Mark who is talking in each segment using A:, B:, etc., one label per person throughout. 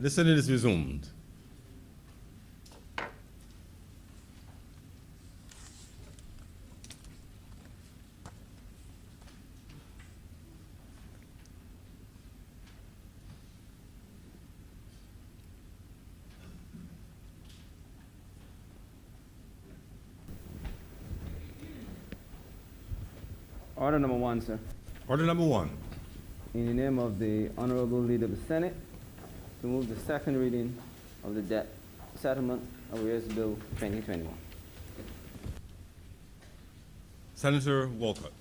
A: Listening is resumed.
B: Order number one, sir.
A: Order number one.
B: In the name of the Honourable Leader of the Senate, to move the second reading of the Debt Settlement Arrears Bill 2021.
A: Senator Walcott.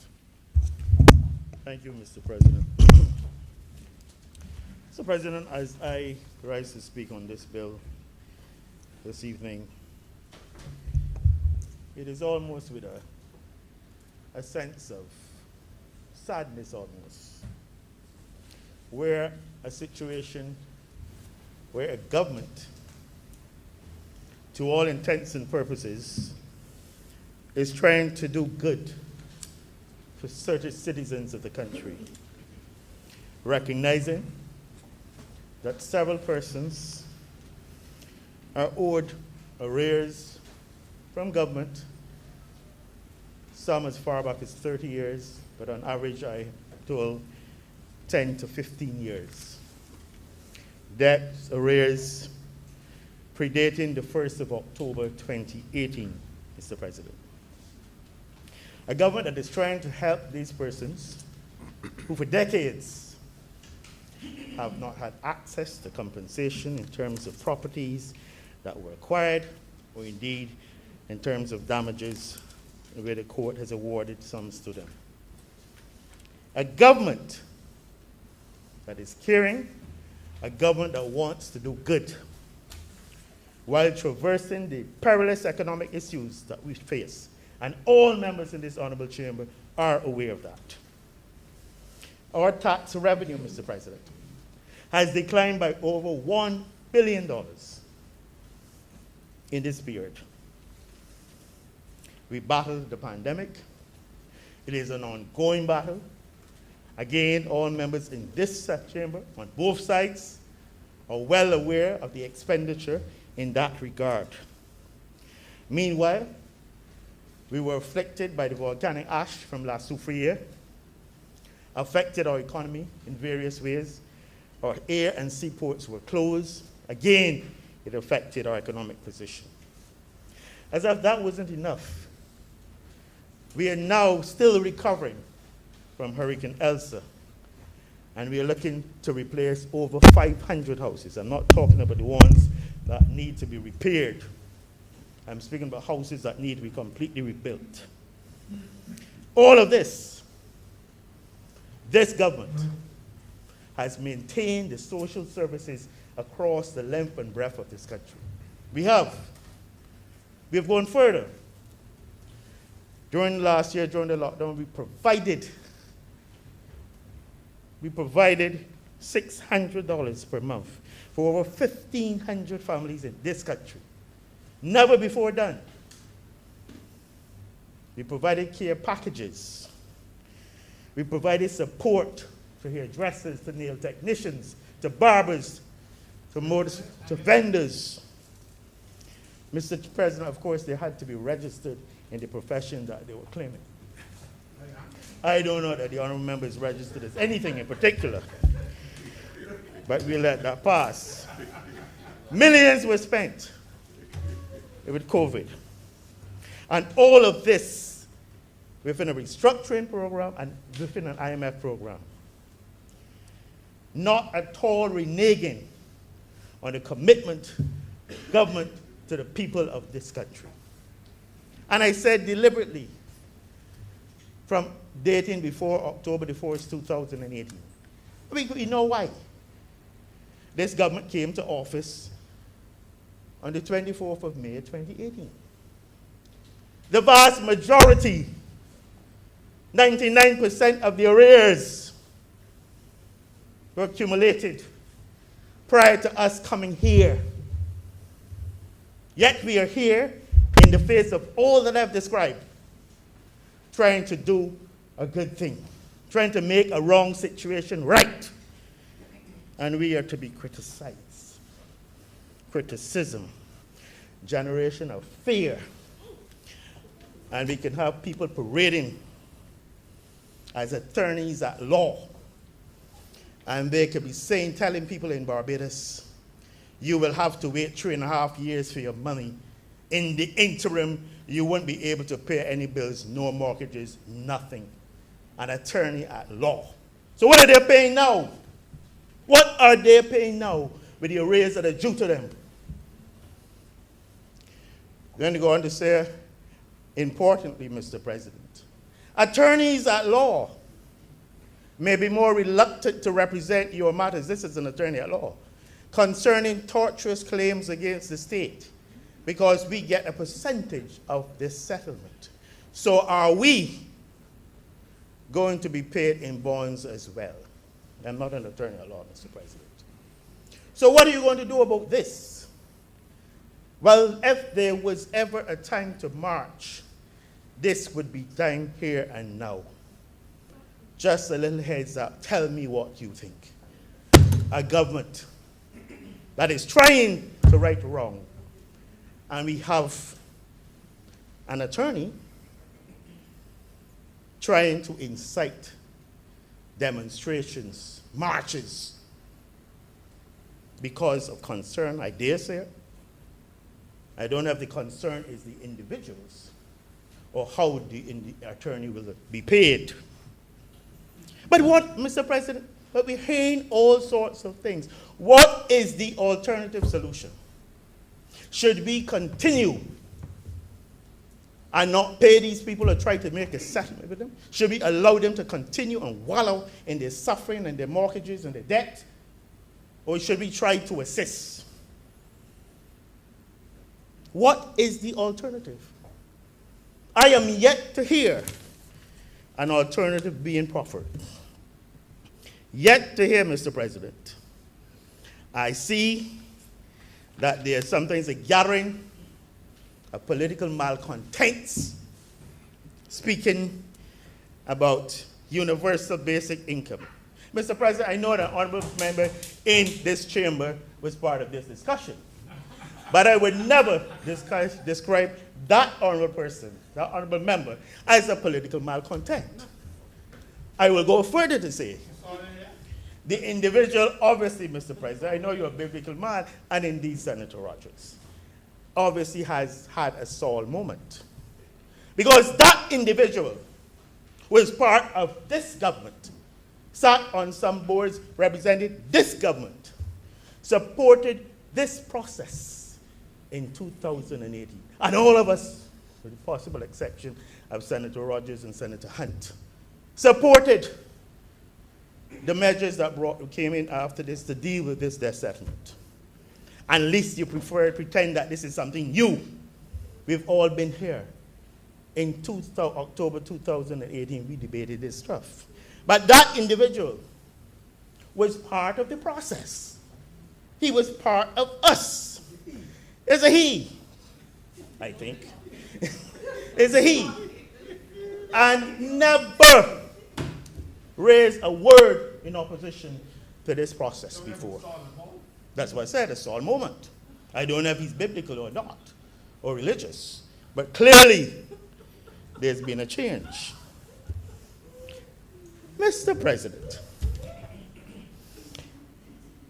C: Thank you, Mr. President. Mr. President, as I rise to speak on this bill this evening, it is almost with a sense of sadness almost, where a situation where a government, to all intents and purposes, is trying to do good for certain citizens of the country, recognizing that several persons are owed arrears from government, some as far back as 30 years, but on average I told 10 to 15 years. Debt arrears predating the 1st of October 2018, Mr. President. A government that is trying to help these persons who for decades have not had access to compensation in terms of properties that were acquired, or indeed in terms of damages where the court has awarded sums to them. A government that is caring, a government that wants to do good, while traversing the perilous economic issues that we face. And all members in this honorable chamber are aware of that. Our tax revenue, Mr. President, has declined by over $1 billion in this period. We battled the pandemic. It is an ongoing battle. Again, all members in this chamber, on both sides, are well aware of the expenditure in that regard. Meanwhile, we were afflicted by the volcanic ash from La Soufrière, affected our economy in various ways. Our air and seaports were closed. Again, it affected our economic position. As if that wasn't enough, we are now still recovering from Hurricane Elsa, and we are looking to replace over 500 houses. I'm not talking about the ones that need to be repaired. I'm speaking about houses that need to be completely rebuilt. All of this government has maintained the social services across the length and breadth of this country. We have gone further. During last year, during the lockdown, we provided $600 per month for over 1,500 families in this country. Never before done. We provided care packages. We provided support for hairdressers, to nail technicians, to barbers, to vendors. Mr. President, of course, they had to be registered in the profession that they were claiming. I don't know that the honorable member is registered as anything in particular, but we'll let that pass. Millions were spent with COVID. And all of this within a restructuring program and within an IMF program. Not at all reneging on the commitment of government to the people of this country. And I said deliberately, from dating before October the 4th, 2018. We know why. This government came to office on the 24th of May, 2018. The vast majority, 99% of the arrears were accumulated prior to us coming here. Yet we are here in the face of all that I've described, trying to do a good thing, trying to make a wrong situation right. And we are to be criticized. criticism, generation of fear, and we can have people parading as attorneys at law, and they could be saying, telling people in Barbados, you will have to wait 3.5 years for your money. In the interim, you won't be able to pay any bills, no mortgages, nothing. An attorney at law. So what are they paying now? What are they paying now with the arrears that are due to them? Then they go on to say, importantly, Mr. President, attorneys at law may be more reluctant to represent your matters, this is an attorney at law, concerning tortious claims against the state, because we get a percentage of this settlement. So are we going to be paid in bonds as well? I'm not an attorney at law, Mr. President. So what are you going to do about this? Well, if there was ever a time to march, this would be time here and now. Just a little heads up, tell me what you think. A government that is trying to right wrong, and we have an attorney trying to incite demonstrations, marches, because of concern, I dare say. I don't know if the concern is the individuals or how the attorney will be paid. But what, Mr. President, but we're hearing all sorts of things. What is the alternative solution? Should we continue and not pay these people or try to make a settlement with them? Should we allow them to continue and wallow in their suffering and their mortgages and their debt? Or should we try to assist? What is the alternative? I am yet to hear an alternative being proffered. Yet to hear, Mr. President. I see that there's sometimes a gathering of political malcontents speaking about universal basic income. Mr. President, I know that an honorable member in this chamber was part of this discussion. But I would never describe that honorable person, that honorable member, as a political malcontent. I will go further to say, the individual, obviously, Mr. President, I know you're a biblical man, and indeed Senator Rogers, obviously has had a Saul moment. Because that individual was part of this government, sat on some boards, represented this government, supported this process in 2018. And all of us, with the possible exception of Senator Rogers and Senator Hunt, supported the measures that came in after this to deal with this debt settlement. At least you pretend that this is something new. We've all been here. In October 2018, we debated this stuff. But that individual was part of the process. He was part of us. It's a he, I think. It's a he. And never raised a word in opposition to this process before. That's what I said, a Saul moment. I don't know if he's biblical or not, or religious, but clearly there's been a change. Mr. President,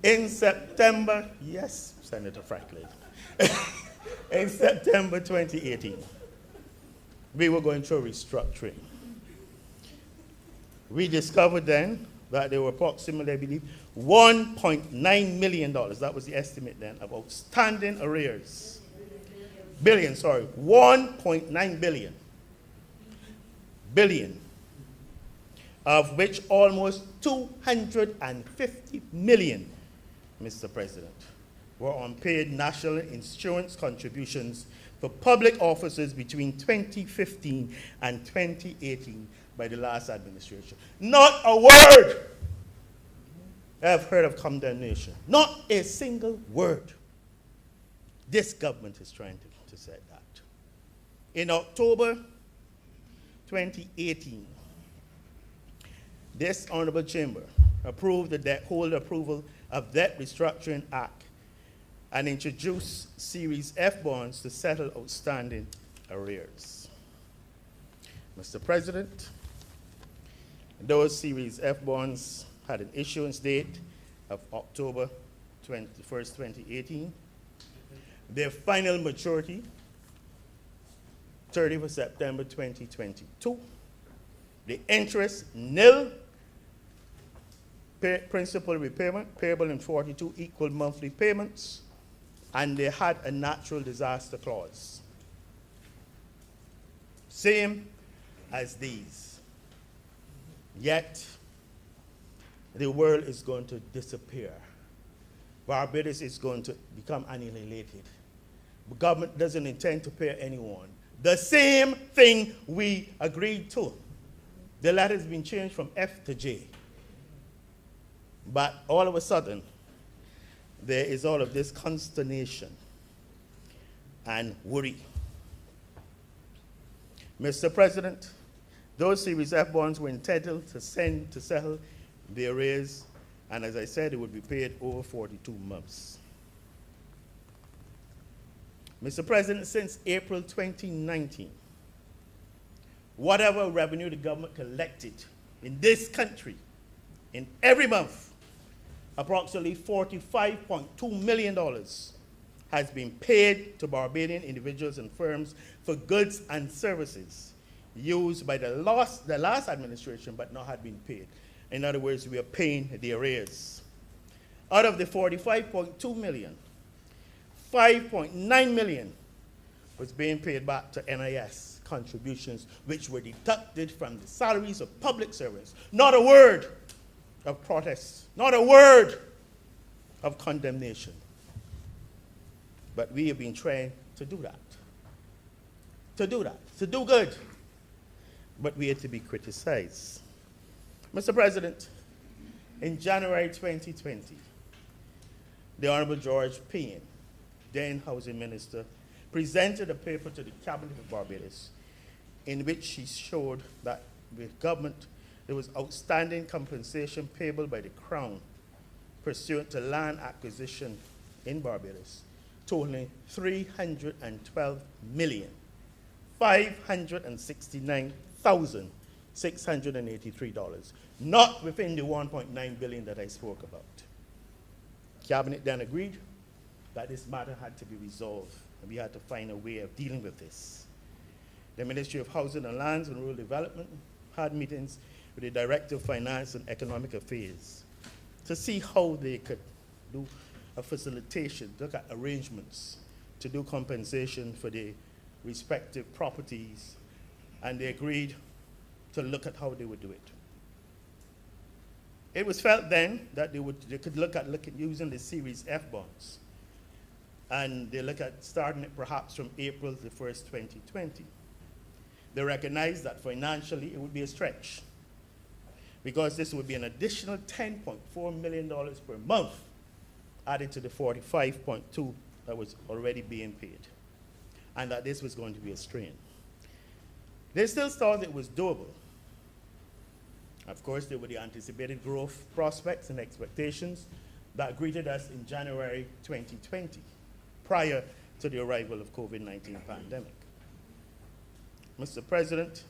C: in September, yes, Senator Franklin, in September 2018, we were going through restructuring. We discovered then that there were approximately, I believe, $1.9 million, that was the estimate then, of outstanding arrears. Billion, sorry, 1.9 billion. Billion, of which almost 250 million, Mr. President, were unpaid national insurance contributions for public officers between 2015 and 2018 by the last administration. Not a word I've heard of condemnation. Not a single word. This government is trying to say that. In October 2018, this Honourable Chamber approved the Debt Holder Approval of Debt Restructuring Act and introduce Series F bonds to settle outstanding arrears. Mr. President, those Series F bonds had an issuance date of October 21st, 2018. Their final maturity, 30th of September 2022. The interest, nil. Principal repayment, payable in 42 equal monthly payments. And they had a natural disaster clause. Same as these. Yet, the world is going to disappear. Barbados is going to become annihilated. The government doesn't intend to pay anyone. The same thing we agreed to. The letter has been changed from F to J. But all of a sudden, there is all of this consternation and worry. Mr. President, those Series F bonds were entitled to settle the arrears, and as I said, it would be paid over 42 months. Mr. President, since April 2019, whatever revenue the government collected in this country, in every month, approximately $45.2 million has been paid to Barbadian individuals and firms for goods and services used by the last administration but not had been paid. In other words, we are paying the arrears. Out of the $45.2 million, $5.9 million was being paid back to NIS contributions, which were deducted from the salaries of public servants. Not a word of protest, not a word of condemnation. But we have been trained to do that. To do good. But we are to be criticized. Mr. President, in January 2020, the Honourable George Payne, then Housing Minister, presented a paper to the Cabinet of Barbados in which he showed that the government, there was outstanding compensation payable by the Crown pursuant to land acquisition in Barbados, totaling $312,569,683, not within the $1.9 billion that I spoke about. Cabinet then agreed that this matter had to be resolved, and we had to find a way of dealing with this. The Ministry of Housing and Lands and Rural Development had meetings with the Director of Finance and Economic Affairs to see how they could do a facilitation, look at arrangements to do compensation for the respective properties, and they agreed to look at how they would do it. It was felt then that they could look at using the Series F bonds, and they look at starting it perhaps from April the 1st, 2020. They recognized that financially it would be a stretch, because this would be an additional $10.4 million per month added to the 45.2 that was already being paid, and that this was going to be a strain. They still thought it was doable. Of course, there were the anticipated growth prospects and expectations that greeted us in January 2020, prior to the arrival of COVID-19 pandemic. Mr. President,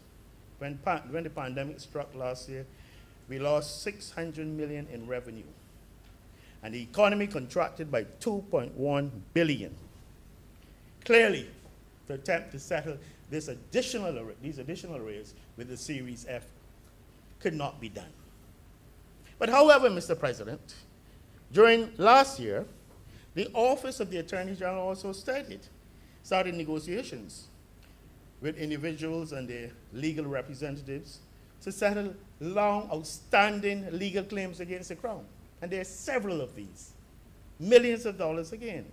C: when the pandemic struck last year, we lost $600 million in revenue, and the economy contracted by $2.1 billion. Clearly, to attempt to settle these additional arrears with the Series F could not be done. But however, Mr. President, during last year, the Office of the Attorney General also started negotiations with individuals and their legal representatives to settle long outstanding legal claims against the Crown. And there are several of these, millions of dollars again.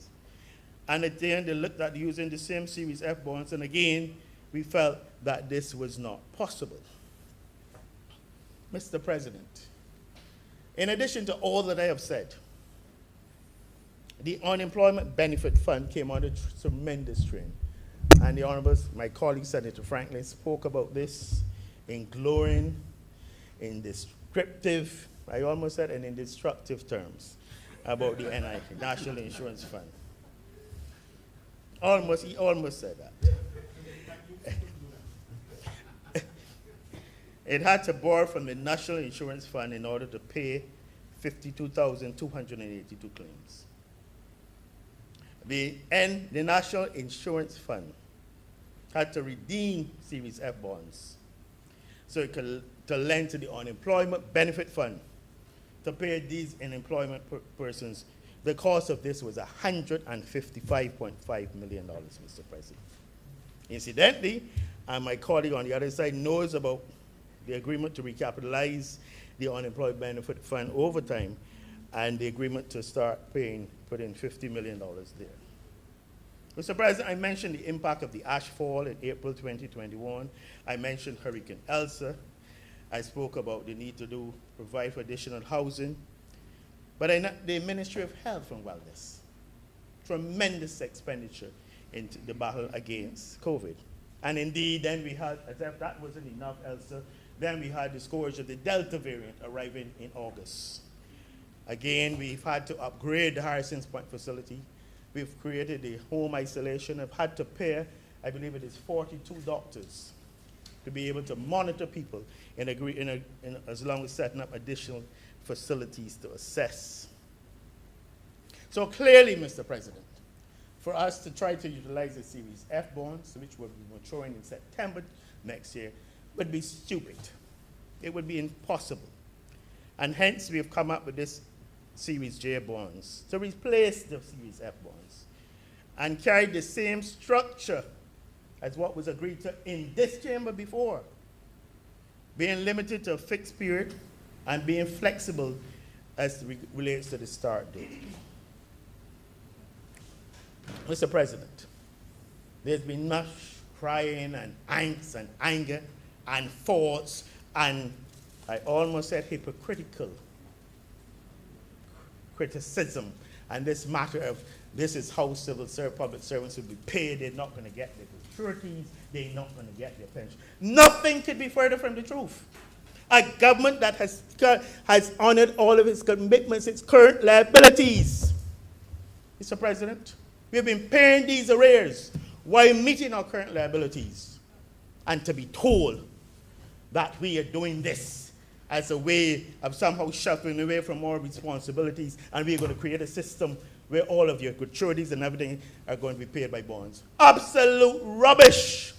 C: And at the end, they looked at using the same Series F bonds, and again, we felt that this was not possible. Mr. President, in addition to all that I have said, the Unemployment Benefit Fund came under tremendous strain. And the Honourable, my colleague Senator Franklin, spoke about this in glowing, in descriptive, I almost said, and in destructive terms about the NI, National Insurance Fund. He almost said that. It had to borrow from the National Insurance Fund in order to pay 52,282 claims. The National Insurance Fund had to redeem Series F bonds so it could to lend to the Unemployment Benefit Fund to pay these unemployment persons. The cost of this was $155.5 million, Mr. President. Incidentally, and my colleague on the other side knows about the agreement to recapitalize the Unemployment Benefit Fund over time and the agreement to start putting $50 million there. Mr. President, I mentioned the impact of the ash fall in April 2021. I mentioned Hurricane Elsa. I spoke about the need to provide for additional housing. But the Ministry of Health and Wellness, tremendous expenditure into the battle against COVID. And indeed, then we had, as if that wasn't enough, Elsa, then we had the scourge of the Delta variant arriving in August. Again, we've had to upgrade the Harrison's Point facility. We've created a home isolation. I've had to pay, I believe it is 42 doctors to be able to monitor people as long as setting up additional facilities to assess. So clearly, Mr. President, for us to try to utilize the Series F bonds, which will be maturing in September next year, would be stupid. It would be impossible. And hence we have come up with this Series J bonds to replace the Series F bonds and carry the same structure as what was agreed to in this chamber before, being limited to a fixed period and being flexible as it relates to the start date. Mr. President, there's been much crying and angst and anger and thoughts and I almost said hypocritical criticism and this matter of this is how public servants will be paid. They're not going to get their gratuities. They're not going to get their pension. Nothing could be further from the truth. A government that has honored all of its commitments, its current liabilities. Mr. President, we have been paying these arrears while meeting our current liabilities. And to be told that we are doing this as a way of somehow shuffling away from more responsibilities and we're going to create a system where all of your gratuities and everything are going to be paid by bonds. Absolute rubbish.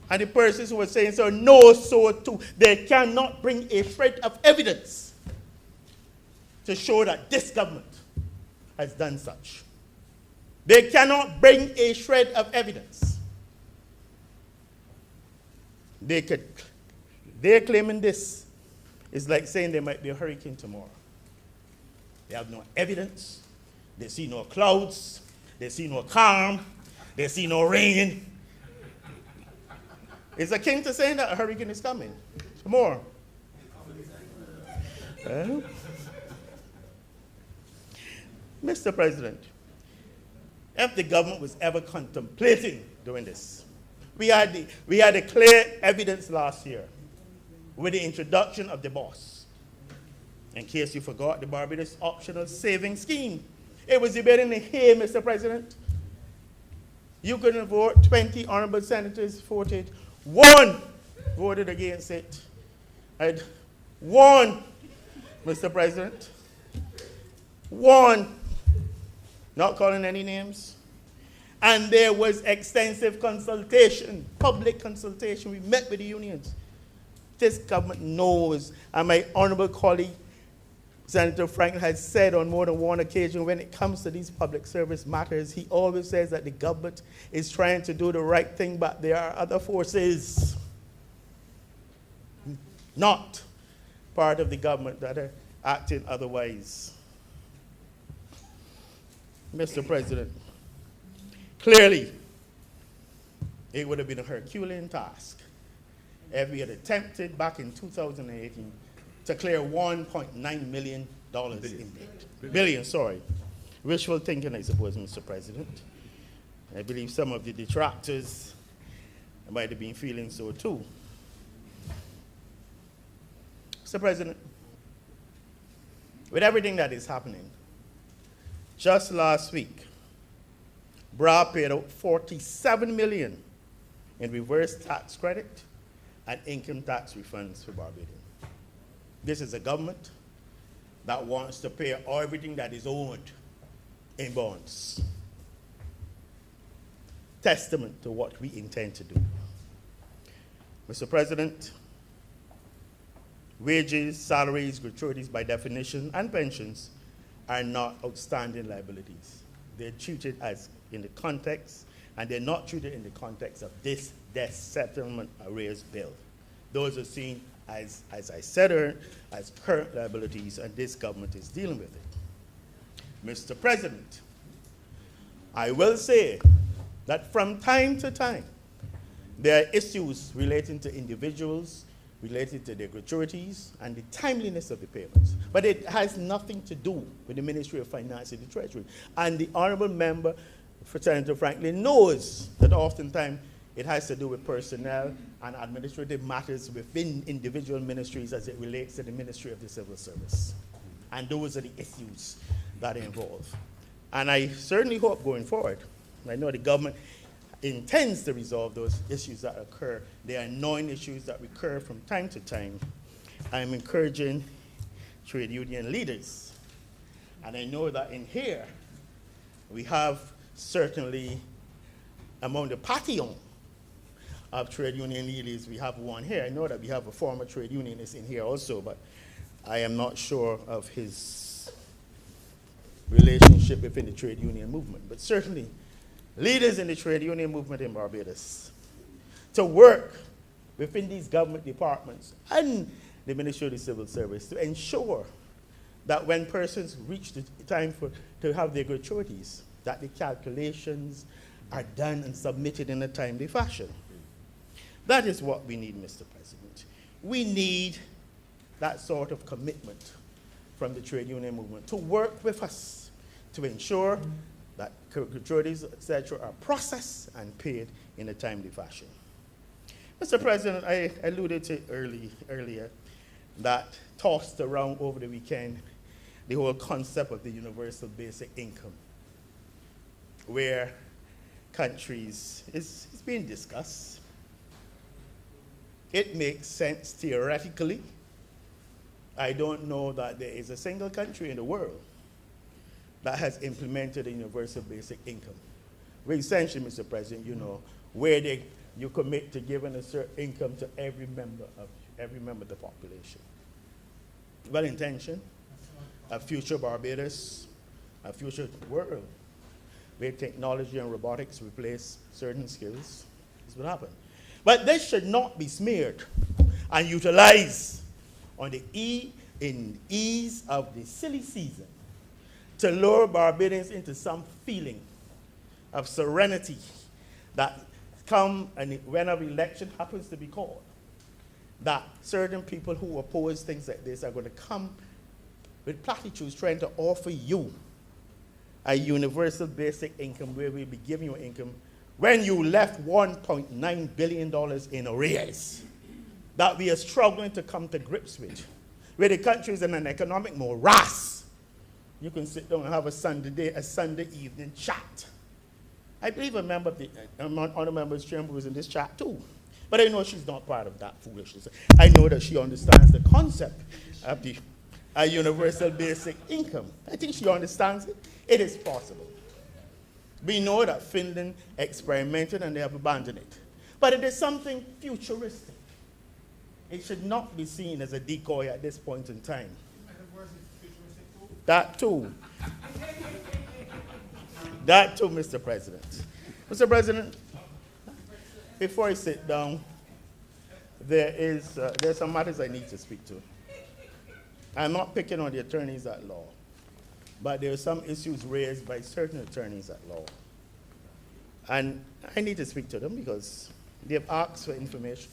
C: And the persons who are saying so know so too. They cannot bring a shred of evidence to show that this government has done such. They cannot bring a shred of evidence. They're claiming this is like saying there might be a hurricane tomorrow. They have no evidence. They see no clouds. They see no calm. They see no rain. It's akin to saying that a hurricane is coming tomorrow. Mr. President, if the government was ever contemplating doing this, we had the clear evidence last year with the introduction of the BOSS. In case you forgot, the Barbados Optional Savings Scheme. It was debated in here, Mr. President. You couldn't vote. 20 honorable senators voted. 1 voted against it. And 1, Mr. President. 1, not calling any names. And there was extensive consultation, public consultation. We met with the unions. This government knows, and my honorable colleague, Senator Franklin, has said on more than one occasion when it comes to these public service matters, he always says that the government is trying to do the right thing, but there are other forces not part of the government that are acting otherwise. Mr. President, clearly, it would have been a Herculean task if we had attempted back in 2018 to clear $1.9 million in debt. Billion, sorry. Wishful thinking, I suppose, Mr. President. I believe some of the detractors might have been feeling so too. Mr. President, with everything that is happening, just last week, BRA paid out $47 million in reverse tax credit and income tax refunds for Barbadians. This is a government that wants to pay everything that is owed in bonds. Testament to what we intend to do. Mr. President, wages, salaries, gratuities by definition, and pensions are not outstanding liabilities. They're treated as in the context, and they're not treated in the context of this debt settlement arrears bill. Those are seen as I said earlier, as current liabilities, and this government is dealing with it. Mr. President, I will say that from time to time, there are issues relating to individuals, related to their gratuities, and the timeliness of the payments. But it has nothing to do with the Ministry of Finance and the Treasury. And the honorable member, Senator Franklin, knows that oftentimes it has to do with personnel and administrative matters within individual ministries as it relates to the Ministry of the Civil Service. And those are the issues that are involved. And I certainly hope going forward, I know the government intends to resolve those issues that occur. There are annoying issues that recur from time to time. I'm encouraging trade union leaders. And I know that in here, we have certainly among the patio of trade union leaders, we have one here. I know that we have a former trade unionist in here also, but I am not sure of his relationship within the trade union movement. But certainly, leaders in the trade union movement in Barbados to work within these government departments and the Ministry of the Civil Service to ensure that when persons reach the time to have their gratuities, that the calculations are done and submitted in a timely fashion. That is what we need, Mr. President. We need that sort of commitment from the trade union movement to work with us to ensure that gratuities, etc., are processed and paid in a timely fashion. Mr. President, I alluded to earlier that tossed around over the weekend the whole concept of the universal basic income, where countries, it's being discussed. It makes sense theoretically. I don't know that there is a single country in the world that has implemented a universal basic income. Where essentially, Mr. President, you know, where you commit to giving a certain income to every member of the population. Well intentioned, a future Barbados, a future world where technology and robotics replace certain skills. This will happen. But this should not be smeared and utilized on the ease of the silly season to lure Barbadians into some feeling of serenity that come and whenever election happens to be called, that certain people who oppose things like this are going to come with platitudes trying to offer you a universal basic income where we'll be giving you income when you left $1.9 billion in arrears that we are struggling to come to grips with, where the country is in an economic morass. You can sit down and have a Sunday evening chat. I believe a member of the honorable member's chamber was in this chat too. But I know she's not part of that foolishness. I know that she understands the concept of the universal basic income. I think she understands it. It is possible. We know that Finland experimented and they have abandoned it. But it is something futuristic. It should not be seen as a decoy at this point in time. That too. That too, Mr. President. Mr. President, before I sit down, there's some matters I need to speak to. I'm not picking on the attorneys at law, but there are some issues raised by certain attorneys at law. And I need to speak to them because they have asked for information,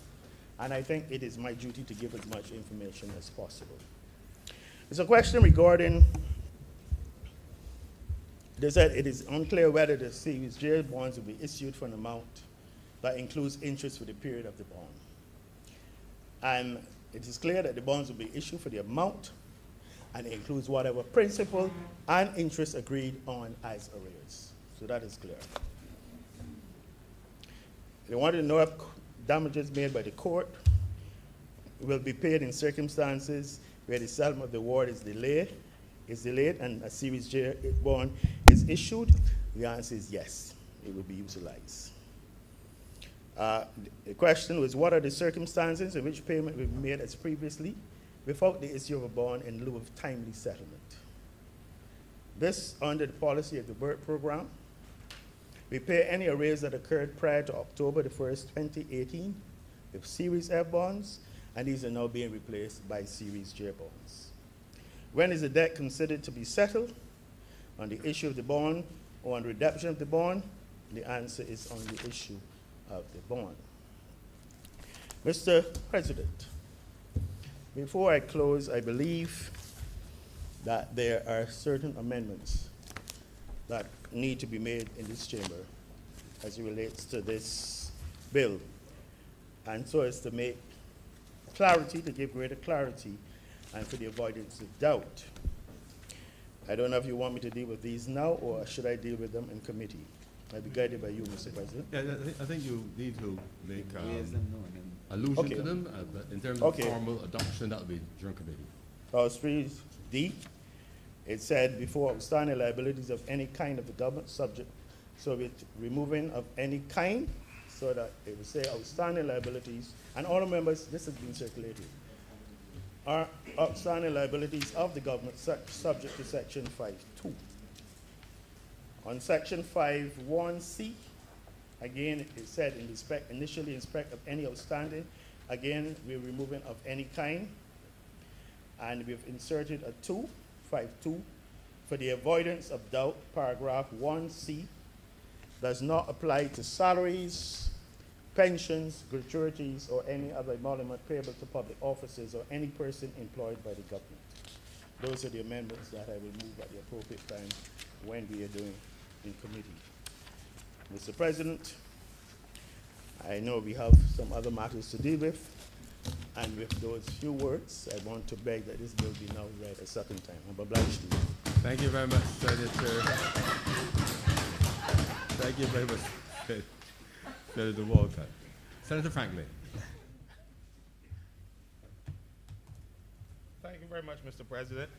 C: and I think it is my duty to give as much information as possible. It's a question regarding, they said it is unclear whether the Series J bonds will be issued for an amount that includes interest for the period of the bond. And it is clear that the bonds will be issued for the amount, and it includes whatever principal and interest agreed on as arrears. So that is clear. They wanted to know if damages made by the court will be paid in circumstances where the settlement of the award is delayed and a Series J bond is issued. The answer is yes, it will be utilized. The question was, what are the circumstances in which payment will be made as previously without the issue of a bond in lieu of timely settlement? This under the policy of the BERT program. We pay any arrears that occurred prior to October the 1st, 2018 with Series F bonds, and these are now being replaced by Series J bonds. When is the debt considered to be settled? On the issue of the bond or on redemption of the bond? The answer is on the issue of the bond. Mr. President, before I close, I believe that there are certain amendments that need to be made in this chamber as it relates to this bill. And so as to make clarity, to give greater clarity, and for the avoidance of doubt. I don't know if you want me to deal with these now, or should I deal with them in committee? I'll be guided by you, Mr. President.
A: Yeah, I think you need to make
B: Yes and no, and then
A: allusion
C: Okay.
A: to them, but in terms
C: Okay.
A: of formal adoption, that will be during committee.
C: Clause 3D, it said before outstanding liabilities of any kind of the government subject, so with removing of any kind, so that it would say outstanding liabilities, and all the members, this has been circulated, are outstanding liabilities of the government subject to section 5.2. On section 5.1c, again, it said initially inspect of any outstanding. Again, we're removing of any kind. And we've inserted a 5.2, for the avoidance of doubt, paragraph 1c does not apply to salaries, pensions, gratuities, or any other emolument payable to public officers or any person employed by the government. Those are the amendments that I will move at the appropriate time when we are doing in committee. Mr. President, I know we have some other matters to deal with, and with those few words, I want to beg that this bill be now read a second time. I'm obliged to you.
A: Thank you very much, Senator. Thank you very much, Senator Walcott. Senator Franklin.
D: Thank you very much, Mr. President.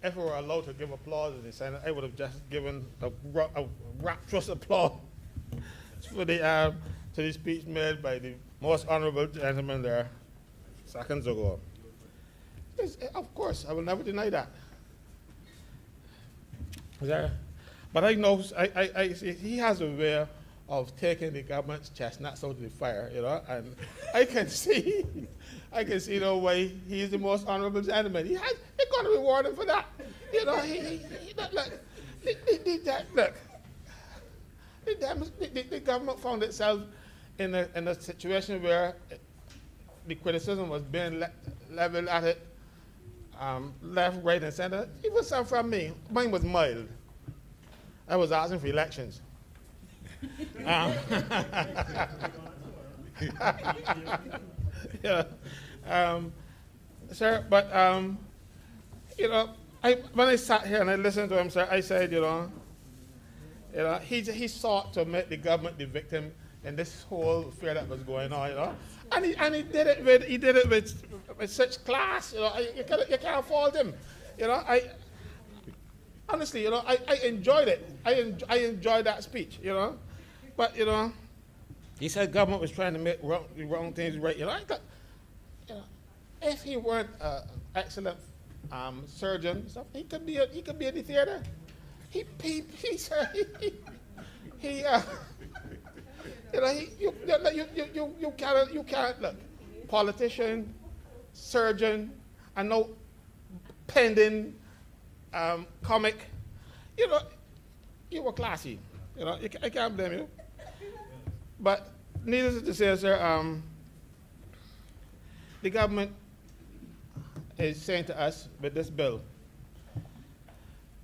D: If we were allowed to give applause in the Senate, I would have just given a rapturous applause for the to the speech made by the most honourable gentleman there seconds ago. Of course, I will never deny that. But I know he has a way of taking the government's chestnuts out of the fire, you know, and I can see the way he's the most honourable gentleman. They're going to reward him for that. You know, the government found itself in a situation where the criticism was being leveled at it, left, right, and center. Even some from me. Mine was mild. I was asking for elections. Yeah. Sir, but you know, when I sat here and I listened to him, sir, I said, you know, he sought to make the government the victim in this whole affair that was going on, you know, and he did it with such class, you know. You can't fault him, you know. Honestly, you know, I enjoyed it. I enjoyed that speech, you know. But, you know, he said government was trying to make the wrong things right. You know, you know, if he weren't an excellent surgeon, stuff, he could be in the theater. You know, you can't look, politician, surgeon, and no pending comic. You know, you were classy. You know, I can't blame you. But needless to say, sir, the government is saying to us with this bill,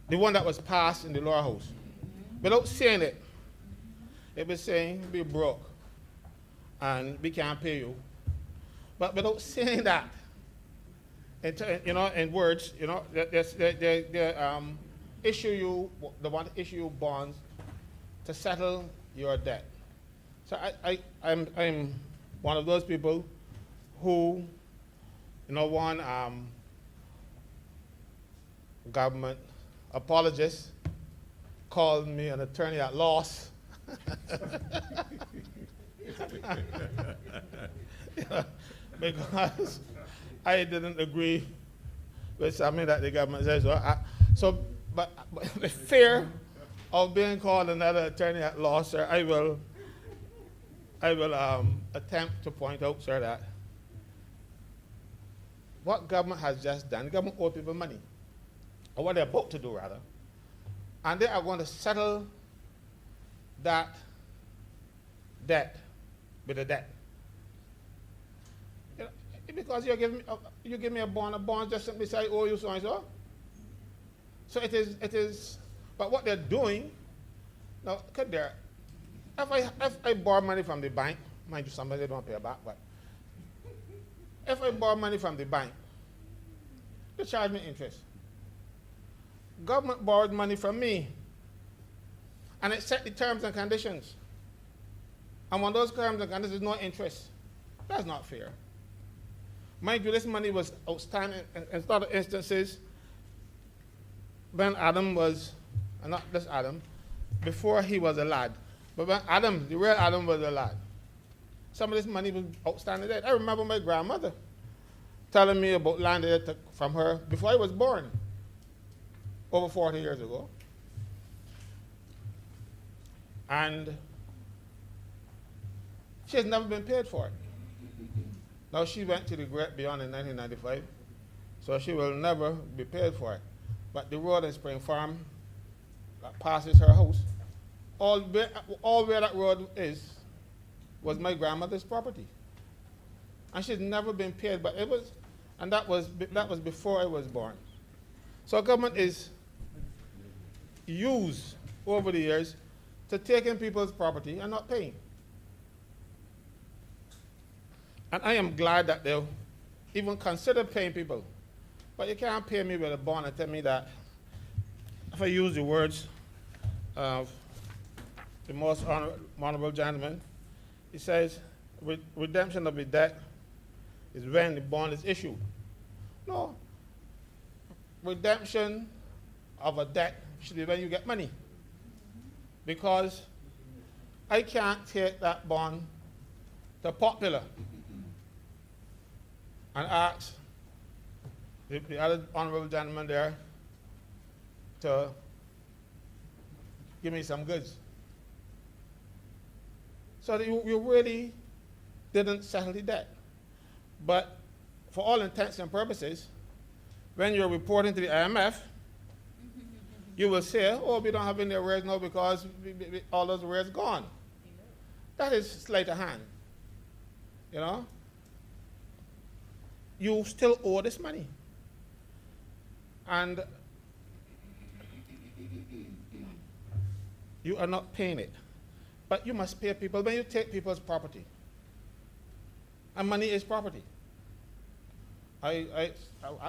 D: the one that was passed in the lower house, without saying it, it was saying we're broke and we can't pay you. But without saying that, you know, in words, you know, they want to issue bonds to settle your debt. So I'm one of those people who, one government apologist called me an attorney at loss. Because I didn't agree with something that the government says. But the fear of being called another attorney at law, sir, I will attempt to point out, sir, that what government has just done, the government owes people money, or what they're about to do, rather, and they are going to settle that debt with a debt. Because you give me a bond just simply say, oh, you so and so. So it is, but what they're doing, now, if I borrow money from the bank, mind you, somebody don't pay back, but if I borrow money from the bank, they charge me interest. Government borrowed money from me, and it set the terms and conditions. And on those terms and conditions, no interest. That's not fair. Mind you, this money was outstanding in other instances when Adam was, not this Adam, before he was a lad. But when Adam, the real Adam, was a lad, some of this money was outstanding there. I remember my grandmother telling me about land they took from her before I was born, over 40 years ago. And she has never been paid for it. Now, she went to the great beyond in 1995, so she will never be paid for it. But the road in Spring Farm that passes her house, all where that road is, was my grandmother's property. And she's never been paid, but that was before I was born. So government is used over the years to take in people's property and not paying. And I am glad that they'll even consider paying people. But you can't pay me with a bond and tell me that, if I use the words of the most honorable gentleman, he says, redemption of the debt is when the bond is issued. No. Redemption of a debt should be when you get money. Because I can't take that bond to Popular and ask the other honorable gentleman there to give me some goods. So you really didn't settle the debt. But for all intents and purposes, when you're reporting to the IMF, you will say, oh, we don't have any arrears now because all those arrears gone. That is sleight of hand, you know? You still owe this money. And you are not paying it. But you must pay people when you take people's property. And money is property. I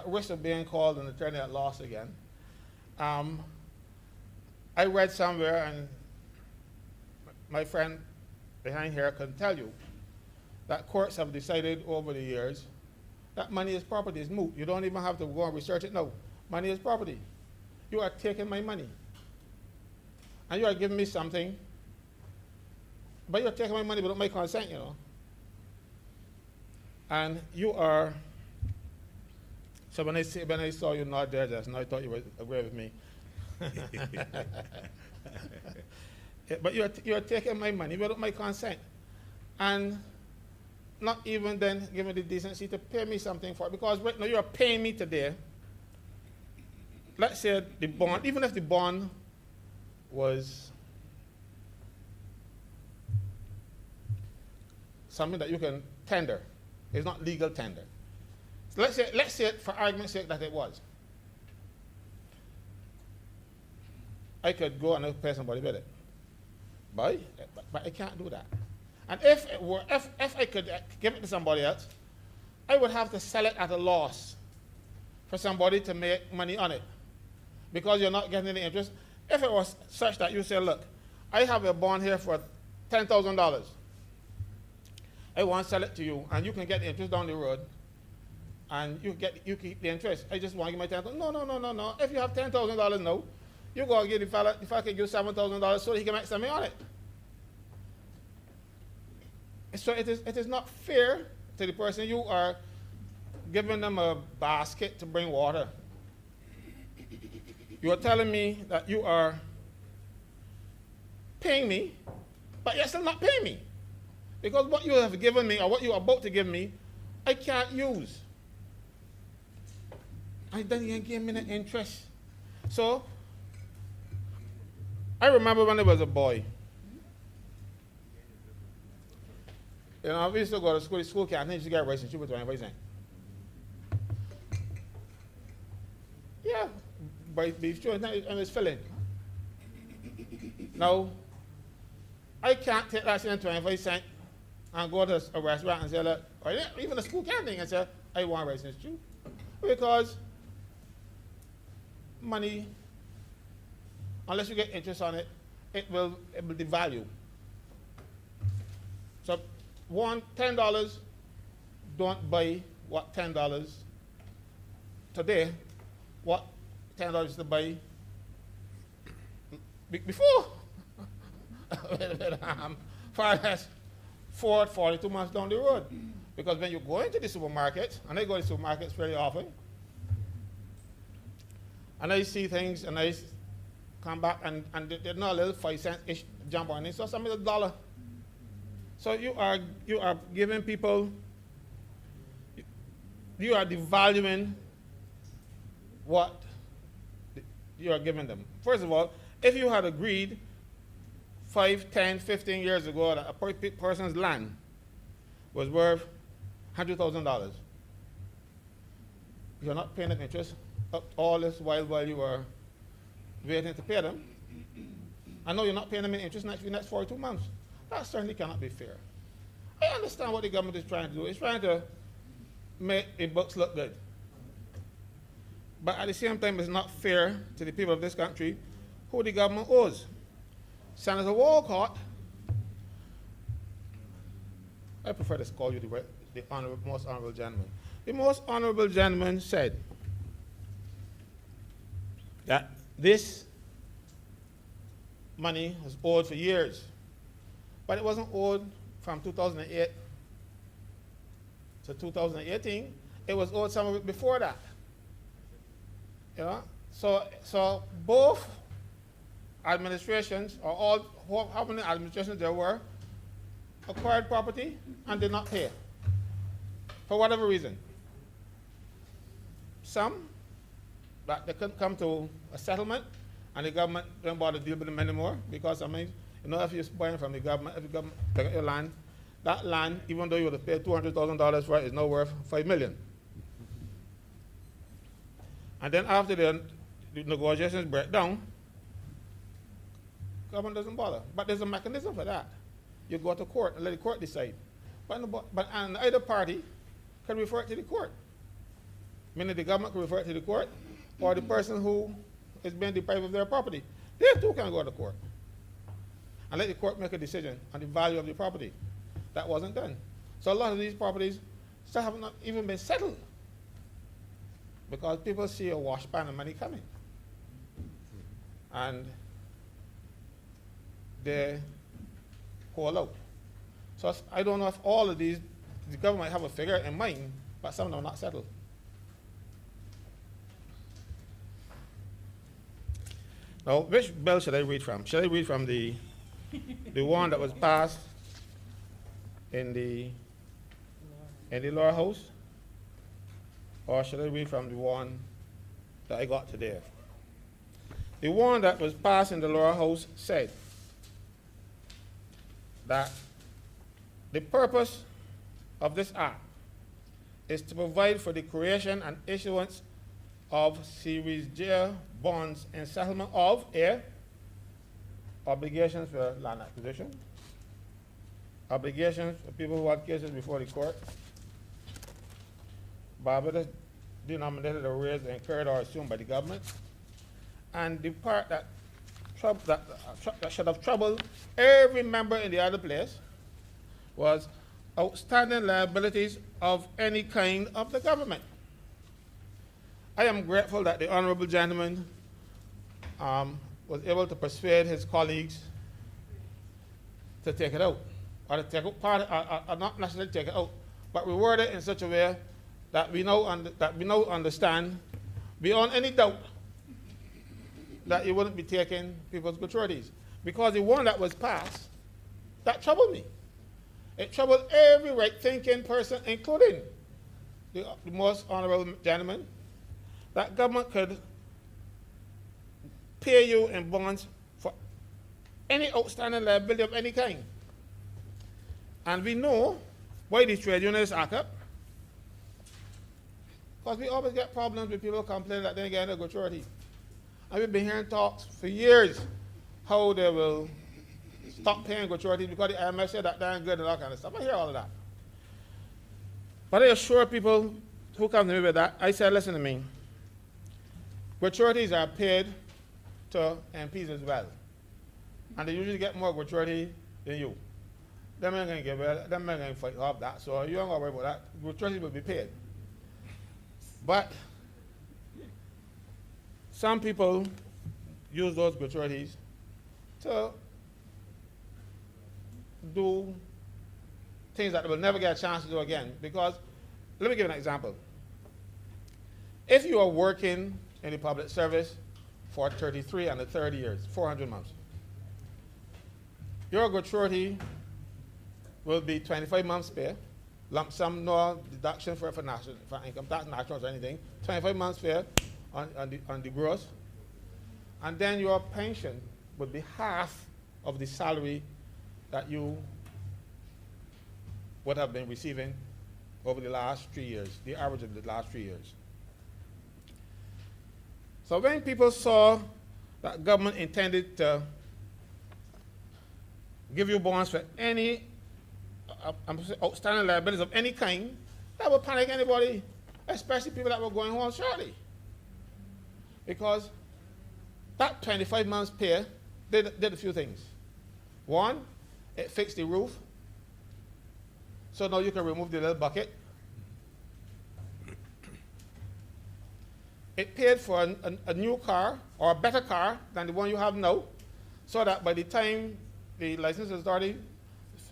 D: risk of being called an attorney at loss again. I read somewhere, and my friend behind here can tell you, that courts have decided over the years that money is property, is moot. You don't even have to go and research it. No, money is property. You are taking my money. And you are giving me something, but you're taking my money without my consent, you know. And you are, so when I saw you nod there just now, I thought you would agree with me. But you're taking my money without my consent. And not even then give me the decency to pay me something for it. Because right now you're paying me today. Let's say the bond, even if the bond was something that you can tender. It's not legal tender. So let's say for argument's sake that it was. I could go and pay somebody with it. But I can't do that. And if I could give it to somebody else, I would have to sell it at a loss for somebody to make money on it, because you're not getting any interest. If it was such that you say, look, I have a bond here for $10,000. I want to sell it to you, and you can get the interest down the road, and you keep the interest. I just want to give my $10,000. No. If you have $10,000 now, you go and give the fella, if I can give $7,000 so he can make some money on it. So it is not fair to the person. You are giving them a basket to bring water. You are telling me that you are paying me, but you're still not paying me. Because what you have given me, or what you are about to give me, I can't use. And then you give me the interest. So, I remember when I was a boy. You know, we used to go to school, the school canteen used to get rice and soup with 25 cents. Yeah, but beef stew and it's filling. Now, I can't take that 25 cents and go to a restaurant and say, look, or even a school canteen and say, I want rice and stew. Because money, unless you get interest on it, it will devalue. So $10 don't buy what $10 today, what $10 to buy before. For that's 42 months down the road. Because when you go into the supermarket, and I go to supermarkets very often, and I see things, and I come back, and there's not a little 5 cents-ish jump on it, so some is $1. So you are giving people, you are devaluing what you are giving them. First of all, if you had agreed 5, 10, 15 years ago that a person's land was worth $100,000, you're not paying them interest all this while you are waiting to pay them. I know you're not paying them in interest for the next 42 months. That certainly cannot be fair. I understand what the government is trying to do. It's trying to make the books look good. But at the same time, it's not fair to the people of this country who the government owes. Senator Walcott, I prefer to call you the most honorable gentleman. The most honorable gentleman said that this money was owed for years, but it wasn't owed from 2008 to 2018. It was owed some of it before that. You know, so both administrations, or how many administrations there were, acquired property and did not pay for whatever reason. Some that they couldn't come to a settlement, and the government didn't bother to deal with them anymore, because I mean, you know, if you're buying from the government, if the government take your land, that land, even though you would have paid $200,000 for it, is now worth $5 million. And then after the negotiations break down, government doesn't bother. But there's a mechanism for that. You go to court and let the court decide. But either party can refer it to the court. Meaning the government can refer it to the court, or the person who is being deprived of their property. They too can go to court and let the court make a decision on the value of the property. That wasn't done. So a lot of these properties still have not even been settled, because people see a wash pan of money coming, and they hold out. So I don't know if all of these, the government have a figure in mind, but some of them are not settled. Now, which bill should I read from? Should I read from the one that was passed in the lower house? Or should I read from the one that I got today? The one that was passed in the lower house said that the purpose of this act is to provide for the creation and issuance of Series J bonds in settlement of obligations for land acquisition, obligations for people who had cases before the court, Barbados denominated arrears incurred or assumed by the government, and the part that that should have troubled every member in the other place was outstanding liabilities of any kind of the government. I am grateful that the honourable gentleman was able to persuade his colleagues to take it out, or to take out part, or not necessarily take it out, but reword it in such a way that we now understand beyond any doubt that you wouldn't be taking people's gratuities. Because the one that was passed, that troubled me. It troubled every right-thinking person, including the most honourable gentleman, that government could pay you in bonds for any outstanding liability of any kind. And we know why these trade unions act up. Because we always get problems with people complaining that they ain't getting a gratuity. And we've been hearing talks for years how they will stop paying gratuities because the IMF said that they ain't good and all kind of stuff. I hear all of that. But I assure people who come to me with that, I said, listen to me. Gratuities are paid to MPs as well. And they usually get more gratuity than you. Them ain't gonna give it, them ain't gonna fight off that. So you don't gotta worry about that. Gratuities will be paid. But some people use those gratuities to do things that they will never get a chance to do again. Because, let me give you an example. If you are working in the public service for 33 and 30 years, 400 months, your gratuity will be 25 months pay, lump sum, no deduction for income tax, nationals or anything, 25 months pay on the gross, and then your pension would be half of the salary that you would have been receiving over the last 3 years, the average of the last 3 years. So when people saw that government intended to give you bonds for any outstanding liabilities of any kind, that would panic anybody, especially people that were going home shortly. Because that 25 months pay did a few things. One, it fixed the roof. So now you can remove the little bucket. It paid for a new car or a better car than the one you have now, so that by the time the license is already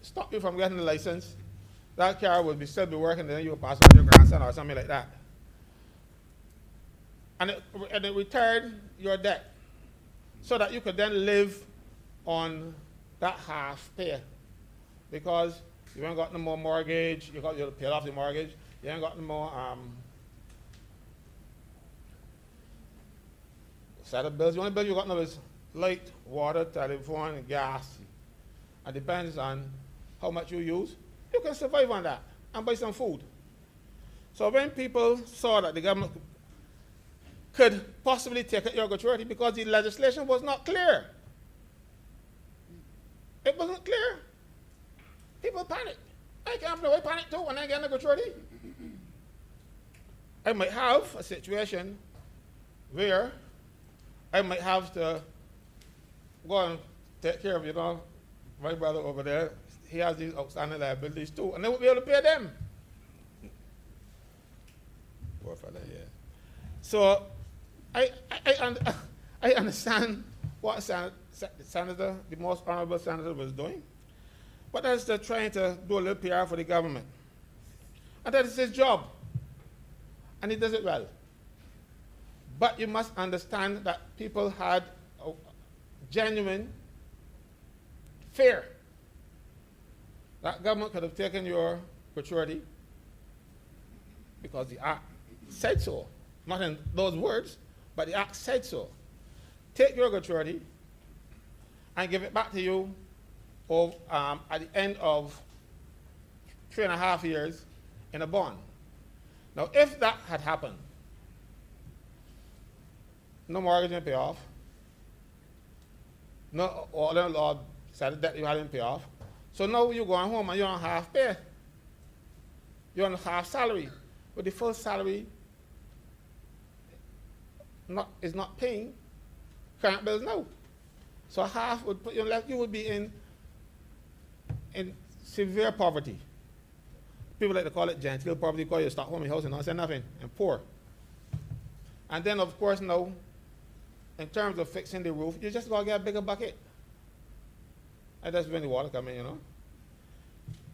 D: stop you from getting the license, that car will still be working, and then you will pass on to your grandson or something like that. And it retired your debt, so that you could then live on that half pay, because you ain't got no more mortgage, you paid off the mortgage, you ain't got no more set of bills. The only bill you got now is light, water, telephone, and gas. It depends on how much you use. You can survive on that and buy some food. So when people saw that the government could possibly take out your gratuity because the legislation was not clear, it wasn't clear, people panicked. I can't play panic too when I get a gratuity. I might have a situation where I might have to go and take care of, my brother over there. He has these outstanding liabilities too, and they won't be able to pay them. Poor fella, yeah. So I understand what Senator, the most honourable senator, was doing, but that's just trying to do a little PR for the government. And that is his job, and he does it well. But you must understand that people had a genuine fear that government could have taken your gratuity because the act said so. Not in those words, but the act said so. Take your gratuity and give it back to you at the end of 3.5 years in a bond. Now, if that had happened, no mortgage didn't pay off, no landlord said that you hadn't pay off, so now you're going home and you're on half pay. You're on half salary. But the full salary is not paying current bills now. So half would put you left, you would be in severe poverty. People like to call it genteel poverty because you start home in house and don't say nothing, and poor. And then of course now, in terms of fixing the roof, you just gotta get a bigger bucket. And that's when the water come in, you know.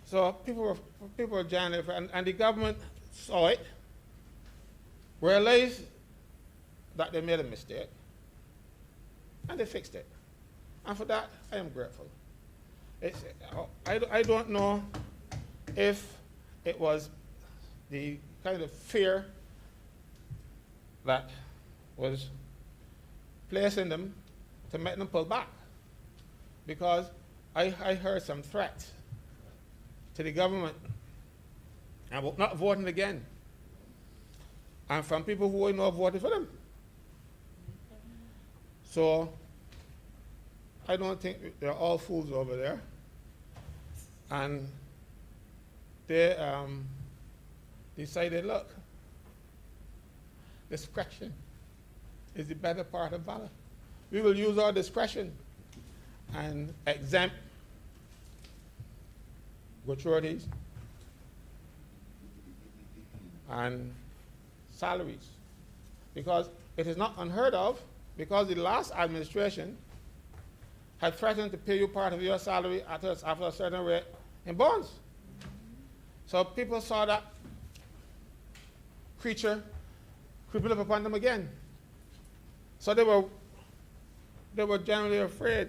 D: So people were jamming, and the government saw it, realized that they made a mistake, and they fixed it. And for that, I am grateful. I don't know if it was the kind of fear that was placed in them to make them pull back, because I heard some threats to the government about not voting again, and from people who I know voted for them. So I don't think they're all fools over there, and they decided, look, discretion is the better part of valor. We will use our discretion and exempt gratuities and salaries, because it is not unheard of, because the last administration had threatened to pay you part of your salary after a certain rate in bonds. So people saw that creature creeping up upon them again. So they were generally afraid.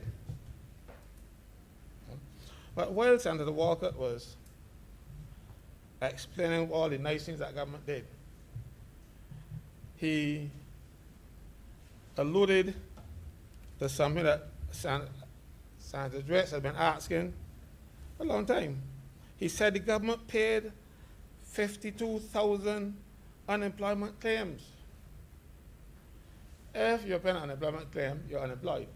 D: But while Senator Walker was explaining all the nice things that government did, he alluded to something that Senator Drakes has been asking for a long time. He said the government paid 52,000 unemployment claims. If you're paying an unemployment claim, you're unemployed.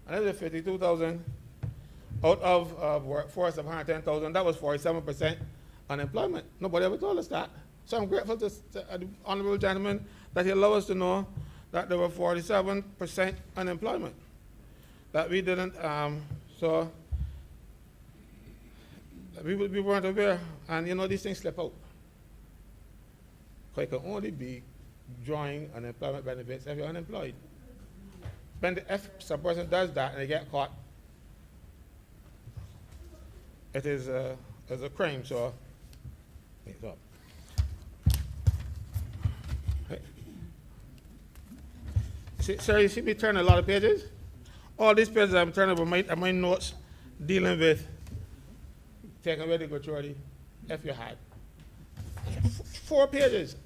D: And that's 52,000 out of a workforce of 110,000. That was 47% unemployment. Nobody ever told us that. So I'm grateful to the honourable gentleman that he allowed us to know that there were 47% unemployment. That we didn't, so we weren't aware, and you know, these things slip out. So it can only be drawing unemployment benefits if you're unemployed. When if some person does that and they get caught, it is a crime. So, sir, you see me turning a lot of pages? All these pages I'm turning are my notes dealing with taking away the gratuity if you had. 4 pages.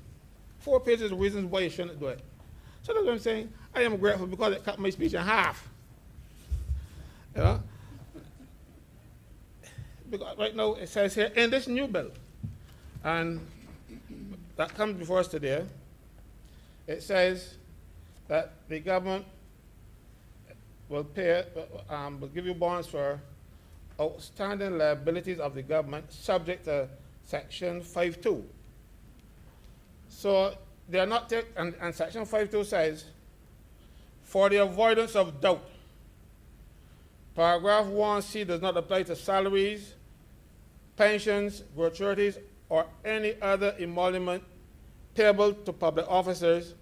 D: 4 pages of reasons why you shouldn't do it. So that's what I'm saying. I am grateful because it cut my speech in half. You know? Because right now it says here, in this new bill, and that comes before us today, it says that the government will pay, will give you bonds for outstanding liabilities of the government subject to Section 5.2. So they are not and Section 5.2 says, for the avoidance of doubt, paragraph 1C does not apply to salaries, pensions, gratuities, or any other emolument payable to public officers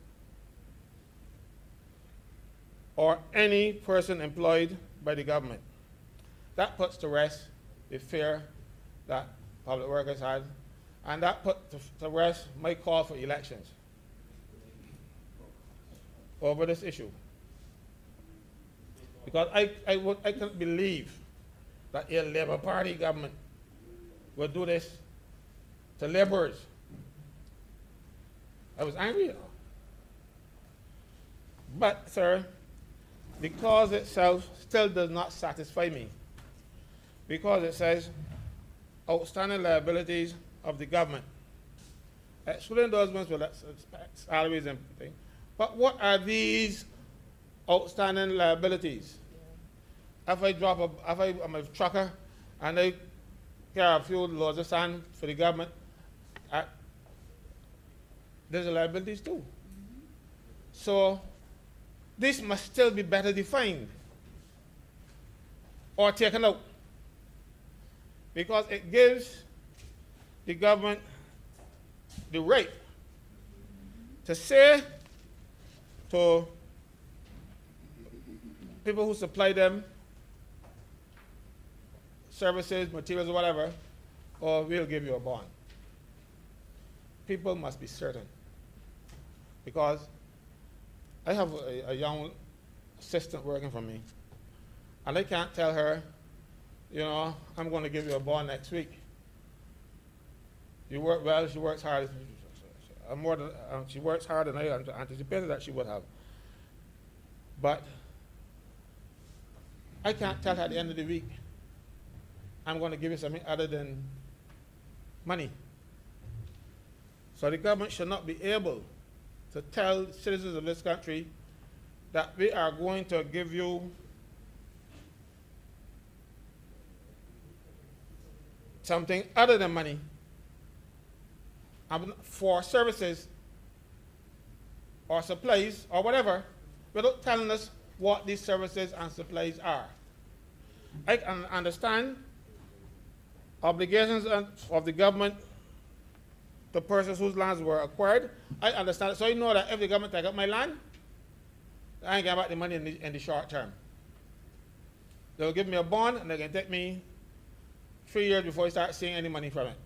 D: or any person employed by the government. That puts to rest the fear that public workers had, and that put to rest my call for elections over this issue. Because I can't believe that a Labour Party government will do this to laborers. I was angry. But, sir, the clause itself still does not satisfy me, because it says outstanding liabilities of the government, excluding endorsements with salaries and things. But what are these outstanding liabilities? If I'm a trucker and I carry a few loads of sand for the government, there's liabilities too. So this must still be better defined or taken out, because it gives the government the right to say to people who supply them services, materials, or whatever, or we'll give you a bond. People must be certain. Because I have a young assistant working for me, and I can't tell her, you know, I'm going to give you a bond next week. You work well, she works hard. She works harder than I anticipated that she would have. But I can't tell her at the end of the week, I'm going to give you something other than money. So the government should not be able to tell citizens of this country that we are going to give you something other than money for services or supplies or whatever, without telling us what these services and supplies are. I can understand obligations of the government to persons whose lands were acquired. I understand it. So I know that if the government take up my land, I ain't getting back the money in the short term. They'll give me a bond, and they can take me 3 years before I start seeing any money from it.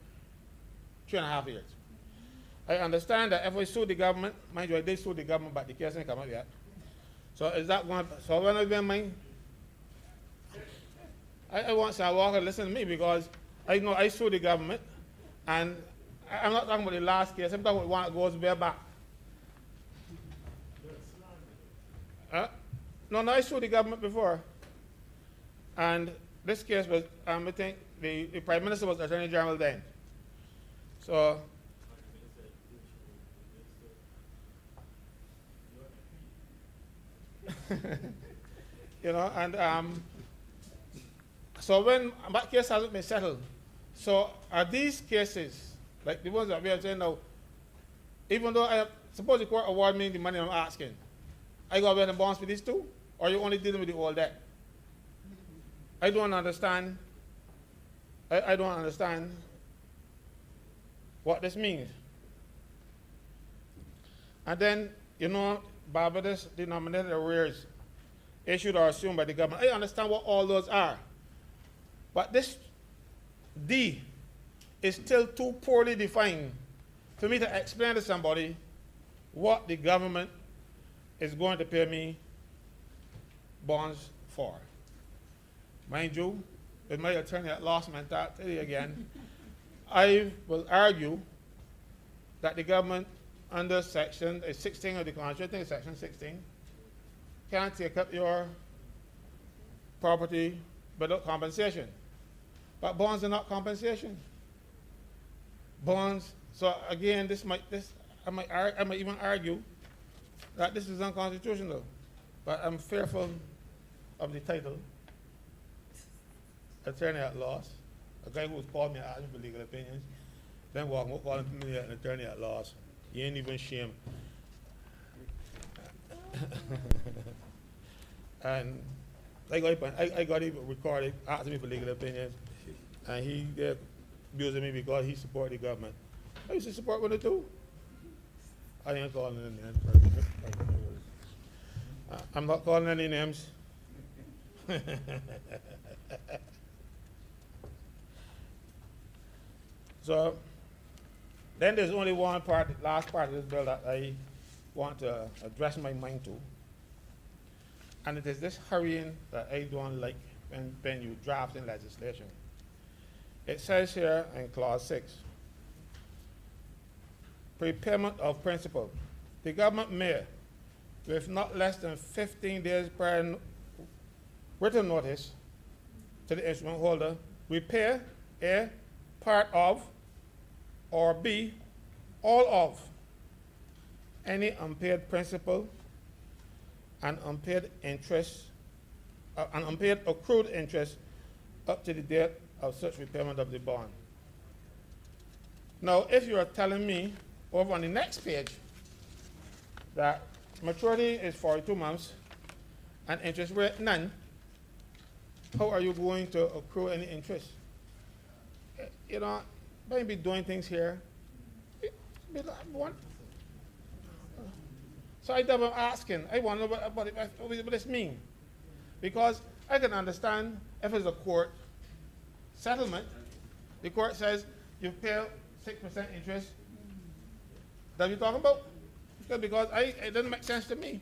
D: 3.5 years. I understand that if I sue the government, mind you, I did sue the government, but the case ain't come up yet. So is that going to, so when I be in mind, I want Sir Walker to listen to me, because I know I sued the government, and I'm not talking about the last case, I'm talking about one that goes way back. No, I sued the government before. And this case was, I think the Prime Minister was Attorney General then. So, you know, and so when that case hasn't been settled, so are these cases, like the ones that we are saying now, even though I suppose the court award me the money I'm asking, I go away and bonds for these two, or you only dealing with the old debt? I don't understand. I don't understand what this means. And then, you know, Barbados denominated arrears issued or assumed by the government. I understand what all those are. But this D is still too poorly defined for me to explain to somebody what the government is going to pay me bonds for. Mind you, with my attorney at law mentality again, I will argue that the government under section 16 of the Constitution, I think it's section 16, can't take up your property without compensation. But bonds are not compensation. Bonds, so again, I might even argue that this is unconstitutional. But I'm fearful of the title, attorney at law, a guy who was called me and asked me for legal opinions, then calling me an attorney at law. You ain't even shame. And I got it recorded, asking me for legal opinions, and he abusing me because he support the government. I used to support one or two. I ain't calling any names. I'm not calling any names. So then there's only one part, the last part of this bill that I want to address my mind to. And it is this hurrying that I don't like when you draft in legislation. It says here in clause 6, prepayment of principal. The government may, with not less than 15 days prior written notice to the instrument holder, repay A, part of, or B, all of any unpaid principal and unpaid interest, and unpaid accrued interest up to the date of such repayment of the bond. Now, if you are telling me over on the next page that maturity is 42 months and interest rate none, how are you going to accrue any interest? You know, maybe doing things here. So I'm asking, I wonder what this means. Because I can understand if it's a court settlement, the court says you pay 6% interest. That you talking about? Because it doesn't make sense to me.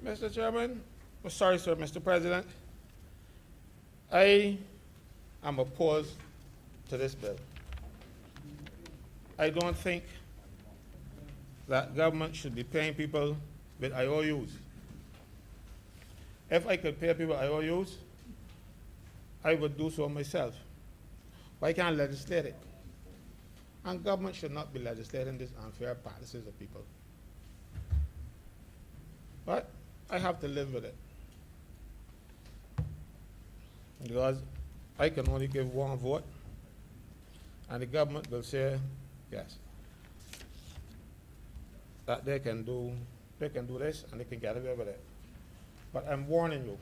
D: Mr. Chairman, oh, sorry, sir, Mr. President. I am opposed to this bill. I don't think that government should be paying people with IOUs. If I could pay people IOUs, I would do so myself. But I can't legislate it. And government should not be legislating these unfair practices of people. But I have to live with it. Because I can only give one vote, and the government will say yes, that they can do this and they can get away with it. But I'm warning you,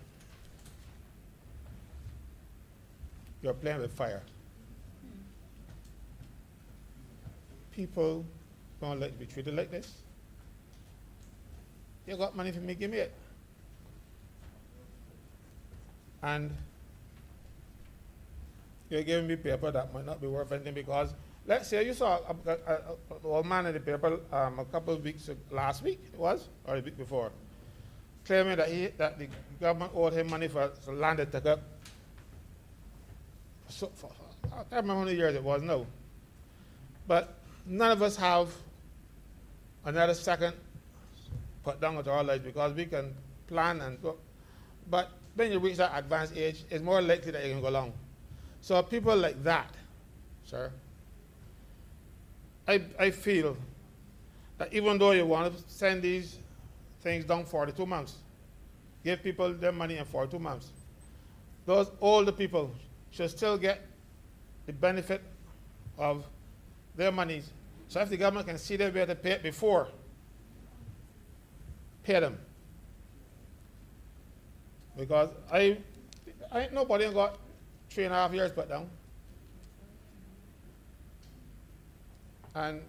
D: you're playing with fire. People don't like to be treated like this. You got money for me, give me it. And you're giving me paper that might not be worth anything, because let's say you saw an old man in the paper a couple of weeks, last week it was, or the week before, claiming that the government owed him money for land that took up. So, I can't remember how many years it was now. But none of us have another second put down into our lives, because we can plan and go. But when you reach that advanced age, it's more likely that you can go long. So people like that, sir, I feel that even though you want to send these things down 42 months, give people their money in 42 months, those older people should still get the benefit of their monies. So if the government can see their way to pay it before, pay them. Because I ain't nobody got 3.5 years put down. And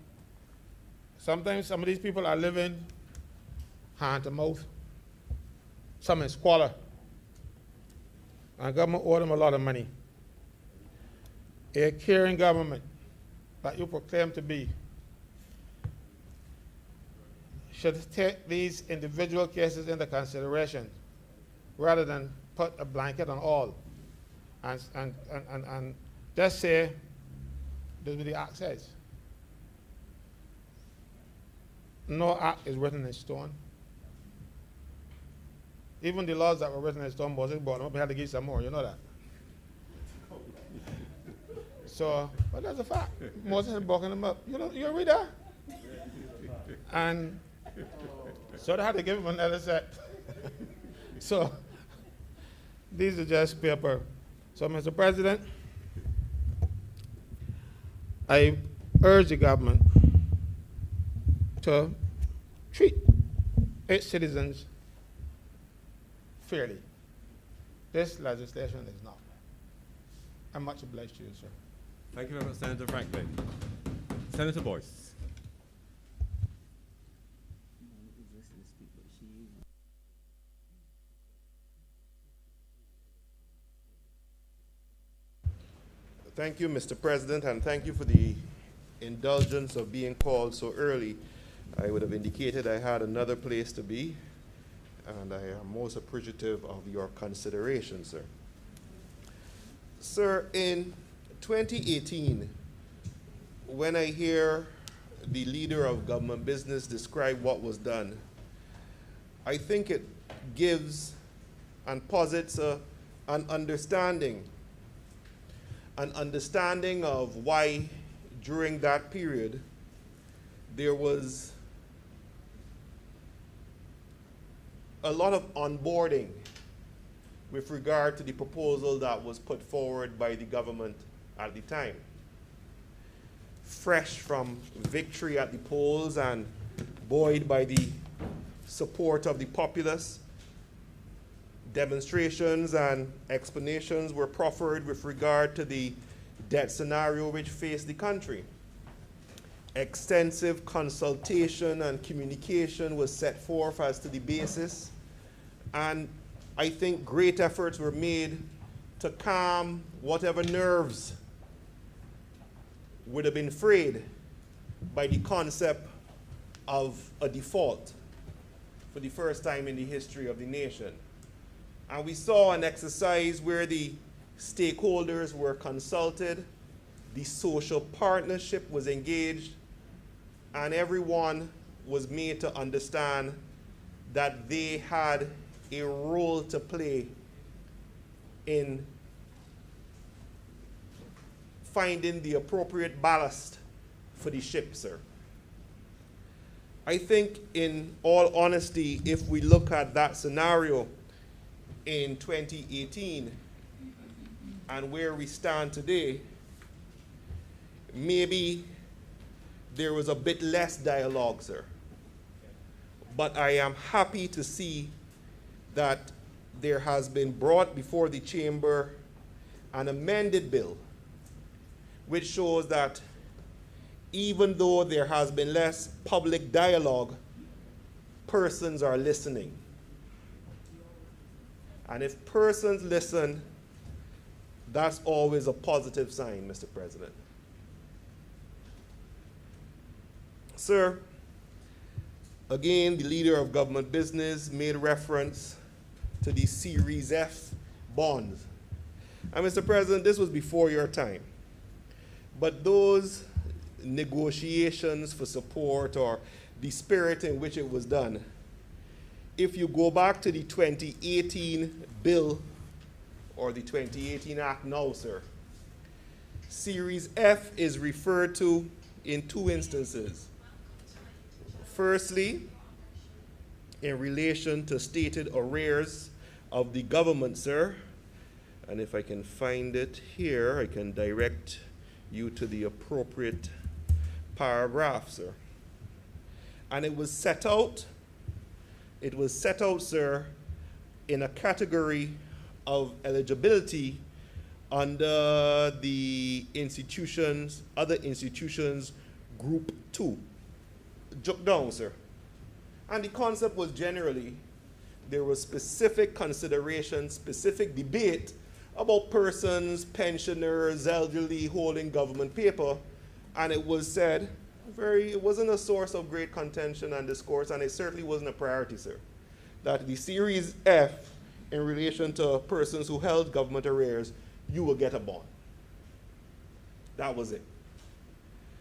D: sometimes some of these people are living hand to mouth, some in squalor. And government owe them a lot of money. A caring government that you proclaim to be should take these individual cases into consideration rather than put a blanket on all and just say, this is what the act says. No act is written in stone. Even the laws that were written in stone, Moses brought them up, we had to give some more, you know that. So, but that's a fact. Moses had broken them up. You read that? And so they had to give him another set. So, these are just paper. So, Mr. President, I urge the government to treat its citizens fairly. This legislation is not. I'm much obliged to you, sir.
A: Thank you very much, Senator Franklin. Senator Boyce.
C: Thank you, Mr. President, and thank you for the indulgence of being called so early. I would have indicated I had another place to be, and I am most appreciative of your consideration, sir. Sir, in 2018, when I hear the leader of government business describe what was done, I think it gives and posits an understanding of why during that period there was a lot of onboarding with regard to the proposal that was put forward by the government at the time. Fresh from victory at the polls and
E: buoyed by the support of the populace. Demonstrations and explanations were proffered with regard to the debt scenario which faced the country. Extensive consultation and communication was set forth as to the basis, and I think great efforts were made to calm whatever nerves would have been frayed by the concept of a default for the first time in the history of the nation. And we saw an exercise where the stakeholders were consulted, the social partnership was engaged, and everyone was made to understand that they had a role to play in finding the appropriate ballast for the ship, sir. I think, in all honesty, if we look at that scenario in 2018 and where we stand today, maybe there was a bit less dialogue, sir. But I am happy to see that there has been brought before the chamber an amended bill which shows that even though there has been less public dialogue, persons are listening. And if persons listen, that's always a positive sign, Mr. President. Sir, again, the leader of government business made reference to the Series F bonds. And Mr. President, this was before your time. But those negotiations for support, or the spirit in which it was done, if you go back to the 2018 bill or the 2018 Act now, sir, Series F is referred to in two instances. Firstly, in relation to stated arrears of the government, sir, and if I can find it here, I can direct you to the appropriate paragraph, sir. And it was set out, sir, in a category of eligibility under the institutions, other institutions, Group 2. Jump down, sir. And the concept was generally, there was specific consideration, specific debate about persons, pensioners, elderly holding government paper, and it was said, it wasn't a source of great contention and discourse, and it certainly wasn't a priority, sir, that the Series F, in relation to persons who held government arrears, you will get a bond. That was it.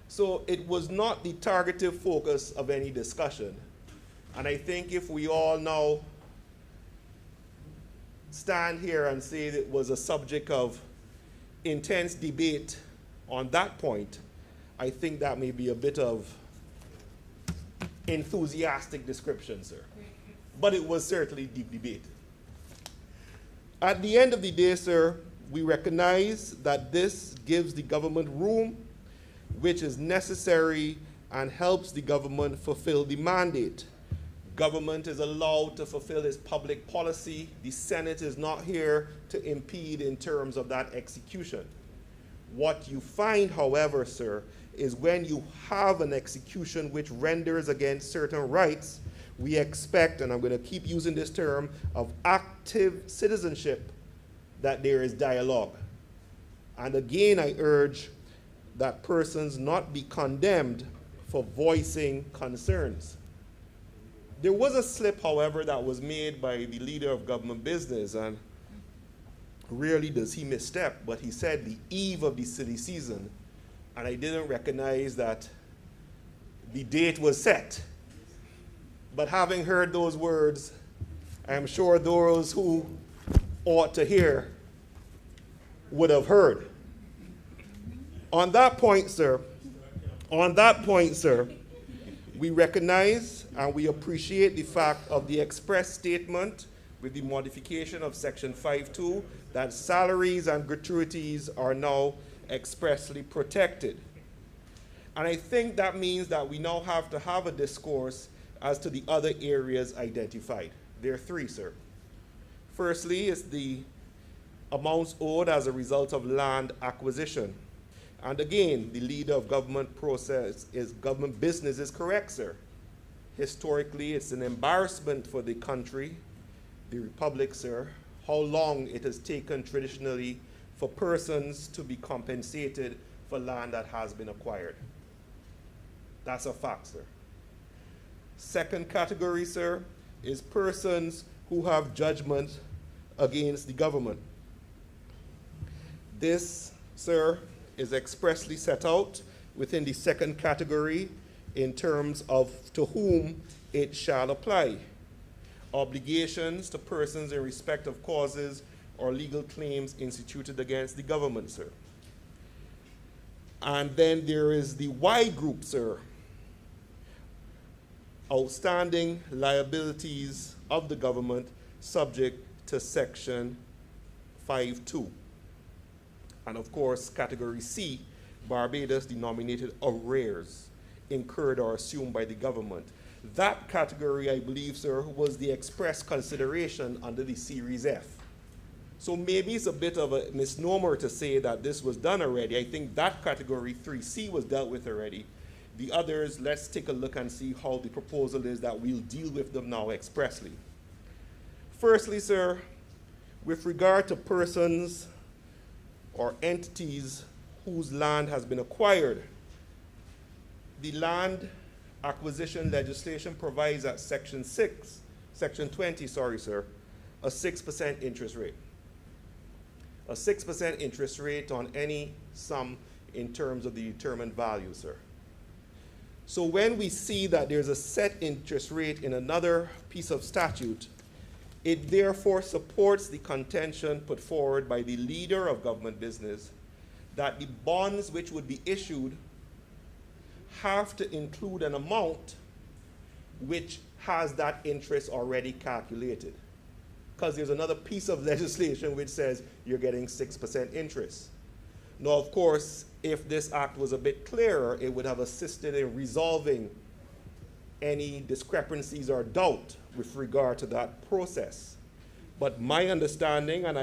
E: So it was not the targeted focus of any discussion. And I think if we all now stand here and say that it was a subject of intense debate on that point, I think that may be a bit of enthusiastic description, sir. But it was certainly deep debate. At the end of the day, sir, we recognize that this gives the government room which is necessary and helps the government fulfill the mandate. Government is allowed to fulfill its public policy. The Senate is not here to impede in terms of that execution. What you find, however, sir, is when you have an execution which renders against certain rights, we expect, and I'm going to keep using this term, of active citizenship, that there is dialogue. And again, I urge that persons not be condemned for voicing concerns. There was a slip, however, that was made by the leader of government business, and rarely does he misstep, but he said the eve of the silly season, and I didn't recognize that the date was set. But having heard those words, I am sure those who ought to hear would have heard. On that point, sir, we recognize and we appreciate the fact of the express statement with the modification of Section 5.2 that salaries and gratuities are now expressly protected. And I think that means that we now have to have a discourse as to the other areas identified. There are three, sir. Firstly, is the amounts owed as a result of land acquisition. And again, the leader of government process is government business is correct, sir. Historically, it's an embarrassment for the country, the republic, sir, how long it has taken traditionally for persons to be compensated for land that has been acquired. That's a fact, sir. Second category, sir, is persons who have judgment against the government. This, sir, is expressly set out within the second category in terms of to whom it shall apply. Obligations to persons in respect of causes or legal claims instituted against the government, sir. And then there is the Y group, sir. Outstanding liabilities of the government subject to Section 5.2. And of course, category C, Barbados denominated arrears incurred or assumed by the government. That category, I believe, sir, was the express consideration under the Series F. So maybe it's a bit of a misnomer to say that this was done already. I think that category 3C was dealt with already. The others, let's take a look and see how the proposal is that we'll deal with them now expressly. Firstly, sir, with regard to persons or entities whose land has been acquired, the land acquisition legislation provides at section 20, sorry, sir, a 6% interest rate. A 6% interest rate on any sum in terms of the determined value, sir. So when we see that there's a set interest rate in another piece of statute, it therefore supports the contention put forward by the leader of government business that the bonds which would be issued have to include an amount which has that interest already calculated. Because there's another piece of legislation which says you're getting 6% interest. Now, of course, if this act was a bit clearer, it would have assisted in resolving any discrepancies or doubt with regard to that process. But my understanding, and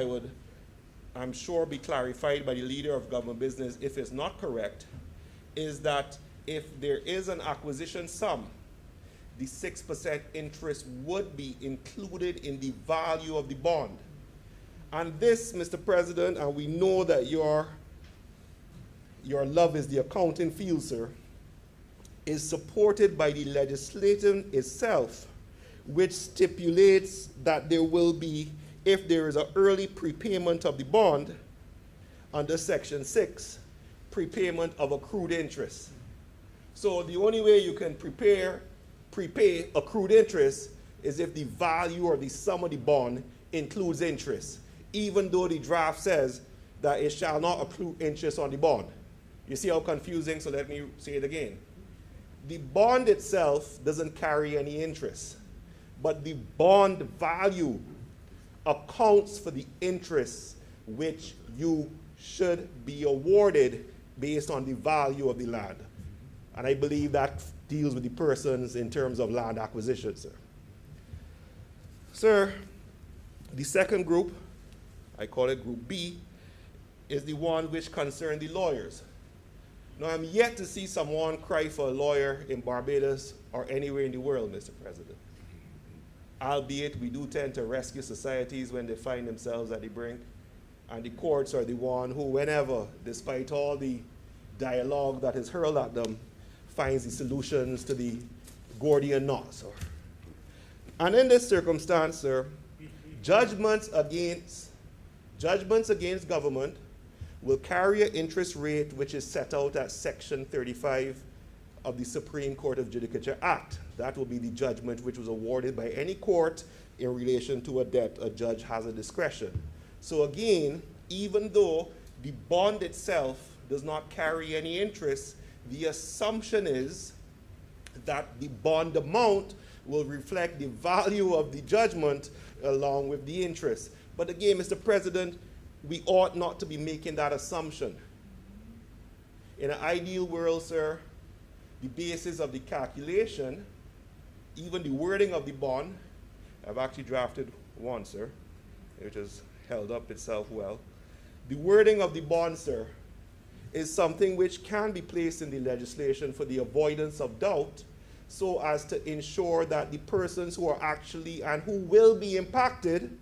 E: I'm sure be clarified by the leader of government business if it's not correct, is that if there is an acquisition sum, the 6% interest would be included in the value of the bond. And this, Mr. President, and we know that your love is the accounting field, sir, is supported by the legislation itself, which stipulates that there will be, if there is an early prepayment of the bond, under Section 6, prepayment of accrued interest. So the only way you can prepay accrued interest is if the value or the sum of the bond includes interest, even though the draft says that it shall not accrue interest on the bond. You see how confusing? So let me say it again. The bond itself doesn't carry any interest, but the bond value accounts for the interest which you should be awarded based on the value of the land. And I believe that deals with the persons in terms of land acquisition, sir. Sir, the second group, I call it Group B, is the one which concerns the lawyers. Now, I'm yet to see someone cry for a lawyer in Barbados or anywhere in the world, Mr. President. Albeit, we do tend to rescue societies when they find themselves at the brink. And the courts are the one who, whenever, despite all the dialogue that is hurled at them, finds the solutions to the Gordian knot, sir. And in this circumstance, sir, judgments against government will carry an interest rate which is set out at Section 35 of the Supreme Court of Judicature Act. That will be the judgment which was awarded by any court in relation to a debt a judge has a discretion. So again, even though the bond itself does not carry any interest, the assumption is that the bond amount will reflect the value of the judgment along with the interest. But again, Mr. President, we ought not to be making that assumption. In an ideal world, sir, the basis of the calculation, even the wording of the bond, I've actually drafted one, sir, which has held up itself well. The wording of the bond, sir, is something which can be placed in the legislation for the avoidance of doubt, so as to ensure that the persons who are actually and who will be impacted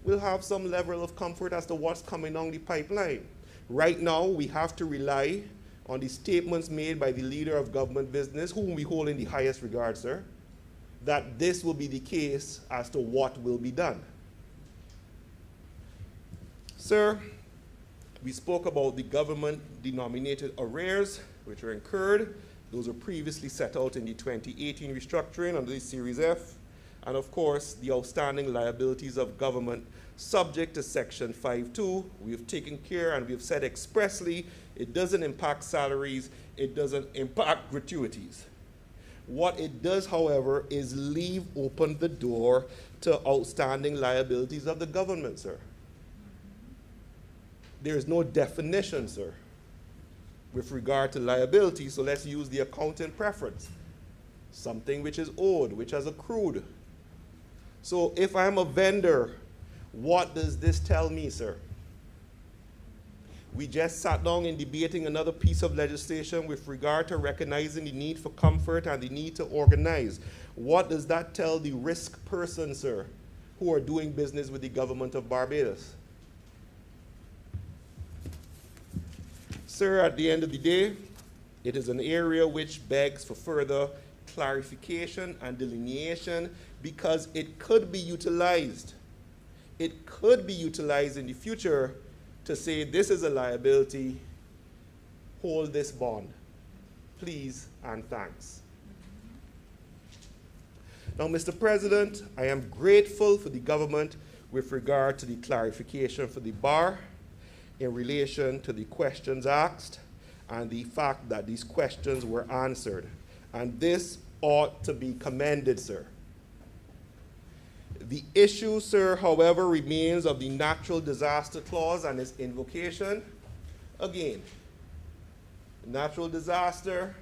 E: will have some level of comfort as to what's coming down the pipeline. Right now, we have to rely on the statements made by the leader of government business, whom we hold in the highest regard, sir, that this will be the case as to what will be done. Sir, we spoke about the government-denominated arrears, which were incurred. Those were previously set out in the 2018 restructuring under the Series F. And of course, the outstanding liabilities of government subject to Section 5.2. We have taken care and we have said expressly, it doesn't impact salaries, it doesn't impact gratuities. What it does, however, is leave open the door to outstanding liabilities of the government, sir. There is no definition, sir, with regard to liability, so let's use the accounting preference. Something which is owed, which has accrued. So if I'm a vendor, what does this tell me, sir? We just sat down in debating another piece of legislation with regard to recognizing the need for comfort and the need to organize. What does that tell the risk person, sir, who are doing business with the government of Barbados? Sir, at the end of the day, it is an area which begs for further clarification and delineation because it could be utilized. It could be utilized in the future to say this is a liability, hold this bond. Please and thanks. Now, Mr. President, I am grateful for the government with regard to the clarification for the bar in relation to the questions asked and the fact that these questions were answered. And this ought to be commended, sir. The issue, sir, however, remains of the natural disaster clause and its invocation. Again, natural disaster,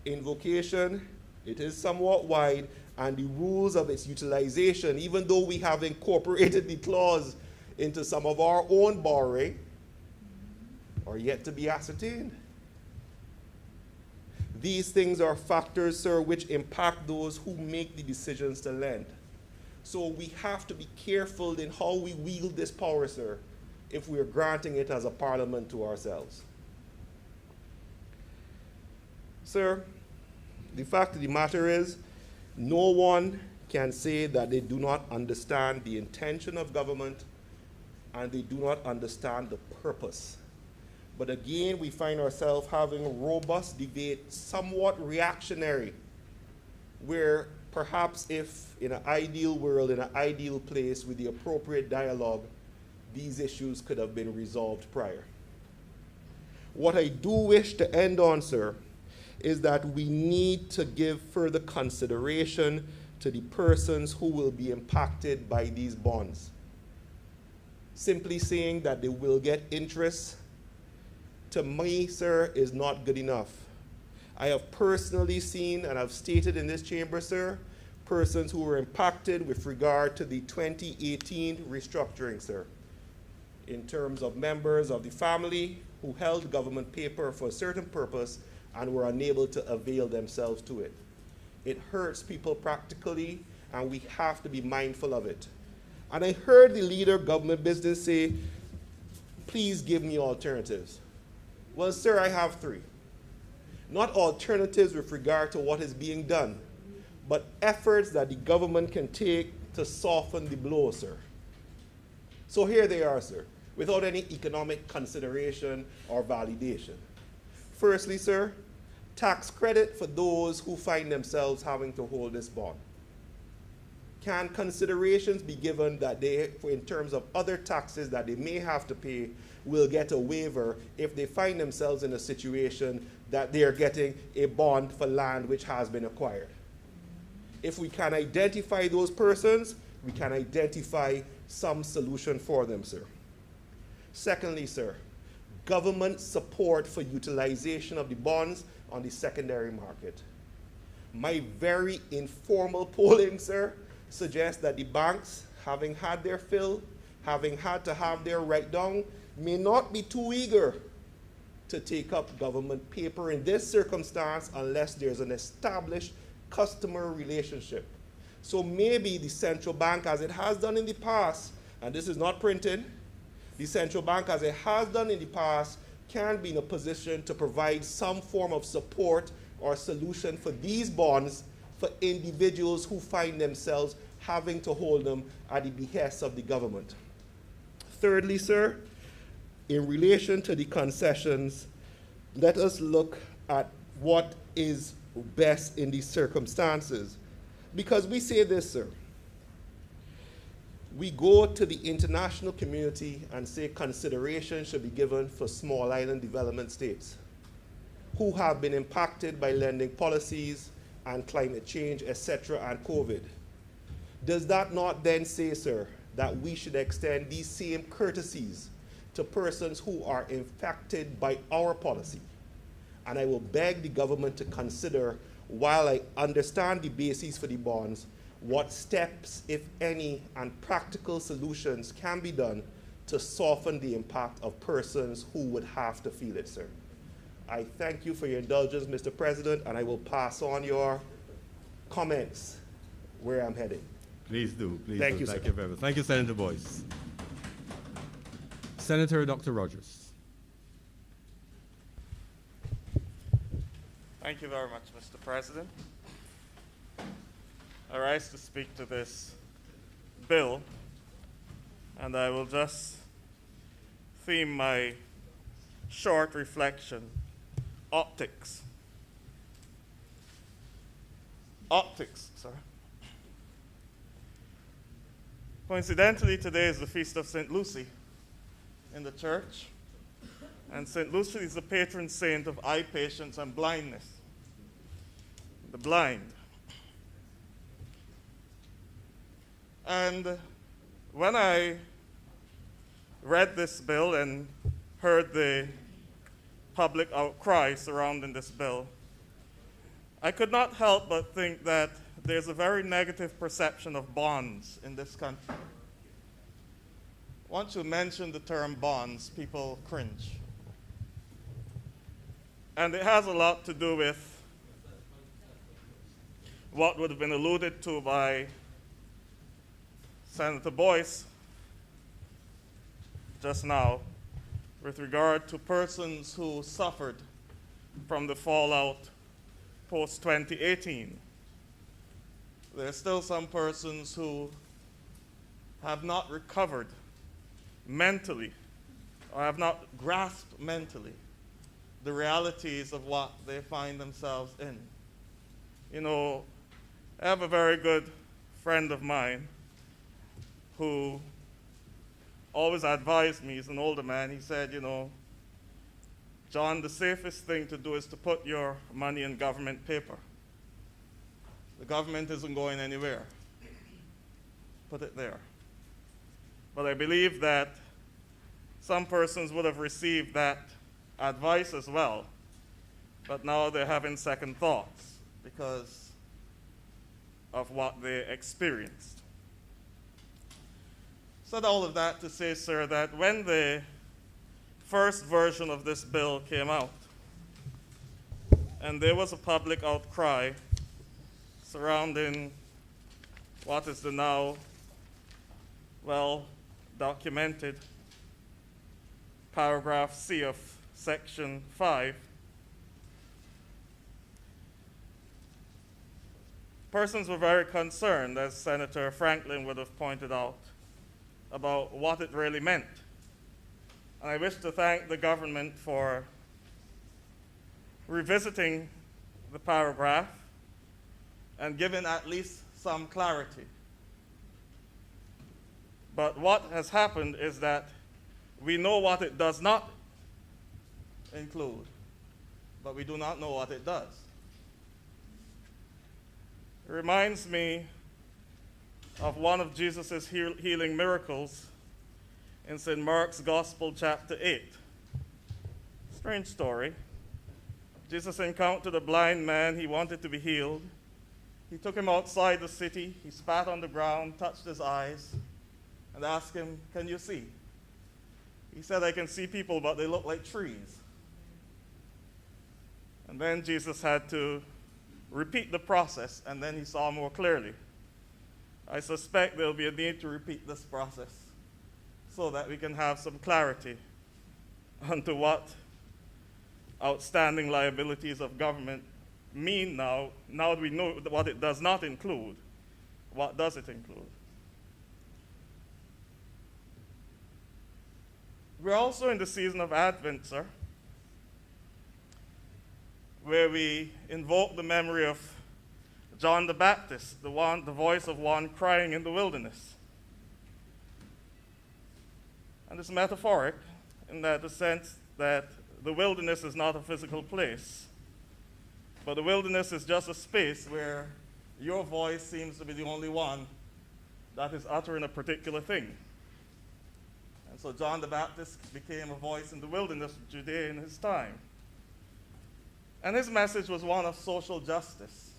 E: invocation, it is somewhat wide, and the rules of its utilization, even though we have incorporated the clause into some of our own borrowing, are yet to be ascertained. These things are factors, sir, which impact those who make the decisions to lend. So we have to be careful in how we wield this power, sir, if we are granting it as a parliament to ourselves. Sir, the fact of the matter is, no one can say that they do not understand the intention of government and they do not understand the purpose. But again, we find ourselves having a robust debate, somewhat reactionary, where perhaps if in an ideal world, in an ideal place with the appropriate dialogue, these issues could have been resolved prior. What I do wish to end on, sir, is that we need to give further consideration to the persons who will be impacted by these bonds. Simply saying that they will get interest, to me, sir, is not good enough. I have personally seen, and I've stated in this chamber, sir, persons who were impacted with regard to the 2018 restructuring, sir, in terms of members of the family who held government paper for a certain purpose and were unable to avail themselves to it. It hurts people practically, and we have to be mindful of it. And I heard the leader of government business say, please give me alternatives. Well, sir, I have three. Not alternatives with regard to what is being done, but efforts that the government can take to soften the blow, sir. So here they are, sir, without any economic consideration or validation. Firstly, sir, tax credit for those who find themselves having to hold this bond. Can considerations be given that they, in terms of other taxes that they may have to pay, will get a waiver if they find themselves in a situation that they are getting a bond for land which has been acquired? If we can identify those persons, we can identify some solution for them, sir. Secondly, sir, government support for utilization of the bonds on the secondary market. My very informal polling, sir, suggests that the banks, having had their fill, having had to have their write down, may not be too eager to take up government paper in this circumstance unless there's an established customer relationship. So maybe the central bank, as it has done in the past, and this is not printed, the central bank, as it has done in the past, can be in a position to provide some form of support or solution for these bonds for individuals who find themselves having to hold them at the behest of the government. Thirdly, sir, in relation to the concessions, let us look at what is best in these circumstances. Because we say this, sir. We go to the international community and say consideration should be given for small island development states who have been impacted by lending policies and climate change, etc., and COVID. Does that not then say, sir, that we should extend these same courtesies to persons who are affected by our policy? And I will beg the government to consider, while I understand the basis for the bonds, what steps, if any, and practical solutions can be done to soften the impact of persons who would have to feel it, sir. I thank you for your indulgence, Mr. President, and I will pass on your comments where I'm heading.
A: Please do. Please
E: Thank
A: do.
E: you,
A: Thank
E: sir.
A: you very much. Thank you, Senator Boyce. Senator Dr. Rogers.
F: Thank you very much, Mr. President. I rise to speak to this bill, and I will just theme my short reflection, optics. Optics, sir. Coincidentally, today is the feast of St. Lucy in the church, and St. Lucy is the patron saint of eye patients and blindness, the blind. And when I read this bill and heard the public outcry surrounding this bill, I could not help but think that there's a very negative perception of bonds in this country. Once you mention the term bonds, people cringe. And it has a lot to do with what would have been alluded to by Senator Boyce just now with regard to persons who suffered from the fallout post-2018. There are still some persons who have not recovered mentally or have not grasped mentally the realities of what they find themselves in. You know, I have a very good friend of mine who always advised me, he's an older man, he said, you know, John, the safest thing to do is to put your money in government paper. The government isn't going anywhere. Put it there. But I believe that some persons would have received that advice as well, but now they're having second thoughts because of what they experienced. Said all of that to say, sir, that when the first version of this bill came out, and there was a public outcry surrounding what is the now well documented paragraph C of section 5, persons were very concerned, as Senator Franklin would have pointed out, about what it really meant. And I wish to thank the government for revisiting the paragraph and giving at least some clarity. But what has happened is that we know what it does not include, but we do not know what it does. It reminds me of one of Jesus' healing miracles in St. Mark's Gospel, chapter 8. Strange story. Jesus encountered a blind man. He wanted to be healed. He took him outside the city. He spat on the ground, touched his eyes, and asked him, "Can you see?" He said, "I can see people, but they look like trees." And then Jesus had to repeat the process, and then he saw more clearly. I suspect there'll be a need to repeat this process so that we can have some clarity onto what outstanding liabilities of government mean now that we know what it does not include. What does it include? We're also in the season of Advent, sir, where we invoke the memory of John the Baptist, the voice of one crying in the wilderness. And it's metaphoric in that the sense that the wilderness is not a physical place, but the wilderness is just a space where your voice seems to be the only one that is uttering a particular thing. And so John the Baptist became a voice in the wilderness of Judea in his time. And his message was one of social justice,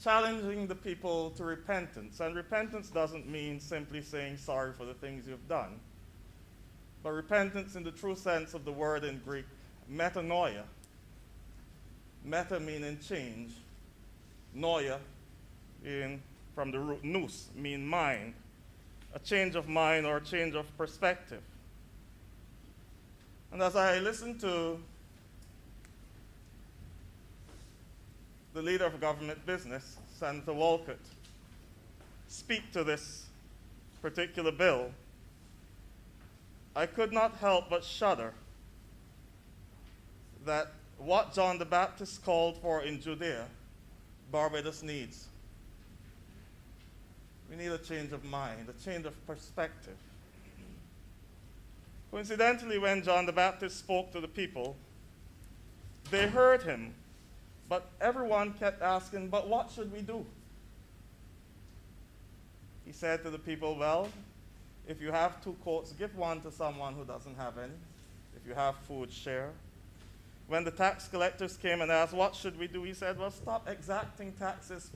F: challenging the people to repentance. And repentance doesn't mean simply saying sorry for the things you've done, but repentance in the true sense of the word in Greek, metanoia. Meta meaning change, noia from the root nous, mean mind, a change of mind or a change of perspective. And as I listened to the leader of government business, Senator Walcott, speak to this particular bill, I could not help but shudder that what John the Baptist called for in Judea, Barbados needs. We need a change of mind, a change of perspective. Coincidentally, when John the Baptist spoke to the people, they heard him. But everyone kept asking, "But what should we do?" He said to the people, "Well, if you have 2 coats, give one to someone who doesn't have any. If you have food, share." When the tax collectors came and asked, "What should we do?" he said, "Well, stop exacting taxes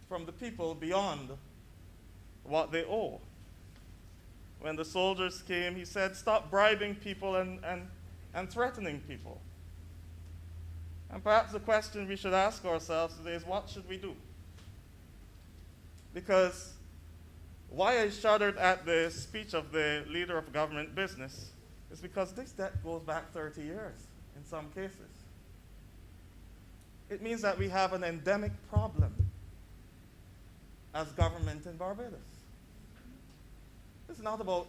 F: from the people beyond what they owe." When the soldiers came, he said, "Stop bribing people and threatening people." And perhaps the question we should ask ourselves today is, what should we do? Because why I shuddered at the speech of the leader of government business is because this debt goes back 30 years in some cases. It means that we have an endemic problem as government in Barbados. This is not about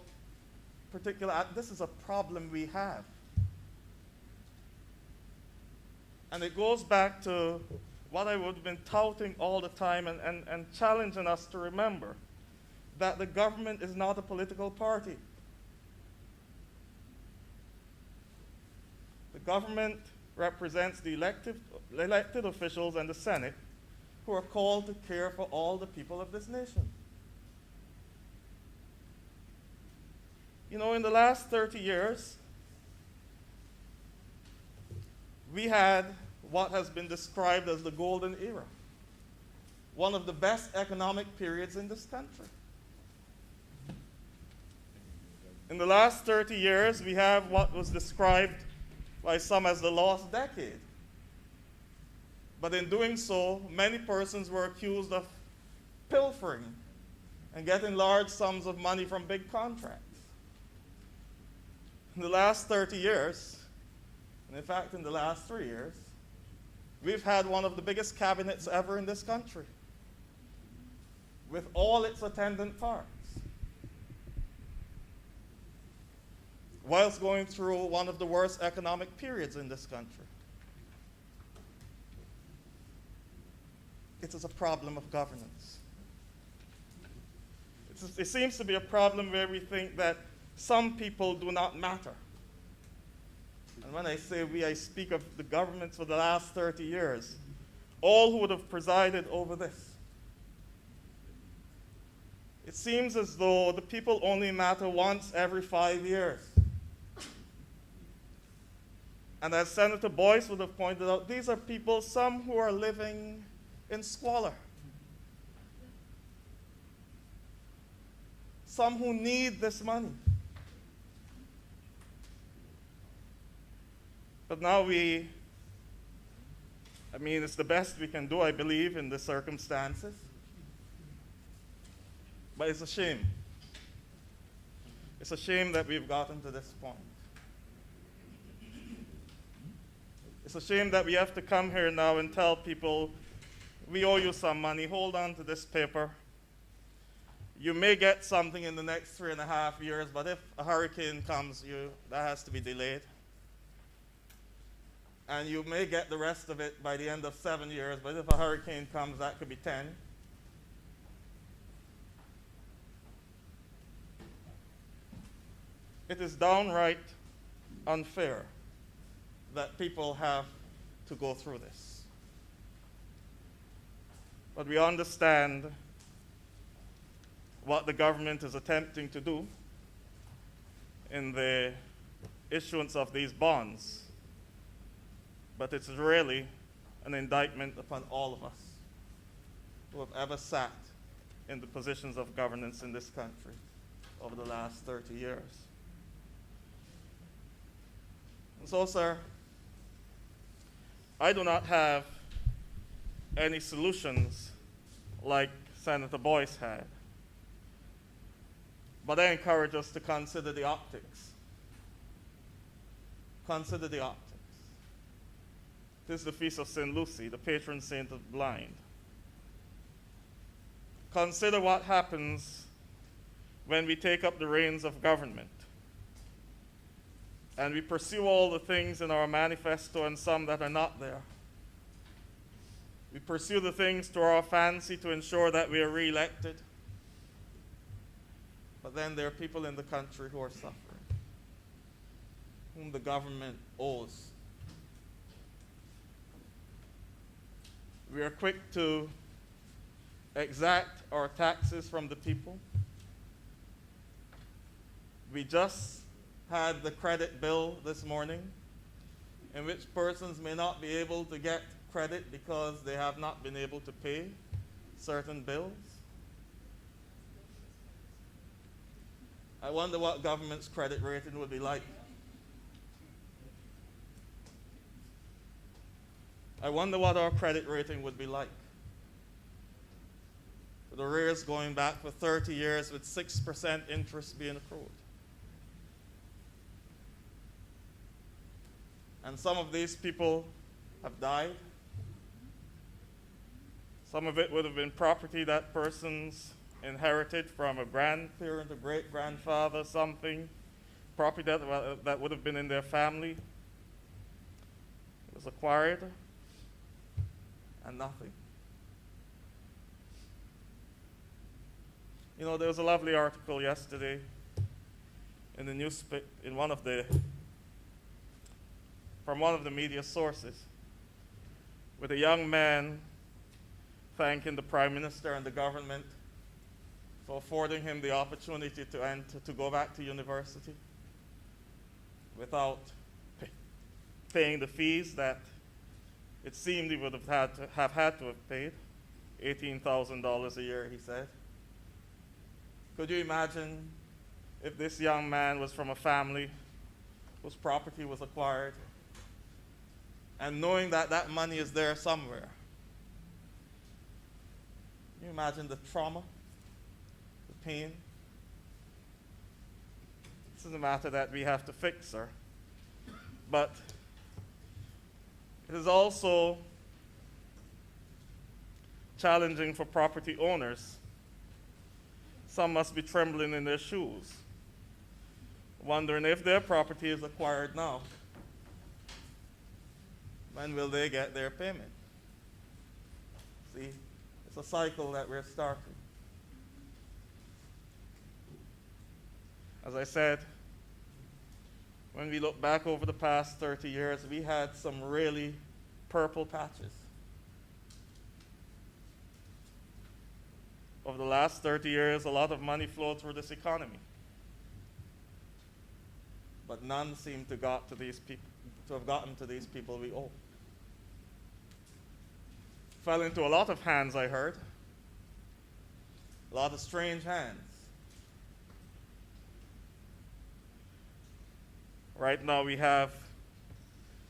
F: this is a problem we have. And it goes back to what I would have been touting all the time and challenging us to remember, that the government is not a political party. The government represents the elected officials and the Senate who are called to care for all the people of this nation. You know, in the last 30 years, we had what has been described as the golden era, one of the best economic periods in this country. In the last 30 years, we have what was described by some as the lost decade. But in doing so, many persons were accused of pilfering and getting large sums of money from big contracts. In the last 30 years, and in fact in the last 3 years, we've had one of the biggest cabinets ever in this country, with all its attendant parts, whilst going through one of the worst economic periods in this country. It is a problem of governance. It seems to be a problem where we think that some people do not matter. And when I say we, I speak of the governments for the last 30 years, all who would have presided over this. It seems as though the people only matter once every 5 years. And as Senator Boyce would have pointed out, these are people, some who are living in squalor. Some who need this money. But now it's the best we can do, I believe, in the circumstances. But it's a shame. It's a shame that we've gotten to this point. It's a shame that we have to come here now and tell people, we owe you some money, hold on to this paper. You may get something in the next 3.5 years, but if a hurricane comes, that has to be delayed. And you may get the rest of it by the end of 7 years, but if a hurricane comes, that could be 10. It is downright unfair that people have to go through this. But we understand what the government is attempting to do in the issuance of these bonds. But it's really an indictment upon all of us who have ever sat in the positions of governance in this country over the last 30 years. And so, sir, I do not have any solutions like Senator Boyce had. But I encourage us to consider the optics. Consider the optics. This is the feast of St. Lucy, the patron saint of the blind. Consider what happens when we take up the reins of government and we pursue all the things in our manifesto and some that are not there. We pursue the things to our fancy to ensure that we are re-elected. But then there are people in the country who are suffering, whom the government owes. We are quick to exact our taxes from the people. We just had the credit bill this morning, in which persons may not be able to get credit because they have not been able to pay certain bills. I wonder what government's credit rating would be like. I wonder what our credit rating would be like. With arrears going back for 30 years with 6% interest being accrued. And some of these people have died. Some of it would have been property that persons inherited from a grandparent, a great-grandfather, something. Property that would have been in their family. It was acquired. And nothing. You know, there was a lovely article yesterday in the newspaper, from one of the media sources, with a young man thanking the Prime Minister and the government for affording him the opportunity to go back to university without paying the fees that it seemed he would have had to have paid, $18,000 a year, he said. Could you imagine if this young man was from a family whose property was acquired, and knowing that that money is there somewhere? Can you imagine the trauma, the pain? This is a matter that we have to fix, sir. But it is also challenging for property owners. Some must be trembling in their shoes, wondering if their property is acquired now, when will they get their payment? See, it's a cycle that we're starting. As I said, when we look back over the past 30 years, we had some really purple patches. Over the last 30 years, a lot of money flowed through this economy. But none seem to have gotten to these people we owe. fell into a lot of hands, I heard. A lot of strange hands. Right now we have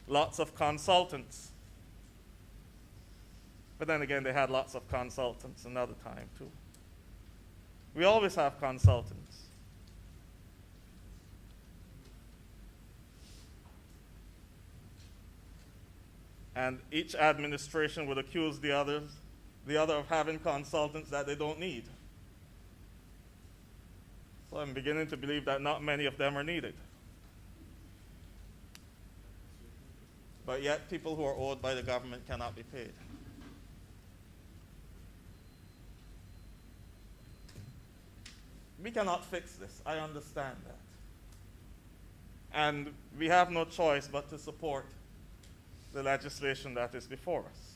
F: lots of consultants. But then again, they had lots of consultants another time too. We always have consultants. And each administration would accuse the other of having consultants that they don't need. So I'm beginning to believe that not many of them are needed. But yet people who are owed by the government cannot be paid. We cannot fix this. I understand that. And we have no choice but to support the legislation that is before us.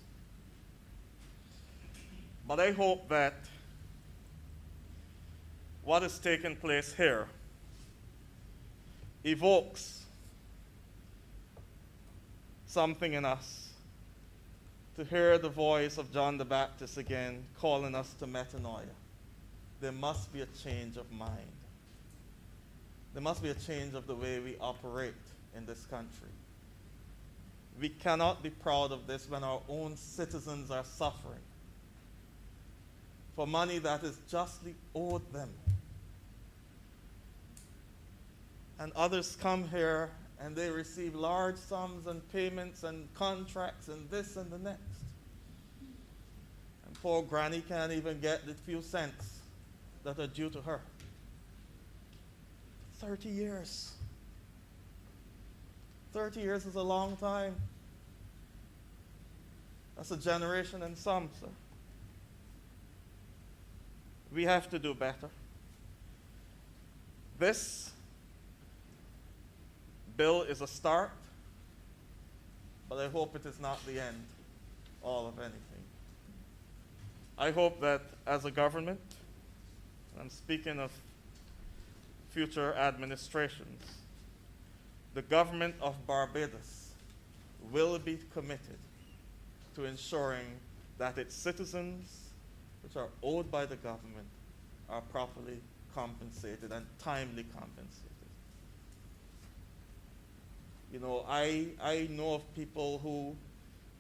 F: But I hope that what is taking place here evokes something in us to hear the voice of John the Baptist again calling us to metanoia. There must be a change of mind. There must be a change of the way we operate in this country. We cannot be proud of this when our own citizens are suffering for money that is justly owed them. And others come here and they receive large sums and payments and contracts and this and the next. And poor granny can't even get the few cents that are due to her. 30 years. 30 years is a long time. That's a generation and some, sir. We have to do better. This bill is a start, but I hope it is not the end all of anything. I hope that as a government, I'm speaking of future administrations, the government of Barbados will be committed to ensuring that its citizens, which are owed by the government, are properly compensated and timely compensated. You know, I know of people who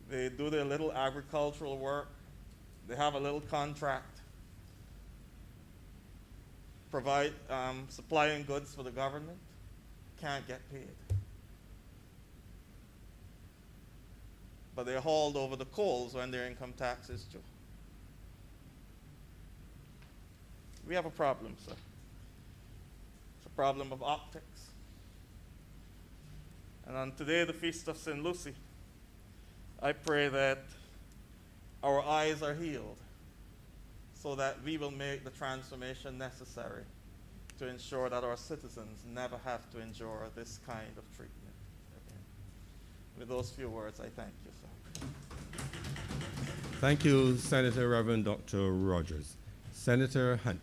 F: they do their little agricultural work, they have a little contract, supplying goods for the government, can't get paid. But they're hauled over the coals when their income tax is due. We have a problem, sir. It's a problem of optics. And on today, the Feast of St. Lucy, I pray that our eyes are healed so that we will make the transformation necessary to ensure that our citizens never have to endure this kind of treatment again. With those few words, I thank you, sir.
A: Thank you, Senator Reverend Dr. Rogers. Senator Hunt.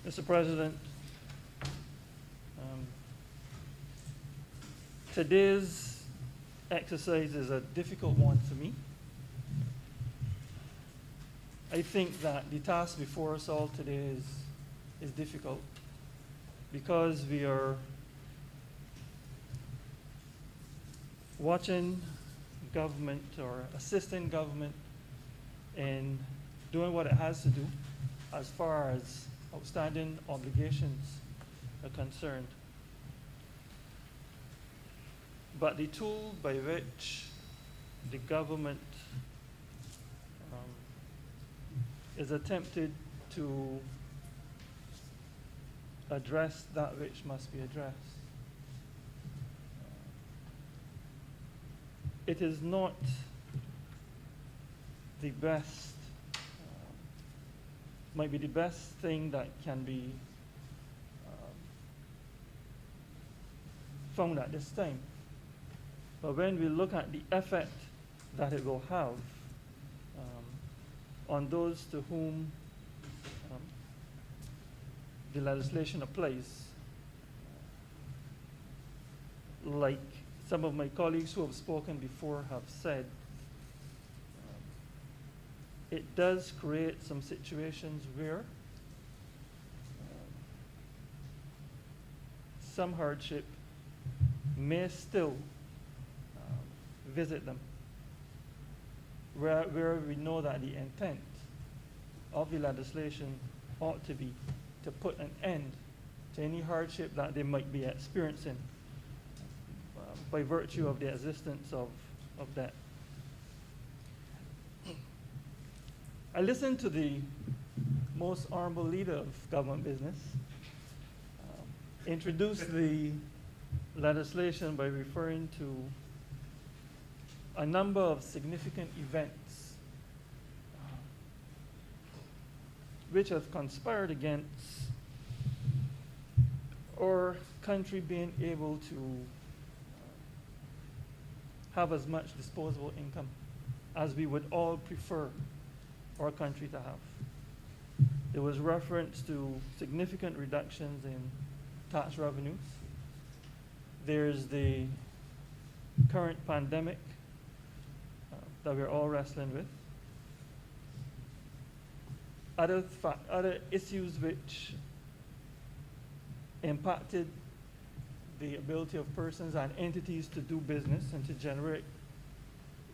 G: Mr. President, today's exercise is a difficult one for me. I think that the task before us all today is difficult because we are watching government or assisting government in doing what it has to do as far as outstanding obligations are concerned. But the tool by which the government is attempted to address that which must be addressed, it is not the best, might be the best thing that can be found at this time. But when we look at the effect that it will have on those to whom the legislation applies, like some of my colleagues who have spoken before have said, it does create some situations where some hardship may still visit them, where we know that the intent of the legislation ought to be to put an end to any hardship that they might be experiencing by virtue of the existence of that. I listened to the most honorable leader of government business introduce the legislation by referring to a number of significant events which have conspired against our country being able to have as much disposable income as we would all prefer our country to have. There was reference to significant reductions in tax revenues. There's the current pandemic that we're all wrestling with. Other issues which impacted the ability of persons and entities to do business and to generate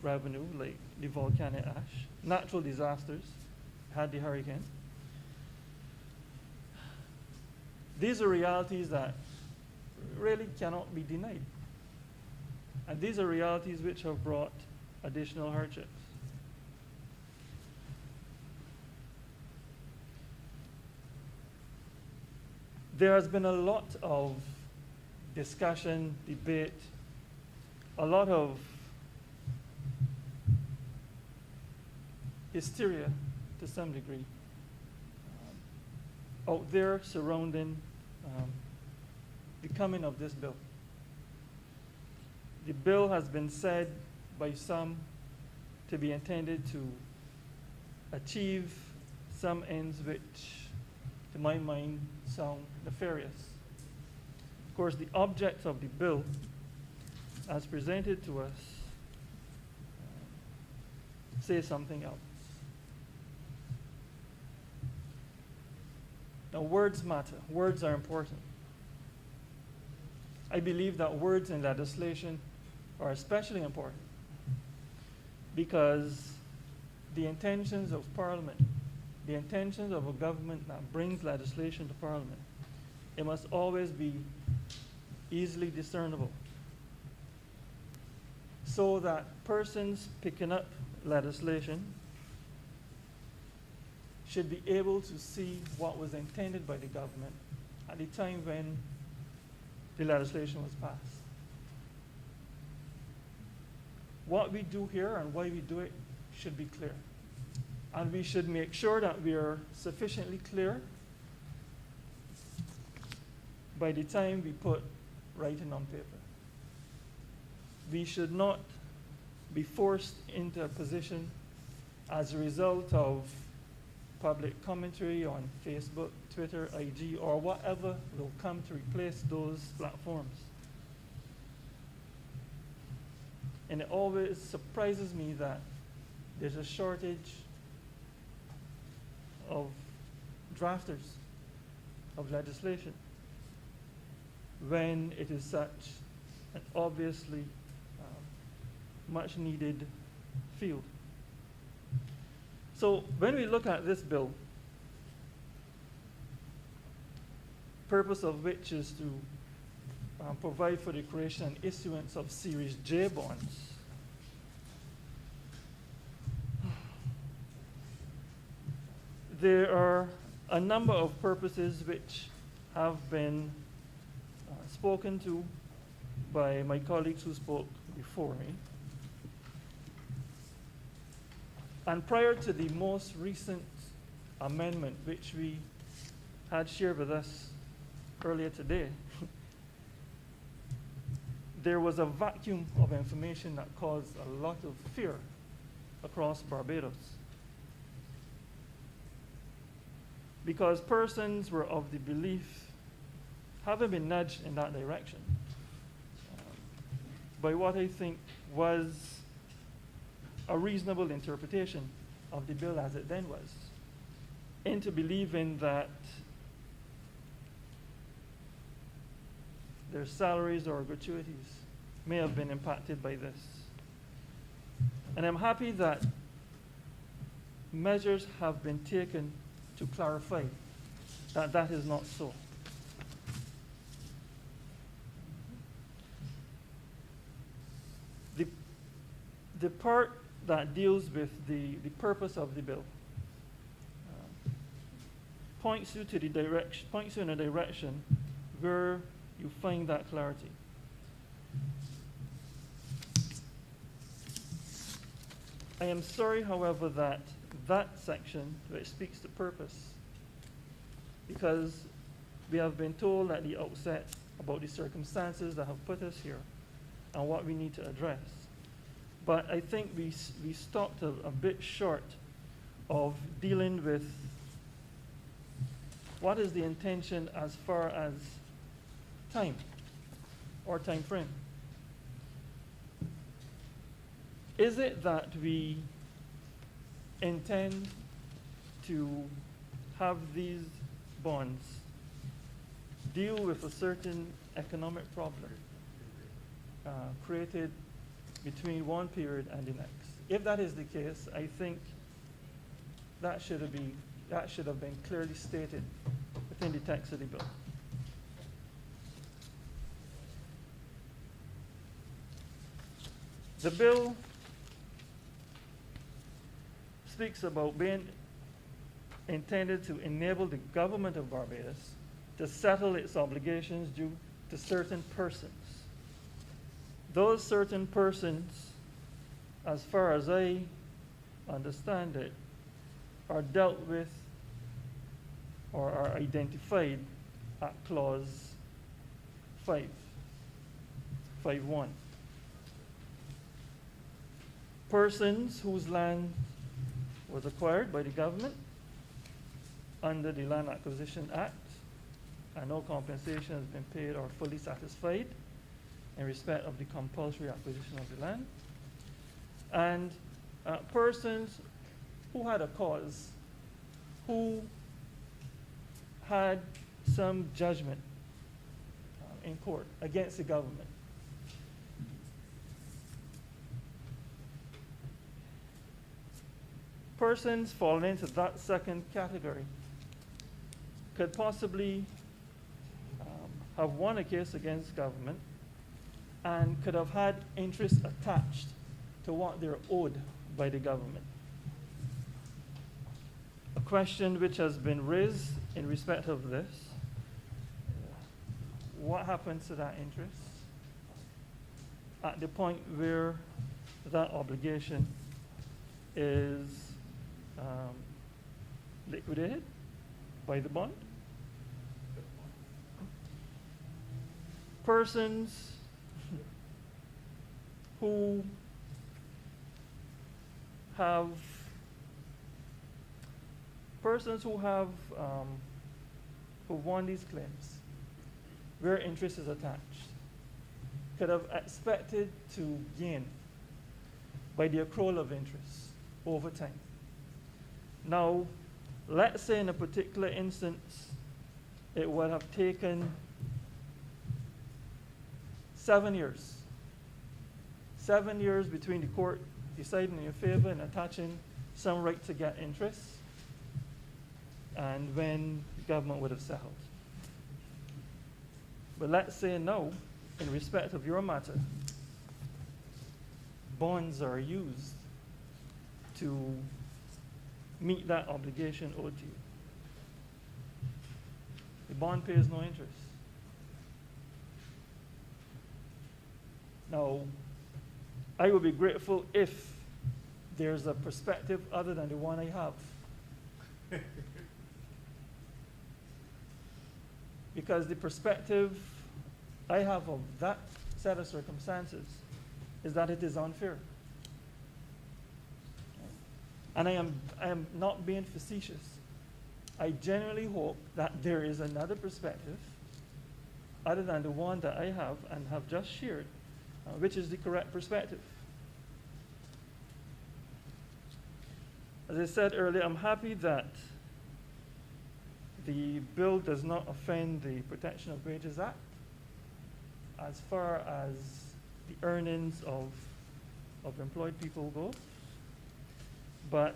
G: revenue, like the volcanic ash, natural disasters, had the hurricane. These are realities that really cannot be denied. And these are realities which have brought additional hardships. There has been a lot of discussion, debate, a lot of hysteria to some degree out there surrounding the coming of this bill. The bill has been said by some to be intended to achieve some ends which, to my mind, sound nefarious. Of course, the object of the bill, as presented to us, says something else. Now, words matter. Words are important. I believe that words in legislation are especially important because the intentions of Parliament, the intentions of a government that brings legislation to Parliament, it must always be easily discernible so that persons picking up legislation should be able to see what was intended by the government at the time when the legislation was passed. What we do here and why we do it should be clear. And we should make sure that we are sufficiently clear by the time we put writing on paper. We should not be forced into a position as a result of public commentary on Facebook, Twitter, IG, or whatever will come to replace those platforms. And it always surprises me that there's a shortage of drafters of legislation when it is such an obviously much needed field. So when we look at this bill, purpose of which is to provide for the creation and issuance of Series J bonds, there are a number of purposes which have been spoken to by my colleagues who spoke before me. And prior to the most recent amendment, which we had shared with us earlier today, there was a vacuum of information that caused a lot of fear across Barbados. Because persons were of the belief, having been nudged in that direction, by what I think was a reasonable interpretation of the bill as it then was, into believing that their salaries or gratuities may have been impacted by this. And I'm happy that measures have been taken to clarify that that is not so. The part that deals with the purpose of the bill points you in a direction where you find that clarity. I am sorry, however, that that section which speaks to purpose, because we have been told at the outset about the circumstances that have put us here and what we need to address. But I think we stopped a bit short of dealing with what is the intention as far as time or time frame. Is it that we intend to have these bonds deal with a certain economic problem created between one period and the next? If that is the case, I think that should have been clearly stated within the text of the bill. The bill speaks about being intended to enable the government of Barbados to settle its obligations due to certain persons. Those certain persons, as far as I understand it, are dealt with or are identified at clause 5.1. Persons whose land was acquired by the government under the Land Acquisition Act and no compensation has been paid or fully satisfied in respect of the compulsory acquisition of the land, and persons who had a cause, who had some judgment in court against the government. Persons falling into that second category could possibly have won a case against government and could have had interest attached to what they're owed by the government. A question which has been raised in respect of this: what happens to that interest at the point where that obligation is liquidated by the bond? Persons who have who won these claims, where interest is attached, could have expected to gain by the accrual of interest over time. Now, let's say in a particular instance, it would have taken 7 years. 7 years between the court deciding in your favor and attaching some right to get interest and when the government would have settled. But let's say now, in respect of your matter, bonds are used to meet that obligation owed to you. The bond pays no interest. Now, I would be grateful if there's a perspective other than the one I have. Because the perspective I have of that set of circumstances is that it is unfair. And I am not being facetious. I genuinely hope that there is another perspective other than the one that I have and have just shared, which is the correct perspective. As I said earlier, I'm happy that the bill does not offend the Protection of Wages Act as far as the earnings of employed people go. But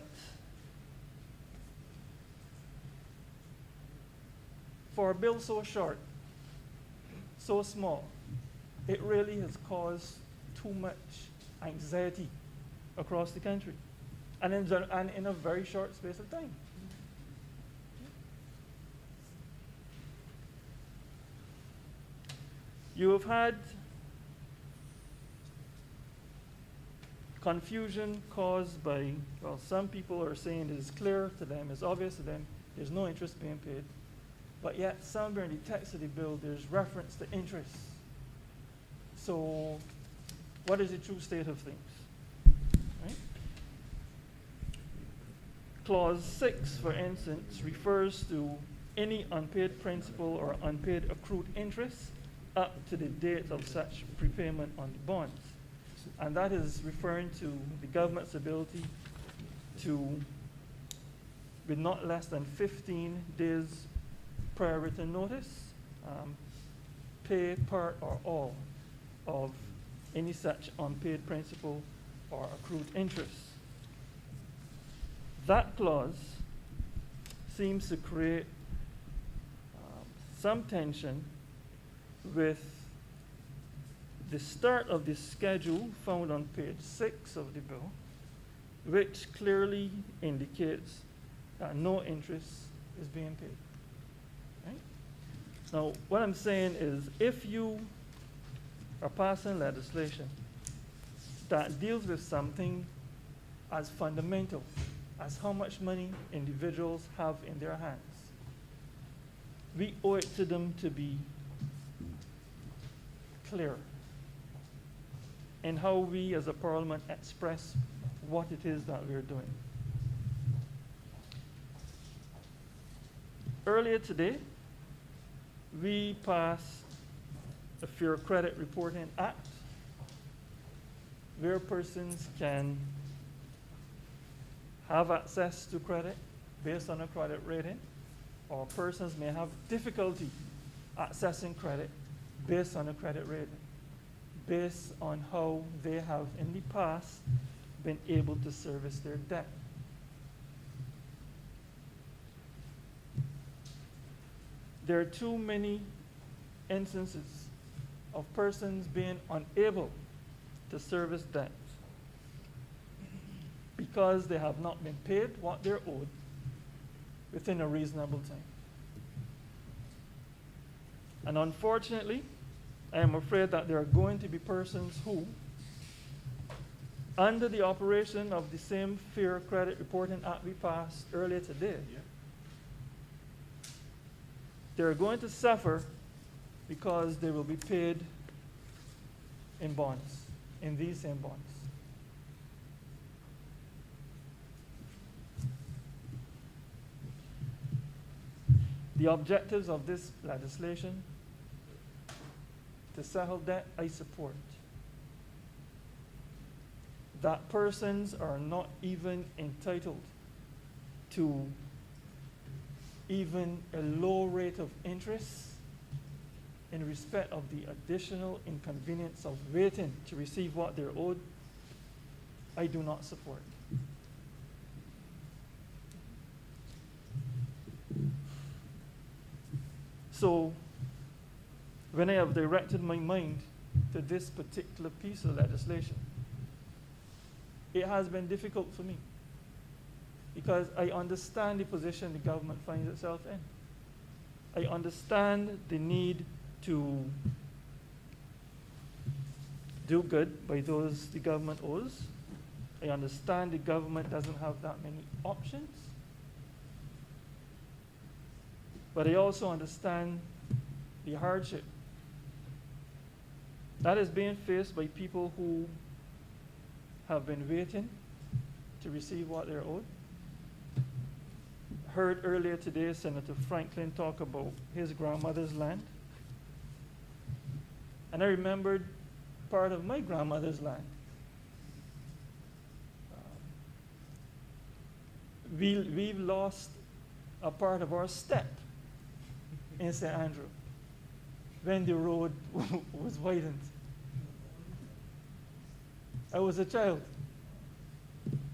G: for a bill so short, so small, it really has caused too much anxiety across the country, and in a very short space of time. You have had confusion caused by, well, some people are saying it is clear to them, it's obvious to them, there's no interest being paid. But yet, somewhere in the text of the bill, there's reference to interest. So, what is the true state of things? Right? Clause 6, for instance, refers to any unpaid principal or unpaid accrued interest up to the date of such prepayment on the bonds. And that is referring to the government's ability to, with not less than 15 days prior written notice, pay part or all of any such unpaid principal or accrued interest. That clause seems to create some tension with the start of the schedule found on page 6 of the bill, which clearly indicates that no interest is being paid. Right? Now, what I'm saying is, if you are passing legislation that deals with something as fundamental as how much money individuals have in their hands, we owe it to them to be clear in how we as a parliament express what it is that we're doing. Earlier today, we passed the Fair Credit Reporting Act, where persons can have access to credit based on a credit rating, or persons may have difficulty accessing credit based on a credit rating, based on how they have in the past been able to service their debt. There are too many instances of persons being unable to service debt because they have not been paid what they're owed within a reasonable time. And unfortunately, I am afraid that there are going to be persons who, under the operation of the same Fair Credit Reporting Act we passed earlier today, they're going to suffer because they will be paid in bonds, in these same bonds. The objectives of this legislation to settle debt, I support. That persons are not even entitled to even a low rate of interest in respect of the additional inconvenience of waiting to receive what they're owed, I do not support. So, when I have directed my mind to this particular piece of legislation, it has been difficult for me because I understand the position the government finds itself in. I understand the need to do good by those the government owes. I understand the government doesn't have that many options. But I also understand the hardship That is being faced by people who have been waiting to receive what they're owed. Heard earlier today Senator Franklin talk about his grandmother's land. And I remembered part of my grandmother's land. We've lost a part of our step in St. Andrew when the road was widened. I was a child.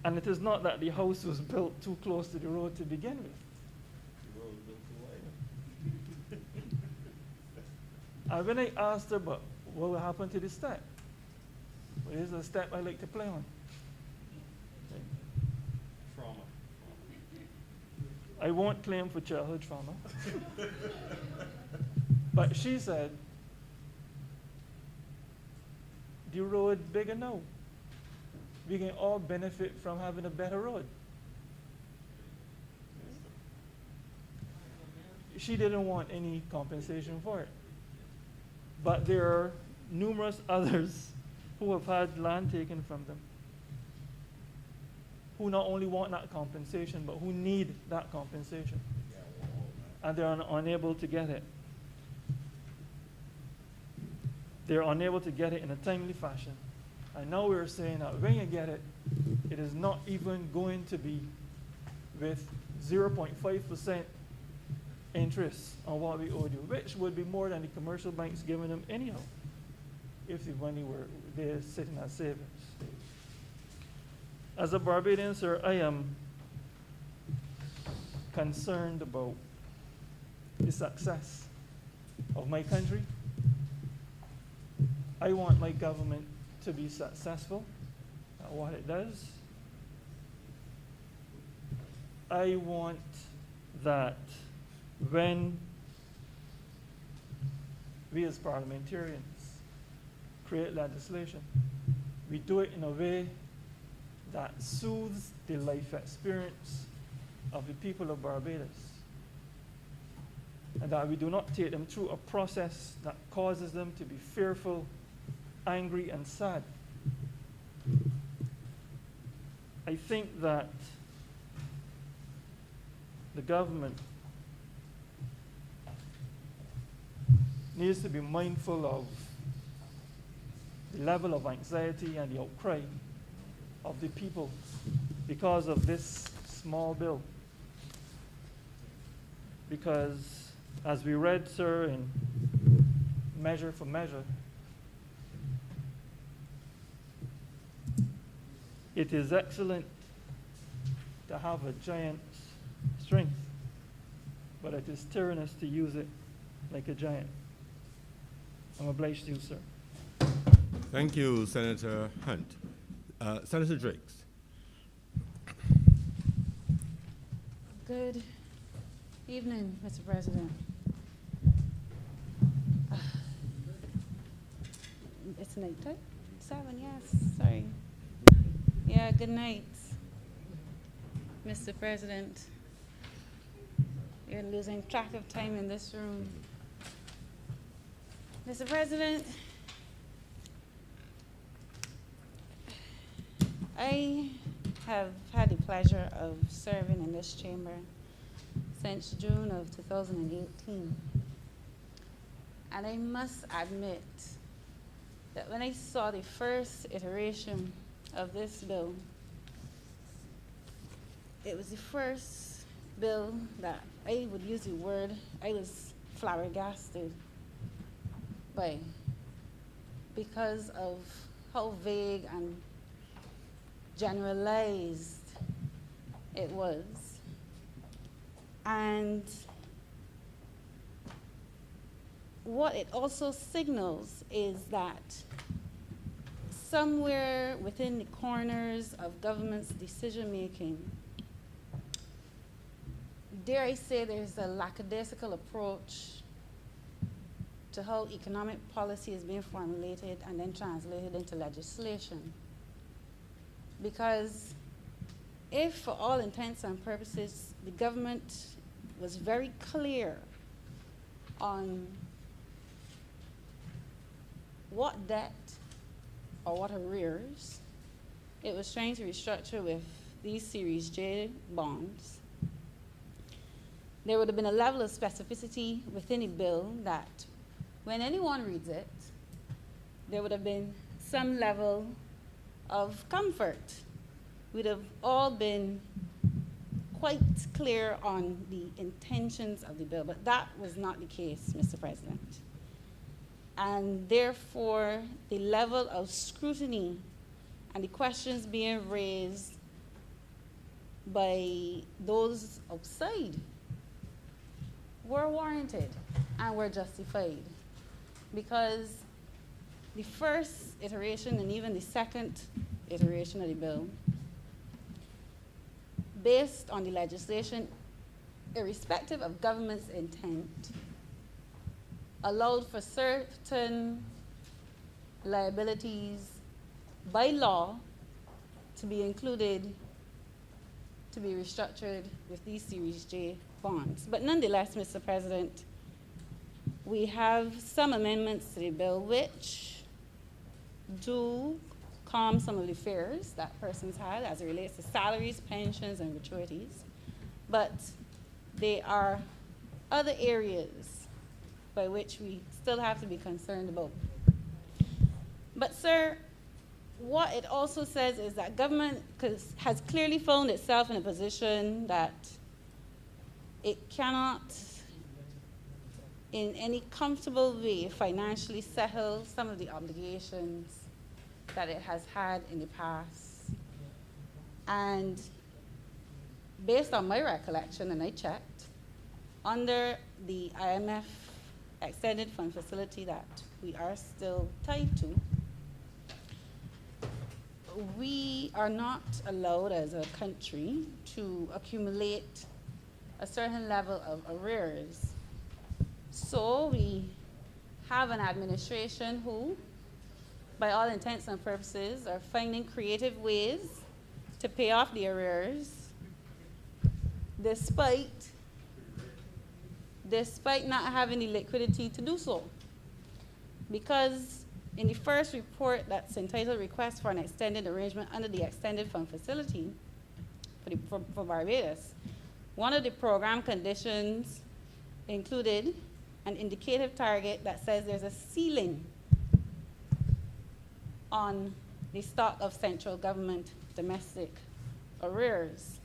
G: And it is not that the house was built too close to the road to begin with.
F: The road built too wide.
G: And when I asked her, but what will happen to this step? Well, this is a step I like to play on.
F: Trauma.
G: I won't claim for childhood trauma. But she said, the road bigger now. We can all benefit from having a better road. She didn't want any compensation for it. But there are numerous others who have had land taken from them, who not only want that compensation, but who need that compensation. And they're unable to get it. They're unable to get it in a timely fashion. And now we're saying that when you get it, it is not even going to be with 0.5% interest on what we owe you, which would be more than the commercial banks giving them anyhow, if the money were there sitting as savings. As a Barbadian, sir, I am concerned about the success of my country. I want my government to be successful at what it does. I want that when we as parliamentarians create legislation, we do it in a way that soothes the life experience of the people of Barbados, and that we do not take them through a process that causes them to be fearful, angry, and sad. I think that the government needs to be mindful of the level of anxiety and the outcry of the people because of this small bill. Because, as we read, sir, in Measure for Measure, it is excellent to have a giant's strength, but it is tyrannous to use it like a giant. I'm obliged to you, sir.
A: Thank you, Senator Hunt. Senator Drakes.
H: Good evening, Mr. President. It's night time? 7, yes, sorry. Yeah, good night, Mr. President. You're losing track of time in this room. Mr. President, I have had the pleasure of serving in this chamber since June of 2018. And I must admit that when I saw the first iteration of this bill, it was the first bill that I would use the word, I was flabbergasted by, because of how vague and generalized it was. And what it also signals is that somewhere within the corners of government's decision-making, dare I say there's a lackadaisical approach to how economic policy is being formulated and then translated into legislation. Because if, for all intents and purposes, the government was very clear on what debt or what arrears it was trying to restructure with these Series J bonds, there would have been a level of specificity within the bill that when anyone reads it, there would have been some level of comfort. We'd have all been quite clear on the intentions of the bill, but that was not the case, Mr. President. And therefore, the level of scrutiny and the questions being raised by those outside were warranted and were justified, because the first iteration and even the second iteration of the bill, based on the legislation, irrespective of government's intent, allowed for certain liabilities by law to be included, to be restructured with these Series J bonds. But nonetheless, Mr. President, we have some amendments to the bill which do calm some of the fears that persons had as it relates to salaries, pensions, and gratuities. But there are other areas by which we still have to be concerned about. But, sir, what it also says is that government has clearly found itself in a position that it cannot, in any comfortable way, financially settle some of the obligations that it has had in the past. And based on my recollection, and I checked, under the IMF extended fund facility that we are still tied to, we are not allowed as a country to accumulate a certain level of arrears. So we have an administration who, by all intents and purposes, are finding creative ways to pay off the arrears despite not having the liquidity to do so. Because in the first report that's entitled Request for an Extended Arrangement under the Extended Fund Facility for Barbados, one of the program conditions included an indicative target that says there's a ceiling on the stock of central government domestic arrears.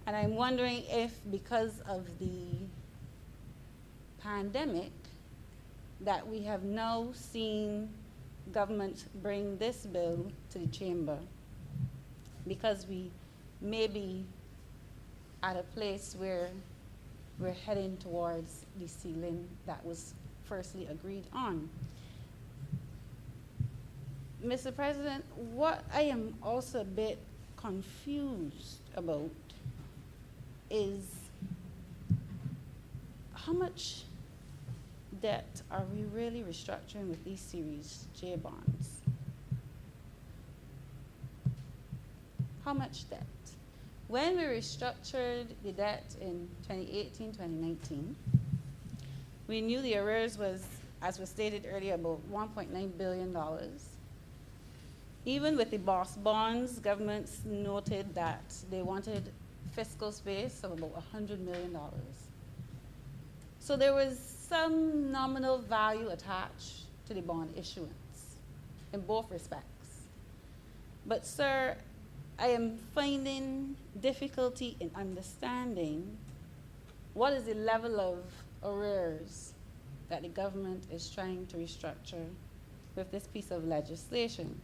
H: And I'm wondering if, because of the pandemic, that we have now seen government bring this bill to the chamber, because we may be at a place where we're heading towards the ceiling that was firstly agreed on. Mr. President, what I am also a bit confused about is how much debt are we really restructuring with these Series J bonds? How much debt? When we restructured the debt in 2018, 2019, we knew the arrears was, as was stated earlier, about $1.9 billion. Even with the BOSS bonds, governments noted that they wanted fiscal space of about $100 million. So there was some nominal value attached to the bond issuance in both respects. But, sir, I am finding difficulty in understanding what is the level of arrears that the government is trying to restructure with this piece of legislation.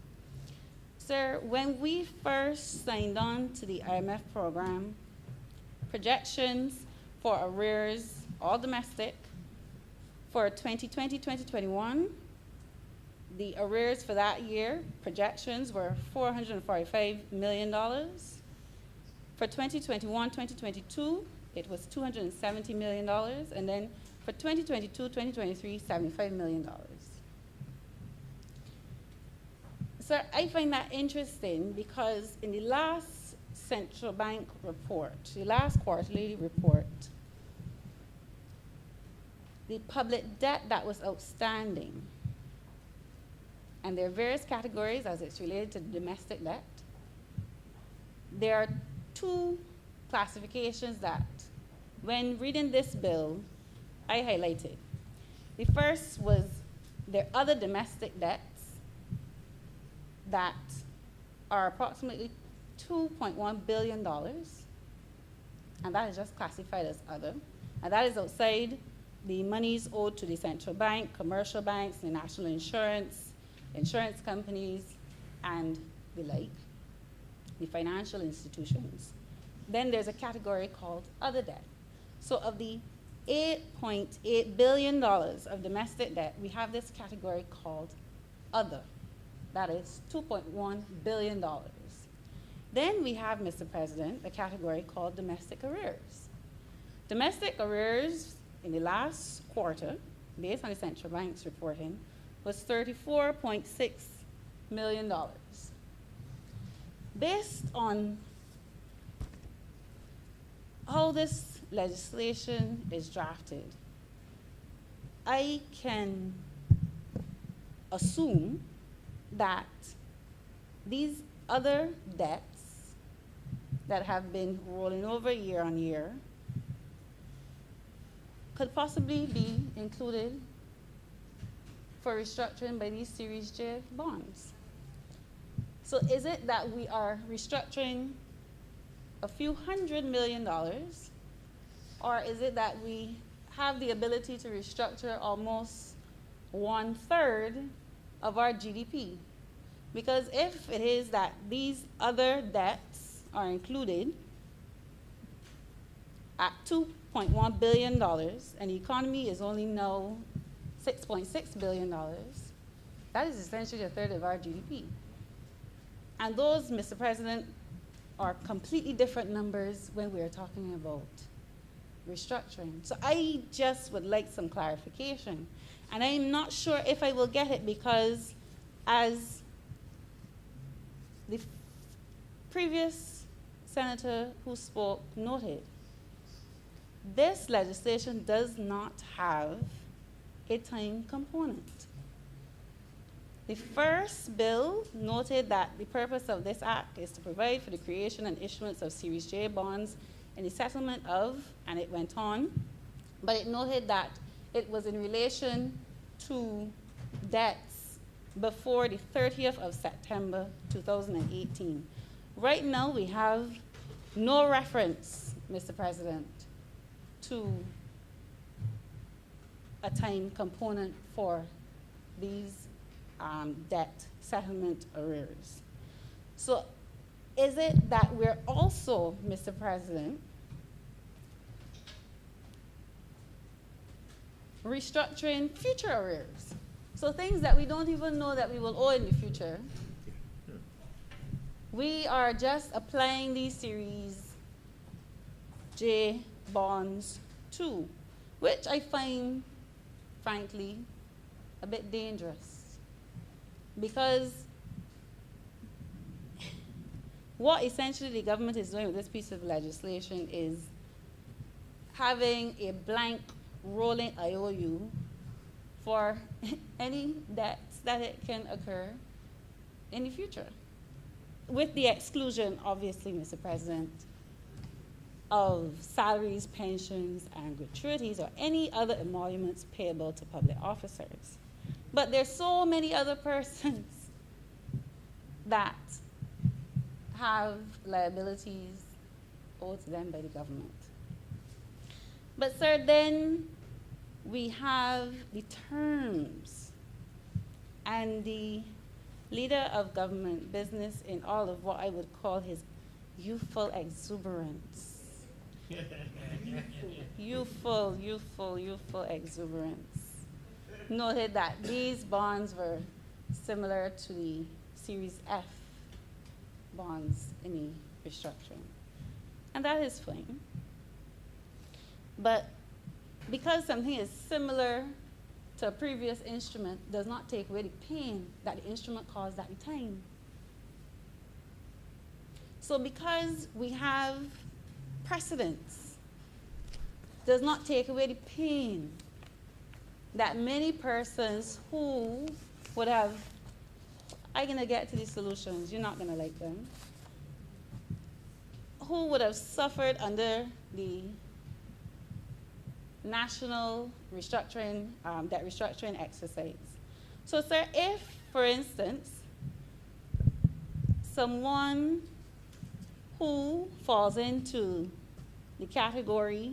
H: Sir, when we first signed on to the IMF program, projections for arrears, all domestic, for 2020-2021, the arrears for that year, projections were $445 million. For 2021-2022, it was $270 million. And then for 2022-2023, $75 million. Sir, I find that interesting because in the last central bank report, the last quarterly report, the public debt that was outstanding And there are various categories as it's related to domestic debt. There are two classifications that, when reading this bill, I highlighted. The first was there are other domestic debts that are approximately $2.1 billion, and that is just classified as other. And that is outside the monies owed to the central bank, commercial banks, the national insurance, insurance companies, and the like, the financial institutions. Then there's a category called other debt. So of the $8.8 billion of domestic debt, we have this category called other. That is $2.1 billion. Then we have, Mr. President, a category called domestic arrears. Domestic arrears in the last quarter, based on the central bank's reporting, was $34.6 million. Based on how this legislation is drafted, I can assume that these other debts that have been rolling over year on year could possibly be included for restructuring by these Series J bonds. So is it that we are restructuring a few $100 million, or is it that we have the ability to restructure almost 1/3 of our GDP? Because if it is that these other debts are included at $2.1 billion, and the economy is only now $6.6 billion, that is essentially 1/3 of our GDP. And those, Mr. President, are completely different numbers when we're talking about restructuring. So I just would like some clarification. And I'm not sure if I will get it because, as the previous senator who spoke noted, this legislation does not have a time component. The first bill noted that the purpose of this act is to provide for the creation and issuance of Series J bonds in the settlement of, and it went on, but it noted that it was in relation to debts before the 30th of September 2018. Right now, we have no reference, Mr. President, to a time component for these debt settlement arrears. So is it that we're also, Mr. President, restructuring future arrears? So things that we don't even know that we will owe in the future, we are just applying these Series J bonds to, which I find, frankly, a bit dangerous. Because what essentially the government is doing with this piece of legislation is having a blank rolling IOU for any debts that it can occur in the future, with the exclusion, obviously, Mr. President, of salaries, pensions, and gratuities, or any other emoluments payable to public officers. But there's so many other persons that have liabilities owed to them by the government. But sir, then we have the terms and the leader of government business in all of what I would call his youthful exuberance. youthful exuberance. Noted that these bonds were similar to the Series F bonds in the restructuring. And that is fine. But because something is similar to a previous instrument does not take away the pain that the instrument caused at the time. So because we have precedents does not take away the pain that many persons who would have I'm going to get to these solutions. You're not going to like them. Who would have suffered under the national restructuring, debt restructuring exercise? So, sir, if, for instance, someone who falls into the category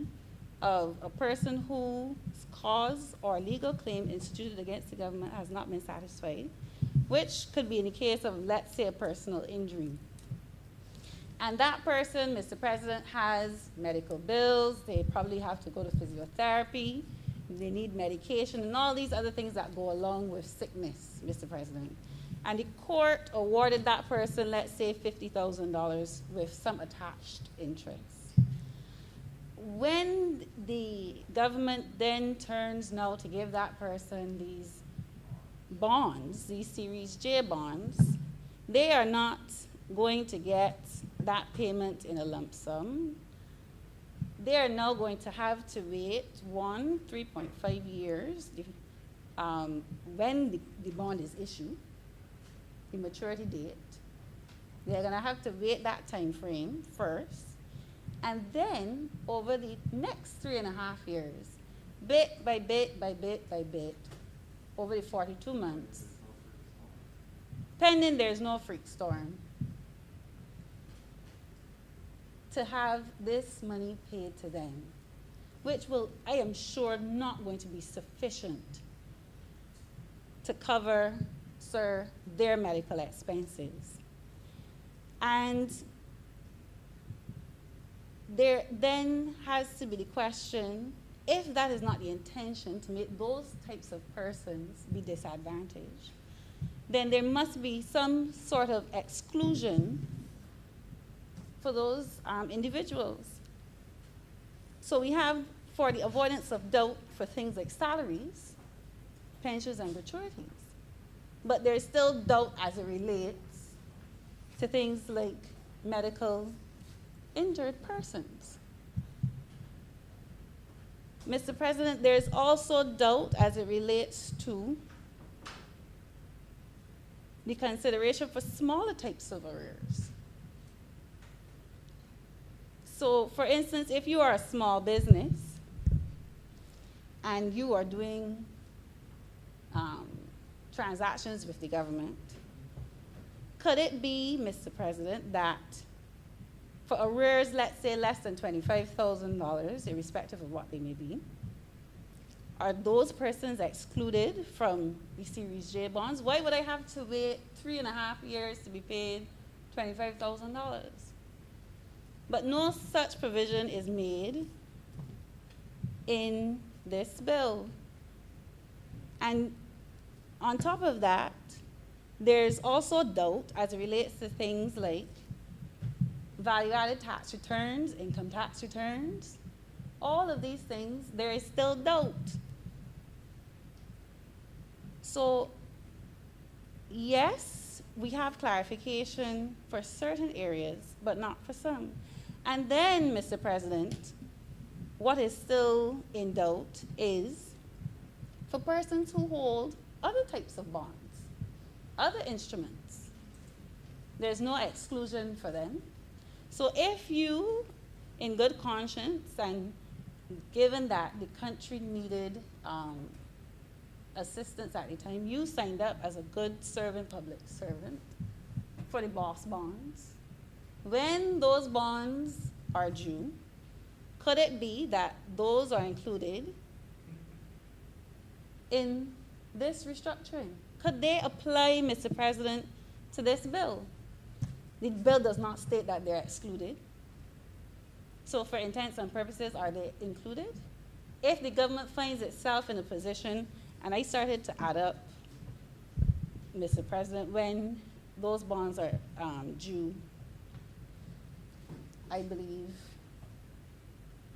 H: of a person whose cause or legal claim instituted against the government has not been satisfied, which could be in the case of, let's say, a personal injury. And that person, Mr. President, has medical bills, they probably have to go to physiotherapy, they need medication, and all these other things that go along with sickness, Mr. President. And the court awarded that person, let's say, $50,000 with some attached interest. When the government then turns now to give that person these bonds, these Series J bonds, they are not going to get that payment in a lump sum. They are now going to have to wait 3.5 years when the bond is issued, the maturity date. They're going to have to wait that time frame first. And then, over the next 3.5 years, bit by bit by bit by bit, over the 42 months, pending there's no freak storm, to have this money paid to them, which will, I am sure, not going to be sufficient to cover, sir, their medical expenses. And there then has to be the question, if that is not the intention, to make those types of persons be disadvantaged, then there must be some sort of exclusion for those individuals. So we have, for the avoidance of doubt, for things like salaries, pensions, and gratuities. But there's still doubt as it relates to things like medical injured persons. Mr. President, there's also doubt as it relates to the consideration for smaller types of arrears. So, for instance, if you are a small business and you are doing transactions with the government, could it be, Mr. President, that for arrears, let's say less than $25,000, irrespective of what they may be, are those persons excluded from the Series J bonds? Why would I have to wait 3.5 years to be paid $25,000? But no such provision is made in this bill. And on top of that, there's also doubt as it relates to things like value-added tax returns, income tax returns. All of these things, there is still doubt. So, yes, we have clarification for certain areas, but not for some. And then, Mr. President, what is still in doubt is for persons who hold other types of bonds, other instruments. There's no exclusion for them. So if you, in good conscience, and given that the country needed assistance at the time, you signed up as a good servant, public servant, for the boss bonds. When those bonds are due, could it be that those are included in this restructuring? Could they apply, Mr. President, to this bill? The bill does not state that they're excluded. So for intents and purposes, are they included? If the government finds itself in a position, and I started to add up, Mr. President, when those bonds are due, I believe,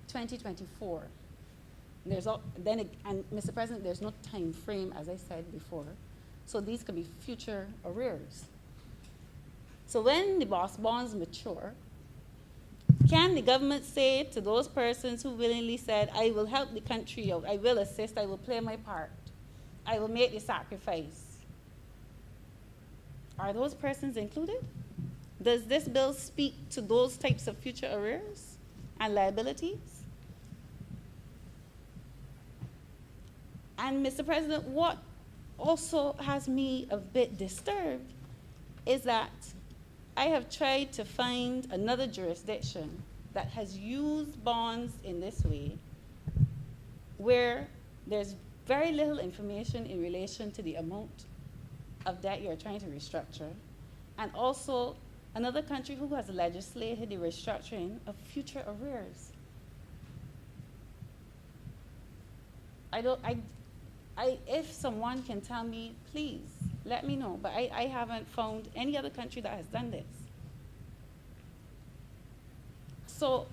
H: 2024. And Mr. President, there's no time frame, as I said before. So these could be future arrears. So when the boss bonds mature, can the government say to those persons who willingly said, I will help the country out, I will assist, I will play my part, I will make the sacrifice, Are those persons included? Does this bill speak to those types of future arrears and liabilities? And Mr. President, what also has me a bit disturbed is that I have tried to find another jurisdiction that has used bonds in this way, where there's very little information in relation to the amount of debt you're trying to restructure, and also another country who has legislated the restructuring of future arrears. If someone can tell me, please let me know, but I haven't found any other country that has done this. So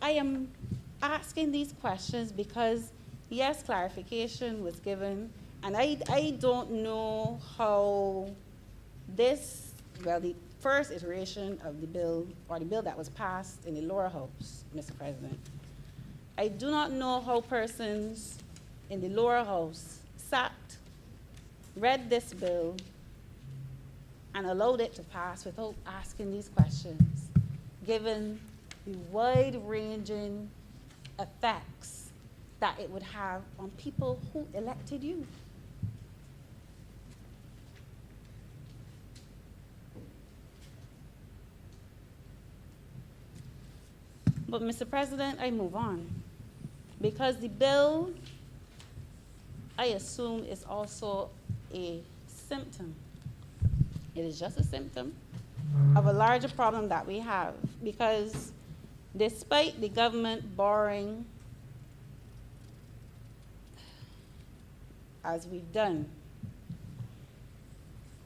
H: I am asking these questions because, yes, clarification was given, and I don't know how this, well, the first iteration of the bill, or the bill that was passed in the lower house, Mr. President, I do not know how persons in the lower house sat, read this bill, and allowed it to pass without asking these questions, given the wide-ranging effects that it would have on people who elected you. But, Mr. President, I move on, because the bill, I assume, is also a symptom. It is just a symptom of a larger problem that we have, because despite the government borrowing, as we've done,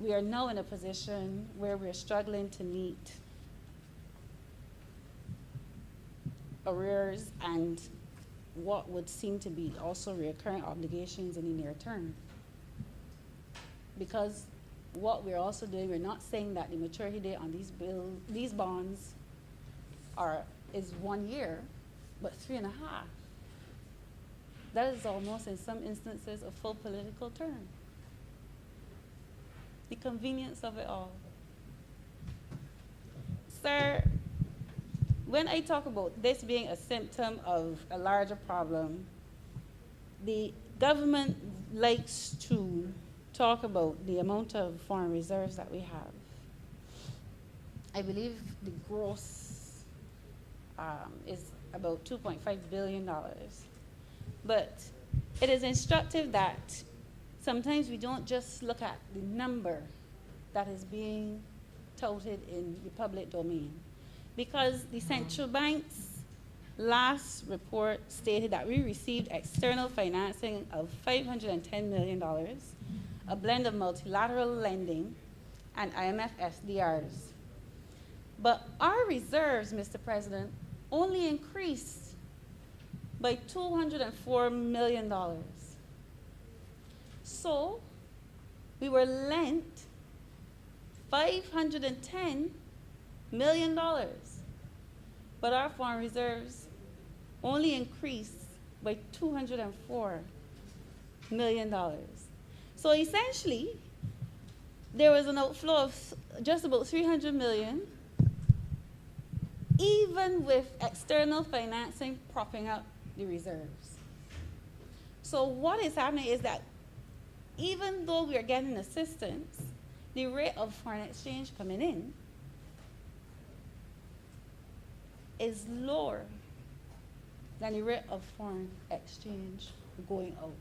H: we are now in a position where we're struggling to meet arrears and what would seem to be also recurring obligations in the near term. Because what we're also doing, we're not saying that the maturity date on these bonds is 1 year, but 3.5. That is almost, in some instances, a full political term. The convenience of it all. Sir, when I talk about this being a symptom of a larger problem, the government likes to talk about the amount of foreign reserves that we have. I believe the gross is about $2.5 billion. But it is instructive that sometimes we don't just look at the number that is being touted in the public domain. Because the central bank's last report stated that we received external financing of $510 million, a blend of multilateral lending and IMF SDRs. But our reserves, Mr. President, only increased by $204 million. So we were lent $510 million, but our foreign reserves only increased by $204 million. So essentially, there was an outflow of just about $300 million, even with external financing propping up the reserves. So what is happening is that even though we are getting assistance, the rate of foreign exchange coming in is lower than the rate of foreign exchange going out.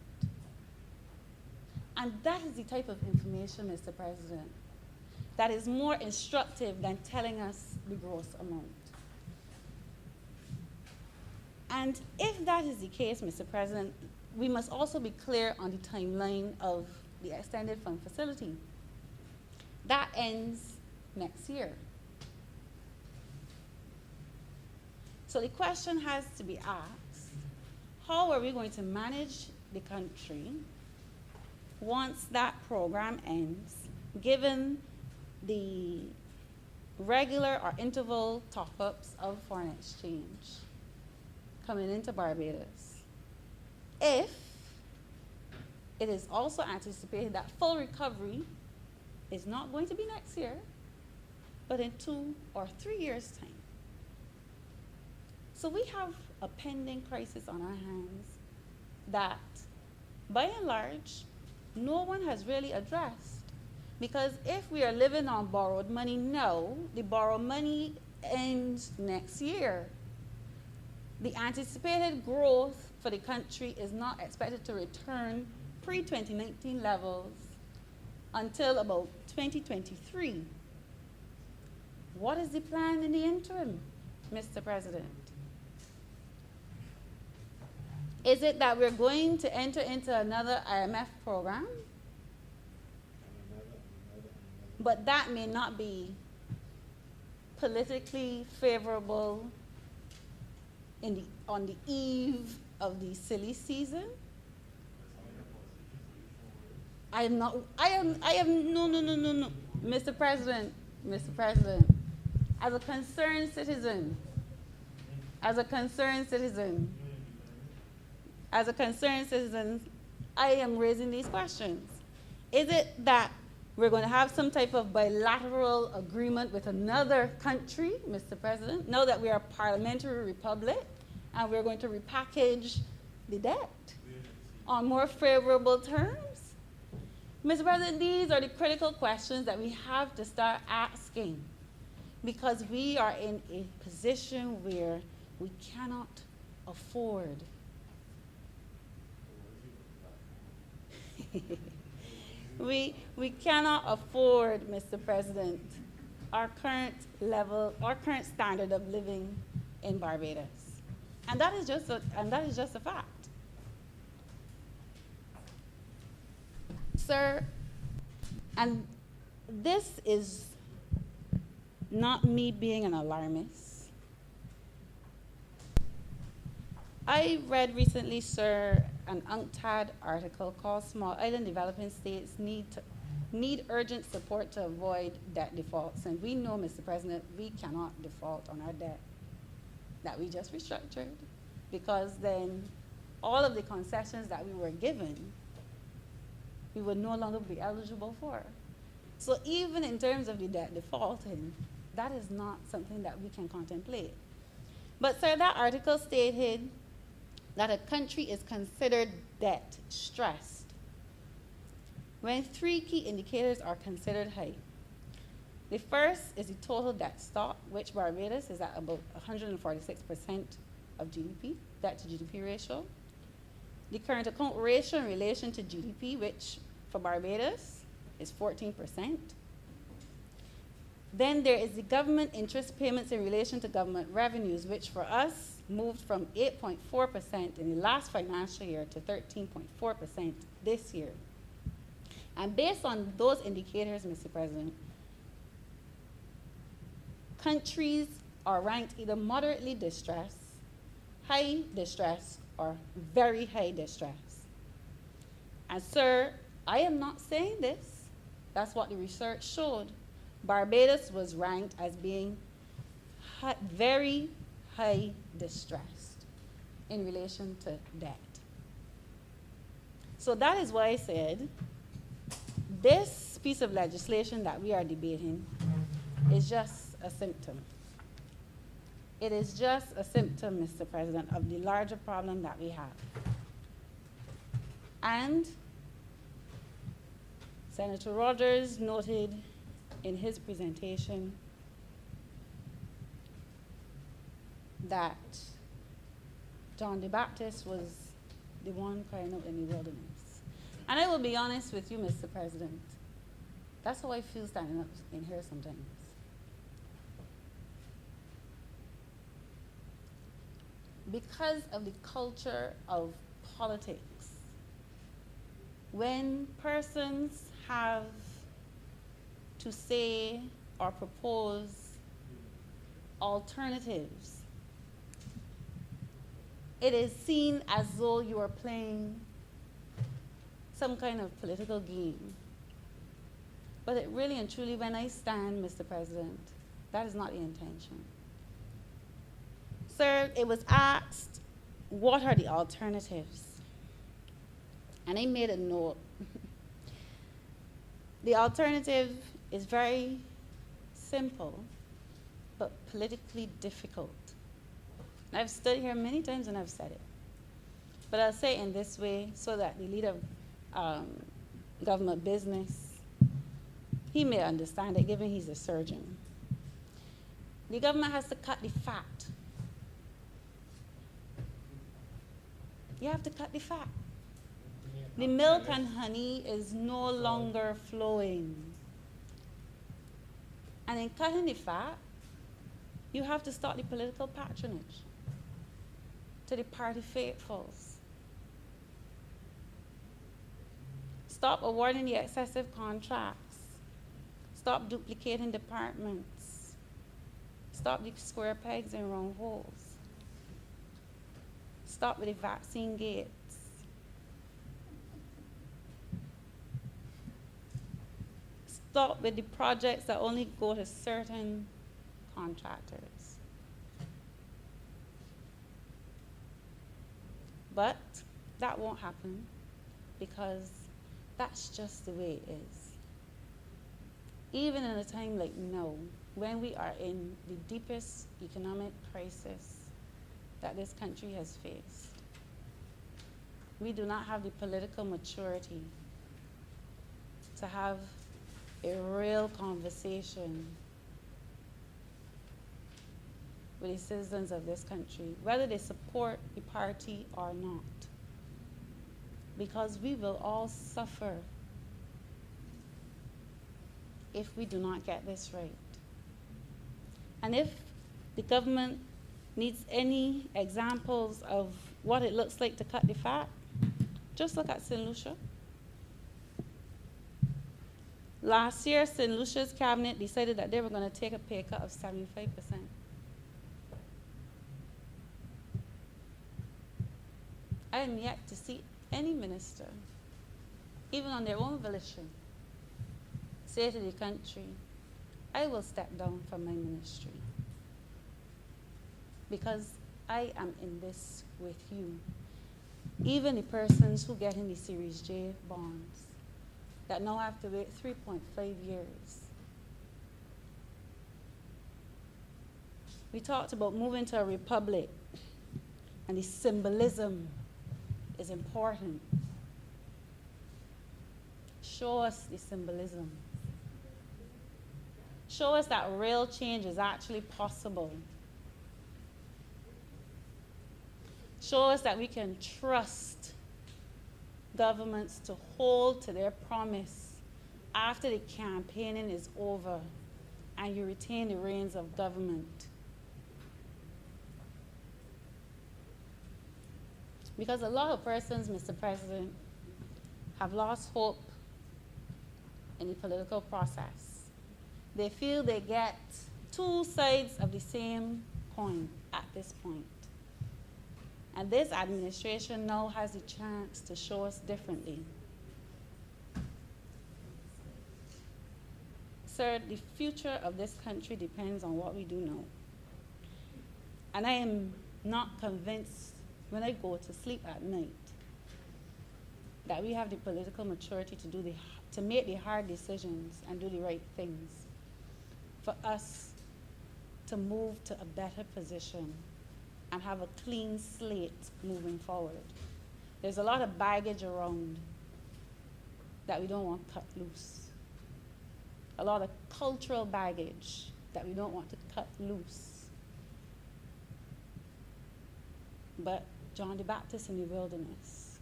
H: And that is the type of information, Mr. President, that is more instructive than telling us the gross amount. And if that is the case, Mr. President, we must also be clear on the timeline of the extended fund facility. That ends next year. So the question has to be asked, how are we going to manage the country once that program ends, given the regular or interval top-ups of foreign exchange coming into Barbados? If it is also anticipated that full recovery is not going to be next year, but in 2 or 3 years' time. So we have a pending crisis on our hands that, by and large, no one has really addressed. Because if we are living on borrowed money now, the borrowed money ends next year. The anticipated growth for the country is not expected to return pre-2019 levels until about 2023. What is the plan in the interim, Mr. President? Is it that we're going to enter into another IMF program? But that may not be politically favorable on the eve of the silly season. No, Mr. President, as a concerned citizen, I am raising these questions. Is it that we're going to have some type of bilateral agreement with another country, Mr. President, now that we are a parliamentary republic, and we're going to repackage the debt on more favorable terms? Mr. President, these are the critical questions that we have to start asking, because we are in a position where we cannot afford we cannot afford, Mr. President, our current standard of living in Barbados. And that is just a fact. Sir, and this is not me being an alarmist. I read recently, sir, an UNCTAD article called Small Island Developing States Need Urgent Support to Avoid Debt Defaults. And we know, Mr. President, we cannot default on our debt that we just restructured, because then all of the concessions that we were given, we would no longer be eligible for. So even in terms of the debt defaulting, that is not something that we can contemplate. But sir, that article stated that a country is considered debt stressed when 3 key indicators are considered high. The first is the total debt stock, which Barbados is at about 146% of GDP, debt to GDP ratio. The current account ratio in relation to GDP, which for Barbados is 14%. Then there is the government interest payments in relation to government revenues, which for us moved from 8.4% in the last financial year to 13.4% this year. And based on those indicators, Mr. President, countries are ranked either moderately distressed, high distress, or very high distress. And sir, I am not saying this. That's what the research showed. Barbados was ranked as being very high distressed in relation to debt. So that is why I said this piece of legislation that we are debating is just a symptom. It is just a symptom, Mr. President, of the larger problem that we have. And Senator Rogers noted in his presentation that John the Baptist was the one crying out in the wilderness. And I will be honest with you, Mr. President, that's how I feel standing up in here sometimes. Because of the culture of politics, when persons have to say or propose alternatives, it is seen as though you are playing some kind of political game. But it really and truly, when I stand, Mr. President, that is not the intention. Sir, it was asked, what are the alternatives? And I made a note. The alternative is very simple, but politically difficult. I've stood here many times and I've said it. But I'll say it in this way so that the leader of government business, he may understand it, given he's a surgeon. The government has to cut the fat. You have to cut the fat. The milk and honey is no longer flowing. And in cutting the fat, you have to start the political patronage to the party faithfuls. Stop awarding the excessive contracts. Stop duplicating departments. Stop the square pegs and round holes. Stop with the vaccine gates. Stop with the projects that only go to certain contractors. But that won't happen because that's just the way it is. Even in a time like now, when we are in the deepest economic crisis that this country has faced, we do not have the political maturity to have a real conversation with the citizens of this country, whether they support the party or not. Because we will all suffer if we do not get this right. And if the government needs any examples of what it looks like to cut the fat, just look at St. Lucia. Last year, St. Lucia's cabinet decided that they were going to take a pay cut of 75%. I am yet to see any minister, even on their own volition, say to the country, I will step down from my ministry because I am in this with you. Even the persons who get in the Series J bonds that now have to wait 3.5 years. We talked about moving to a republic, and the symbolism is important. Show us the symbolism. Show us that real change is actually possible. Show us that we can trust governments to hold to their promise after the campaigning is over and you retain the reins of government. Because a lot of persons, Mr. President, have lost hope in the political process. They feel they get two sides of the same coin at this point. And this administration now has a chance to show us differently. Sir, the future of this country depends on what we do now. And I am not convinced when I go to sleep at night that we have the political maturity to make the hard decisions and do the right things for us to move to a better position and have a clean slate moving forward. There's a lot of baggage around that we don't want cut loose. A lot of cultural baggage that we don't want to cut loose. But John the Baptist in the wilderness.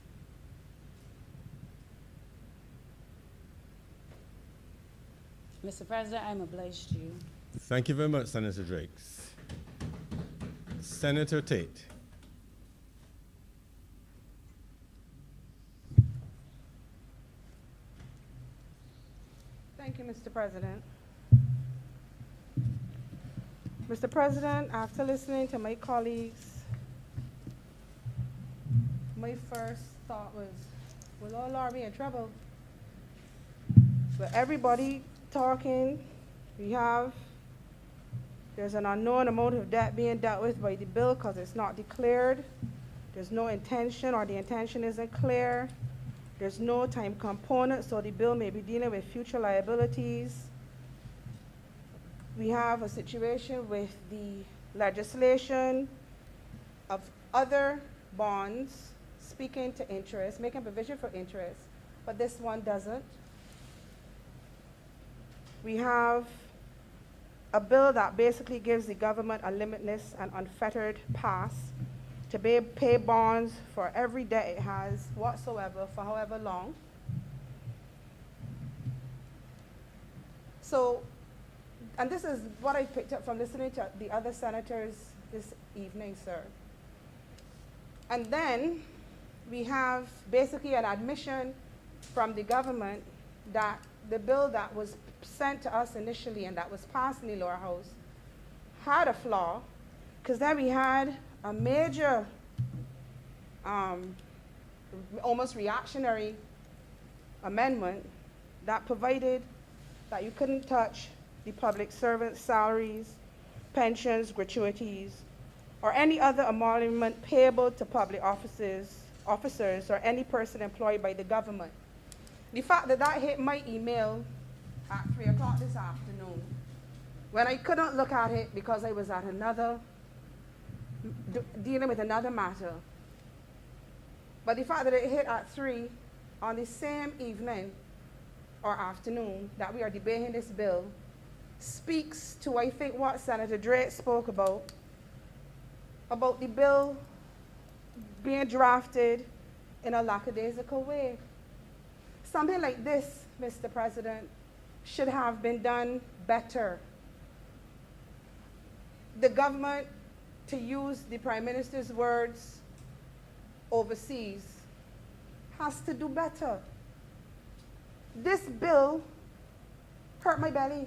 H: Mr. President, I'm obliged to you.
A: Thank you very much, Senator Drakes. Senator Tate.
I: Thank you, Mr. President. Mr. President, after listening to my colleagues, my first thought was, will all Laura be in trouble? But everybody talking, there's an unknown amount of debt being dealt with by the bill because it's not declared. There's no intention, or the intention isn't clear. There's no time component, so the bill may be dealing with future liabilities. We have a situation with the legislation of other bonds speaking to interest, making provision for interest, but this one doesn't. We have a bill that basically gives the government a limitless and unfettered pass to pay bonds for every debt it has whatsoever for however long. So, and this is what I picked up from listening to the other senators this evening, sir. And then we have basically an admission from the government that the bill that was sent to us initially and that was passed in the lower house had a flaw, because then we had a major, almost reactionary amendment that provided that you couldn't touch the public servants' salaries, pensions, gratuities, or any other emolument payable to public officers, or any person employed by the government. The fact that that hit my email at 3 o'clock this afternoon, when I couldn't look at it because I was at dealing with another matter. But the fact that it hit at 3 on the same evening or afternoon that we are debating this bill speaks to, I think, what Senator Drake spoke about the bill being drafted in a lackadaisical way. Something like this, Mr. President, should have been done better. The government, to use the Prime Minister's words overseas, has to do better. This bill hurt my belly.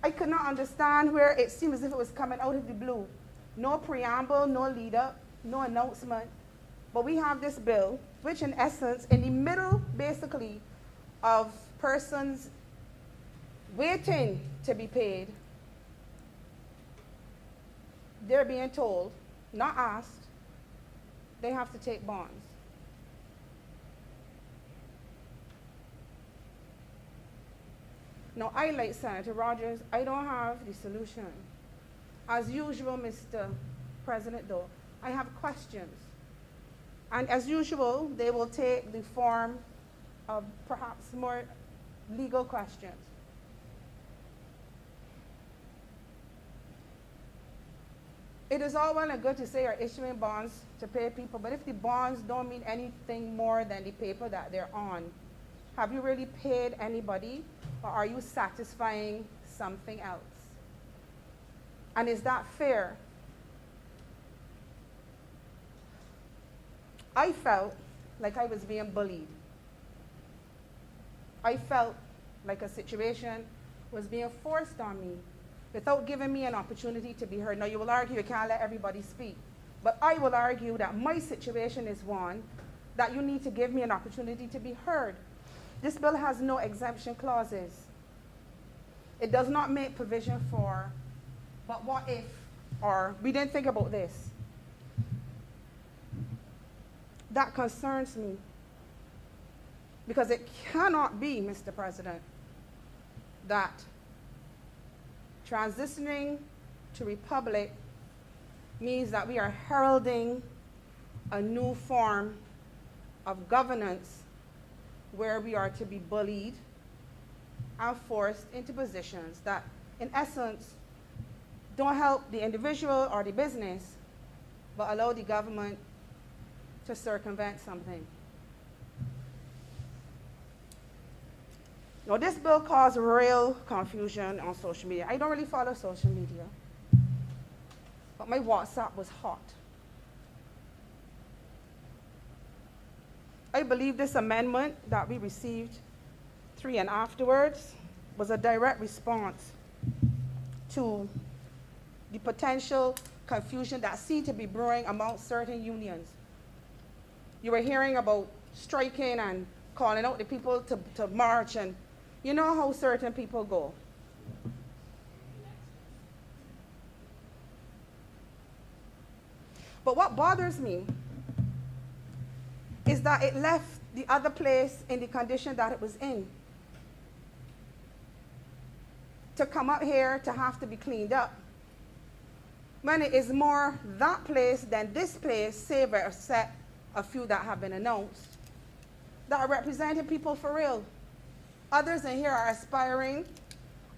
I: I could not understand where it seemed as if it was coming out of the blue. No preamble, no lead up, no announcement. But we have this bill, which in essence, in the middle, basically, of persons waiting to be paid, they're being told, not asked, they have to take bonds. Now, I, like Senator Rogers, I don't have the solution. As usual, Mr. President, though, I have questions. And as usual, they will take the form of perhaps more legal questions. It is all well and good to say you're issuing bonds to pay people, but if the bonds don't mean anything more than the paper that they're on, have you really paid anybody, or are you satisfying something else? And is that fair? I felt like I was being bullied. I felt like a situation was being forced on me without giving me an opportunity to be heard. Now, you will argue you can't let everybody speak, but I will argue that my situation is one that you need to give me an opportunity to be heard. This bill has no exemption clauses. It does not make provision for, but what if, or we didn't think about this. That concerns me, because it cannot be, Mr. President, that transitioning to republic means that we are heralding a new form of governance where we are to be bullied and forced into positions that, in essence, don't help the individual or the business, but allow the government to circumvent something. Now, this bill caused real confusion on social media. I don't really follow social media, but my WhatsApp was hot. I believe this amendment that we received 3 and afterwards was a direct response to the potential confusion that seemed to be brewing among certain unions. You were hearing about striking and calling out the people to march, and you know how certain people go. But what bothers me is that it left the other place in the condition that it was in. To come up here to have to be cleaned up. When it is more that place than this place, save or except a few that have been announced, that are representing people for real. Others in here are aspiring,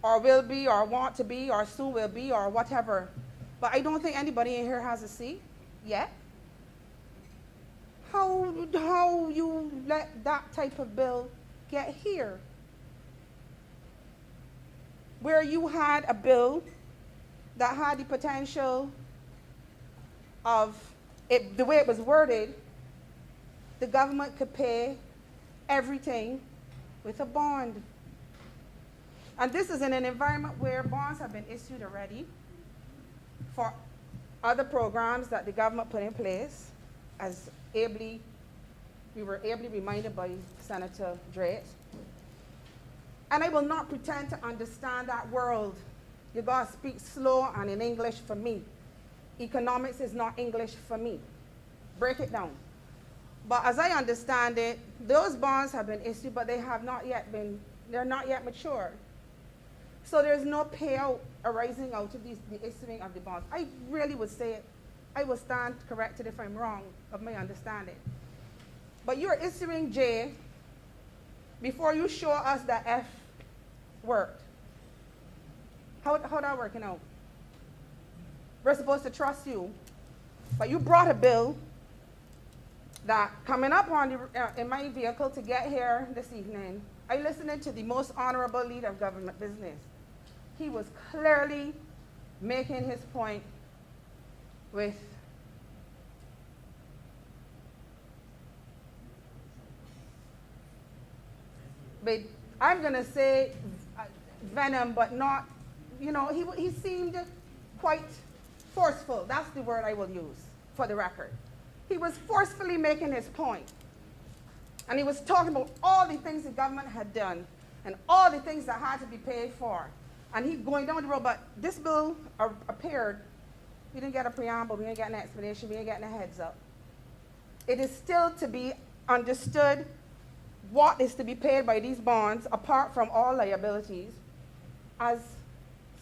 I: or will be, or want to be, or soon will be, or whatever. But I don't think anybody in here has a seat yet. How you let that type of bill get here? Where you had a bill that had the potential of, it, the way it was worded, the government could pay everything with a bond. And this is in an environment where bonds have been issued already for other programs that the government put in place, as we were ably reminded by Senator Drake. And I will not pretend to understand that world. You gotta speak slow and in English for me. Economics is not English for me. Break it down. But as I understand it, those bonds have been issued, but they're not yet mature. So there's no payout arising out of the issuing of the bonds. I really would say it. I will stand corrected if I'm wrong of my understanding. But you're issuing J before you show us that F worked. How that working out? We're supposed to trust you, but you brought a bill that coming up on in my vehicle to get here this evening, I listened to the most honorable leader of government business. He was clearly making his point with I'm going to say venom, but not, he seemed quite forceful. That's the word I will use for the record. He was forcefully making his point. And he was talking about all the things the government had done and all the things that had to be paid for. And he going down the road, but this bill appeared. We didn't get a preamble, we didn't get an explanation, we didn't get a heads up. It is still to be understood what is to be paid by these bonds apart from all liabilities, as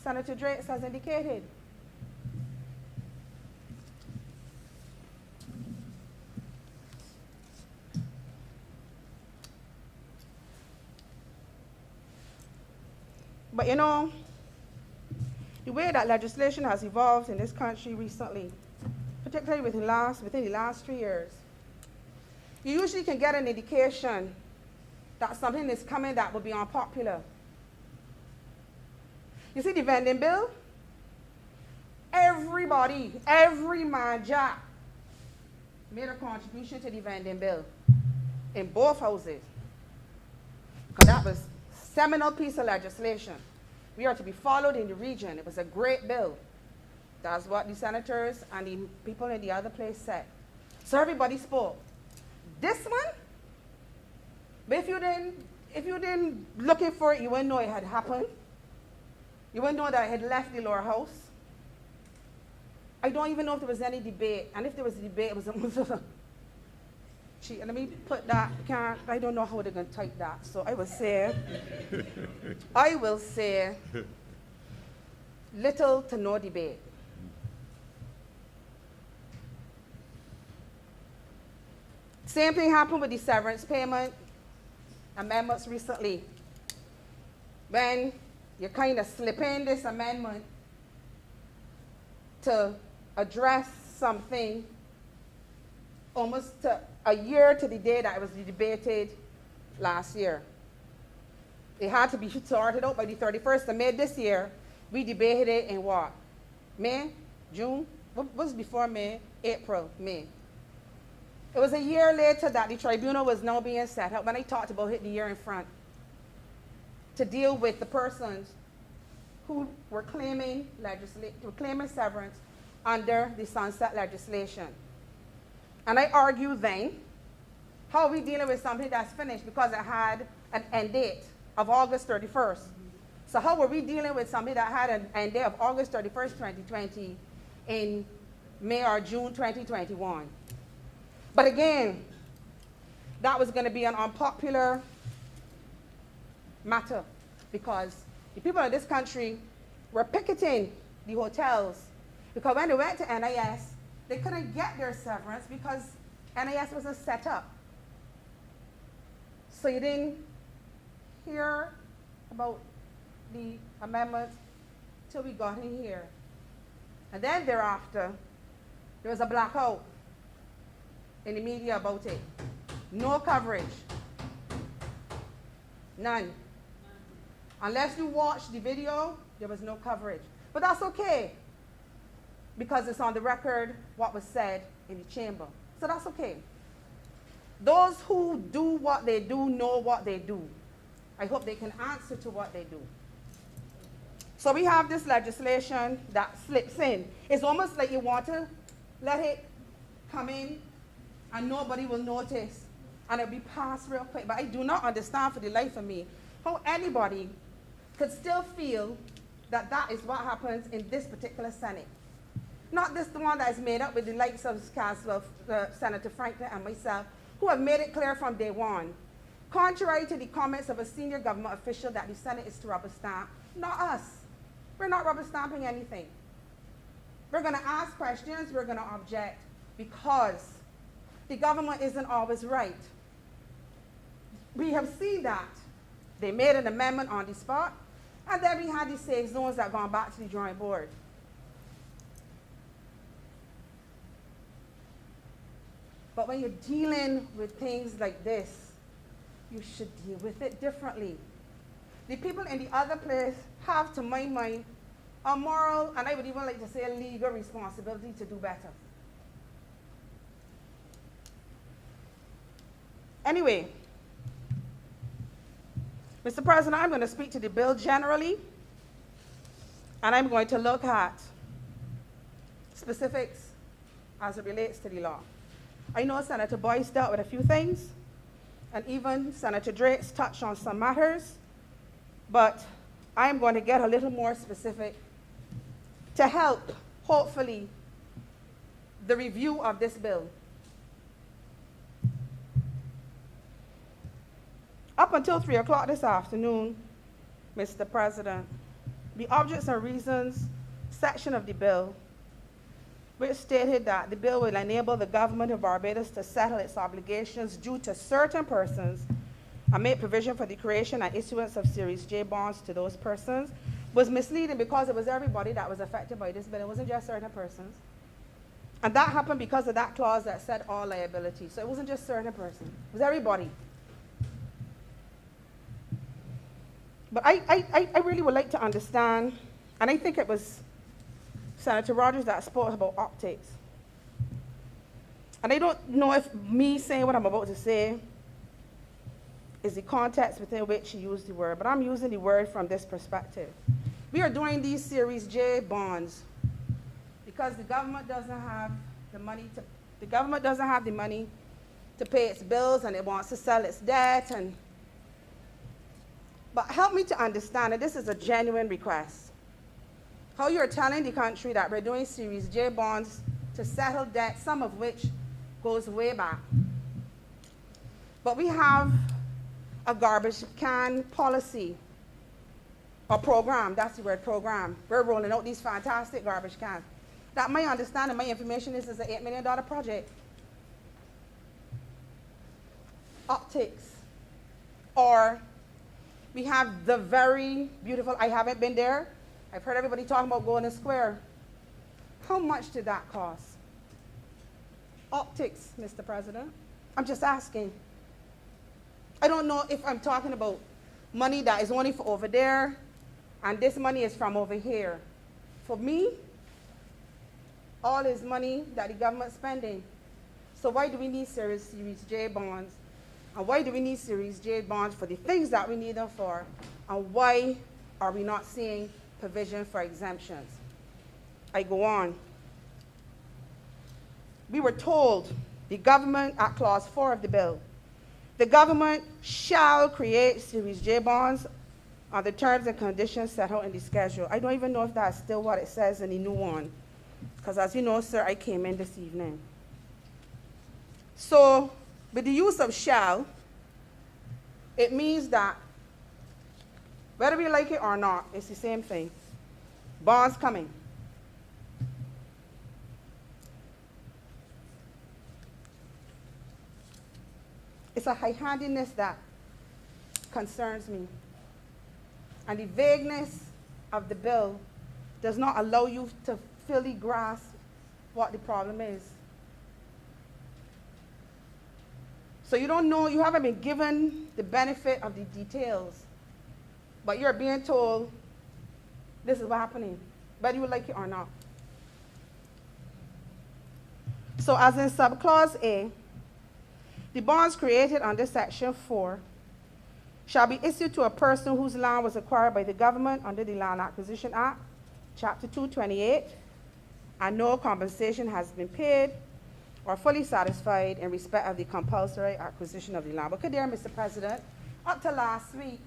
I: Senator Drake has indicated. But the way that legislation has evolved in this country recently, particularly within the last 3 years, you usually can get an indication that something is coming that will be unpopular. You see the vending bill? Everybody, every man jack made a contribution to the vending bill in both houses. Because that was a seminal piece of legislation. We are to be followed in the region. It was a great bill. That's what the senators and the people in the other place said. So everybody spoke. This one, but if you didn't looking for it, you wouldn't know it had happened. You wouldn't know that it had left the lower house. I don't even know if there was any debate. And if there was a debate, it was let me put that, I don't know how they're going to type that. So I will say, little to no debate. Same thing happened with the severance payment amendments recently. When you kind of slip in this amendment to address something almost a year to the day that it was debated last year. It had to be sorted out by the 31st of May this year. We debated it in what? May? June? What was before May? April, May. It was a year later that the tribunal was now being set up when I talked about it the year in front to deal with the persons who were claiming severance under the sunset legislation. And I argued then, how are we dealing with something that's finished because it had an end date of August 31st? So how were we dealing with something that had an end date of August 31st, 2020 in May or June 2021? But again, that was going to be an unpopular matter because the people in this country were picketing the hotels because when they went to NIS, they couldn't get their severance because NIS wasn't set up. So you didn't hear about the amendment till we got in here. And then thereafter, there was a blackout in the media about it. No coverage. None. Unless you watch the video, there was no coverage. But that's okay, because it's on the record what was said in the chamber. So that's okay. Those who do what they do know what they do. I hope they can answer to what they do. So we have this legislation that slips in. It's almost like you want to let it come in and nobody will notice and it'll be passed real quick. But I do not understand for the life of me how anybody could still feel that that is what happens in this particular Senate. Not this the one that is made up with the likes of Senator Franklin and myself, who have made it clear from day one, contrary to the comments of a senior government official that the Senate is to rubber stamp, not us. We're not rubber stamping anything. We're going to ask questions, we're going to object, because the government isn't always right. We have seen that. They made an amendment on the spot, and then we had the safe zones that gone back to the drawing board. But when you're dealing with things like this, you should deal with it differently. The people in the other place have, to my mind, a moral, and I would even like to say a legal responsibility to do better. Anyway, Mr. President, I'm going to speak to the bill generally, and I'm going to look at specifics as it relates to the law. I know Senator Boyce dealt with a few things, and even Senator Drake's touched on some matters, but I'm going to get a little more specific to help, hopefully, the review of this bill. Up until 3 o'clock this afternoon, Mr. President, the objects and reasons section of the bill, which stated that the bill will enable the government of Barbados to settle its obligations due to certain persons and make provision for the creation and issuance of Series J bonds to those persons, was misleading because it was everybody that was affected by this bill. It wasn't just certain persons. And that happened because of that clause that said all liability. So it wasn't just certain persons. It was everybody. But I really would like to understand, and I think it was Senator Rogers that spoke about optics. And I don't know if me saying what I'm about to say is the context within which he used the word, but I'm using the word from this perspective. We are doing these Series J bonds because the government doesn't have the money to pay its bills, and it wants to sell its debt. But help me to understand, and this is a genuine request, how you're telling the country that we're doing Series J bonds to settle debt, some of which goes way back. But we have a garbage can policy, or program, that's the word, program. We're rolling out these fantastic garbage cans. That my understanding, my information is an $8 million project. Optics. Or we have the very beautiful, I haven't been there, I've heard everybody talking about Golden Square. How much did that cost? Optics, Mr. President. I'm just asking. I don't know if I'm talking about money that is only for over there, and this money is from over here. For me, all is money that the government's spending. So why do we need Series J bonds? And why do we need Series J bonds for the things that we need them for? And why are we not seeing provision for exemptions? I go on. We were told, the government, at clause 4 of the bill, the government shall create Series J bonds on the terms and conditions set out in the schedule. I don't even know if that's still what it says in the new one, because as you know, sir, I came in this evening. So With the use of shall, it means that whether we like it or not, it's the same thing. Bonds coming. It's a high-handedness that concerns me. And the vagueness of the bill does not allow you to fully grasp what the problem is. So you don't know, you haven't been given the benefit of the details, but you're being told this is what's happening, whether you like it or not. So as in subclause A, the bonds created under Section 4 shall be issued to a person whose land was acquired by the government under the Land Acquisition Act, Chapter 228, and no compensation has been paid or fully satisfied in respect of the compulsory acquisition of the land. But there, Mr. President, up to last week,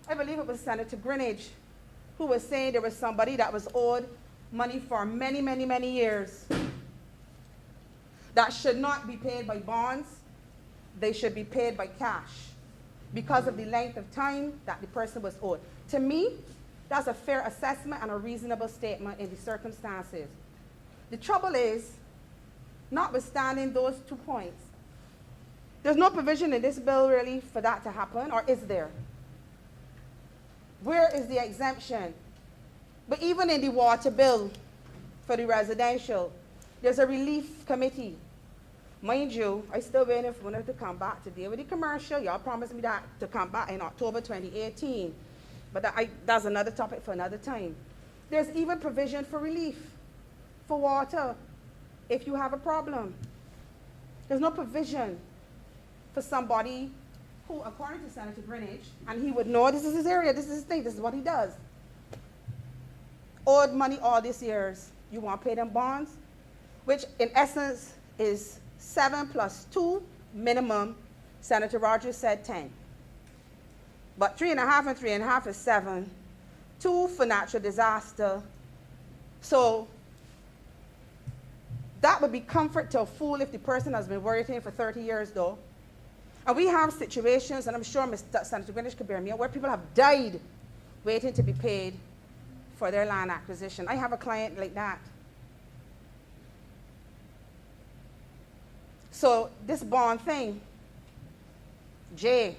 I: I believe it was Senator Greenidge who was saying there was somebody that was owed money for many, many, many years that should not be paid by bonds. They should be paid by cash because of the length of time that the person was owed. To me, that's a fair assessment and a reasonable statement in the circumstances. The trouble is, notwithstanding those 2 points, there's no provision in this bill really for that to happen, or is there? Where is the exemption? But even in the water bill for the residential, there's a relief committee. Mind you, I still waiting for them to come back to deal with the commercial. Y'all promised me that to come back in October 2018. But that's another topic for another time. There's even provision for relief for water if you have a problem. There's no provision for somebody who, according to Senator Greenidge, and he would know this is his area, this is his thing, this is what he does, owed money all these years. You want to pay them bonds, which in essence is 7 plus 2 minimum. Senator Rogers said 10. But 3.5 and 3.5 is 7. 2 for natural disaster. So that would be comfort to a fool if the person has been working for 30 years though. And we have situations, and I'm sure Senator Greenidge could bear me out, where people have died waiting to be paid for their land acquisition. I have a client like that. So this bond thing, J,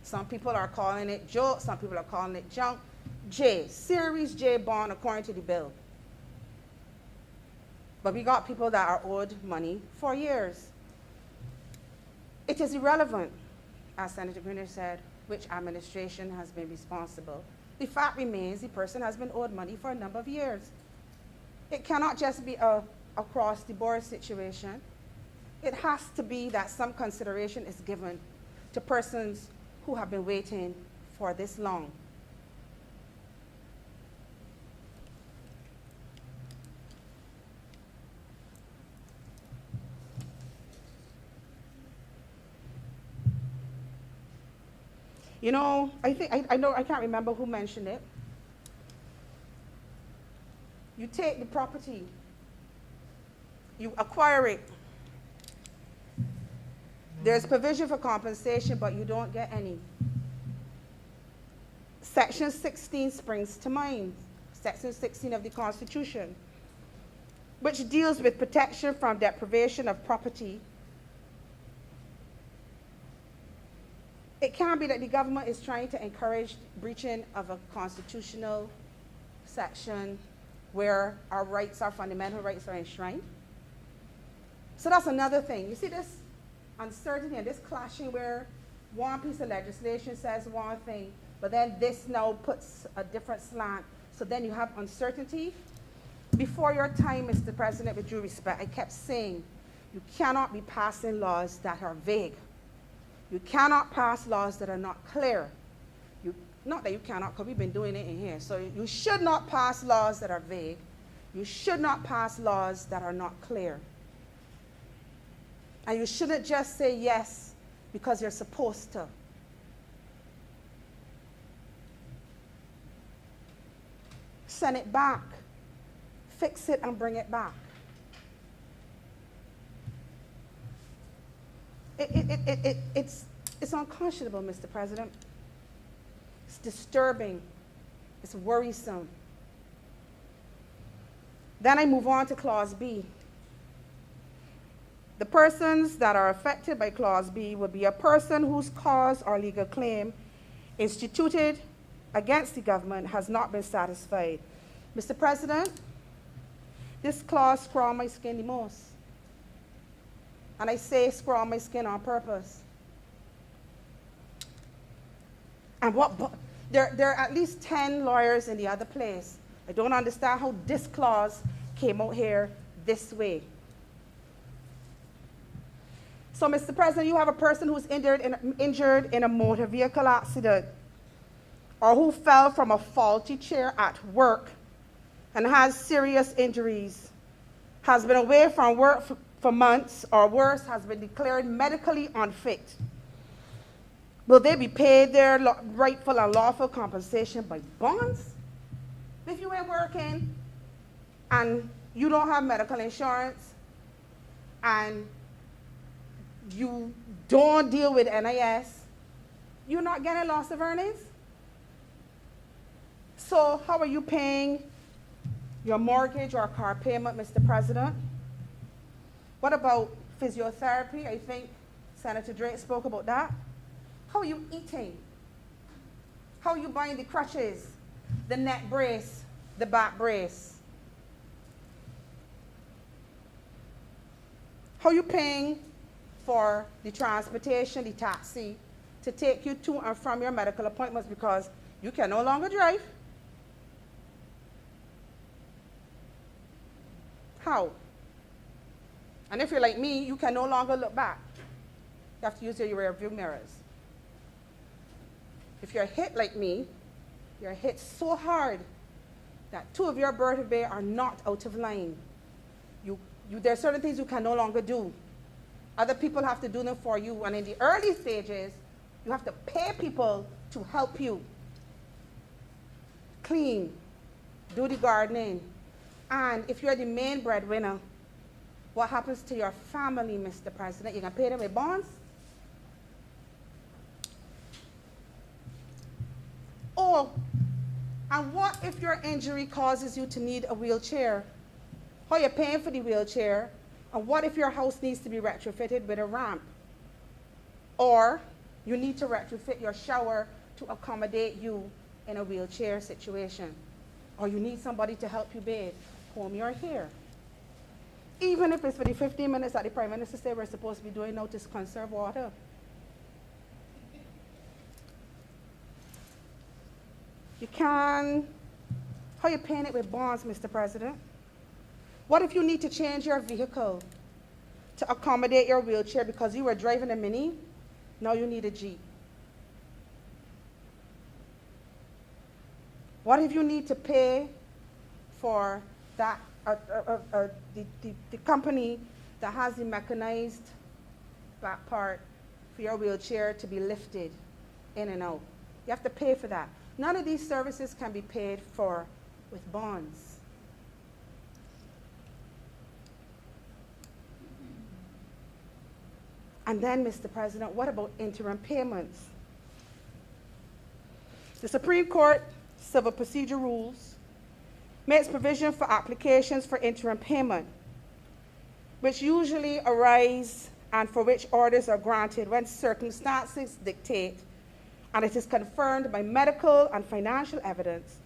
I: some people are calling it joke, some people are calling it junk. J, Series J bond according to the bill. But we got people that are owed money for years. It is irrelevant, as Senator Greenidge said, which administration has been responsible. The fact remains the person has been owed money for a number of years. It cannot just be a across-the-board situation. It has to be that some consideration is given to persons who have been waiting for this long. You know, I can't remember who mentioned it. You take the property, you acquire it. There's provision for compensation, but you don't get any. Section 16 springs to mind, Section 16 of the Constitution, which deals with protection from deprivation of property. It can't be that the government is trying to encourage breaching of a constitutional section where our rights, our fundamental rights are enshrined. So that's another thing. You see this uncertainty and this clashing where one piece of legislation says one thing, but then this now puts a different slant. So then you have uncertainty. Before your time, Mr. President, with due respect, I kept saying you cannot be passing laws that are vague. You cannot pass laws that are not clear. Not that you cannot, because we've been doing it in here. So you should not pass laws that are vague. You should not pass laws that are not clear. And you shouldn't just say yes because you're supposed to. Send it back. Fix it and bring it back. It's unconscionable, Mr. President. It's disturbing. It's worrisome. Then I move on to Clause B. The persons that are affected by Clause B would be a person whose cause or legal claim instituted against the government has not been satisfied. Mr. President, this clause crawled my skin the most. And I say crawl my skin on purpose. And there are at least 10 lawyers in the other place. I don't understand how this clause came out here this way. So, Mr. President, you have a person who's injured in a motor vehicle accident, or who fell from a faulty chair at work and has serious injuries, has been away from work for months, or worse, has been declared medically unfit. Will they be paid their rightful and lawful compensation by bonds? If you ain't working and you don't have medical insurance and you don't deal with NIS, you're not getting loss of earnings? So how are you paying your mortgage or car payment, Mr. President? What about physiotherapy? I think Senator Drake spoke about that. How are you eating? How are you buying the crutches, the neck brace, the back brace? How are you paying for the transportation, the taxi, to take you to and from your medical appointments because you can no longer drive? How? And if you're like me, you can no longer look back. You have to use your rear view mirrors. If you're hit like me, you're hit so hard that 2 of your vertebrae are not out of line. There are certain things you can no longer do. Other people have to do them for you. And in the early stages, you have to pay people to help you clean, do the gardening. And if you're the main breadwinner, what happens to your family, Mr. President? You can pay them with bonds? Oh, and what if your injury causes you to need a wheelchair? How are you paying for the wheelchair? And what if your house needs to be retrofitted with a ramp? Or you need to retrofit your shower to accommodate you in a wheelchair situation? Or you need somebody to help you bathe, comb your hair? Even if it's for the 15 minutes that the Prime Minister said we're supposed to be doing now to conserve water. How are you paying it with bonds, Mr. President? What if you need to change your vehicle to accommodate your wheelchair because you were driving a Mini, now you need a Jeep? What if you need to pay for that, the company that has the mechanized back part for your wheelchair to be lifted in and out? You have to pay for that. None of these services can be paid for with bonds. And then, Mr. President, what about interim payments? The Supreme Court Civil Procedure Rules makes provision for applications for interim payment, which usually arise and for which orders are granted when circumstances dictate, and it is confirmed by medical and financial evidence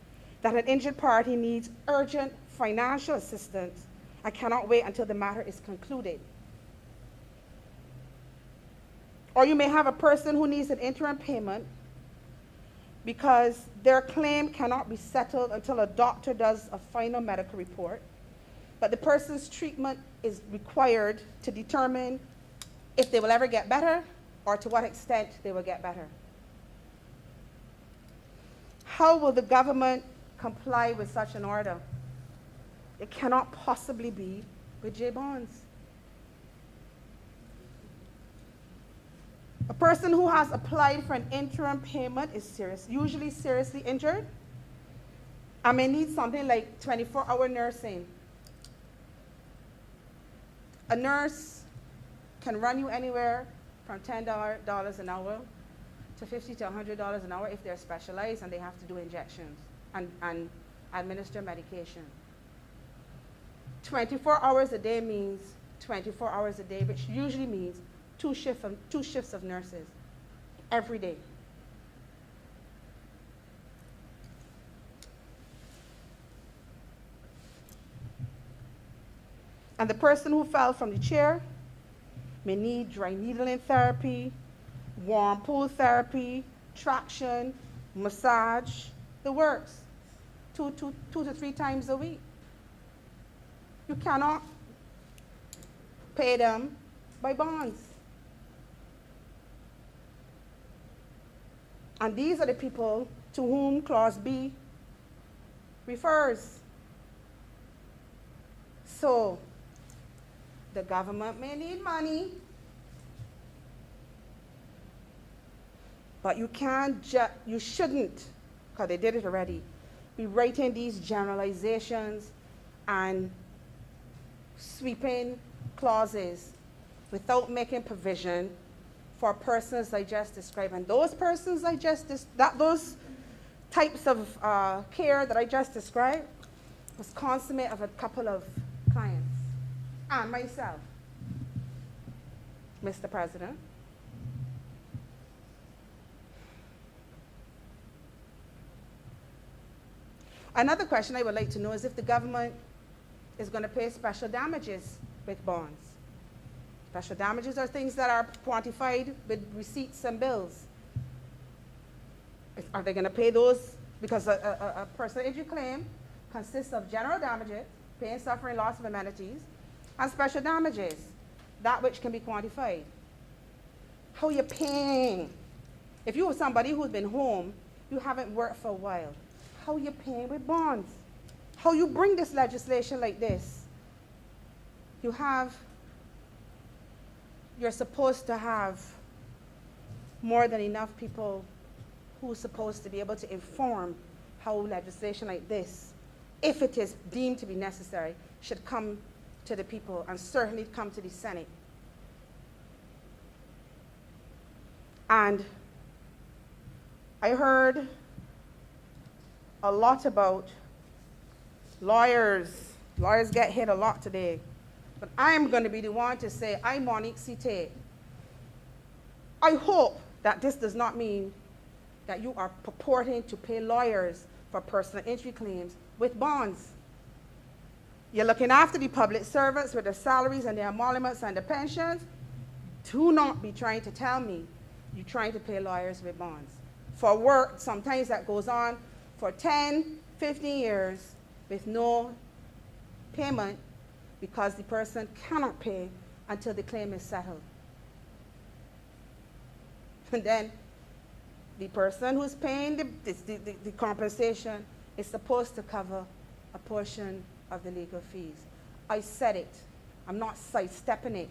I: that an injured party needs urgent financial assistance and cannot wait until the matter is concluded. Or you may have a person who needs an interim payment because their claim cannot be settled until a doctor does a final medical report, but the person's treatment is required to determine if they will ever get better or to what extent they will get better. How will the government comply with such an order? It cannot possibly be with J bonds. A person who has applied for an interim payment is usually seriously injured and may need something like 24-hour nursing. A nurse can run you anywhere from $10 an hour to $50 to $100 an hour if they're specialized and they have to do injections and administer medication. 24 hours a day means 24 hours a day, which usually means two shifts of nurses every day. And the person who fell from the chair may need dry needling therapy, warm pool therapy, traction, massage, the works, two to three times a week. You cannot pay them by bonds. And these are the people to whom Clause B refers. So, the government may need money, but you shouldn't, because they did it already, be writing these generalizations and sweeping clauses without making provision for persons I just described. And those persons I just those types of care that I just described was consummate of a couple of clients and myself, Mr. President. Another question I would like to know is if the government is going to pay special damages with bonds. Special damages are things that are quantified with receipts and bills. Are they going to pay those? Because a personal injury claim consists of general damages, pain, suffering, loss of amenities, and special damages, that which can be quantified. How are you paying? If you are somebody who's been home, you haven't worked for a while, how are you paying with bonds? How you bring this legislation like this? You're supposed to have more than enough people who are supposed to be able to inform how legislation like this, if it is deemed to be necessary, should come to the people and certainly come to the Senate. And I heard a lot about lawyers. Lawyers get hit a lot today. But I'm going to be the one to say, I, Monique Cité, I hope that this does not mean that you are purporting to pay lawyers for personal injury claims with bonds. You're looking after the public servants with their salaries and their emoluments and their pensions. Do not be trying to tell me you're trying to pay lawyers with bonds for work sometimes that goes on for 10, 15 years with no payment because the person cannot pay until the claim is settled. And then the person who's paying the compensation is supposed to cover a portion of the legal fees. I said it. I'm not sidestepping it.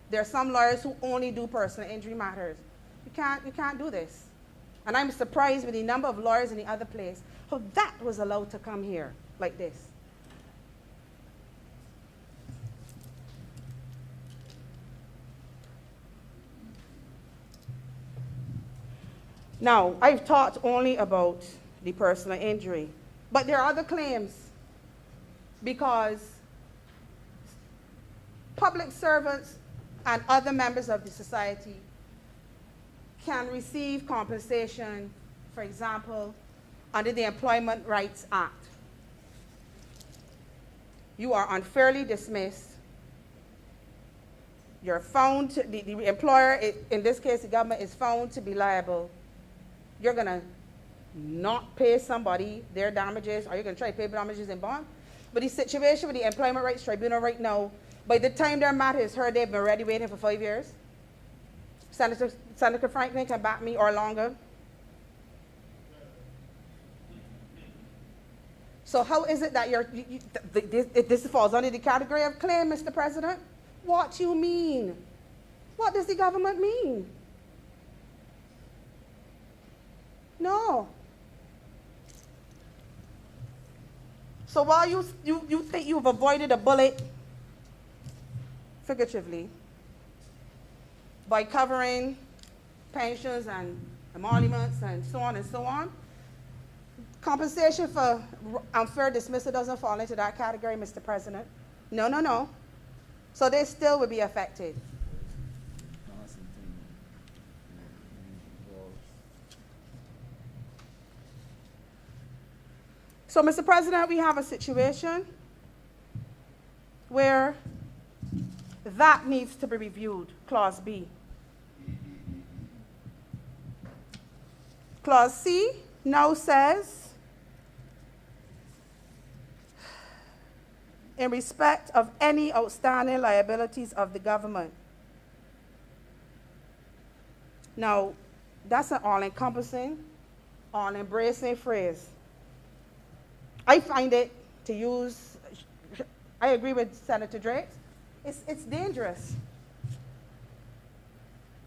I: There are some lawyers who only do personal injury matters. You can't do this. And I'm surprised with the number of lawyers in the other place how that was allowed to come here like this. Now, I've talked only about the personal injury, but there are other claims because public servants and other members of the society can receive compensation, for example, under the Employment Rights Act. You are unfairly dismissed. You're found, the employer, in this case the government, is found to be liable. You're going to not pay somebody their damages, or you're going to try to pay damages in bond. But the situation with the Employment Rights Tribunal right now, by the time their matter is heard, they've been already waiting for 5 years. Senator Franklin can back me, or longer. So how is it that this falls under the category of claim, Mr. President? What do you mean? What does the government mean? No. So while you think you've avoided a bullet, figuratively, by covering pensions and emoluments and so on and so on. Compensation for unfair dismissal doesn't fall into that category, Mr. President. No, no, no. So they still would be affected. So, Mr. President, we have a situation where that needs to be reviewed, Clause B. Clause C now says, in respect of any outstanding liabilities of the government. Now, that's an all-encompassing, all-embracing phrase. I find it, to use, I agree with Senator Drake, it's dangerous.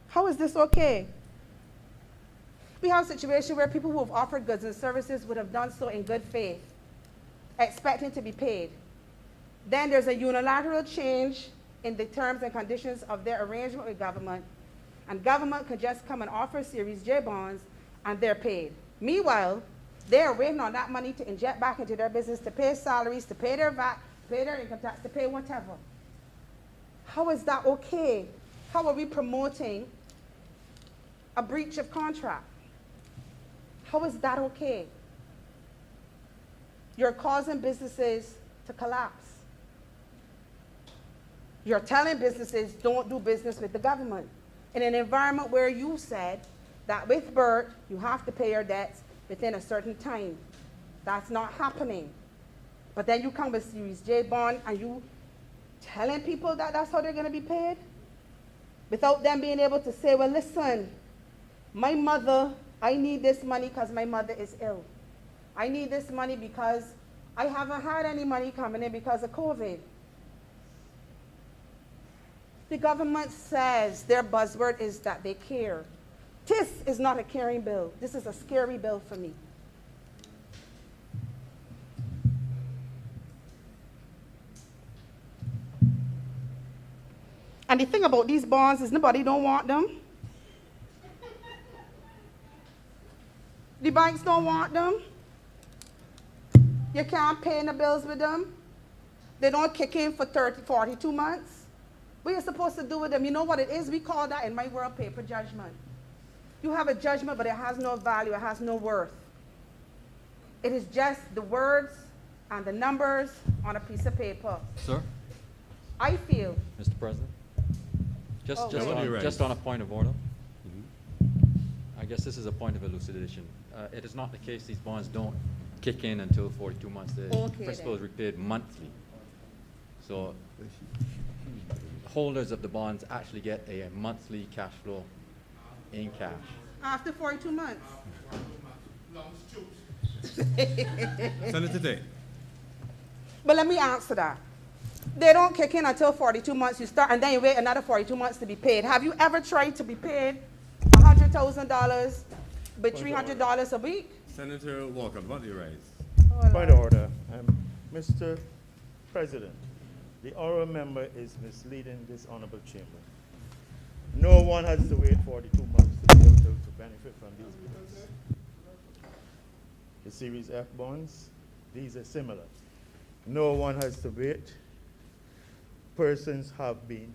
I: How is this okay? We have a situation where people who have offered goods and services would have done so in good faith, expecting to be paid. Then there's a unilateral change in the terms and conditions of their arrangement with government, and government could just come and offer Series J bonds, and they're paid. Meanwhile, they're waiting on that money to inject back into their business, to pay salaries, to pay their VAT, to pay their income tax, to pay whatever. How is that okay? How are we promoting a breach of contract? How is that okay? You're causing businesses to collapse. You're telling businesses don't do business with the government in an environment where you said that with BERT, you have to pay your debts within a certain time. That's not happening. But then you come with Series J bond and you telling people that that's how they're going to be paid without them being able to say, well, listen, my mother, I need this money because my mother is ill. I need this money because I haven't had any money coming in because of COVID. The government says their buzzword is that they care. This is not a caring bill. This is a scary bill for me. And the thing about these bonds is nobody don't want them. The banks don't want them. You can't pay the bills with them. They don't kick in for 30, 42 months. What are you supposed to do with them? You know what it is? We call that in my world paper judgment. You have a judgment, but it has no value. It has no worth. It is just the words and the numbers on a piece of paper.
J: Sir?
I: I feel.
J: Mr. President? Just on a point of order. I guess this is a point of elucidation. It is not the case these bonds don't kick in until 42 months. The principal is repaid monthly. So holders of the bonds actually get a monthly cash flow in cash.
I: After 42 months.
A: Senator Day.
I: But let me answer that. They don't kick in until 42 months you start, and then you wait another 42 months to be paid. Have you ever tried to be paid $100,000 but $300 a week?
A: Senator Walker, what do you raise?
C: Point of order. Mr. President, the honourable member is misleading this honourable chamber. No one has to wait 42 months to be able to benefit from these bonds. The Series F bonds, these are similar. No one has to wait. Persons have been,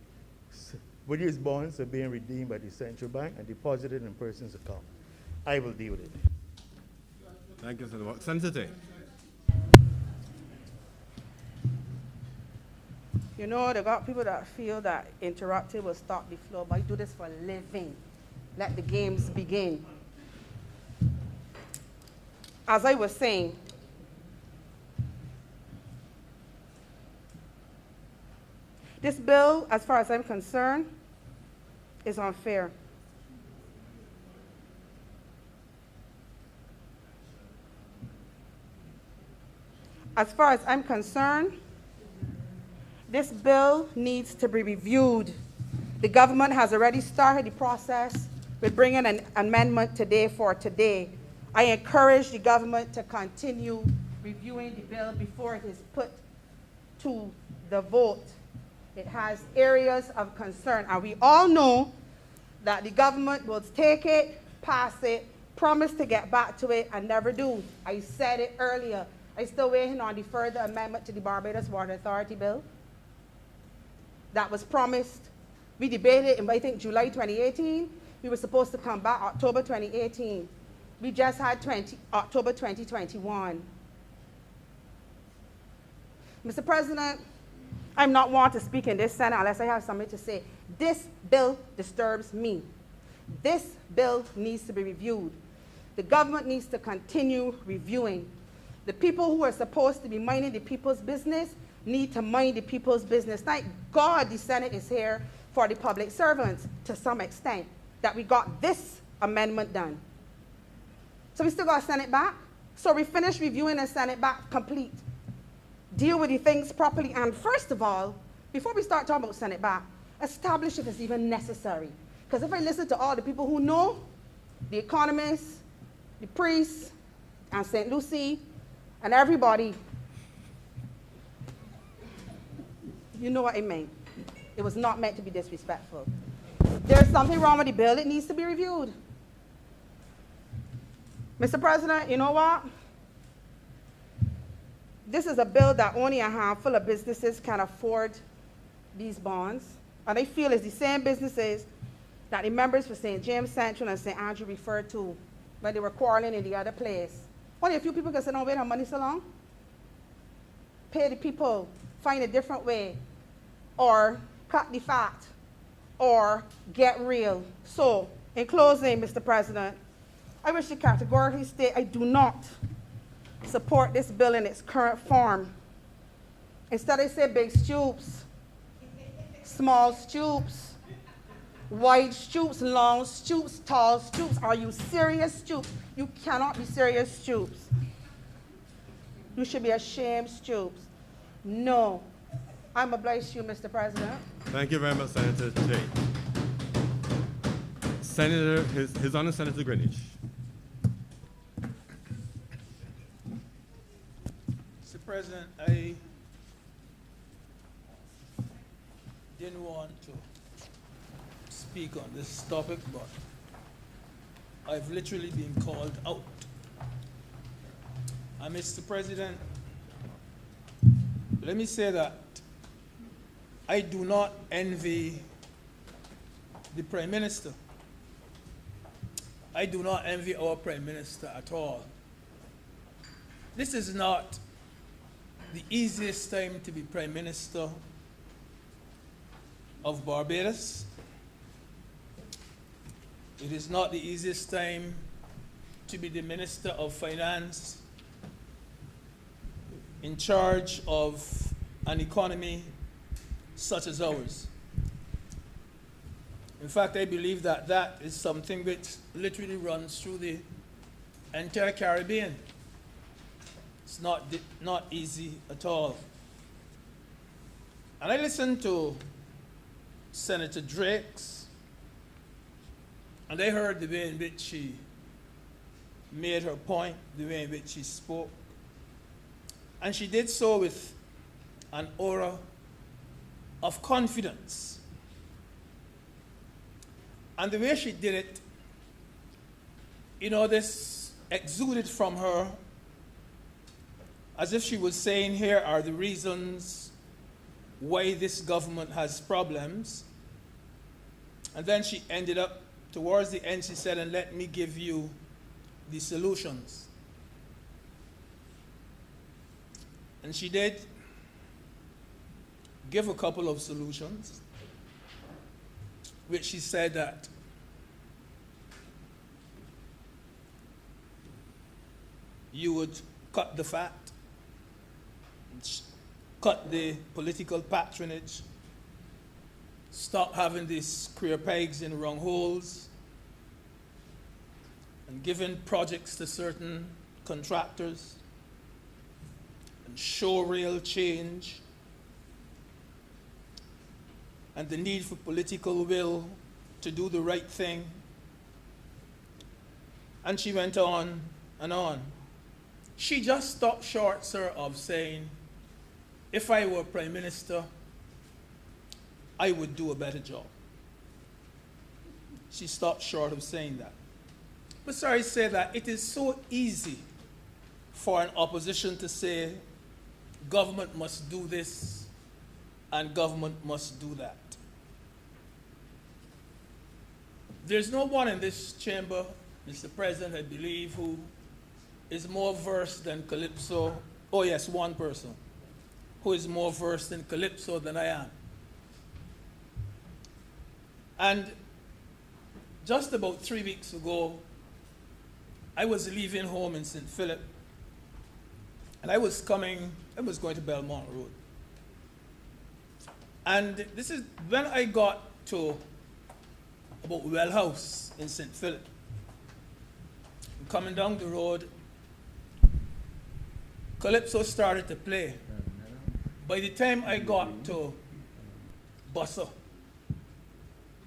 C: with these bonds are being redeemed by the central bank and deposited in person's account. I will deal with it.
A: Thank you, Senator Walker. Senator Day.
I: You know, they got people that feel that interrupting will stop the flow, but I do this for a living. Let the games begin. As I was saying, this bill, as far as I'm concerned, is unfair. As far as I'm concerned, this bill needs to be reviewed. The government has already started the process with bringing an amendment today for today. I encourage the government to continue reviewing the bill before it is put to the vote. It has areas of concern, and we all know that the government will take it, pass it, promise to get back to it, and never do. I said it earlier. I'm still waiting on the further amendment to the Barbados Water Authority bill that was promised. We debated in, I think, July 2018. We were supposed to come back October 2018. We just had October 2021. Mr. President, I'm not one to speak in this Senate unless I have something to say. This bill disturbs me. This bill needs to be reviewed. The government needs to continue reviewing. The people who are supposed to be minding the people's business need to mind the people's business. Thank God the Senate is here for the public servants to some extent, that we got this amendment done. So we still got to send it back. So we finish reviewing and send it back complete. Deal with the things properly. And first of all, before we start talking about send it back, establish if it's even necessary. Because if I listen to all the people who know, the economists, the priests, and St. Lucie, and everybody, you know what I mean. It was not meant to be disrespectful. There's something wrong with the bill. It needs to be reviewed. Mr. President, you know what? This is a bill that only a handful of businesses can afford these bonds. And I feel it's the same businesses that the members for St. James Central and St. Andrew referred to when they were quarreling in the other place. Only a few people can say, don't wait on money so long. Pay the people, find a different way, or cut the fat, or get real. So, in closing, Mr. President, I wish to categorically state I do not support this bill in its current form. Instead, I say big stoops, small stoops, wide stoops, long stoops, tall stoops. Are you serious, stoops? You cannot be serious, stoops. You should be ashamed, stoops. No. I'm obliged to you, Mr. President.
A: Thank you very much, Senator J. Senator, His Honor Senator Greenwich.
K: Mr. President, I didn't want to speak on this topic, but I've literally been called out. And Mr. President, let me say that I do not envy the Prime Minister. I do not envy our Prime Minister at all. This is not the easiest time to be Prime Minister of Barbados. It is not the easiest time to be the Minister of Finance in charge of an economy such as ours. In fact, I believe that that is something which literally runs through the entire Caribbean. It's not easy at all. And I listened to Senator Drake's, and I heard the way in which she made her point, the way in which she spoke. And she did so with an aura of confidence. And the way she did it, you know, this exuded from her as if she was saying, here are the reasons why this government has problems. And then she ended up, towards the end, she said, and let me give you the solutions. And she did give a couple of solutions, which she said that you would cut the fat, cut the political patronage, stop having these square pegs in round holes, and giving projects to certain contractors, and show real change, and the need for political will to do the right thing. And she went on and on. She just stopped short, sir, of saying, if I were Prime Minister, I would do a better job. she stopped short of saying that. But sorry, say that it is so easy for an opposition to say government must do this and government must do that. There's no one in this chamber, Mr. President, I believe, who is more versed than Calypso. Oh yes, one person who is more versed in Calypso than I am. And just about 3 weeks ago, I was leaving home in St. Philip, and I was going to Belmont Road. And this is when I got to about Well House in St. Philip. Coming down the road, Calypso started to play. By the time I got to Bussa,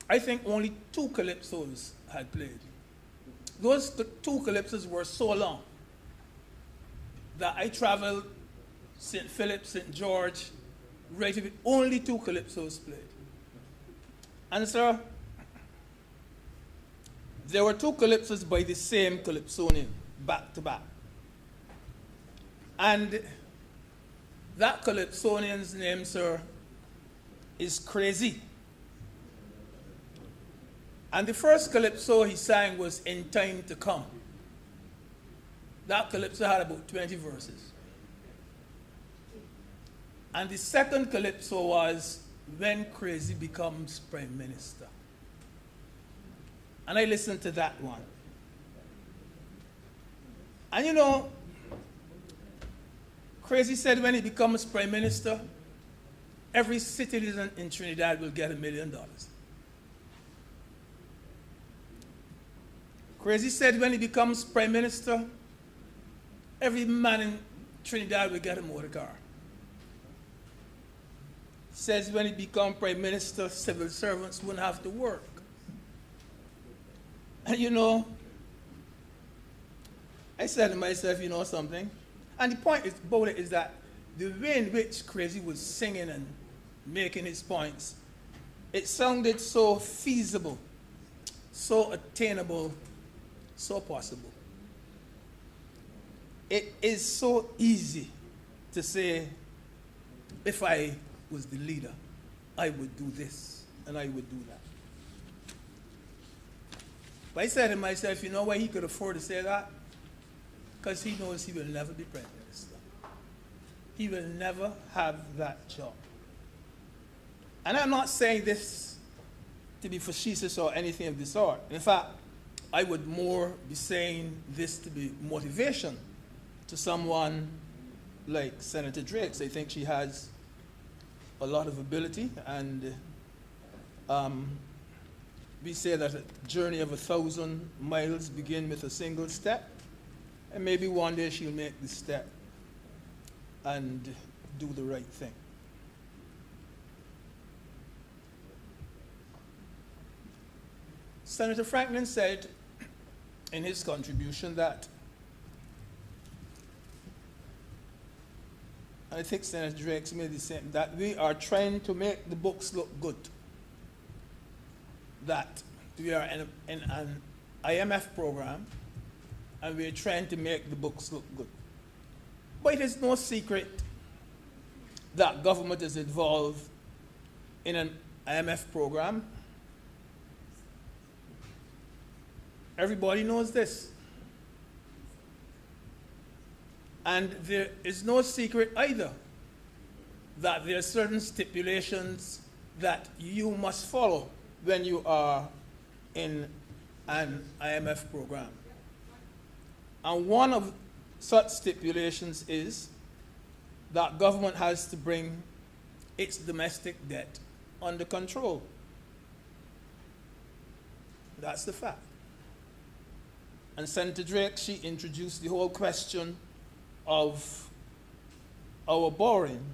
K: I think only 2 Calypsos had played. Those 2 Calypsos were so long that I traveled St. Philip, St. George, right away, only 2 Calypsos played. And sir, there were 2 Calypsos by the same Calypsonian, back to back. And that Calypsonian's name, sir, is Crazy. And the first Calypso he sang was In Time to Come. That Calypso had about 20 verses. And the second Calypso was When Crazy Becomes Prime Minister. And I listened to that one. And you know, Crazy said when he becomes Prime Minister, every citizen in Trinidad will get $1 million. Crazy said when he becomes Prime Minister, every man in Trinidad will get a motor car. Says when he becomes Prime Minister, civil servants wouldn't have to work. And you know, I said to myself, you know something? And the point about it is that the way in which Crazy was singing and making his points, it sounded so feasible, so attainable, so possible. It is so easy to say, if I was the leader, I would do this and I would do that. But I said to myself, you know why he could afford to say that? Because he knows he will never be Prime Minister. He will never have that job. And I'm not saying this to be facetious or anything of the sort. In fact, I would more be saying this to be motivation to someone like Senator Drakes. I think she has a lot of ability, and we say that a journey of 1,000 miles begin with a single step, and maybe one day she'll make the step and do the right thing. Senator Franklin said in his contribution that, and I think Senator Drakes made the same, that we are trying to make the books look good. That we are in an IMF program and we are trying to make the books look good. But it is no secret that government is involved in an IMF program. Everybody knows this. And there is no secret either that there are certain stipulations that you must follow when you are in an IMF program. And one of such stipulations is that government has to bring its domestic debt under control. That's the fact. And Senator Drake, she introduced the whole question of our borrowing.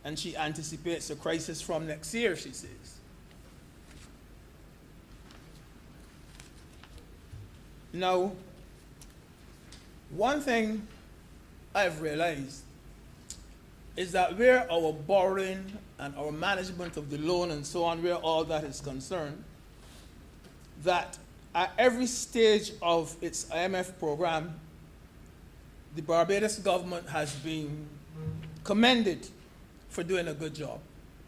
K: And she anticipates a crisis from next year, she says. Now, one thing I've realized is that where our borrowing and our management of the loan and so on, where all that is concerned, that at every stage of its IMF program, the Barbados government has been commended for doing a good job,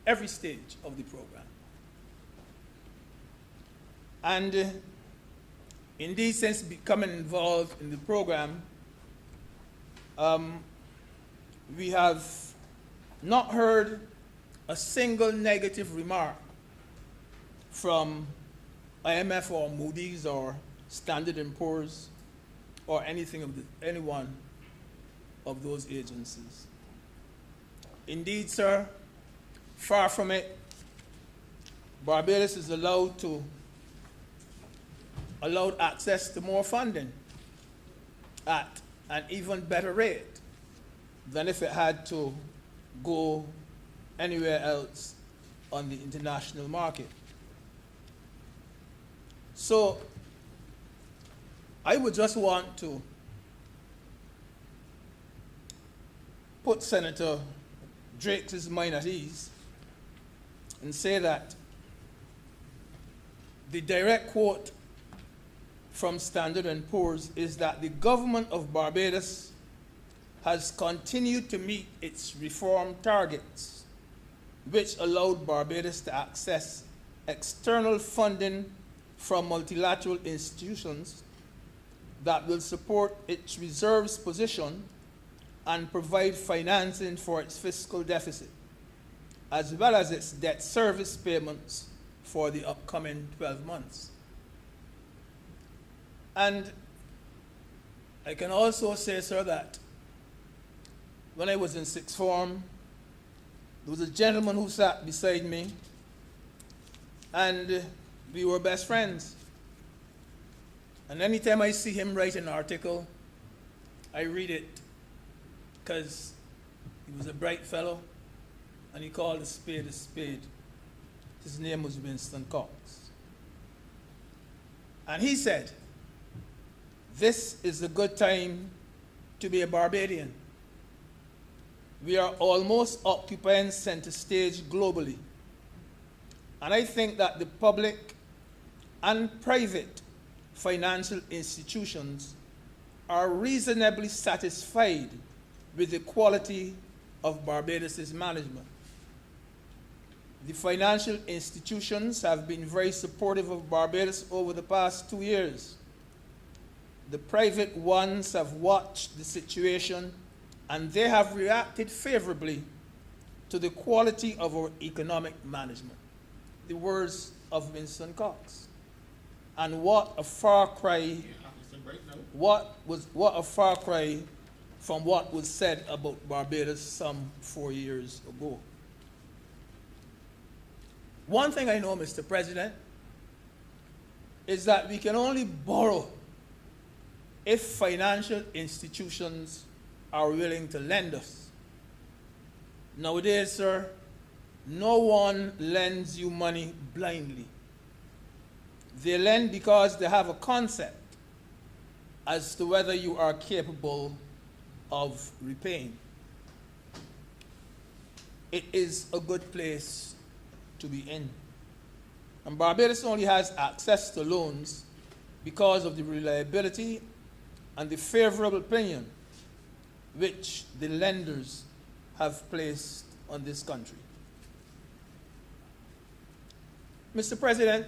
K: every stage of the program. And indeed, since becoming involved in the program, we have not heard a single negative remark from IMF or Moody's or Standard & Poor's or any one of those agencies. Indeed, sir, far from it, Barbados is allowed access to more funding at an even better rate than if it had to go anywhere else on the international market. So I would just want to put Senator Drake's mind at ease and say that the direct quote from Standard & Poor's is that the government of Barbados has continued to meet its reform targets, which allowed Barbados to access external funding from multilateral institutions that will support its reserves position and provide financing for its fiscal deficit, as well as its debt service payments for the upcoming 12 months. And I can also say, sir, that when I was in sixth form, there was a gentleman who sat beside me, and we were best friends. And anytime I see him write an article, I read it, because he was a bright fellow, and he called a spade a spade. His name was Winston Cox. And he said, "This is a good time to be a Barbadian. We are almost occupying center stage globally. And I think that the public and private financial institutions are reasonably satisfied with the quality of Barbados' management. The financial institutions have been very supportive of Barbados over the past 2 years. The private ones have watched the situation, and they have reacted favorably to the quality of our economic management." The words of Winston Cox. And what a far cry, what a far cry from what was said about Barbados some 4 years ago. One thing I know, Mr. President, is that we can only borrow if financial institutions are willing to lend us. Nowadays, sir, no one lends you money blindly. They lend because they have a concept as to whether you are capable of repaying. It is a good place to be in. And Barbados only has access to loans because of the reliability and the favorable opinion which the lenders have placed on this country. Mr. President,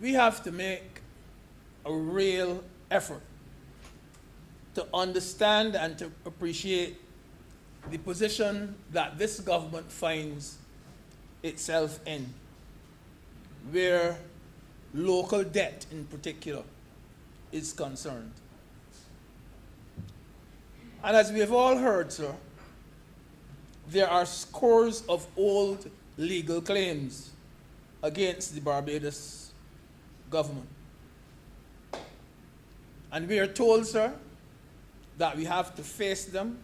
K: we have to make a real effort to understand and to appreciate the position that this government finds itself in, where local debt in particular is concerned. And as we have all heard, sir, there are scores of old legal claims against the Barbados government. And we are told, sir, that we have to face them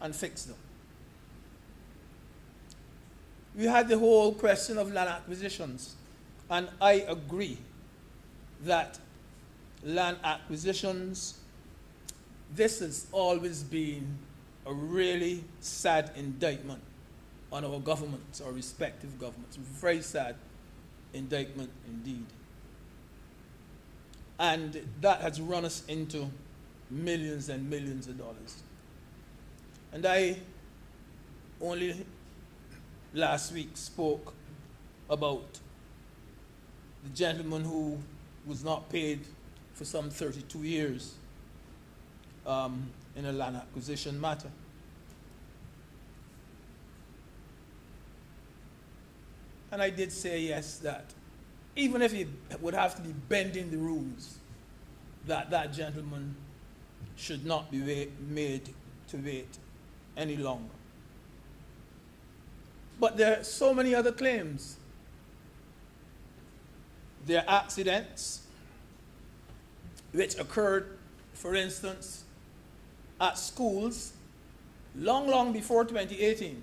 K: and fix them. We had the whole question of land acquisitions, and I agree that land acquisitions, this has always been a really sad indictment on our governments, our respective governments. Very sad. indictment indeed. And that has run us into millions and millions of dollars. And I only last week spoke about the gentleman who was not paid for some 32 years in a land acquisition matter. And I did say, yes, that even if he would have to be bending the rules, that that gentleman should not be made to wait any longer. But there are so many other claims. There are accidents which occurred, for instance, at schools long, long before 2018.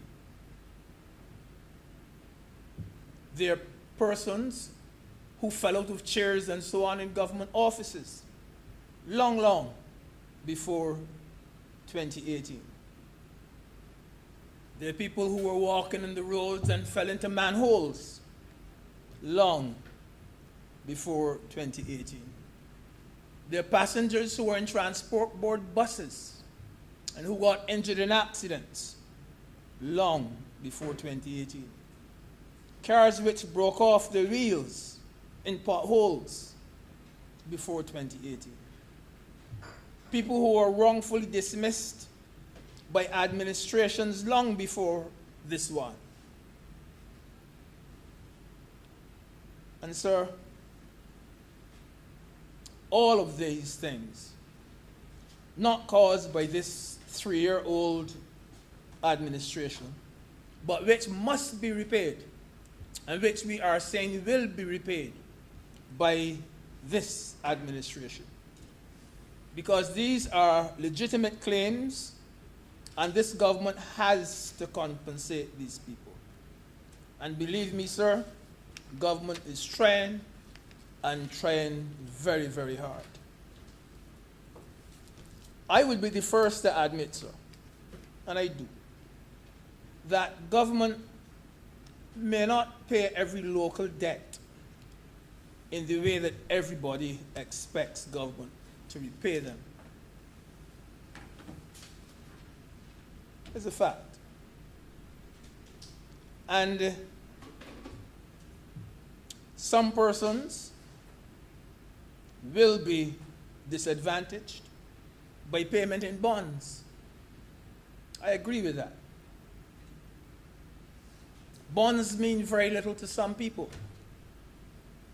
K: There are persons who fell out of chairs and so on in government offices long, long before 2018. There are people who were walking in the roads and fell into manholes long before 2018. There are passengers who were in transport board buses and who got injured in accidents long before 2018. Cars which broke off their wheels in potholes before 2018. People who were wrongfully dismissed by administrations long before this one. And sir, all of these things, not caused by this 3-year-old administration, but which must be repaid, and which we are saying will be repaid by this administration. Because these are legitimate claims, and this government has to compensate these people. And believe me, sir, government is trying and trying very, very hard. I will be the first to admit, sir, and I do, that government may not pay every local debt in the way that everybody expects government to repay them. It's a fact. And some persons will be disadvantaged by payment in bonds. I agree with that. Bonds mean very little to some people.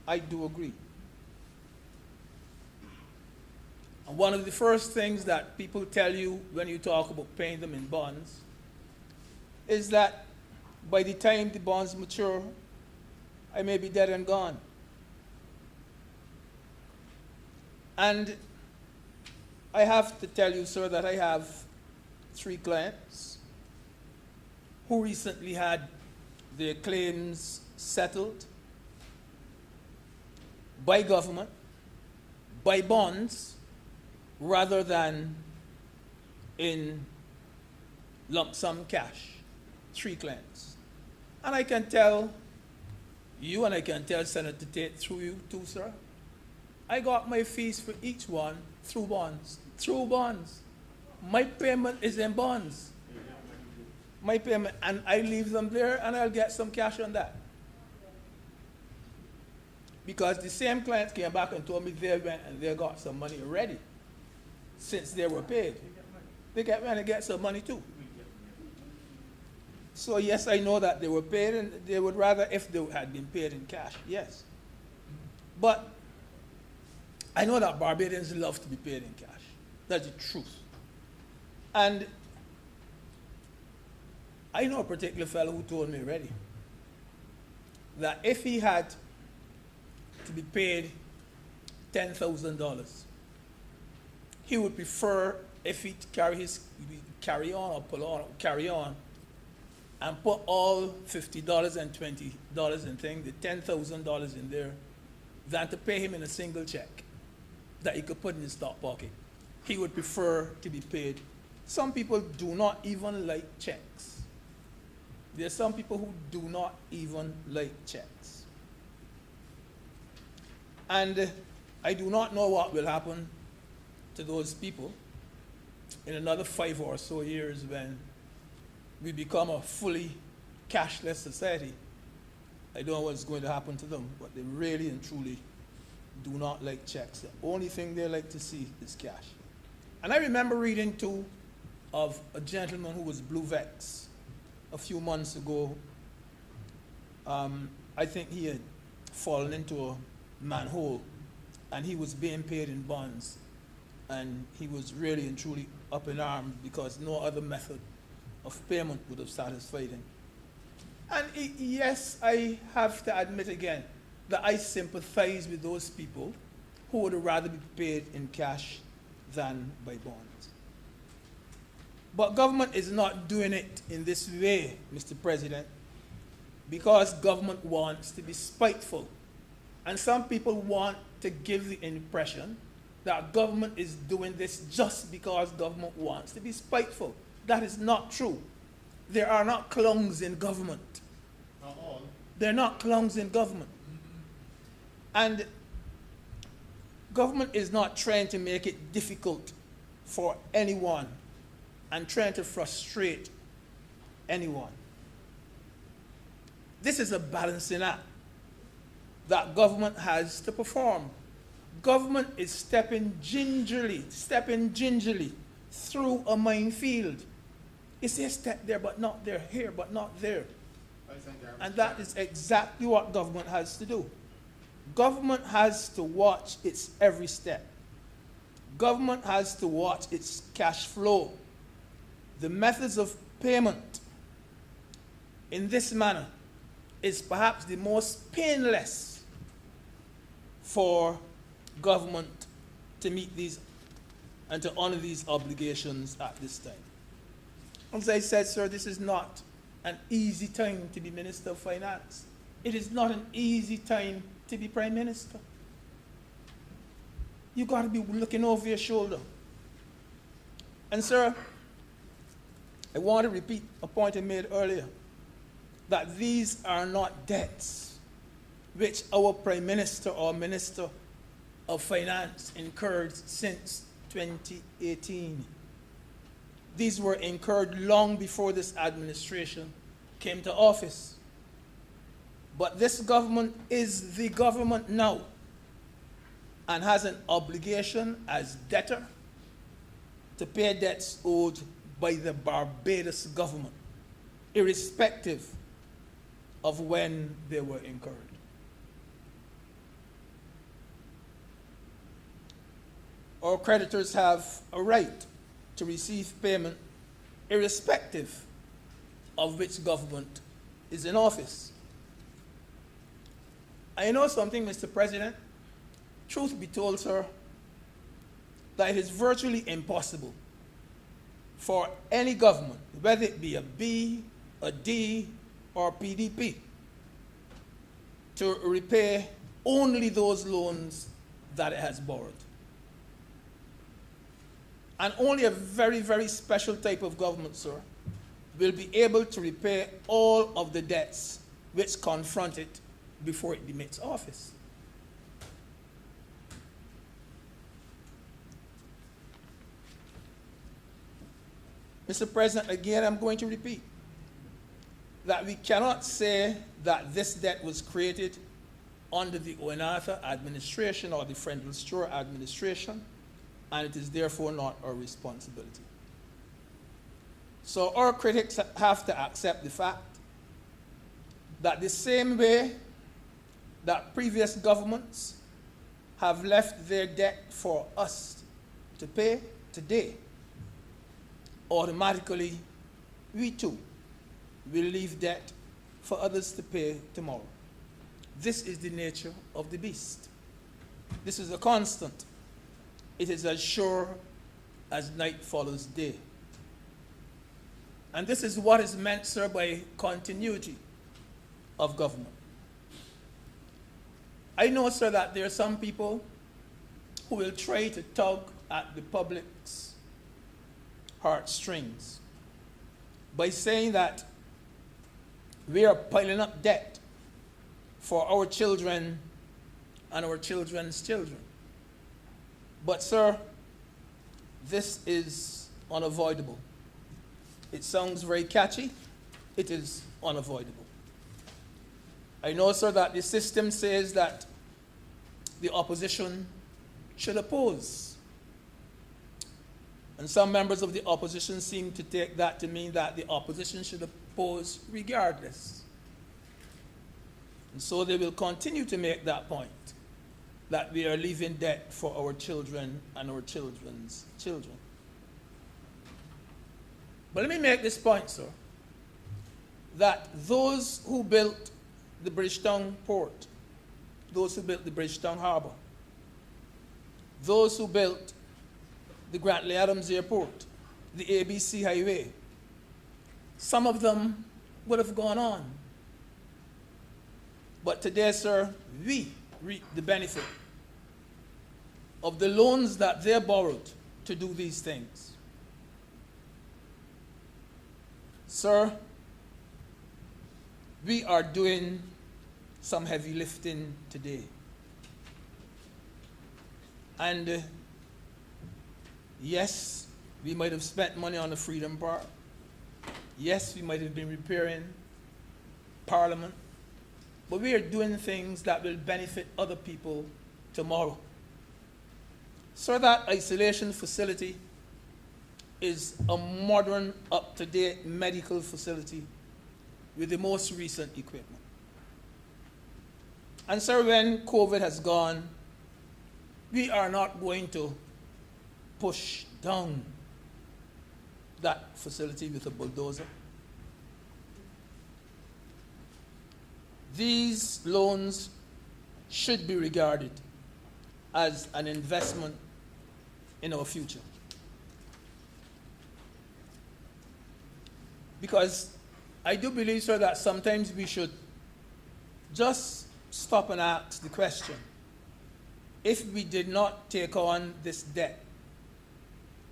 K: I do agree. And one of the first things that people tell you when you talk about paying them in bonds is that by the time the bonds mature, I may be dead and gone. And I have to tell you, sir, that I have 3 clients who recently had their claims settled by government, by bonds, rather than in lump sum cash. 3 clients. And I can tell you, and I can tell Senator Tate through you too, sir, I got my fees for each one through bonds. Through bonds. My payment is in bonds. My payment, and I leave them there and I'll get some cash on that. Because the same clients came back and told me they went and they got some money already since they were paid. They get some money too. So yes, I know that they were paid, and they would rather if they had been paid in cash, yes. But I know that Barbadians love to be paid in cash. That's the truth. And I know a particular fellow who told me already that if he had to be paid $10,000, he would prefer if he carry on and put all $50 and $20 and thing, the $10,000 in there, than to pay him in a single check that he could put in his top pocket. He would prefer to be paid. Some people do not even like checks. There are some people who do not even like checks. And I do not know what will happen to those people in another 5 or so years when we become a fully cashless society. I don't know what's going to happen to them, but they really and truly do not like checks. The only thing they like to see is cash. And I remember reading too of a gentleman who was blue vex a few months ago. I think he had fallen into a manhole and he was being paid in bonds. And he was really and truly up in arms because no other method of payment would have satisfied him. And yes, I have to admit again that I sympathize with those people who would rather be paid in cash than by bonds. But government is not doing it in this way, Mr. President, because government wants to be spiteful. And some people want to give the impression that government is doing this just because government wants to be spiteful. That is not true. There are not clowns in government.
C: Not all.
K: They're not clowns in government. And government is not trying to make it difficult for anyone and trying to frustrate anyone. This is a balancing act that government has to perform. Government is stepping gingerly through a minefield. It says step there but not there, here but not there. And that is exactly what government has to do. Government has to watch its every step. Government has to watch its cash flow. The methods of payment in this manner is perhaps the most painless for government to meet these and to honor these obligations at this time. As I said, sir, this is not an easy time to be Minister of Finance. It is not an easy time to be Prime Minister. You got to be looking over your shoulder. And sir, I want to repeat a point I made earlier, that these are not debts which our Prime Minister or Minister of Finance incurred since 2018. These were incurred long before this administration came to office. But this government is the government now and has an obligation as debtor to pay debts owed by the Barbados government, irrespective of when they were incurred. Our creditors have a right to receive payment irrespective of which government is in office. I know something, Mr. President. Truth be told, sir, that it is virtually impossible for any government, whether it be a B, a D, or PDP, to repay only those loans that it has borrowed. And only a very, very special type of government, sir, will be able to repay all of the debts which confront it before it demits office. Mr. President, again, I'm going to repeat that we cannot say that this debt was created under the Oenatha administration or the Frenzel Store administration, and it is therefore not our responsibility. So our critics have to accept the fact that the same way that previous governments have left their debt for us to pay today, automatically we too will leave debt for others to pay tomorrow. This is the nature of the beast. This is a constant. It is as sure as night follows day. And this is what is meant, sir, by continuity of government. I know, sir, that there are some people who will try to tug at the public's heartstrings by saying that we are piling up debt for our children and our children's children. But, sir, this is unavoidable. It sounds very catchy. It is unavoidable. I know, sir, that the system says that the opposition should oppose. And some members of the opposition seem to take that to mean that the opposition should oppose regardless. And so they will continue to make that point, that we are leaving debt for our children and our children's children. But let me make this point, sir, that those who built the Bridgetown port, those who built the Bridgetown harbor, those who built the Grantley Adams Airport, the ABC Highway, some of them would have gone on. But today, sir, we reap the benefit of the loans that they borrowed to do these things. Sir, we are doing some heavy lifting today. And yes, we might have spent money on the Freedom Park. Yes, we might have been repairing Parliament. But we are doing things that will benefit other people tomorrow. So that isolation facility is a modern, up-to-date medical facility with the most recent equipment. And so when COVID has gone, we are not going to push down that facility with a bulldozer. These loans should be regarded as an investment in our future. Because I do believe, sir, that sometimes we should just stop and ask the question, if we did not take on this debt,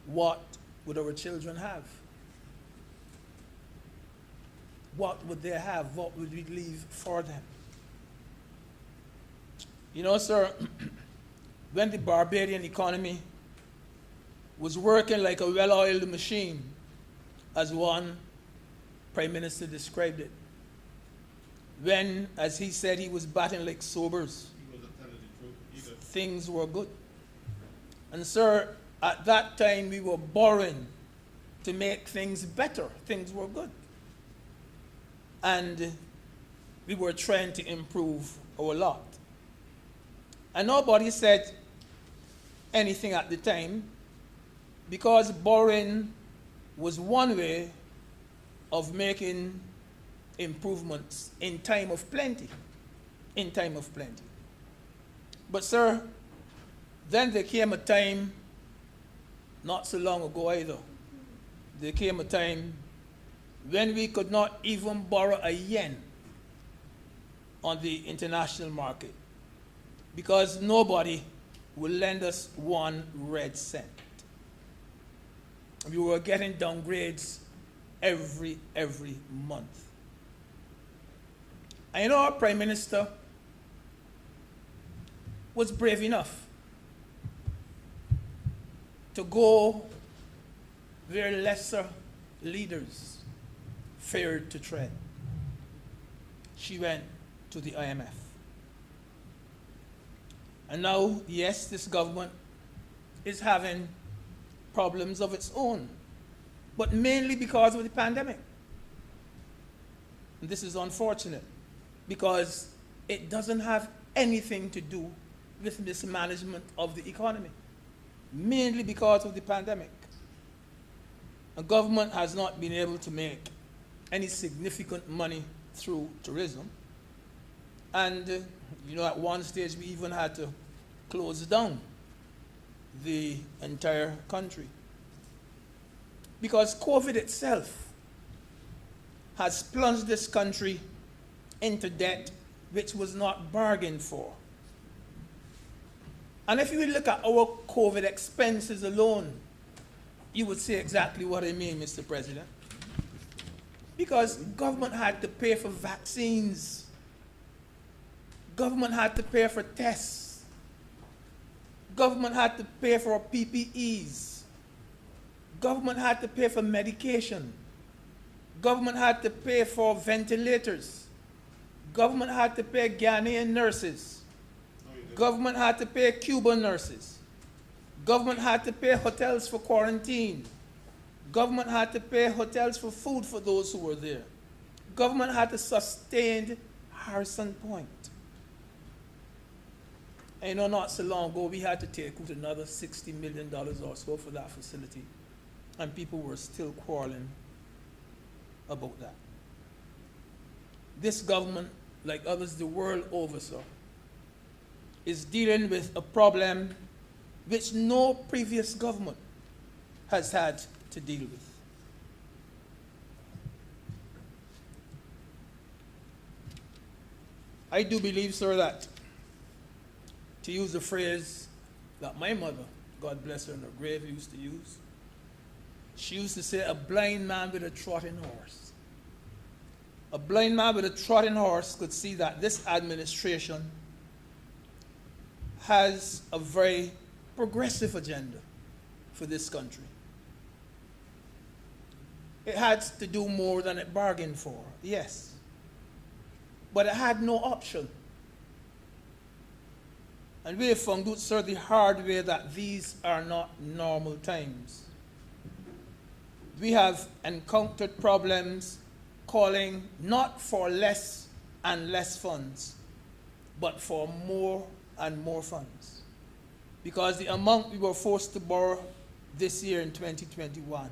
K: what would our children have? What would they have? What would we leave for them? You know, sir, when the Barbadian economy was working like a well-oiled machine, as one Prime Minister described it, when, as he said, he was batting like sobers, things were good. And, sir, at that time we were borrowing to make things better. Things were good. And we were trying to improve our lot. And nobody said anything at the time, because borrowing was one way of making improvements in time of plenty. In time of plenty. But, sir, then there came a time, not so long ago either, there came a time when we could not even borrow a yen on the international market because nobody would lend us 1 red cent. We were getting downgrades every month. And you know, our Prime Minister was brave enough to go where lesser leaders feared to tread. She went to the IMF. And now, yes, this government is having problems of its own, but mainly because of the pandemic. And this is unfortunate because it doesn't have anything to do with mismanagement of the economy, mainly because of the pandemic. The government has not been able to make any significant money through tourism. And, you know, at one stage we even had to close down the entire country. Because COVID itself has plunged this country into debt which was not bargained for. And if you look at our COVID expenses alone, you would see exactly what I mean, Mr. President. Because government had to pay for vaccines. Government had to pay for tests. Government had to pay for PPEs. Government had to pay for medication. Government had to pay for ventilators. Government had to pay Ghanaian nurses. Government had to pay Cuban nurses. Government had to pay hotels for quarantine. Government had to pay hotels for food for those who were there. Government had to sustain Harrison Point. And you know, not so long ago, we had to take out another $60 million or so for that facility. And people were still quarreling about that. This government, like others the world over, sir, is dealing with a problem which no previous government has had to deal with. I do believe, sir, that, to use a phrase that my mother, God bless her, in her grave used to use, she used to say, a blind man with a trotting horse. A blind man with a trotting horse could see that this administration has a very progressive agenda for this country. It had to do more than it bargained for, yes. But it had no option. And we have found out, sir, the hard way that these are not normal times. We have encountered problems calling not for less and less funds, but for more and more funds. Because the amount we were forced to borrow this year in 2021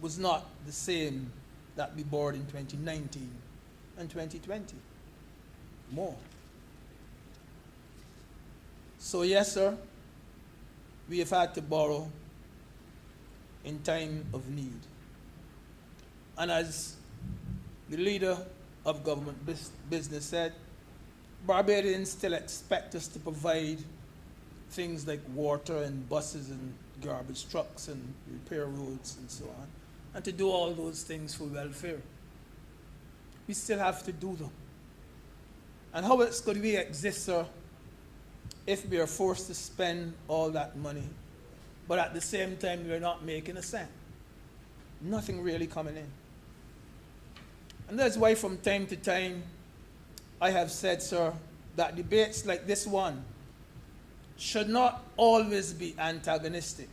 K: was not the same that we borrowed in 2019 and 2020. More. So yes, sir, we have had to borrow in time of need. And as the leader of government business said, Barbadians still expect us to provide things like water and buses and garbage trucks and repair roads and so on, and to do all those things for welfare. We still have to do them. And how else could we exist, sir, if we are forced to spend all that money, but at the same time we are not making a cent? Nothing really coming in. And that's why from time to time I have said, sir, that debates like this one should not always be antagonistic.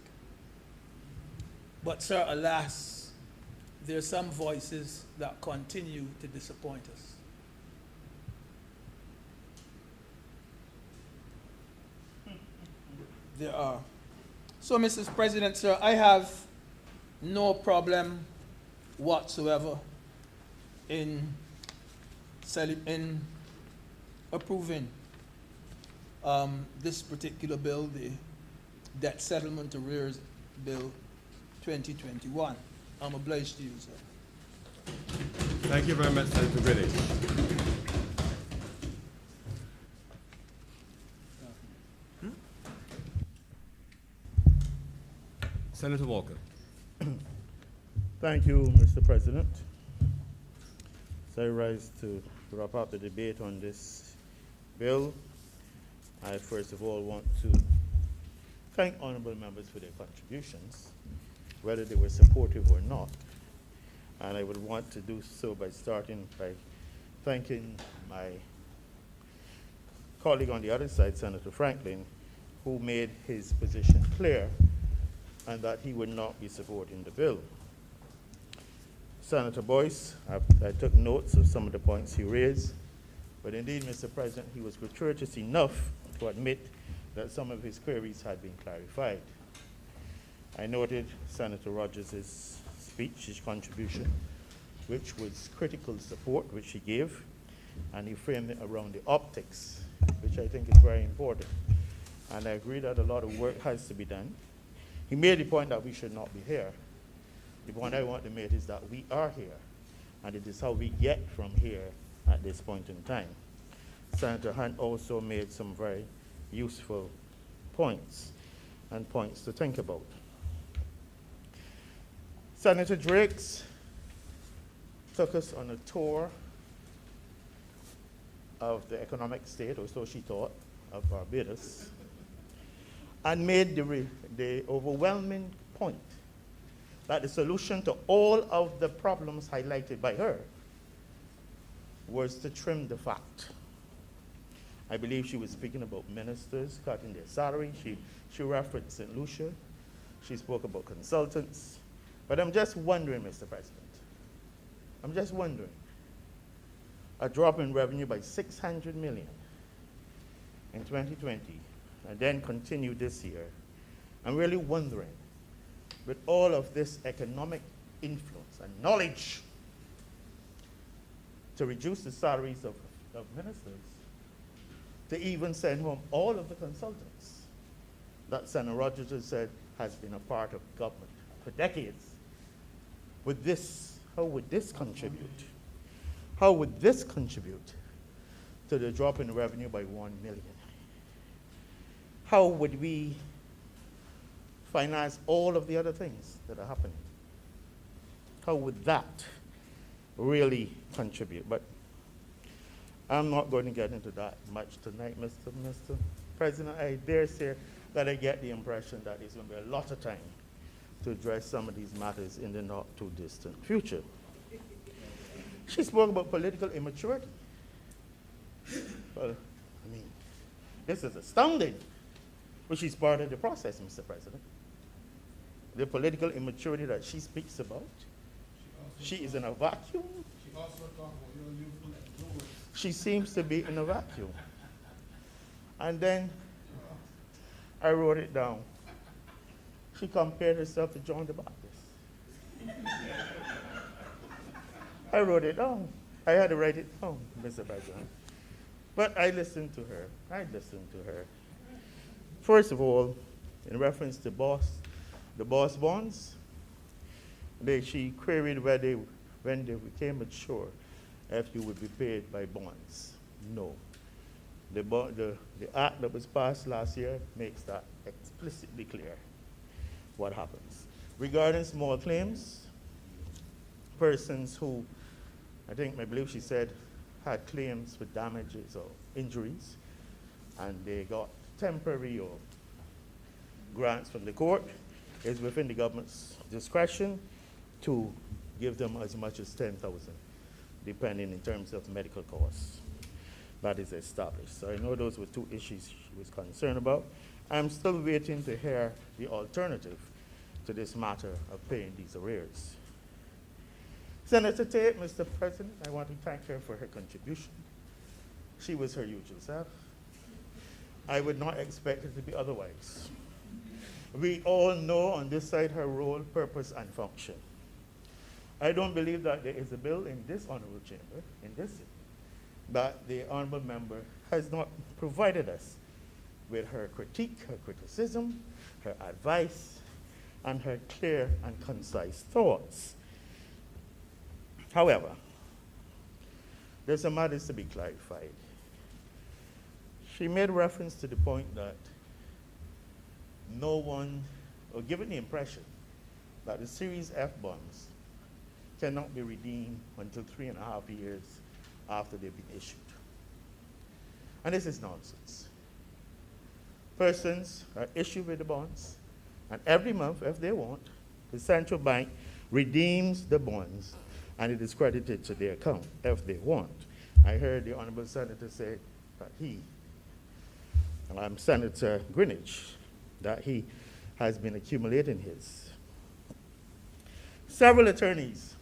K: But, sir, alas, there are some voices that continue to disappoint us. There are. So, Mrs. President, sir, I have no problem whatsoever in approving this particular bill, the Debt Settlement Arrears Bill 2021. I'm obliged to you, sir.
A: Thank you very much, Senator British. Senator Walker.
C: Thank you, Mr. President. As I rise to wrap up the debate on this bill, I first of all want to thank honourable members for their contributions, whether they were supportive or not. And I would want to do so by starting by thanking my colleague on the other side, Senator Franklin, who made his position clear and that he would not be supporting the bill. Senator Boyce, I took notes of some of the points he raised, but indeed, Mr. President, he was gratuitous enough to admit that some of his queries had been clarified. I noted Senator Rogers' speech, his contribution, which was critical support, which he gave, and he framed it around the optics, which I think is very important. And I agree that a lot of work has to be done. He made the point that we should not be here. The point I want to make is that we are here, and it is how we get from here at this point in time. Senator Hunt also made some very useful points and points to think about. Senator Drakes took us on a tour of the economic state, or so she thought, of Barbados. and made the overwhelming point that the solution to all of the problems highlighted by her was to trim the fat. I believe she was speaking about ministers cutting their salary. She referenced St. Lucia. She spoke about consultants. But I'm just wondering, Mr. President, I'm just wondering, a drop in revenue by 600 million in 2020 and then continue this year. I'm really wondering, with all of this economic influence and knowledge, to reduce the salaries of ministers, to even send home all of the consultants that Senator Rogers has said has been a part of government for decades. How would this contribute? How would this contribute to the drop in revenue by 1 million? How would we finance all of the other things that are happening? How would that really contribute? But I'm not going to get into that much tonight, Mr. President. I dare say that I get the impression that there's going to be a lot of time to address some of these matters in the not too distant future. She spoke about political immaturity. Well, I mean, this is astounding, but she's part of the process, Mr. President. The political immaturity that she speaks about, she is in a vacuum.
D: She also talked about your youthful influence.
C: She seems to be in a vacuum. And then I wrote it down. She compared herself to John the Baptist. I wrote it down. I had to write it down, Mr. President. But I listened to her. First of all, in reference to the boss bonds, she queried whether when they became mature, if you would be paid by bonds. No. The act that was passed last year makes that explicitly clear what happens. Regarding small claims, persons who, I believe she said, had claims for damages or injuries, and they got temporary or grants from the court, it's within the government's discretion to give them as much as 10,000, depending in terms of medical costs. That is established. So I know those were two issues she was concerned about. I'm still waiting to hear the alternative to this matter of paying these arrears. Senator Tate, Mr. President, I want to thank her for her contribution. She was her usual self. I would not expect it to be otherwise. We all know on this side her role, purpose, and function. I don't believe that there is a bill in this honorable chamber, in this city, that the honorable member has not provided us with her critique, her criticism, her advice, and her clear and concise thoughts. However, there's some matters to be clarified. She made reference to the point that no one, or given the impression that the Series F bonds cannot be redeemed until 3.5 years after they've been issued. And this is nonsense. Persons are issued with the bonds, and every month, if they want, the central bank redeems the bonds, and it is credited to their account if they want. I heard the Honourable Senator say that Senator Greenwich, that he has been accumulating his. Several attorneys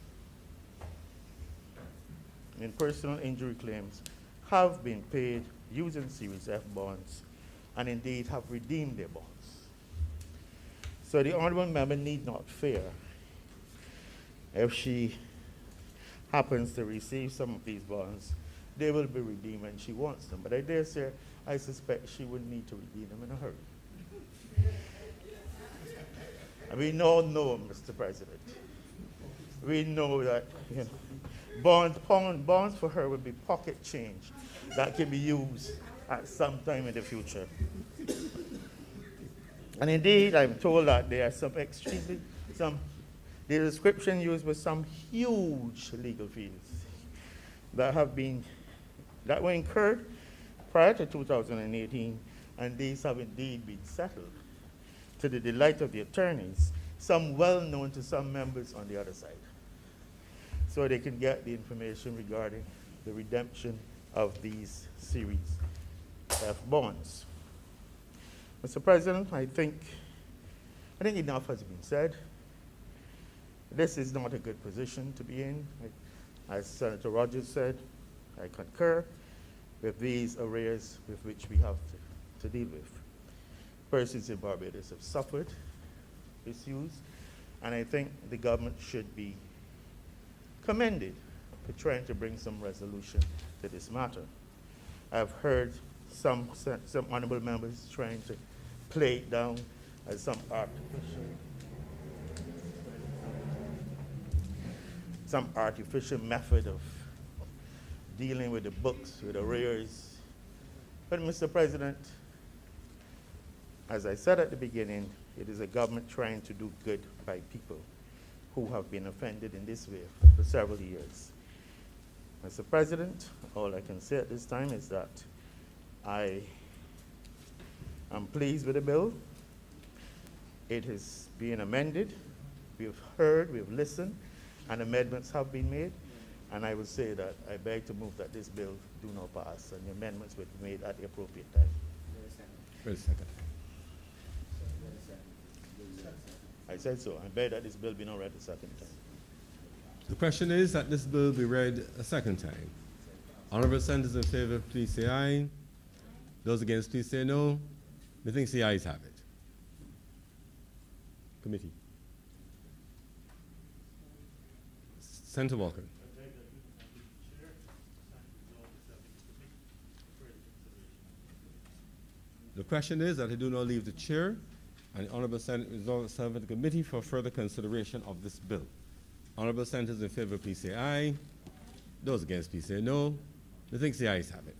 C: in personal injury claims have been paid using Series F bonds and indeed have redeemed their bonds. So the honourable member need not fear if she happens to receive some of these bonds, they will be redeemed when she wants them. But I dare say, I suspect she would need to redeem them in a hurry. And we all know, Mr. President, we know that bonds for her would be pocket change that can be used at some time in the future. And indeed, I'm told that there are the description used was some huge legal fees that were incurred prior to 2018, and these have indeed been settled to the delight of the attorneys, some well known to some members on the other side, so they can get the information regarding the redemption of these Series F bonds. Mr. President, I think enough has been said. This is not a good position to be in. As Senator Rogers said, I concur with these arrears with which we have to deal with. Persons in Barbados have suffered issues, and I think the government should be commended for trying to bring some resolution to this matter. I've heard some honorable members trying to play it down as some artificial method of dealing with the books, with arrears. But Mr. President, as I said at the beginning, it is a government trying to do good by people who have been offended in this way for several years. Mr. President, all I can say at this time is that I am pleased with the bill. It is being amended. We've heard, we've listened, and amendments have been made. And I would say that I beg to move that this bill do not pass, and the amendments will be made at the appropriate time.
A: Wait a second.
C: I said so. I beg that this bill be not read a second time.
A: The question is that this bill be read a second time. Honourable senators in favour, please say aye. Those against, please say no. Methinks the ayes have it. Committee. Senator Walker. The question is that I do not leave the chair, and the Honourable Senate resolve to serve the committee for further consideration of this bill. Honourable senators in favour, please say aye. Those against, please say no. Methinks the ayes have it.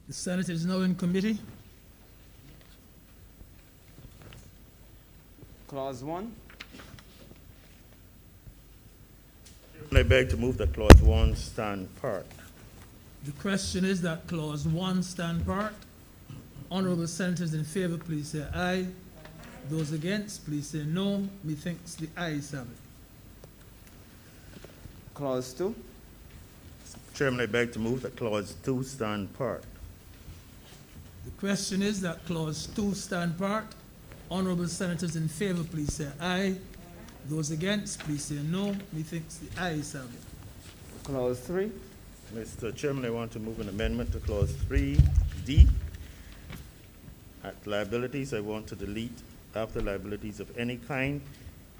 K: The Senate is now in committee.
B: Clause 1.
C: I beg to move that Clause 1 stand part.
K: The question is that Clause 1 stand part. Honourable senators in favour, please say aye. Those against, please say no. Methinks the ayes have it.
B: Clause 2.
C: Chairman, I beg to move that Clause 2 stand part.
K: The question is that Clause 2 stand part. Honourable senators in favour, please say aye. Those against, please say no. Methinks the ayes have it.
B: Clause 3.
C: Mr. Chairman, I want to move an amendment to Clause 3D. At liabilities, I want to delete after liabilities of any kind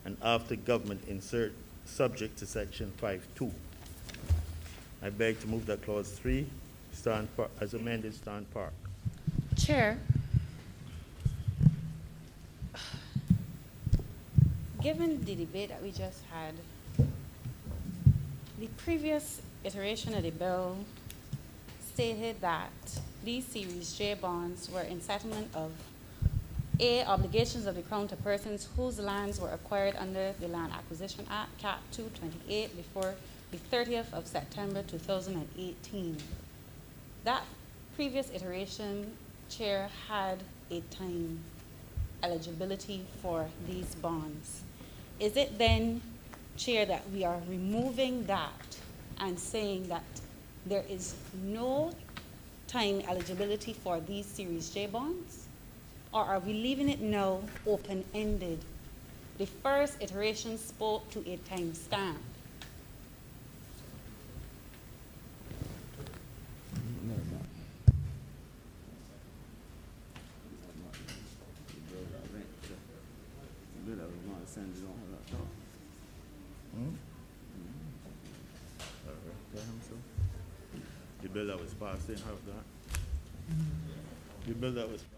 C: and after government insert subject to Section 5.2. I beg to move that Clause 3 stand as amended stand part.
H: Chair, given the debate that we just had, the previous iteration of the bill stated that these Series J bonds were in settlement of A, obligations of the Crown to persons whose lands were acquired under the Land Acquisition Act, Cap 228, before the 30th of September 2018. That previous iteration, Chair, had a time eligibility for these bonds. Is it then, Chair, that we are removing that and saying that there is no time eligibility for these Series J bonds? Or are we leaving it now open-ended? The first iteration spoke to a time stamp.
B: No, it's not. The bill that was not sent, you don't have that thought.
C: The bill that was passed didn't have that. The bill that was passed.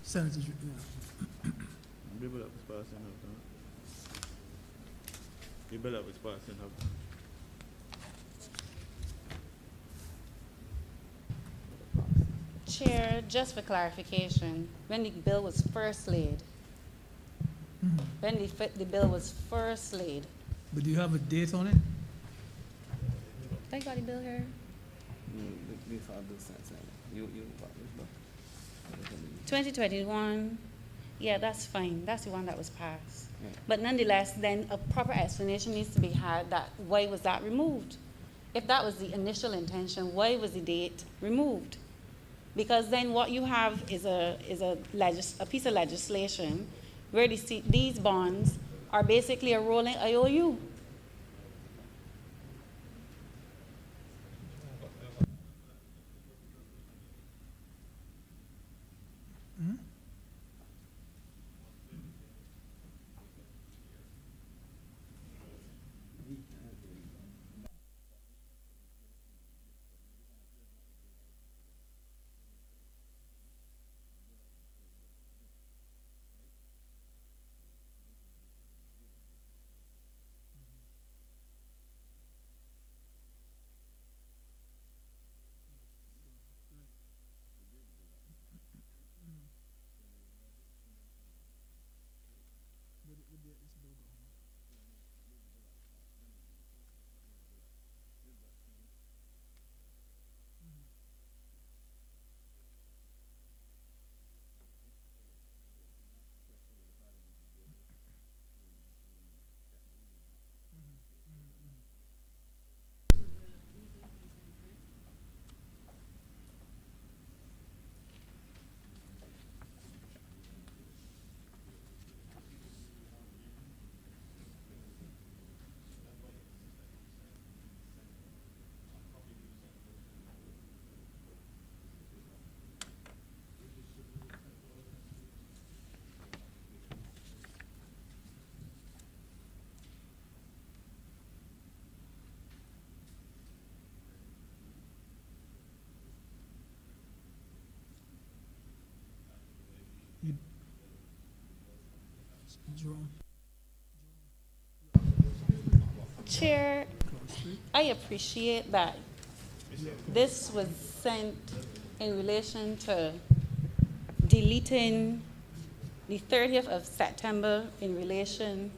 K: Senator,
C: The bill that was passed didn't have that. The bill that was passed didn't have that.
H: Chair, just for clarification, when the bill was first laid, the bill was first laid,
K: but do you have a date on it?
H: I got the bill here.
B: This are the sense. You got this bill?
H: 2021, yeah, that's fine. That's the one that was passed.
B: Yeah.
H: But nonetheless, then a proper explanation needs to be had that why was that removed? If that was the initial intention, why was the date removed? Because then what you have is a piece of legislation where these bonds are basically a rolling IOU. Chair, I appreciate that this was sent in relation to deleting the 30th of September in relation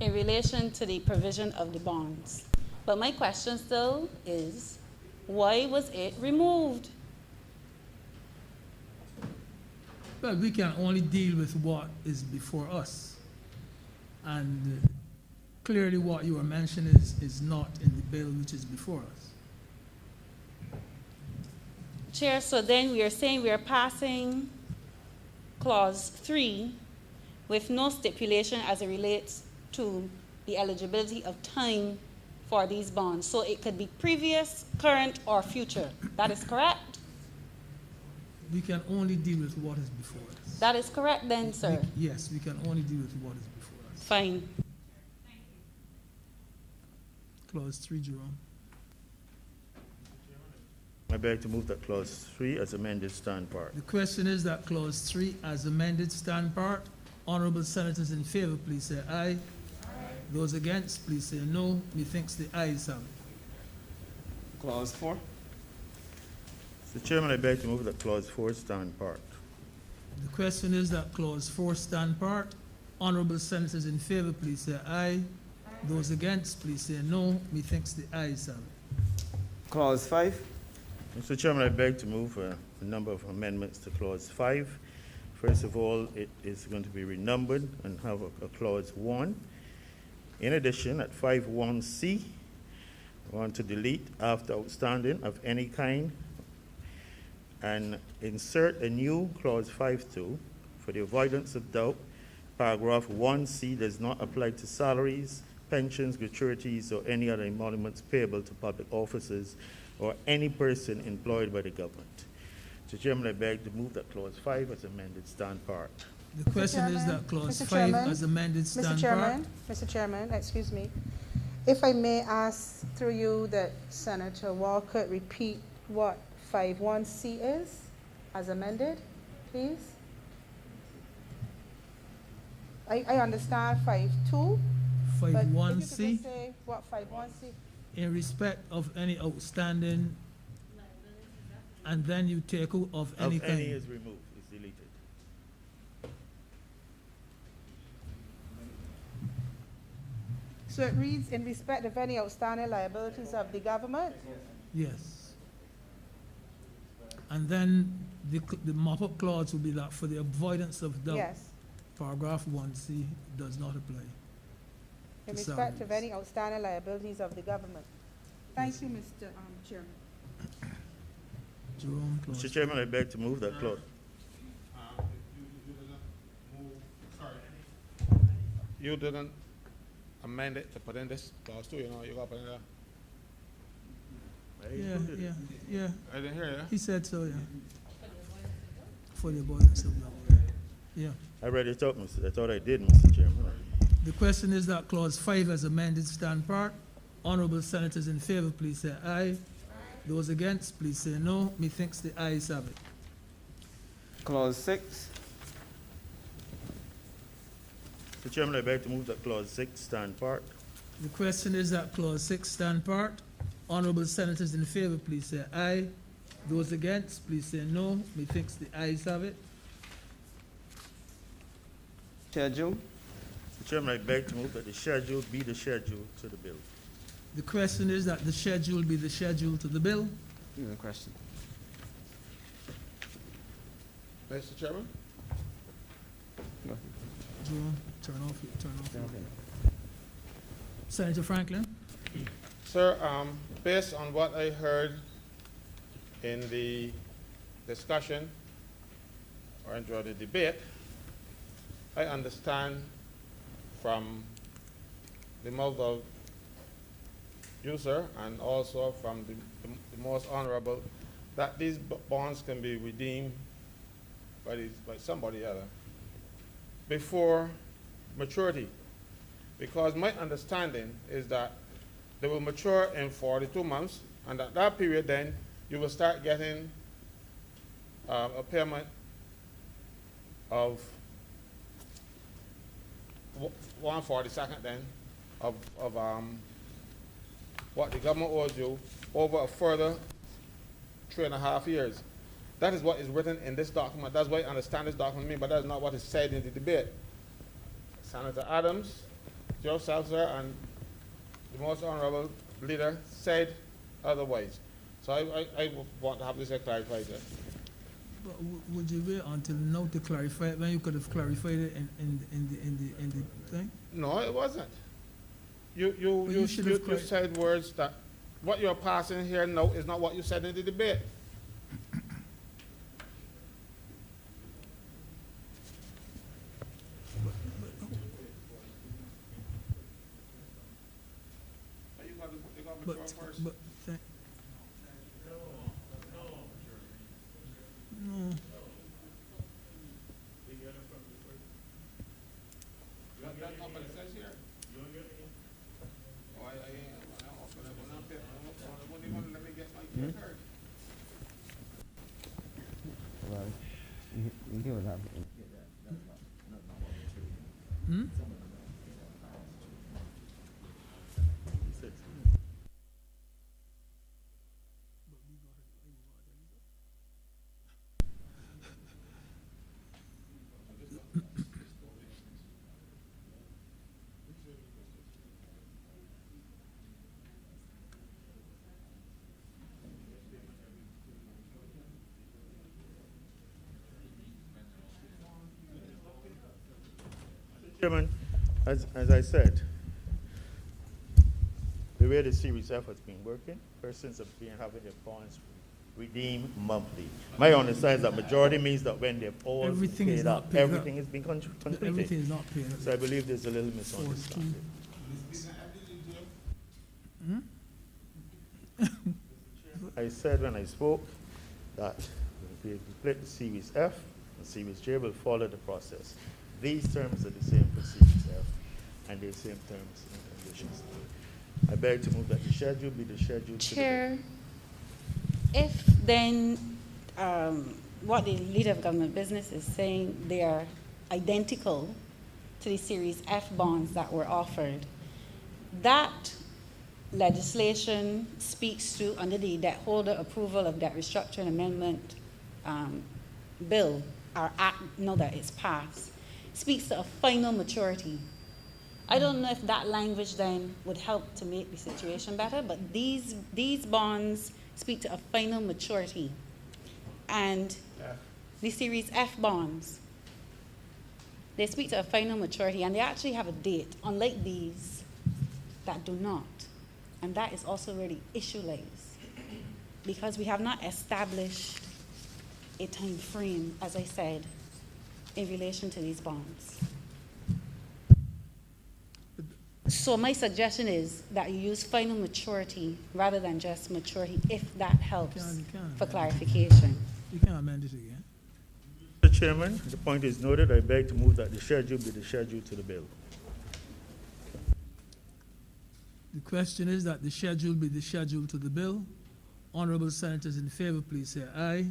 H: to the provision of the bonds. But my question still is, why was it removed?
K: Well, we can only deal with what is before us. And clearly what you are mentioning is not in the bill which is before us.
H: Chair, so then we are saying we are passing clause 3 with no stipulation as it relates to the eligibility of time for these bonds. So it could be previous, current, or future. That is correct?
L: We can only deal with what is before us.
H: That is correct then, sir.
L: Yes, we can only deal with what is before us.
H: Fine.
L: Clause 3, Jerome.
C: I beg to move that clause 3 as amended stand part.
L: The question is that clause 3 as amended stand part. Honourable senators in favour, please say aye. Those against, please say no. Methinks the ayes have it.
B: Clause 4.
C: Mr. Chairman, I beg to move that clause 4 stand part.
L: The question is that clause 4 stand part. Honourable senators in favour, please say aye. Those against, please say no. Methinks the ayes have it.
B: Clause 5.
C: Mr. Chairman, I beg to move a number of amendments to clause 5. First of all, it is going to be renumbered and have a clause 1. In addition, at 5.1c, I want to delete after outstanding of any kind and insert a new clause 5.2 for the avoidance of doubt. Paragraph 1c does not apply to salaries, pensions, gratuities, or any other emoluments payable to public officers or any person employed by the government. Mr. Chairman, I beg to move that clause 5 as amended stand part.
L: The question is that clause
I: Mr.
L: 5
I: Chairman,
L: as amended stand
I: Mr.
L: part.
I: Chairman, Mr. Chairman, excuse me. If I may ask through you that Senator Walker repeat what 5.1c is as amended, please? I understand 5.2, but if you could
L: 5.1c.
I: just say what 5.1c?
L: In respect of any outstanding, and then you take out of any
C: Of
L: kind.
C: any is removed, is deleted.
I: So it reads, in respect of any outstanding liabilities of the government?
L: Yes. And then the mop-up clause will be that for the avoidance of doubt.
I: Yes.
L: Paragraph 1c does not apply.
I: In
L: to
I: respect of
L: salaries.
I: any outstanding liabilities of the government. Thank you, Mr. Chairman.
L: Jerome, clause.
C: Mr. Chairman, I beg to move that clause.
D: You didn't amend it to put in this clause too, you know, you got to put in there.
L: Yeah.
D: I didn't hear you.
L: He said so, yeah. For the avoidance of doubt. Yeah.
C: I read it out, I thought I did, Mr. Chairman.
L: The question is that clause 5 as amended stand part. Honourable senators in favour, please say aye. Those against, please say no. Methinks the ayes have it.
B: Clause 6.
C: Mr. Chairman, I beg to move that clause 6 stand part.
L: The question is that clause 6 stand part. Honourable senators in favour, please say aye. Those against, please say no. Methinks the ayes have it.
B: Schedule.
C: Mr. Chairman, I beg to move that the schedule be the schedule to the bill.
L: The question is that the schedule be the schedule to the bill.
B: Here's a question.
D: Mr. Chairman?
B: Go ahead.
L: Jerome, turn off.
B: Okay.
L: Senator Franklin.
D: Sir, based on what I heard in the discussion or during the debate, I understand from the mouth of you, sir, and also from the most honorable, that these bonds can be redeemed by somebody other before maturity. Because my understanding is that they will mature in 42 months, and at that period then you will start getting a payment of 1/42 then of what the government owes you over a further 3.5 years. That is what is written in this document. That's what I understand this document means, but that is not what is said in the debate. Senator Adams, yourself, sir, and the most honorable leader said otherwise. So I want to have this clarified, sir.
L: But would you wait until now to clarify it when you could have clarified it in the thing?
D: No, it wasn't. You said words that what you're passing here now is not what you said in the debate.
L: But, thank, no.
B: Well, you hear what happened.
L: Hmm?
C: Chairman, as I said, the way the Series F has been working, persons have been having their bonds redeemed monthly. My understanding is that majority means that when they've all
L: Everything is
C: paid
L: not
C: up,
L: paid up.
C: everything has been completed.
L: Everything is not paid up.
C: So I believe there's a little misunderstanding. I said when I spoke that we split the Series F and Series J will follow the process. These terms are the same for Series F and the same terms and conditions. I beg to move that the schedule be the schedule.
H: Chair, if then what the Leader of Government Business is saying, they are identical to the Series F bonds that were offered, that legislation speaks to, under the debt holder approval of debt restructuring amendment bill, or act, now that it's passed, speaks to a final maturity. I don't know if that language then would help to make the situation better, but these bonds speak to a final maturity. And the Series F bonds, they speak to a final maturity, and they actually have a date, unlike these that do not. And that is also where the issue lays, because we have not established a time frame, as I said, in relation to these bonds. So my suggestion is that you use final maturity rather than just maturity, if that helps
L: You can
H: for
L: amend it.
H: clarification.
L: You can amend it again.
C: Mr. Chairman, the point is noted. I beg to move that the schedule be the schedule to the bill.
L: The question is that the schedule be the schedule to the bill. Honourable senators in favor, please say aye.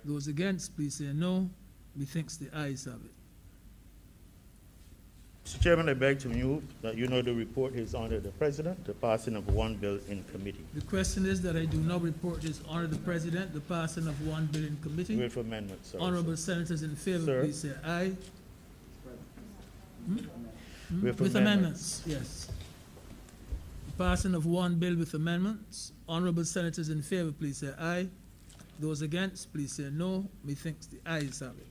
L: Those against, please say no. Methinks the ayes have it.
C: Mr. Chairman, I beg to move that you know the report is under the President, the passing of one bill in committee.
L: The question is that I do not report this honour the President, the passing of one bill in committee.
C: With amendment, sir.
L: Honourable senators in favor,
C: Sir.
L: please say aye.
C: With
L: amendments, yes. The passing of one bill with amendments. Honourable senators in favor, please say aye. Those against, please say no. Methinks the ayes have it.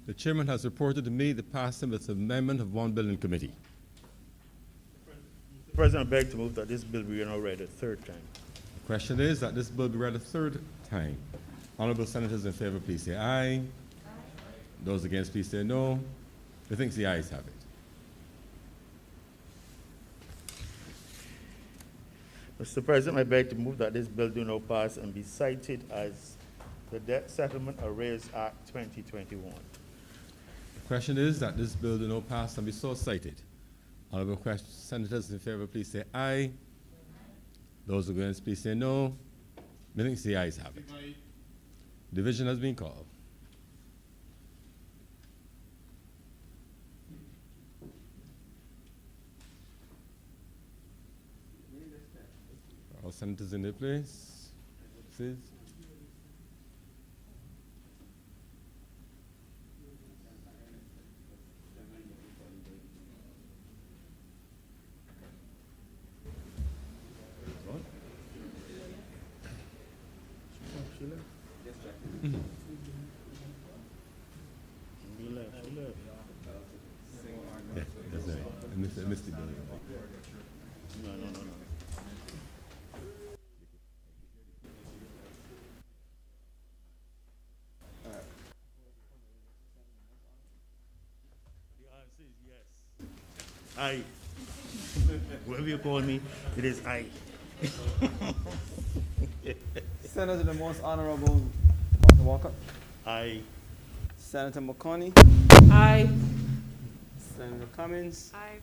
A: The chairman has reported to me the passing with amendment of one bill in committee.
C: Mr. President, I beg to move that this bill be now read a third time.
A: The question is that this bill be read a third time. Honourable senators in favor, please say aye. Those against, please say no. Methinks the ayes have it.
C: Mr. President, I beg to move that this bill do not pass and be cited as the Debt Settlement Arrears Act 2021.
A: The question is that this bill do not pass and be so cited. Honourable senators in favor, please say aye. Those against, please say no. Methinks the ayes have it. Division has been called. All senators in their place. Please.
C: She left. She left.
A: missed the bill.
C: No. The answer is yes. Aye. Whatever you call me, it is aye.
B: Senator the Most Honorable Dr. Walker.
C: Aye.
B: Senator McConney.
I: Aye.
B: Senator Cummins.
I: Aye.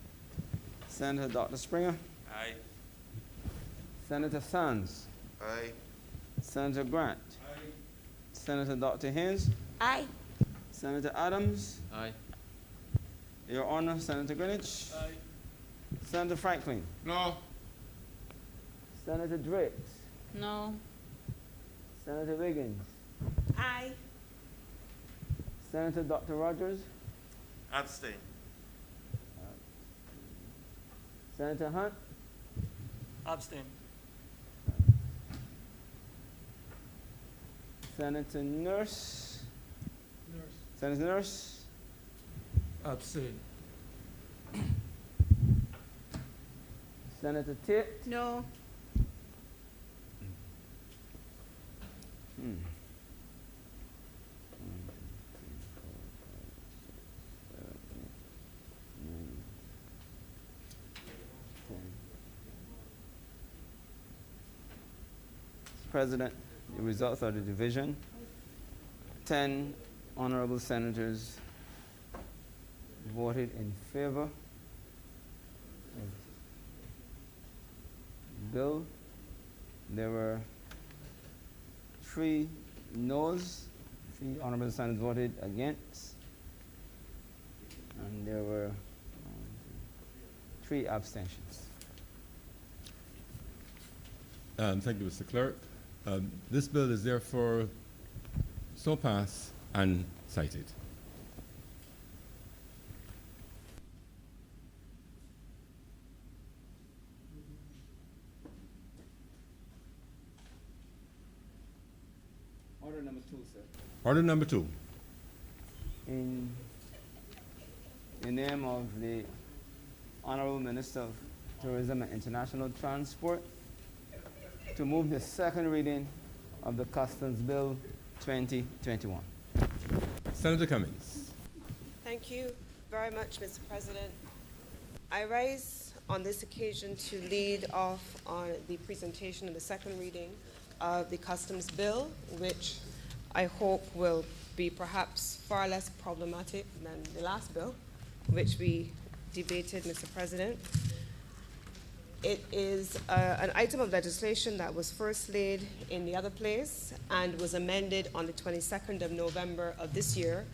B: Senator Dr. Springer.
F: Aye.
B: Senator Sands.
E: Aye.
B: Senator Grant. Senator Dr. Haynes.
H: Aye.
B: Senator Adams.
J: Aye.
B: Your Honor, Senator Greenwich.
K: Aye.
B: Senator Franklin.
D: No.
B: Senator Driggs.
H: No.
B: Senator Wiggins.
H: Aye.
B: Senator Dr. Rogers.
F: Abstain.
B: Senator Hunt.
G: Abstain.
B: Senator Nurse. Senator Nurse.
L: Abstain.
B: Senator Tate.
I: No.
B: President, the results of the division. 10 honorable senators voted in favor of the bill. There were 3 noes, 3 honorable senators voted against, and there were 3 abstentions.
A: Thank you, Mr. Clerk. This bill is therefore so passed and cited.
B: Order number 2, sir.
A: Order number 2.
B: In the name of the Honorable Minister of Tourism and International Transport, to move the second reading of the Customs Bill 2021.
A: Senator Cummins.
M: Thank you very much, Mr. President. I rise on this occasion to lead off on the presentation of the second reading of the Customs Bill, which I hope will be perhaps far less problematic than the last bill, which we debated, Mr. President. It is an item of legislation that was first laid in the other place and was amended on the 22nd of November of this year,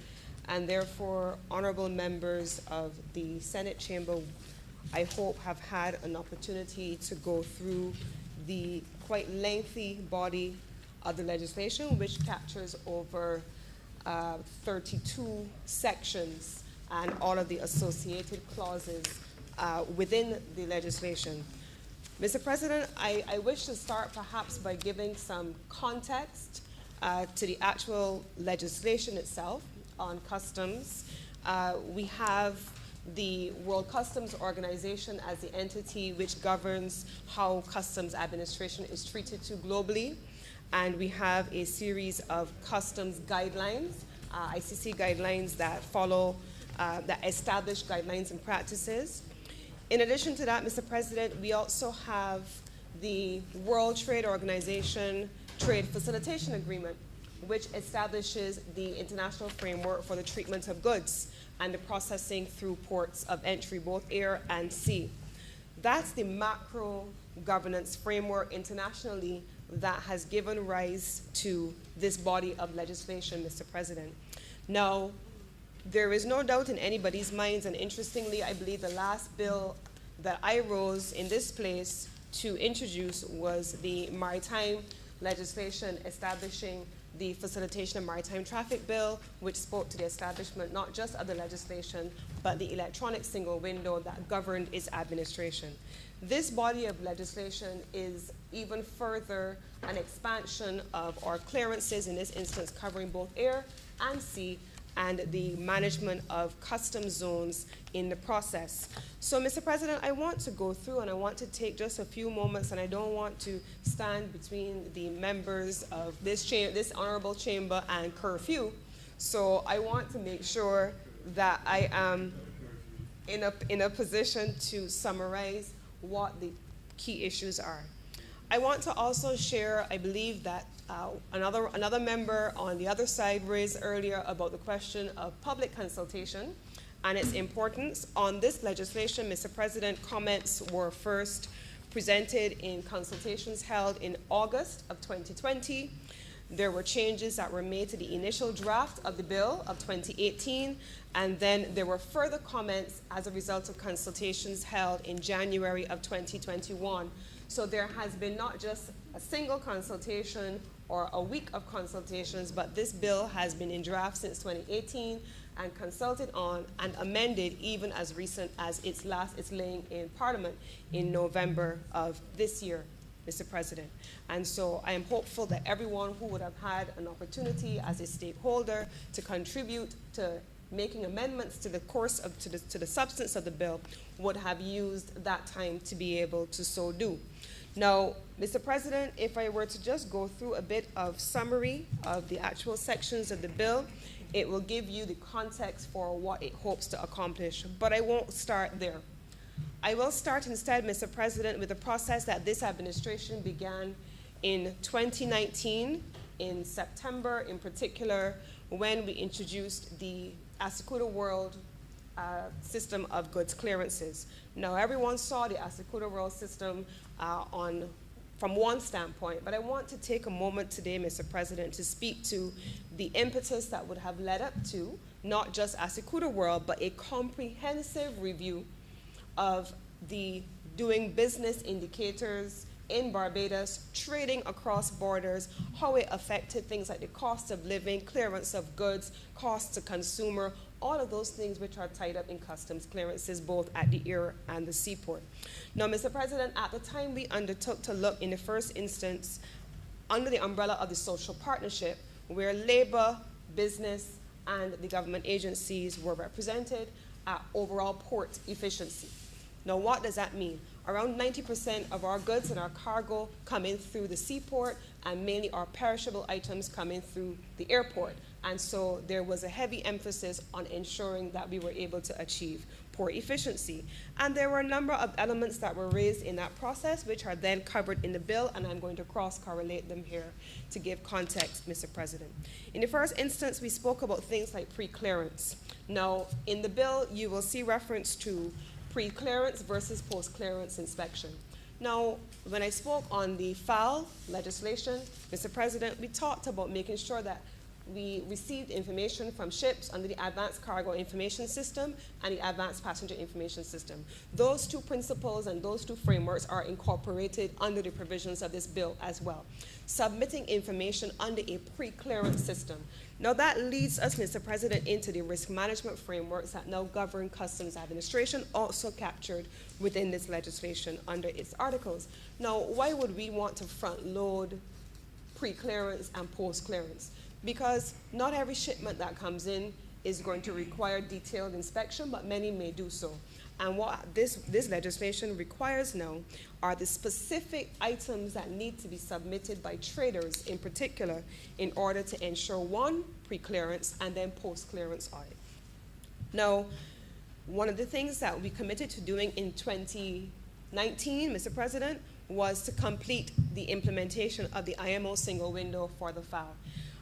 M: and therefore honorable members of the Senate chamber, I hope, have had an opportunity to go through the quite lengthy body of the legislation, which captures over 32 sections and all of the associated clauses within the legislation. Mr. President, I wish to start perhaps by giving some context to the actual legislation itself on customs. We have the World Customs Organization as the entity which governs how customs administration is treated to globally. And we have a series of customs guidelines, ICC guidelines that follow, that establish guidelines and practices. In addition to that, Mr. President, we also have the World Trade Organization Trade Facilitation Agreement, which establishes the international framework for the treatment of goods and the processing through ports of entry, both air and sea. That's the macro governance framework internationally that has given rise to this body of legislation, Mr. President. Now, there is no doubt in anybody's minds, and interestingly, I believe the last bill that I rose in this place to introduce was the maritime legislation establishing the Facilitation of Maritime Traffic Bill, which spoke to the establishment not just of the legislation, but the electronic single window that governed its administration. This body of legislation is even further an expansion of our clearances, in this instance covering both air and sea, and the management of custom zones in the process. So, Mr. President, I want to go through and I want to take just a few moments, and I don't want to stand between the members of this honorable chamber and curfew. So I want to make sure that I am in a position to summarize what the key issues are. I want to also share, I believe that another member on the other side raised earlier about the question of public consultation and its importance. On this legislation, Mr. President, comments were first presented in consultations held in August of 2020. There were changes that were made to the initial draft of the bill of 2018, and then there were further comments as a result of consultations held in January of 2021. So there has been not just a single consultation or a week of consultations, but this bill has been in draft since 2018 and consulted on and amended even as recent as its laying in Parliament in November of this year, Mr. President. And so I am hopeful that everyone who would have had an opportunity as a stakeholder to contribute to making amendments to the course of, to the substance of the bill would have used that time to be able to so do. Now, Mr. President, if I were to just go through a bit of summary of the actual sections of the bill, it will give you the context for what it hopes to accomplish. But I won't start there. I will start instead, Mr. President, with the process that this administration began in 2019, in September in particular, when we introduced the Assecuda World system of goods clearances. Now, everyone saw the Assecuda World system from one standpoint, but I want to take a moment today, Mr. President, to speak to the impetus that would have led up to not just Assecuda World, but a comprehensive review of the doing business indicators in Barbados, trading across borders, how it affected things like the cost of living, clearance of goods, cost to consumer, all of those things which are tied up in customs clearances, both at the air and the seaport. Now, Mr. President, at the time we undertook to look in the first instance under the umbrella of the social partnership, where labor, business, and the government agencies were represented at overall port efficiency. Now, what does that mean? Around 90% of our goods and our cargo come in through the seaport, and mainly our perishable items come in through the airport. And so there was a heavy emphasis on ensuring that we were able to achieve port efficiency. And there were a number of elements that were raised in that process, which are then covered in the bill, and I'm going to cross-correlate them here to give context, Mr. President. In the first instance, we spoke about things like pre-clearance. Now, in the bill, you will see reference to pre-clearance versus post-clearance inspection. Now, when I spoke on the FAL legislation, Mr. President, we talked about making sure that we received information from ships under the Advanced Cargo Information System and the Advanced Passenger Information System. Those two principles and those two frameworks are incorporated under the provisions of this bill as well. Submitting information under a pre-clearance system. Now that leads us, Mr. President, into the risk management frameworks that now govern customs administration, also captured within this legislation under its articles. Now, why would we want to front load pre-clearance and post-clearance? Because not every shipment that comes in is going to require detailed inspection, but many may do so. And what this legislation requires now are the specific items that need to be submitted by traders in particular in order to ensure, one, pre-clearance and then post-clearance audit. Now, one of the things that we committed to doing in 2019, Mr. President, was to complete the implementation of the IMO single window for the FAL.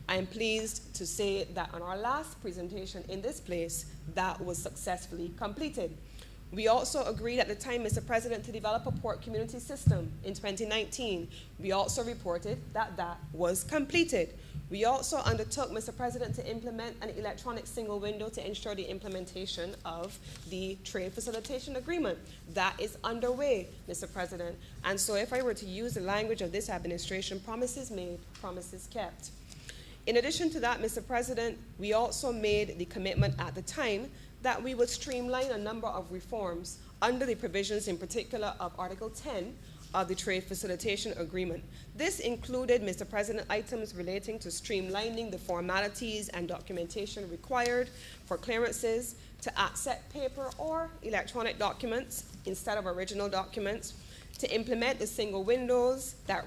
M: I am pleased to say that on our last presentation in this place, that was successfully completed. We also agreed at the time, Mr. President, to develop a port community system in 2019. We also reported that that was completed. We also undertook, Mr. President, to implement an electronic single window to ensure the implementation of the trade facilitation agreement. That is underway, Mr. President. And so if I were to use the language of this administration, promises made, promises kept. In addition to that, Mr. President, we also made the commitment at the time that we would streamline a number of reforms under the provisions in particular of Article 10 of the Trade Facilitation Agreement. This included, Mr. President, items relating to streamlining the formalities and documentation required for clearances, to accept paper or electronic documents instead of original documents, to implement the single windows that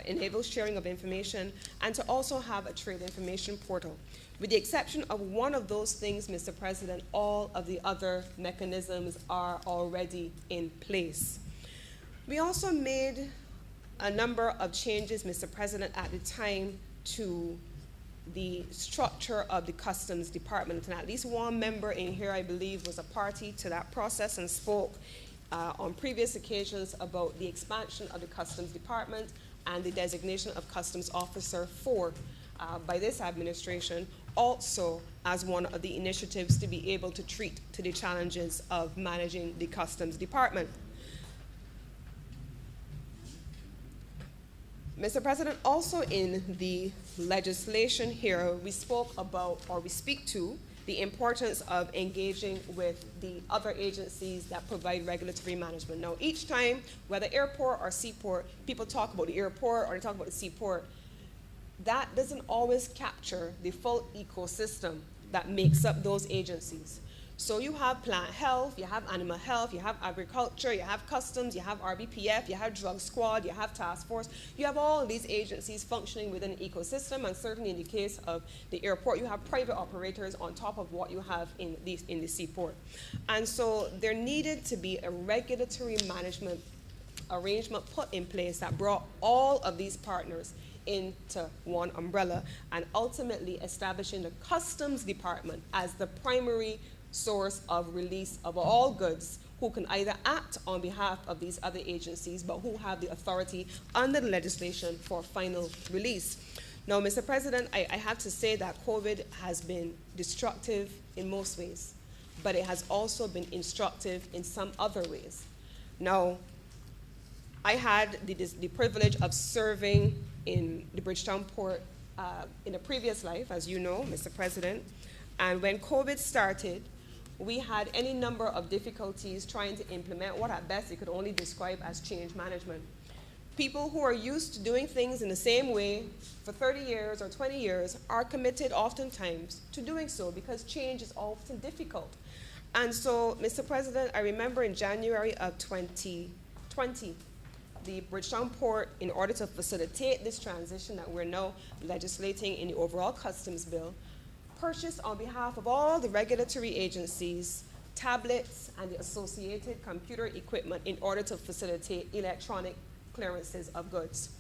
M: enable sharing of information, and to also have a trade information portal. With the exception of one of those things, Mr. President, all of the other mechanisms are already in place. We also made a number of changes, Mr. President, at the time to the structure of the Customs Department. And at least one member in here, I believe, was a party to that process and spoke on previous occasions about the expansion of the Customs Department and the designation of Customs Officer 4 by this administration, also as one of the initiatives to be able to treat to the challenges of managing the Customs Department. Mr. President, also in the legislation here, we spoke about, or we speak to, the importance of engaging with the other agencies that provide regulatory management. Now, each time, whether airport or seaport, people talk about the airport or they talk about the seaport, that doesn't always capture the full ecosystem that makes up those agencies. So you have plant health, you have animal health, you have agriculture, you have customs, you have RBPF, you have drug squad, you have task force. You have all of these agencies functioning within an ecosystem, and certainly in the case of the airport, you have private operators on top of what you have in the seaport. And so there needed to be a regulatory management arrangement put in place that brought all of these partners into one umbrella, and ultimately establishing the Customs Department as the primary source of release of all goods, who can either act on behalf of these other agencies, but who have the authority under the legislation for final release. Now, Mr. President, I have to say that COVID has been destructive in most ways, but it has also been instructive in some other ways. Now, I had the privilege of serving in the Bridgetown port in a previous life, as you know, Mr. President, and when COVID started, we had any number of difficulties trying to implement what at best you could only describe as change management. People who are used to doing things in the same way for 30 years or 20 years are committed oftentimes to doing so because change is often difficult. And so, Mr. President, I remember in January of 2020, the Bridgetown port, in order to facilitate this transition that we're now legislating in the overall customs bill, purchased on behalf of all the regulatory agencies tablets and the associated computer equipment in order to facilitate electronic clearances of goods.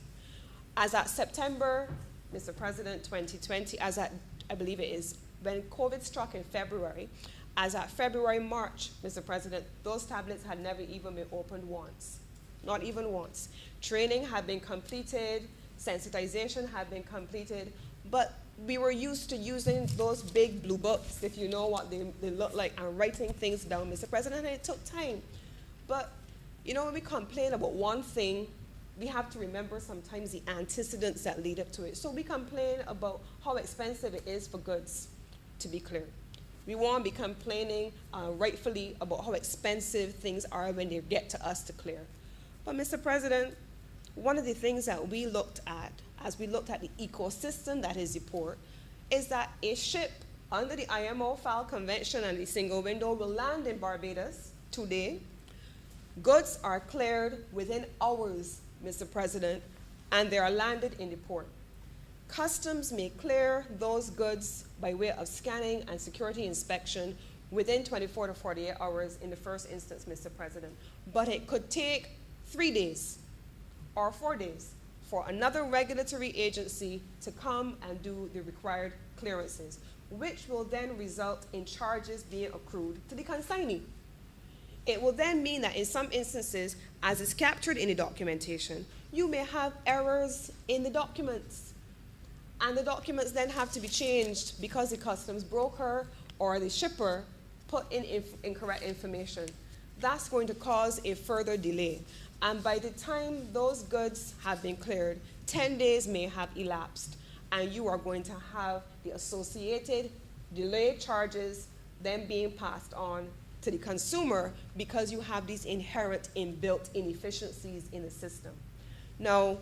M: As at September, Mr. President, 2020, as at, I believe it is, when COVID struck in February, as at February, March, Mr. President, those tablets had never even been opened once, not even once. Training had been completed, sensitization had been completed, but we were used to using those big blue books, if you know what they look like, and writing things down, Mr. President, and it took time. But, you know, when we complain about one thing, we have to remember sometimes the antecedents that lead up to it. So we complain about how expensive it is for goods to be cleared. We won't be complaining rightfully about how expensive things are when they get to us to clear. But, Mr. President, one of the things that we looked at as we looked at the ecosystem that is the port, is that a ship under the IMO FAL Convention and the single window will land in Barbados today. Goods are cleared within hours, Mr. President, and they are landed in the port. Customs may clear those goods by way of scanning and security inspection within 24 to 48 hours in the first instance, Mr. President. But it could take 3 days or 4 days for another regulatory agency to come and do the required clearances, which will then result in charges being accrued to the consignee. It will then mean that in some instances, as is captured in the documentation, you may have errors in the documents. And the documents then have to be changed because the customs broker or the shipper put in incorrect information. That's going to cause a further delay. And by the time those goods have been cleared, 10 days may have elapsed, and you are going to have the associated delay charges then being passed on to to the consumer because you have these inherent inbuilt inefficiencies in the system. Now,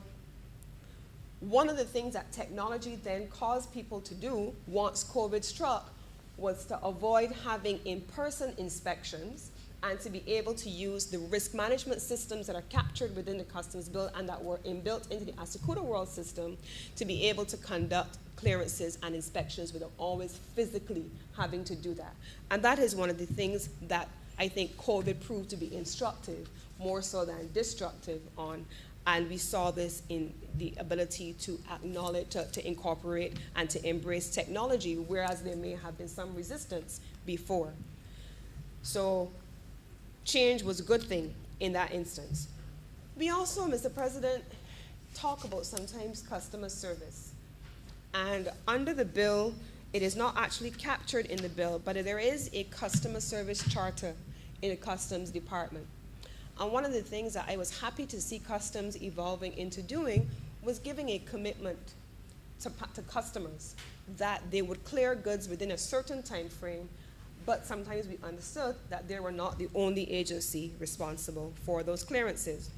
M: one of the things that technology then caused people to do once COVID struck was to avoid having in-person inspections and to be able to use the risk management systems that are captured within the customs bill and that were inbuilt into the Asekuda World system to be able to conduct clearances and inspections without always physically having to do that. And that is one of the things that I think COVID proved to be instructive, more so than destructive on. And we saw this in the ability to acknowledge, to incorporate, and to embrace technology, whereas there may have been some resistance before. So change was a good thing in that instance. We also, Mr. President, talk about sometimes customer service. And under the bill, it is not actually captured in the bill, but there is a customer service charter in the Customs Department. And one of the things that I was happy to see Customs evolving into doing was giving a commitment to customers that they would clear goods within a certain time frame, but sometimes we understood that they were not the only agency responsible for those clearances.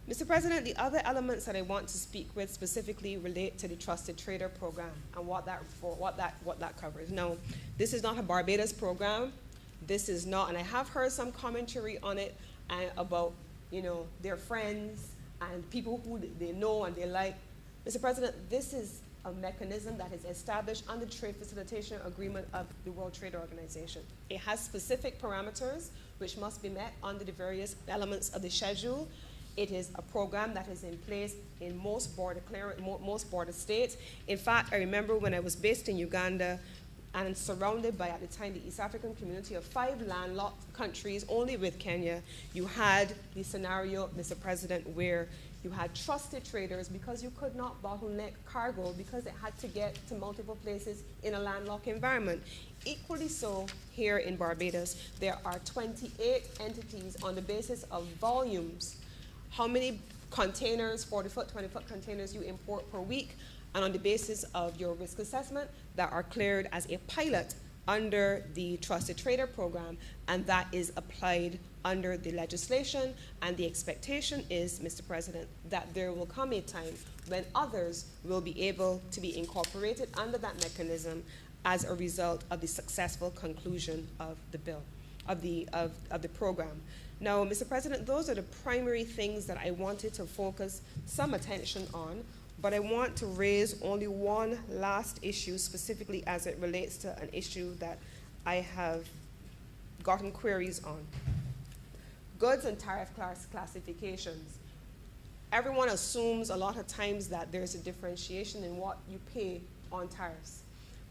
M: Mr. President, the other elements that I want to speak with specifically relate to the Trusted Trader program and what that covers. Now, this is not a Barbados program. This is not, and I have heard some commentary on it about, their friends and people who they know and they like. Mr. President, this is a mechanism that is established under the Trade Facilitation Agreement of the World Trade Organization. It has specific parameters which must be met under the various elements of the schedule. It is a program that is in place in most border states. In fact, I remember when I was based in Uganda and surrounded by, at the time, the East African community of 5 landlocked countries, only with Kenya, you had the scenario, Mr. President, where you had trusted traders because you could not bottleneck cargo because it had to get to multiple places in a landlocked environment. Equally so here in Barbados, there are 28 entities on the basis of volumes, how many containers, 40-foot, 20-foot containers you import per week, and on the basis of your risk assessment that are cleared as a pilot under the Trusted Trader program, and that is applied under the legislation. And the expectation is, Mr. President, that there will come a time when others will be able to be incorporated under that mechanism as a result of the successful conclusion of the bill, of the program. Now, Mr. President, those are the primary things that I wanted to focus some attention on. But I want to raise only one last issue, specifically as it relates to an issue that I have gotten queries on. Goods and tariff classifications. Everyone assumes a lot of times that there's a differentiation in what you pay on tariffs.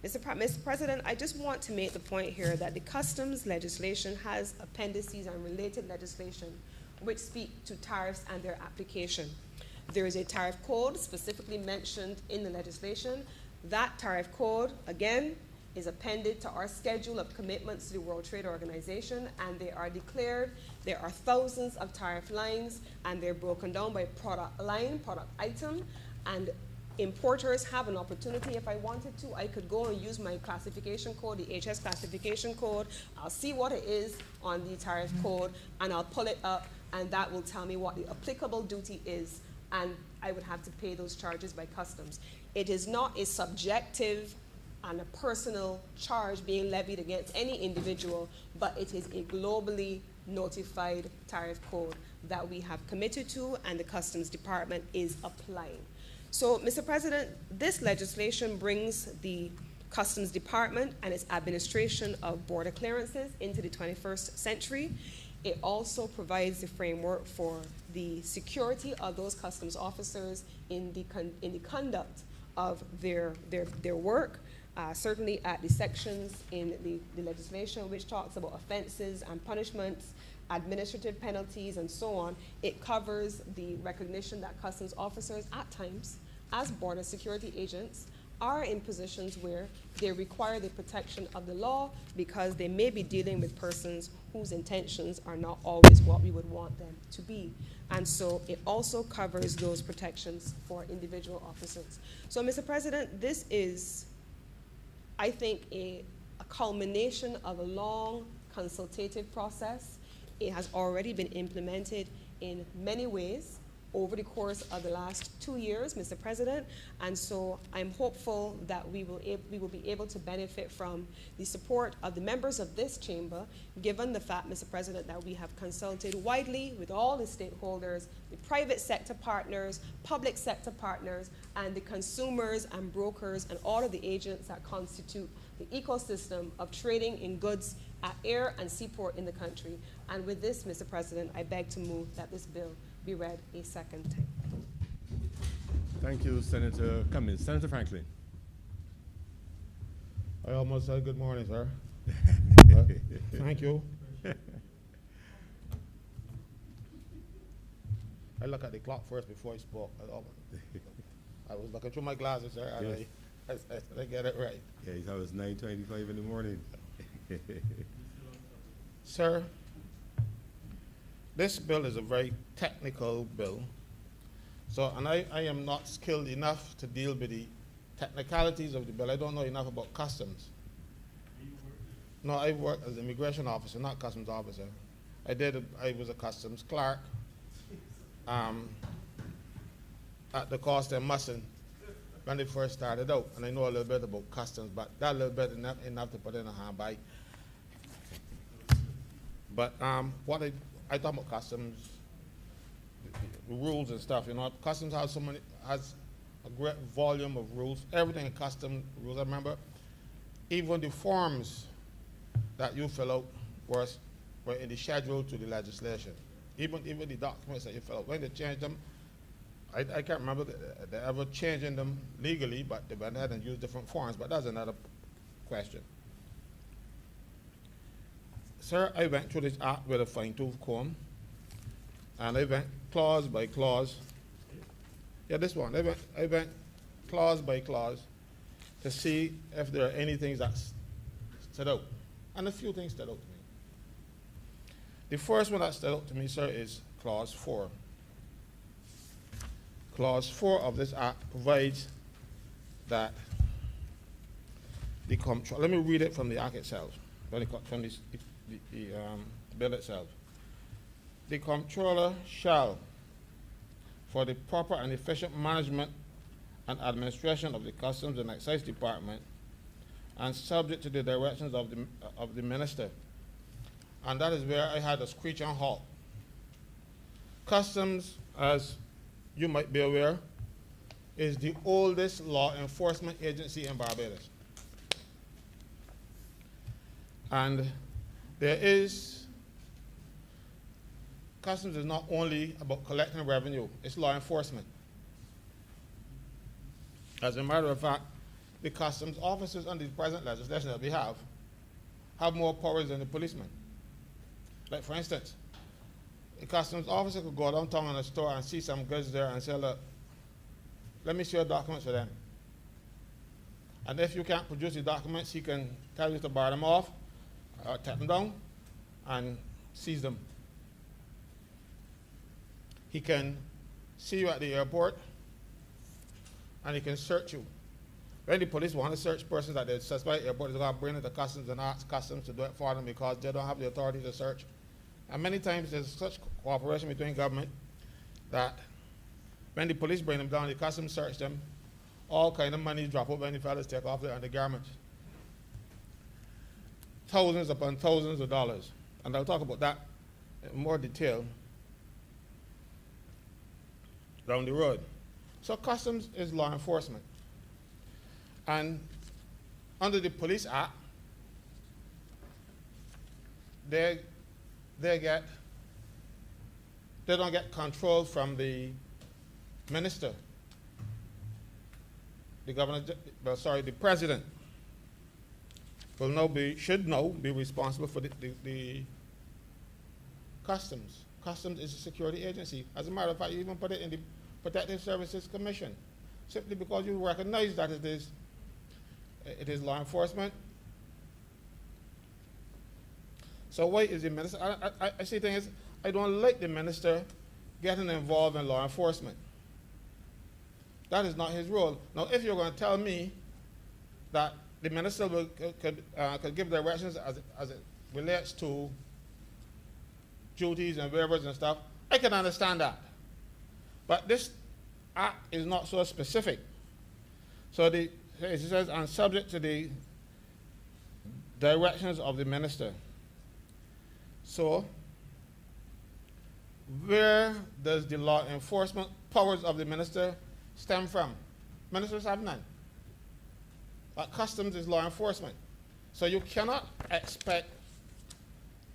M: Mr. President, I just want to make the point here that the customs legislation has appendices and related legislation which speak to tariffs and their application. There is a tariff code specifically mentioned in the legislation. That tariff code, again, is appended to our schedule of commitments to the World Trade Organization, and they are declared. There are thousands of tariff lines, and they're broken down by product line, product item, and importers have an opportunity. If I wanted to, I could go and use my classification code, the HS classification code. I'll see what it is on the tariff code, and I'll pull it up, and that will tell me what the applicable duty is, and I would have to pay those charges by customs. It is not a subjective and a personal charge being levied against any individual, but it is a globally notified tariff code that we have committed to and the Customs Department is applying. So, Mr. President, this legislation brings the Customs Department and its administration of border clearances into the 21st century. It also provides the framework for the security of those customs officers in the conduct of their work. Certainly at the sections in the legislation which talks about offenses and punishments, administrative penalties, and so on, it covers the recognition that customs officers at times, as border security agents, are in positions where they require the protection of the law because they may be dealing with persons whose intentions are not always what we would want them to be. And so it also covers those protections for individual officers. So, Mr. President, this is, I think, a culmination of a long consultative process. It has already been implemented in many ways over the course of the last 2 years, Mr. President, and so I'm hopeful that we will be able to benefit from the support of the members of this chamber, given the fact, Mr. President, that we have consulted widely with all the stakeholders, the private sector partners, public sector partners, and the consumers and brokers and all of the agents that constitute the ecosystem of trading in goods at air and seaport in the country. And with this, Mr. President, I beg to move that this bill be read a second time.
A: Thank you, Senator Cummings. Senator Franklin.
D: I almost said good morning, sir. Thank you. I look at the clock first before I spoke. I was looking through my glasses, sir, and
A: Yes.
D: I get it right.
A: Yes, that was 9:25 in the morning.
D: Sir, this bill is a very technical bill. So, and I am not skilled enough to deal with the technicalities of the bill. I don't know enough about customs. No, I work as an immigration officer, not customs officer. I was a customs clerk at the cost and mustn't when they first started out, and I know a little bit about customs, but that little bit enough to put in a hand by. But what I talk about customs, the rules and stuff. You know, customs has a great volume of rules. Everything in customs rules. I remember even the forms that you fill out were in the schedule to the legislation. Even the documents that you fill out, when they changed them, I can't remember they ever changing them legally, but they went ahead and used different forms. But that's another question. Sir, I went through this act with a fine-tooth comb, and I went clause by clause. Yeah, this one. I went clause by clause to see if there are any things that stood out, and a few things stood out to me. The first one that stood out to me, sir, is clause 4. Clause 4 of this act provides that the comptroller. Let me read it from the act itself, from the bill itself. The comptroller shall, for the proper and efficient management and administration of the Customs and Excise Department, and subject to the directions of the minister. And that is where I had a screech and halt. Customs, as you might be aware, is the oldest law enforcement agency in Barbados. And Customs is not only about collecting revenue, it's law enforcement. As a matter of fact, the customs officers under the present legislation that we have more powers than the policemen. Like, for instance, a customs officer could go downtown in a store and see some goods there and say, look, let me see your documents for them. And if you can't produce the documents, he can tell you to bar them off, take them down, and seize them. He can see you at the airport, and he can search you. When the police want to search persons at the suspect airport, they're going to bring it to customs and ask customs to do it for them because they don't have the authority to search. And many times there's such cooperation between government that when the police bring them down, the customs search them, all kind of money drop out when the fellas take off their undergarments. Thousands upon thousands of dollars. And I'll talk about that in more detail down the road. So customs is law enforcement. And under the Police Act, they don't get control from the minister. The president should be responsible for the customs. Customs is a security agency. As a matter of fact, you even put it in the Protective Services Commission, simply because you recognize that it is law enforcement. So why is the minister? I see things. I don't like the minister getting involved in law enforcement. That is not his role. Now, if you're going to tell me that the minister could give directions as it relates to duties and waivers and stuff, I can understand that. But this act is not so specific. So it says, and subject to the directions of the minister. So, where does the law enforcement powers of the minister stem from? Ministers have none. But customs is law enforcement. So you cannot expect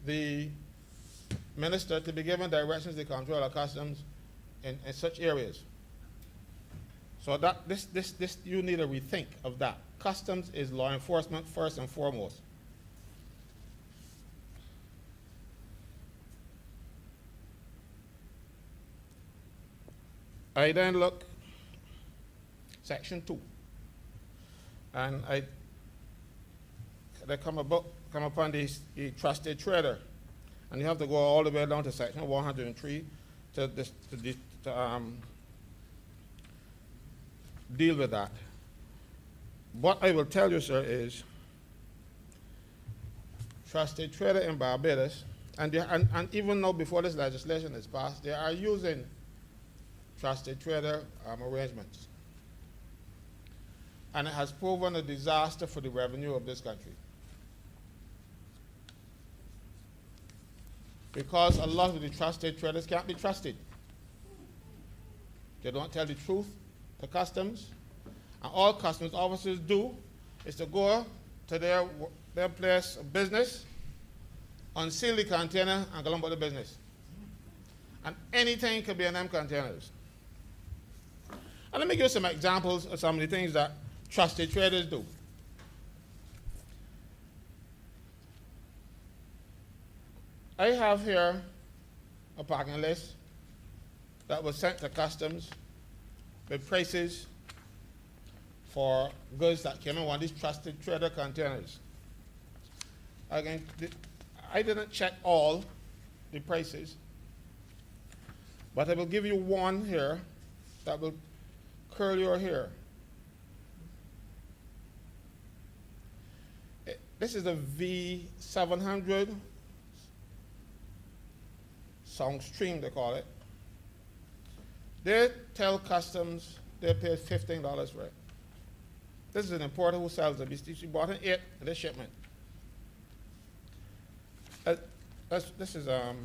D: the minister to be given directions to control of customs in such areas. So that this you need a rethink of that. Customs is law enforcement first and foremost. I then look section 2, and they come upon the trusted trader, and you have to go all the way down to section 103 to deal with that. What I will tell you, sir, is trusted trader in Barbados, and even now before this legislation is passed, they are using trusted trader arrangements. And it has proven a disaster for the revenue of this country. Because a lot of the trusted traders can't be trusted. They don't tell the truth to customs. And all customs officers do is to go to their place of business, unseal the container, and go on about the business. And anything could be in them containers. And let me give you some examples of some of the things that trusted traders do. I have here a packing list that was sent to customs with prices for goods that came in one of these trusted trader containers. Again, I didn't check all the prices, but I will give you one here that will curl your hair. This is a V700 Soundstream, they call it. They tell customs they pay $15 for it. This is an importer who sells them. She bought an 8 in this shipment. This is $15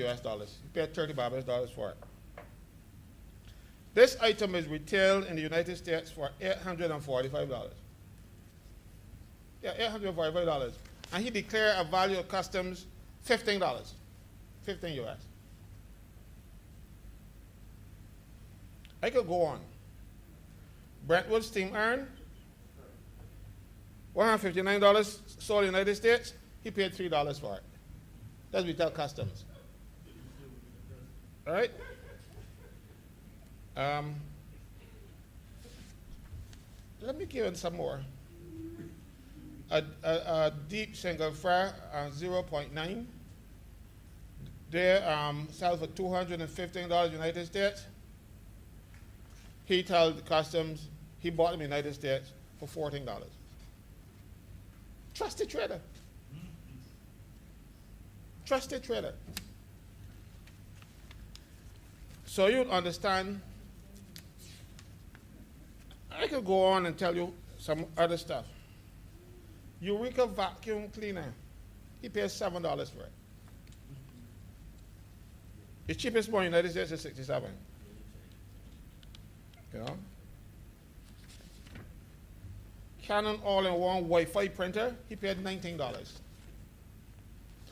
D: US. You paid $30 Barbados for it. This item is retailed in the United States for $845. Yeah, $845. And he declared a value of customs $15, $15 US. I could go on. Brentwood steam iron, $159 sold in the United States. He paid $3 for it. That's retail customs. All right? Let me give it some more. A deep single fry, 0.9. They sell for $215 United States. He told the customs he bought them in the United States for $14. Trusted trader. Trusted trader. So you understand, I could go on and tell you some other stuff. Eureka vacuum cleaner, he pays $7 for it. The cheapest one in the United States is $67. You know? Canon all-in-one Wi-Fi printer, he paid $19.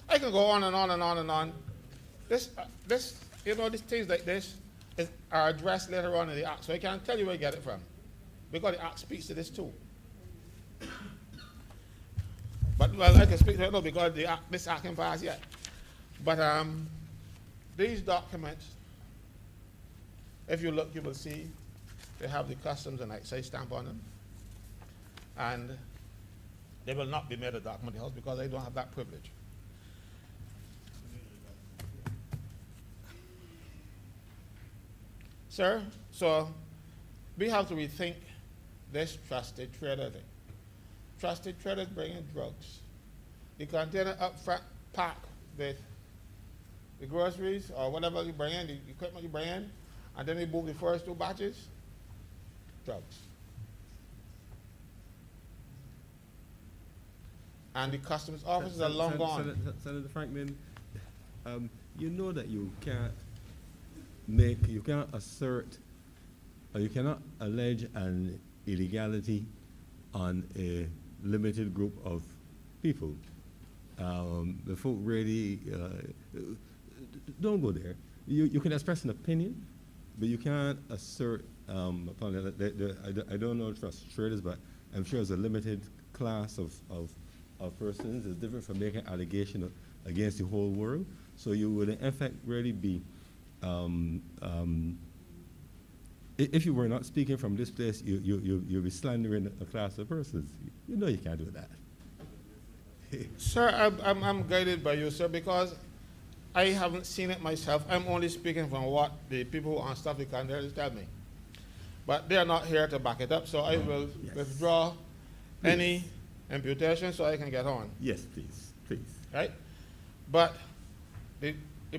D: I can go on and on and on and on. These things like this are addressed later on in the act, so I can't tell you where I get it from, because the act speaks to this too. But, well, I can speak to it now because this act can't pass yet. But these documents, if you look, you will see they have the customs and excise stamp on them. And they will not be made a document house because they don't have that privilege. Sir, so we have to rethink this trusted trader thing. trusted traders bringing drugs. The container up front packed with the groceries or whatever you bring in, the equipment you bring in, and then they move the first 2 batches, drugs. And the customs officers are long gone.
A: Senator Franklin, you know that you can't assert, or you cannot allege an illegality on a limited group of people. The folk really, don't go there. You can express an opinion, but you can't assert upon that. I don't know trust traders, but I'm sure there's a limited class of persons. It's different from making allegation against the whole world. So you would in fact really be, if you were not speaking from this place, you'll be slandering a class of persons. You know you can't do that.
D: Sir, I'm guided by you, sir, because I haven't seen it myself. I'm only speaking from what the people who on staff the candidates tell me. But they are not here to back it up, so I will withdraw any imputation so I can get on.
A: Yes, please, please.
D: Right? But the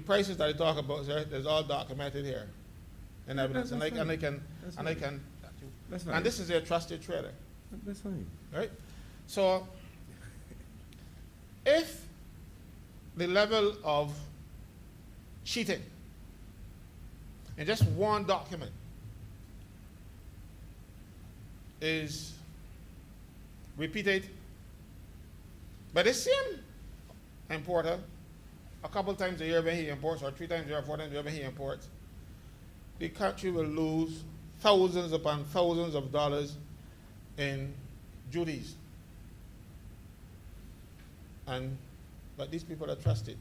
D: prices that I talk about, sir, is all documented here in evidence, and this is a trusted trader.
A: That's fine.
D: Right? So if the level of cheating in just one document is repeated by the same importer a couple times a year when he imports, or 3 times a year, 4 times a year when he imports, the country will lose thousands upon thousands of dollars in duties. But these people are trusted.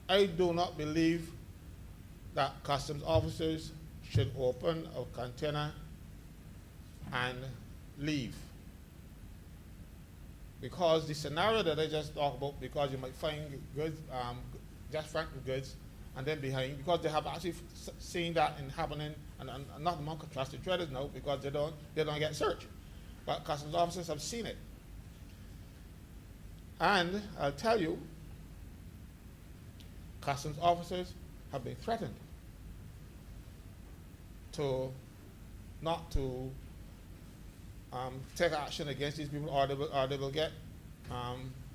D: I do not believe that customs officers should open a container and leave. Because the scenario that I just talked about, because you might find goods, just front goods, and then behind, because they have actually seen that happening, and not among trusted traders now, because they don't get searched. But customs officers have seen it. And I'll tell you, customs officers have been threatened not to take action against these people, or they will get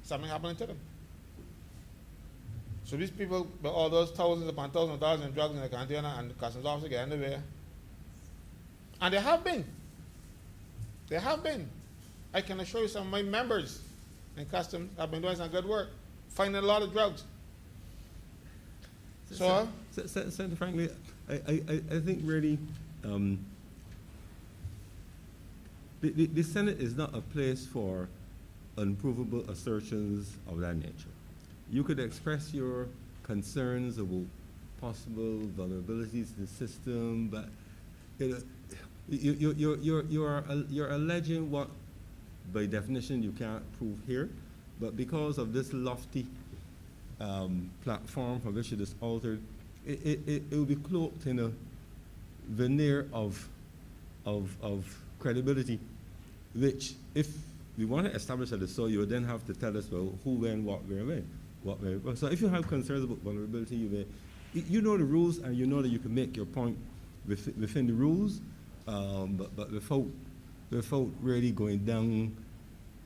D: something happening to them. So these people, with all those thousands upon thousands of dollars in drugs in the container, and the customs officer get in the way. And they have been. They have been. I can assure you some of my members in customs have been doing some good work, finding a lot of drugs.
A: Senator Franklin, I think really the Senate is not a place for unprovable assertions of that nature. You could express your concerns about possible vulnerabilities in the system, but you're alleging what, by definition, you can't prove here. But because of this lofty platform from which it is altered, it will be cloaked in a veneer of credibility, which, if we want to establish that it's so, you would then have to tell us, well, who, when, what, where, when. So if you have concerns about vulnerability, you know the rules, and you know that you can make your point within the rules, but without really going down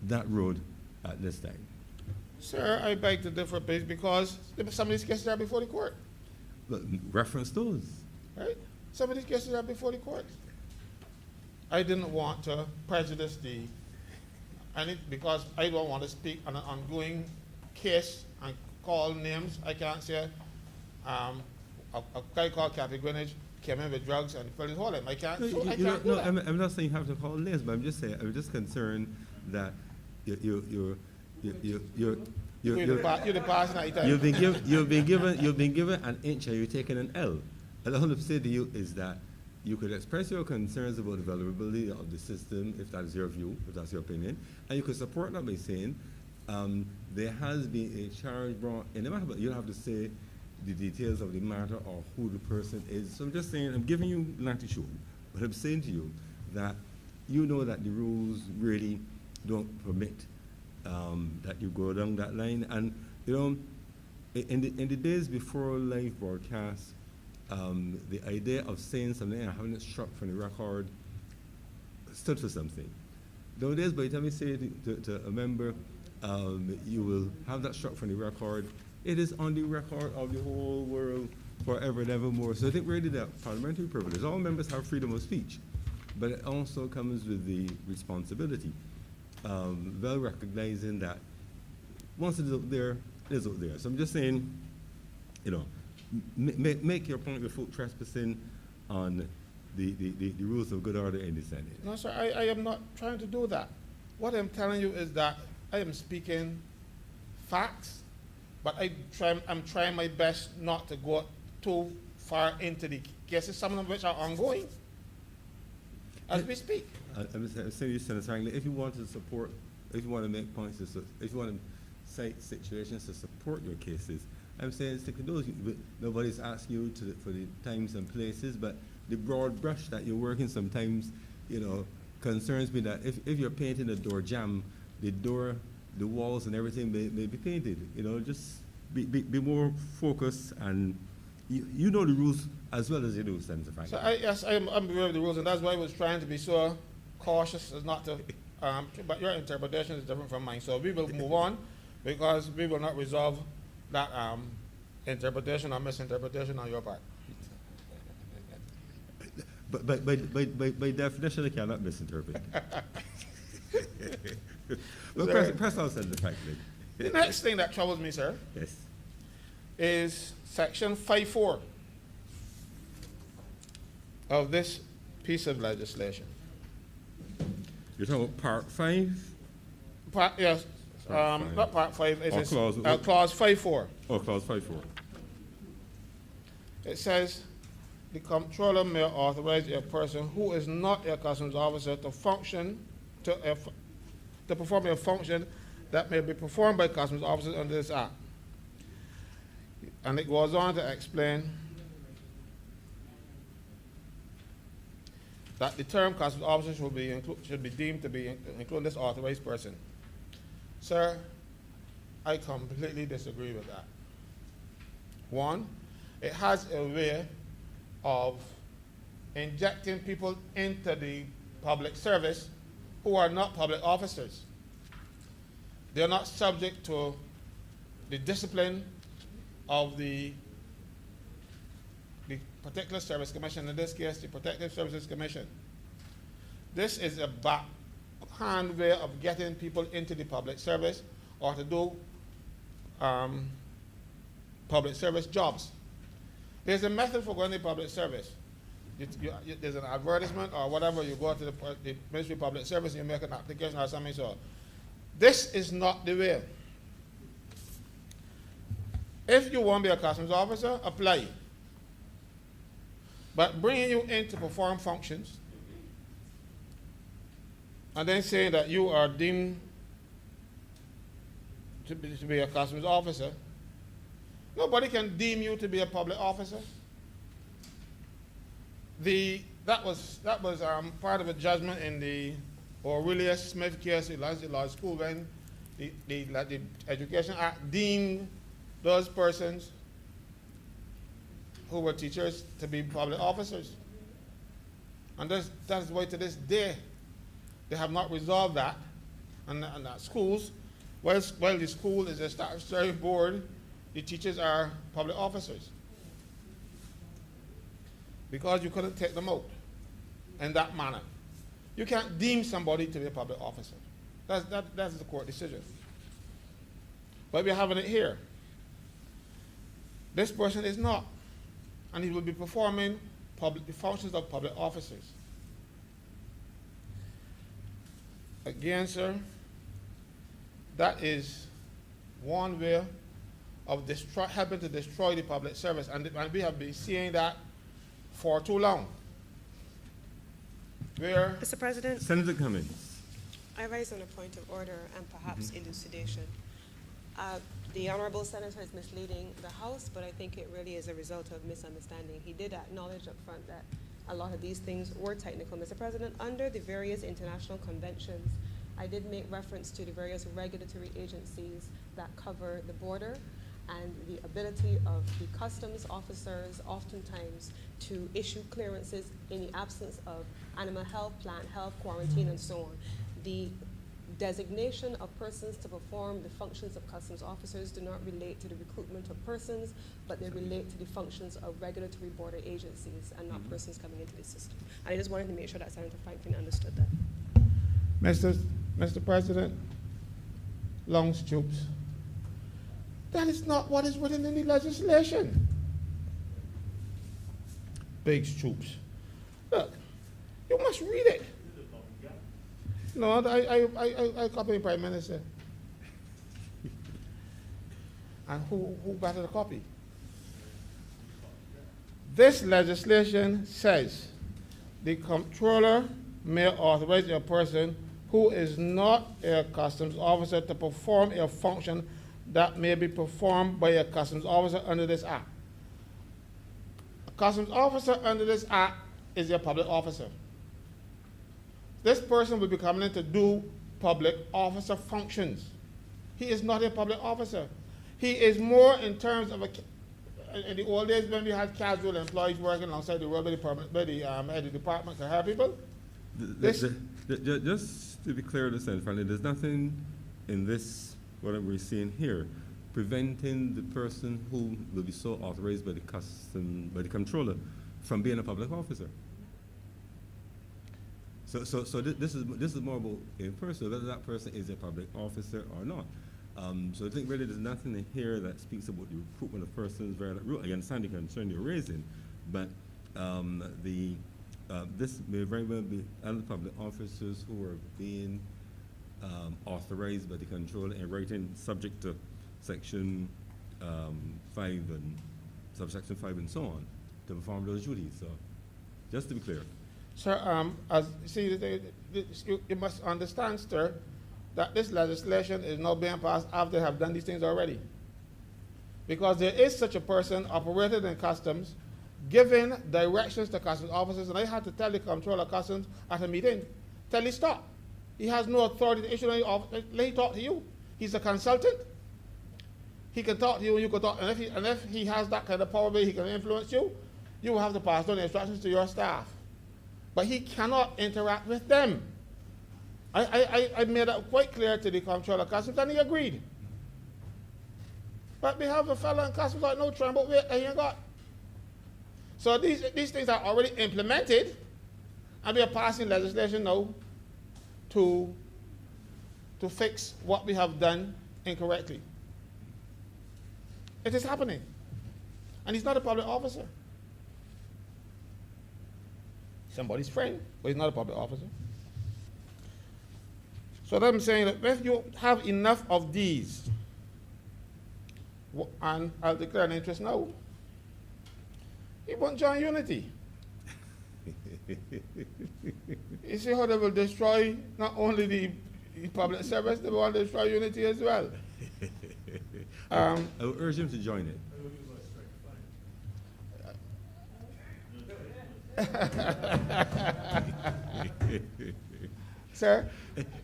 A: that road at this time.
D: Sir, I beg to differ, please, because some of these cases are before the court.
A: But reference those.
D: Right? Some of these cases are before the court. I didn't want to prejudice because I don't want to speak on an ongoing case and call names. I can't say a guy called Kathy Greenwich came in with drugs and filled his wallet. I can't do that.
A: I'm not saying you have to call names, but I'm just saying, I'm just concerned that you've been given an inch and you're taking an L. And all I'm saying to you is that you could express your concerns about the vulnerability of the system, if that is your view, if that's your opinion, and you could support that by saying there has been a charge brought in the matter, but you don't have to say the details of the matter or who the person is. So I'm just saying, I'm giving you latitude, but I'm saying to you that you know that the rules really don't permit that you go down that line. And you know, in the days before live broadcast, the idea of saying something and having it struck from the record stood for something. Nowadays, by the time you say it to a member, you will have that struck from the record. It is on the record of the whole world forever and evermore. So I think really that parliamentary privilege, all members have freedom of speech, but it also comes with the responsibility, well recognizing that once it is out there, it is out there. So I'm just saying, you know, make your point without trespassing on the rules of good order in the Senate.
D: No, sir, I am not trying to do that. What I'm telling you is that I am speaking facts, but I'm trying my best not to go too far into the cases, some of which are ongoing as we speak.
A: I'm saying you, Senator Franklin, if you want to support, if you want to make points, if you want to cite situations to support your cases, I'm saying stick to those. Nobody's asking you for the times and places, but the broad brush that you're working sometimes, you know, concerns me that if you're painting a door jamb, the door, the walls and everything may be painted. You know, just be more focused, and you know the rules as well as you do, Senator Franklin.
D: So yes, I'm aware of the rules, and that's why I was trying to be so cautious as not to, but your interpretation is different from mine. So we will move on, because we will not resolve that interpretation or misinterpretation on your part.
A: But by definition, I cannot misinterpret. Well, press on, Senator Franklin.
D: The next thing that troubles me, sir,
A: yes,
D: is section 5.4 of this piece of legislation.
A: You're talking about Part 5?
D: Yes,
A: Part 5.
D: not Part 5, it's
A: clause
D: 5.4.
A: Oh, Clause 5.4. It
D: says, the comptroller may authorize a person who is not a customs officer to function, to perform a function that may be performed by customs officers under this act. And it goes on to explain that the term customs officer should be deemed to be including this authorized person. Sir, I completely disagree with that. One, it has a way of injecting people into the public service who are not public officers. They are not subject to the discipline of the particular service commission, in this case, the Protective Services Commission. This is a backhand way of getting people into the public service or to do public service jobs. There's a method for going to public service. There's an advertisement or whatever, you go to the Ministry of Public Service and you make an application or something. So this is not the way. If you want to be a customs officer, apply. But bringing you in to perform functions and then saying that you are deemed to be a customs officer, nobody can deem you to be a public officer. That was part of a judgment in the Aurelius Smith case in law school when the Education Act deemed those persons who were teachers to be public officers. And that's why to this day they have not resolved that. And that schools, while the school is a statutory board, the teachers are public officers. Because you couldn't take them out in that manner. You can't deem somebody to be a public officer. That's the court decision. But we're having it here. This person is not. And he will be performing the functions of public officers. Again, sir, that is one way of helping to destroy the public service. And we have been seeing that for too long.
M: Mr. President,
A: Senator Cummings.
M: I rise on a point of order and perhaps elucidation. The Honourable Senator is misleading the House, but I think it really is a result of misunderstanding. He did acknowledge up front that a lot of these things were technical, Mr. President. Under the various international conventions I did make reference to the various regulatory agencies that cover the border and the ability of the customs officers oftentimes to issue clearances in the absence of animal health, plant health, quarantine, and so on. The designation of persons to perform the functions of customs officers do not relate to the recruitment of persons, but they relate to the functions of regulatory border agencies and not persons coming into the system. And I just wanted to make sure that Senator Franklin understood that.
D: Mr. President, long stoops. That is not what is written in the legislation. Big stoops. Look, you must read it. No, I copy the Prime Minister. And who got the copy? This legislation says the comptroller may authorize a person who is not a customs officer to perform a function that may be performed by a customs officer under this act. A customs officer under this act is a public officer. This person will be coming in to do public officer functions. He is not a public officer. He is more in terms of in the old days when we had casual employees working alongside the road by the head of the department to help people.
A: Just to be clear, there's nothing in this, what we're seeing here, preventing the person who will be so authorized by the comptroller from being a public officer. So this is more about a person, whether that person is a public officer or not. So I think really there's nothing in here that speaks about the recruitment of persons. I understand the concern you're raising, but this may very well be other public officers who are being authorized by the controller and writing subject to Section 5 and subsection 5 and so on to perform those duties. So just to be clear.
D: Sir, you must understand, sir, that this legislation is not being passed after they have done these things already. Because there is such a person operated in customs, giving directions to customs officers, and I had to tell the comptroller of customs at a meeting, tell him stop. He has no authority to issue any office. Let him talk to you. He's a consultant. He can talk to you and you can talk, and if he has that kind of power where he can influence you, you will have to pass on the instructions to your staff. But he cannot interact with them. I made that quite clear to the comptroller of customs, and he agreed. But we have a fellow in customs like no tremble, wait, he ain't got. So these things are already implemented, and we are passing legislation now to fix what we have done incorrectly. It is happening. And he's not a public officer. Somebody's friend, but he's not a public officer. So I'm saying that if you have enough of these, and I'll declare an interest now, he won't join Unity. You see how they will destroy not only the public service, they will destroy Unity as well.
A: I would urge him to join it.
D: Sir?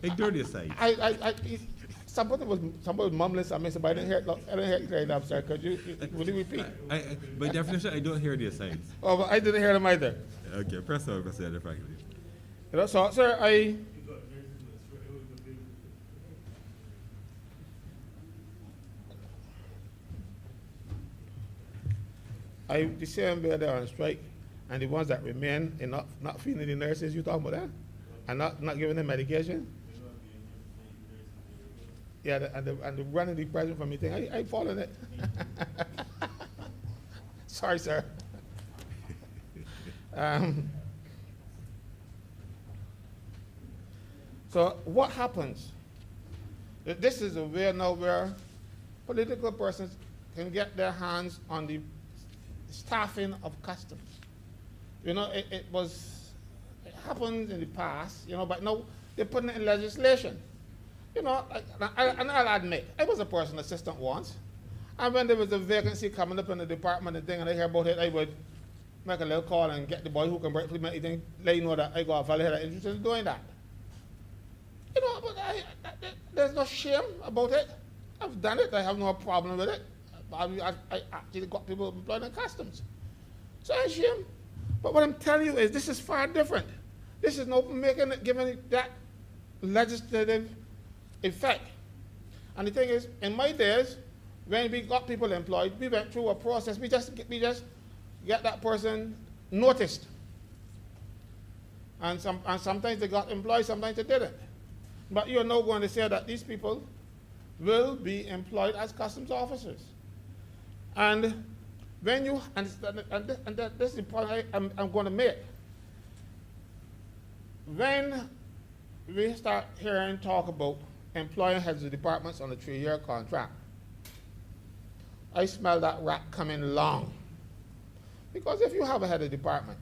A: Ignore the aside.
D: Somebody was mumbling something, so I didn't hear it clear enough, sir. Could you repeat?
A: By definition, I don't hear the asides.
D: Oh, but I didn't hear them either.
A: Okay, press on, Senator Franklin.
D: So, sir, the same way they're on strike, and the ones that remain and not feeding the nurses, you talking about that? And not giving them medication? Yeah, and the running the president from me thing, I fall in it. Sorry, sir. So what happens? This is a way now where political persons can get their hands on the staffing of customs. You know, it happened in the past, you know, but now they're putting it in legislation. You know, and I'll admit, I was a personal assistant once, and when there was a vacancy coming up in the department and thing, and I hear about it, I would make a little call and get the boy who can break me anything, let you know that I got a fellow here that interested in doing that. You know, but there's no shame about it. I've done it. I have no problem with it. I actually got people employed in customs. So I shame. But what I'm telling you is this is far different. This is not giving it that legislative effect. And the thing is, in my days, when we got people employed, we went through a process. We just get that person noticed. And sometimes they got employed, sometimes they didn't. But you're now going to say that these people will be employed as customs officers. And when you, and this is the point I'm going to make. When we start hearing talk about employing heads of departments on a 3-year contract, I smell that rat coming long. Because if you have a head of department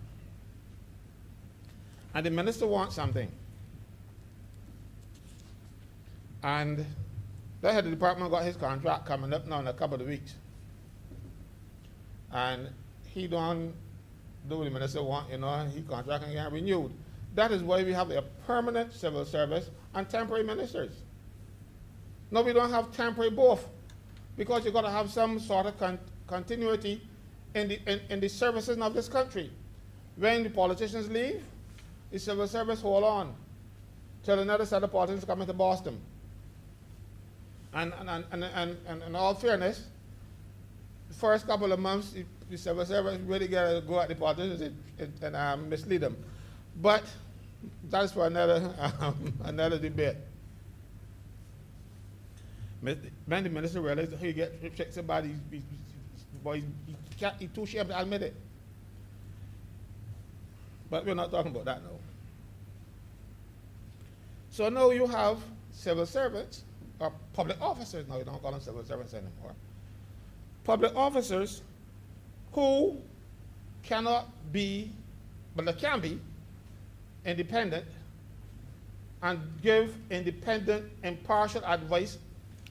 D: and the minister wants something, and the head of department got his contract coming up now in a couple of weeks, and he don't do what the minister want, you know, his contract can get renewed. That is why we have a permanent civil service and temporary ministers. No, we don't have temporary both, because you've got to have some sort of continuity in the services of this country. When the politicians leave, the civil service hold on till another set of politicians come into Boston. And in all fairness, the first couple of months, the civil service really got to go at the politicians and mislead them. But that's for another another debate. When the minister realized he get rejected by these boys, he's too ashamed to admit it. But we're not talking about that now. So now you have civil servants, or public officers, now you don't call them civil servants anymore. Public officers who cannot be, but they can be, independent and give independent, impartial advice,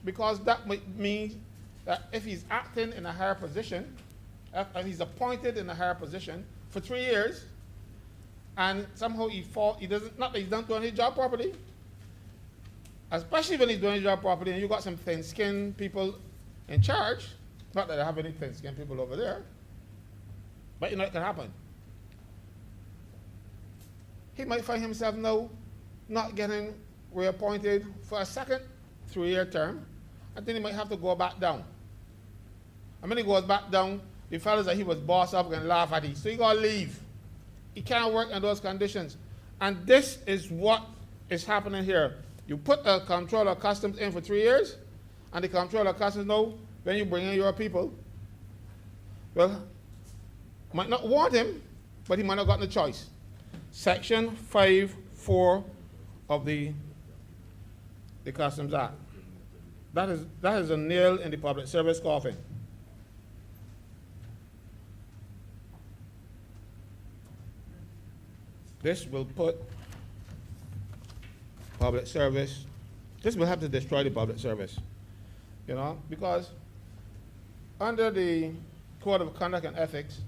D: because that might mean that if he's acting in a higher position, and he's appointed in a higher position for 3 years, and somehow he doesn't, not that he's not doing his job properly, especially when he's doing his job properly and you got some thin-skinned people in charge, not that I have any thin-skinned people over there, but you know it can happen. He might find himself now not getting reappointed for a second 3-year term, and then he might have to go back down. And when he goes back down, the fellows that he was boss up and laugh at him, so he got to leave. He can't work in those conditions. And this is what is happening here. You put a controller of customs in for 3 years, and the controller of customs know when you bring in your people, well, might not want him, but he might not got no choice. Section 5(4) of the Customs Act. That is a nail in the public service coffin. This will put public service, this will have to destroy the public service, you know, because under the Code of Conduct and Ethics,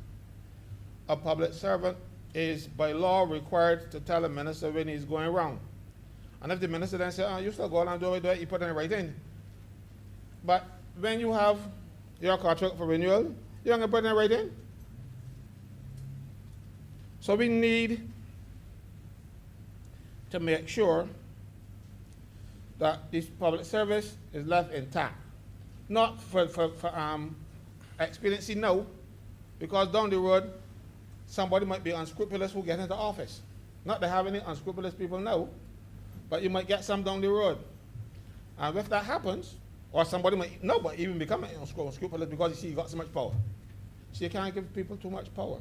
D: a public servant is by law required to tell the minister when he's going wrong. And if the minister then says, oh, you still go on and do it, you put it right in. But when you have your contract for renewal, you're going to put it right in. So we need to make sure that this public service is left intact. Not for expediency now, because down the road, somebody might be unscrupulous who get into office. Not to have any unscrupulous people now, but you might get some down the road. And if that happens, or somebody might even become unscrupulous because you see you got so much power. So you can't give people too much power.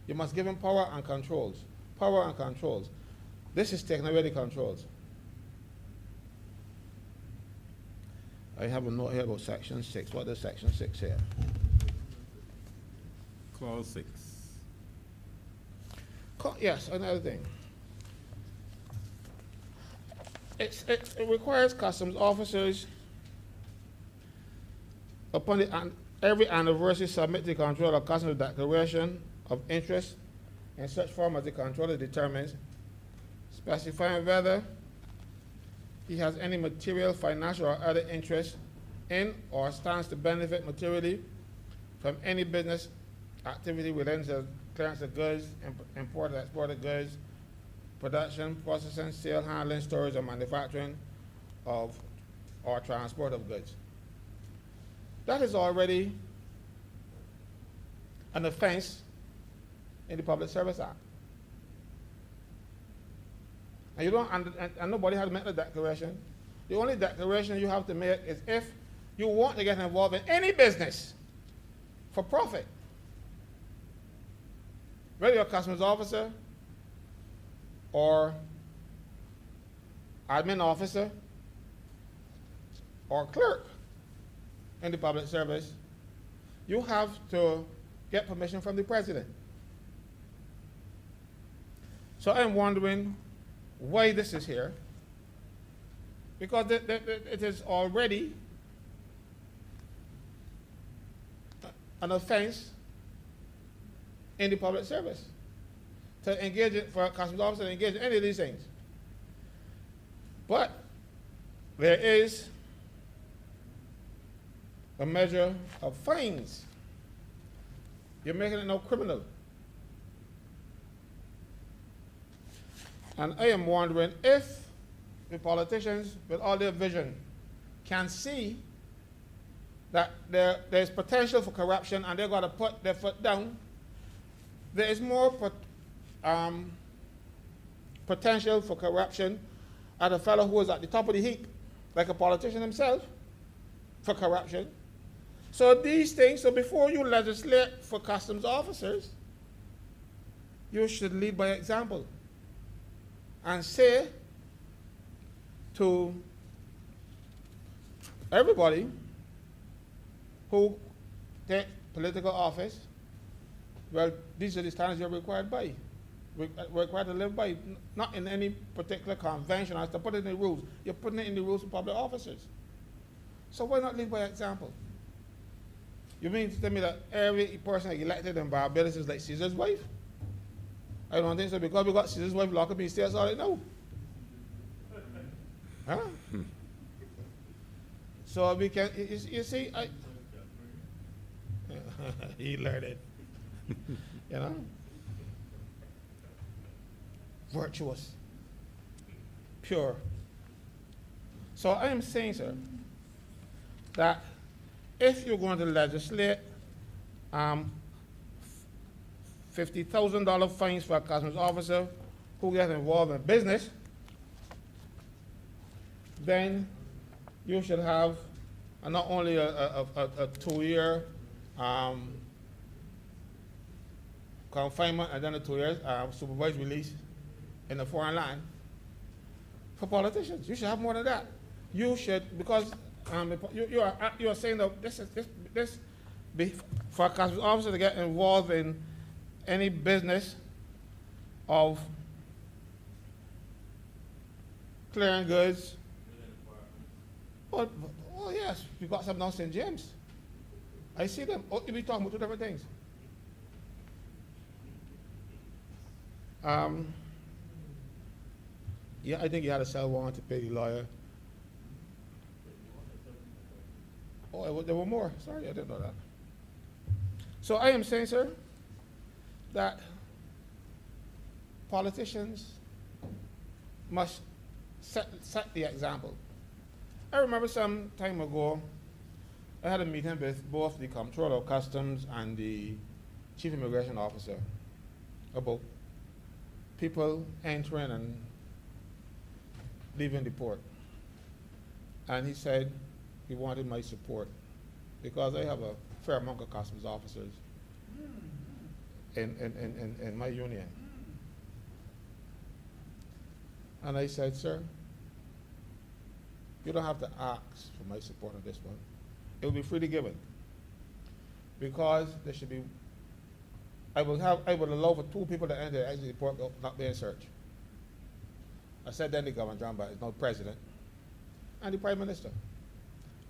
D: You must give them power and controls. Power and controls. This is taking away the controls. I have a note here about Section 6. What does Section 6 say?
A: Clause 6.
D: Yes, another thing. It requires customs officers upon every anniversary submit to the Controller of Customs declaration of interest in such form as the Controller determines, specifying whether he has any material, financial, or other interest in or stands to benefit materially from any business activity relating to clearance of goods, import or export of goods, production, processing, sale, handling, storage, or manufacturing of or transport of goods. That is already an offense in the Public Service Act. And you don't, and nobody has made a declaration. The only declaration you have to make is if you want to get involved in any business for profit, whether you're a customs officer or admin officer or clerk in the public service, you have to get permission from the president. So I'm wondering why this is here, because it is already an offense in the public service to engage in, for a customs officer to engage in any of these things. But there is a measure of fines. You're making it no criminal. And I am wondering if the politicians, with all their vision, can see that there's potential for corruption and they've got to put their foot down. There is more potential for corruption at a fellow who is at the top of the heap, like a politician himself, for corruption. So these things, so before you legislate for customs officers, you should lead by example and say to everybody who take political office, well, these are the standards you're required by. We're required to live by, not in any particular convention as to put it in the rules. You're putting it in the rules for public officers. So why not lead by example? You mean to tell me that every person elected in Barbados is like Caesar's wife? I don't think so, because we got Caesar's wife locked up in states all right now. Huh? So we can, you see, he learned it. You know? Virtuous. Pure. So I am saying, sir, that if you're going to legislate $50,000 fines for a customs officer who gets involved in business, then you should have not only a 2-year confinement and then a 2 years supervised release in a foreign land for politicians. You should have more than that. You should, because you are saying that this for a customs officer to get involved in any business of clearing goods. Oh yes, we got some now St. James. I see them. Oh, you'll be talking about two different things. Yeah, I think you had a sell warrant to pay the lawyer. Oh, there were more. Sorry, I didn't know that. So I am saying, sir, that politicians must set the example. I remember some time ago, I had a meeting with both the Comptroller of Customs and the Chief Immigration Officer about people entering and leaving the port. And he said he wanted my support because I have a fair amount of customs officers in my union. And I said, sir, you don't have to ask for my support on this one. It will be freely given. Because there should be, I will allow for 2 people to enter and exit the port not being searched. I said then the government, John Biden is now president, and the prime minister.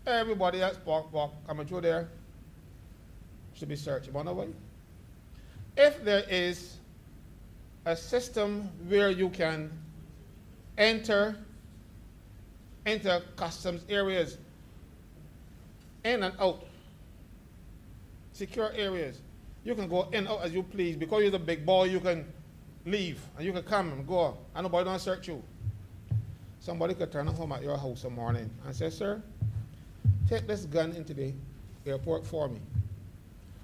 D: Everybody else coming through there should be searched. You wonder why? If there is a system where you can enter into customs areas, in and out. Secure areas. You can go in and out as you please. Because you're the big boy, you can leave and you can come and go, and nobody don't search you. Somebody could turn up home at your house some morning and say, sir, take this gun into the airport for me.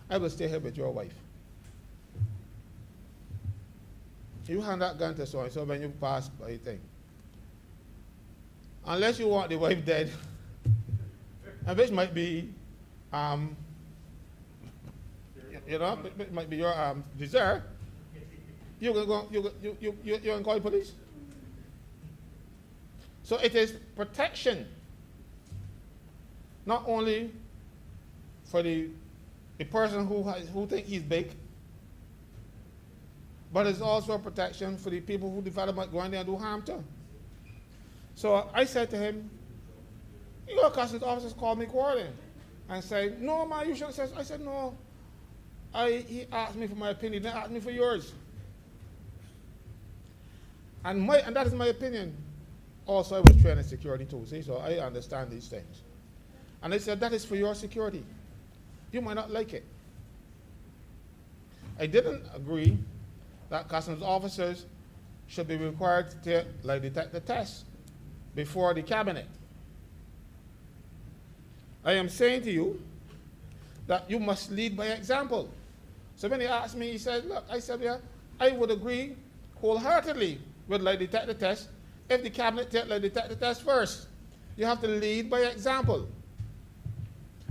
D: I will stay here with your wife. You hand that gun to so when you pass by the thing. Unless you want the wife dead, and which might be, it might be your desire, you can go, you can call the police. So it is protection, not only for the person who think he's big, but it's also protection for the people who develop might go in there and do harm to. So I said to him, you know, customs officers called me quarreling and said, no, man, you should have said. I said, no. He asked me for my opinion, he didn't ask me for yours. And that is my opinion. Also, I was trained in security too, see, so I understand these things. And they said, that is for your security. You might not like it. I didn't agree that customs officers should be required to take lie detector tests before the cabinet. I am saying to you that you must lead by example. So when he asked me, he said, look, I said, yeah, I would agree wholeheartedly with lie detector tests if the cabinet take lie detector tests first. You have to lead by example.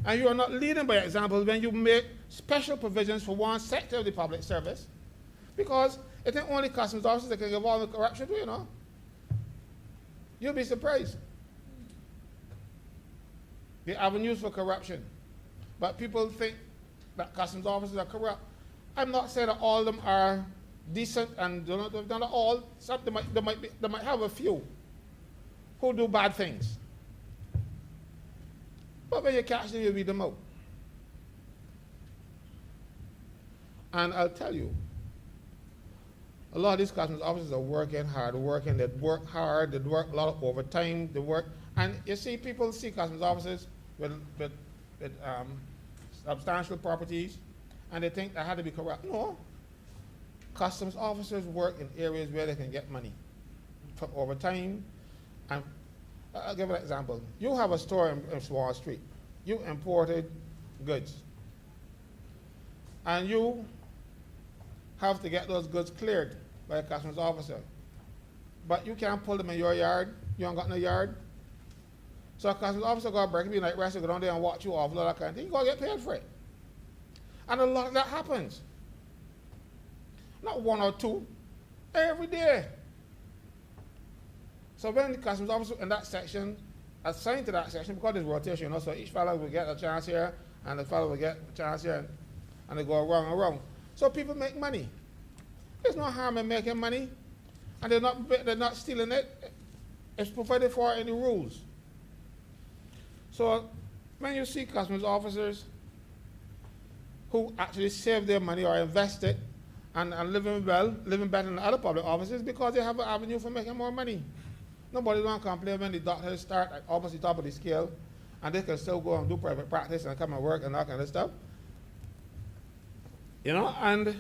D: And you are not leading by example when you make special provisions for one sector of the public service, because it ain't only customs officers that can get involved in corruption too, you know. You'll be surprised. The avenues for corruption. But people think that customs officers are corrupt. I'm not saying that all of them are decent, and they're not all. Some, they might have a few who do bad things. But when you catch them, you weed them out. And I'll tell you, a lot of these customs officers are working hard, they work hard, they work a lot of overtime, they work, and you see people see customs officers with substantial properties, and they think they had to be corrupt. No. Customs officers work in areas where they can get money from overtime. And I'll give an example. You have a store in Wall Street. You imported goods. And you have to get those goods cleared by a customs officer. But you can't pull them in your yard. You ain't got no yard. So a customs officer got to break me like rest, go down there and watch you off, all that kind of thing. You got to get paid for it. And a lot of that happens. Not one or two, every day. So when the customs officer in that section, assigned to that section, because there's rotation, you know, so each fellow will get a chance here, and the fellow will get a chance here, and they go around and around. So people make money. There's no harm in making money, and they're not stealing it. It's provided for in the rules. So when you see customs officers who actually save their money or invest it and living well, living better than other public officers, because they have an avenue for making more money. Nobody don't complain when the doctors start at almost the top of the scale and they can still go and do private practice and come and work and that kind of stuff. You know, and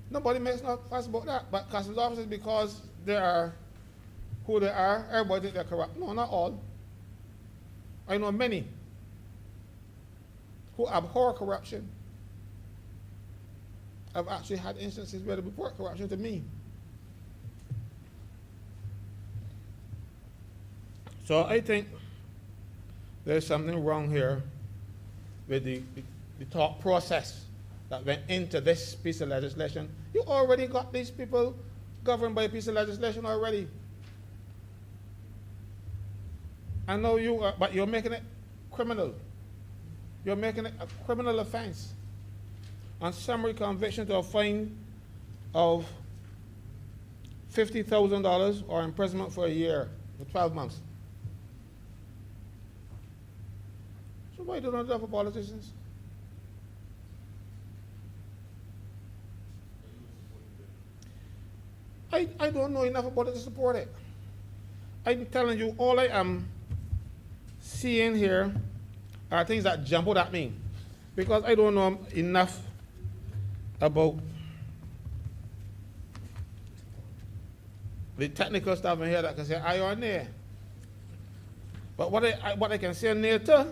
D: nobody makes no fuss about that. But customs officers, because they are who they are, everybody think they're corrupt. No, not all. I know many who abhor corruption. I've actually had instances where they report corruption to me. So I think there's something wrong here with the thought process that went into this piece of legislation. You already got these people governed by a piece of legislation already. I know you are, but you're making it criminal. You're making it a criminal offense. On summary conviction to a fine of $50,000 or imprisonment for a year, for 12 months. So why do not do that for politicians? I don't know enough about it to support it. I'm telling you, all I am seeing here are things that jump out at me, because I don't know enough about the technical stuff in here that can say aye or nay. But what I can say later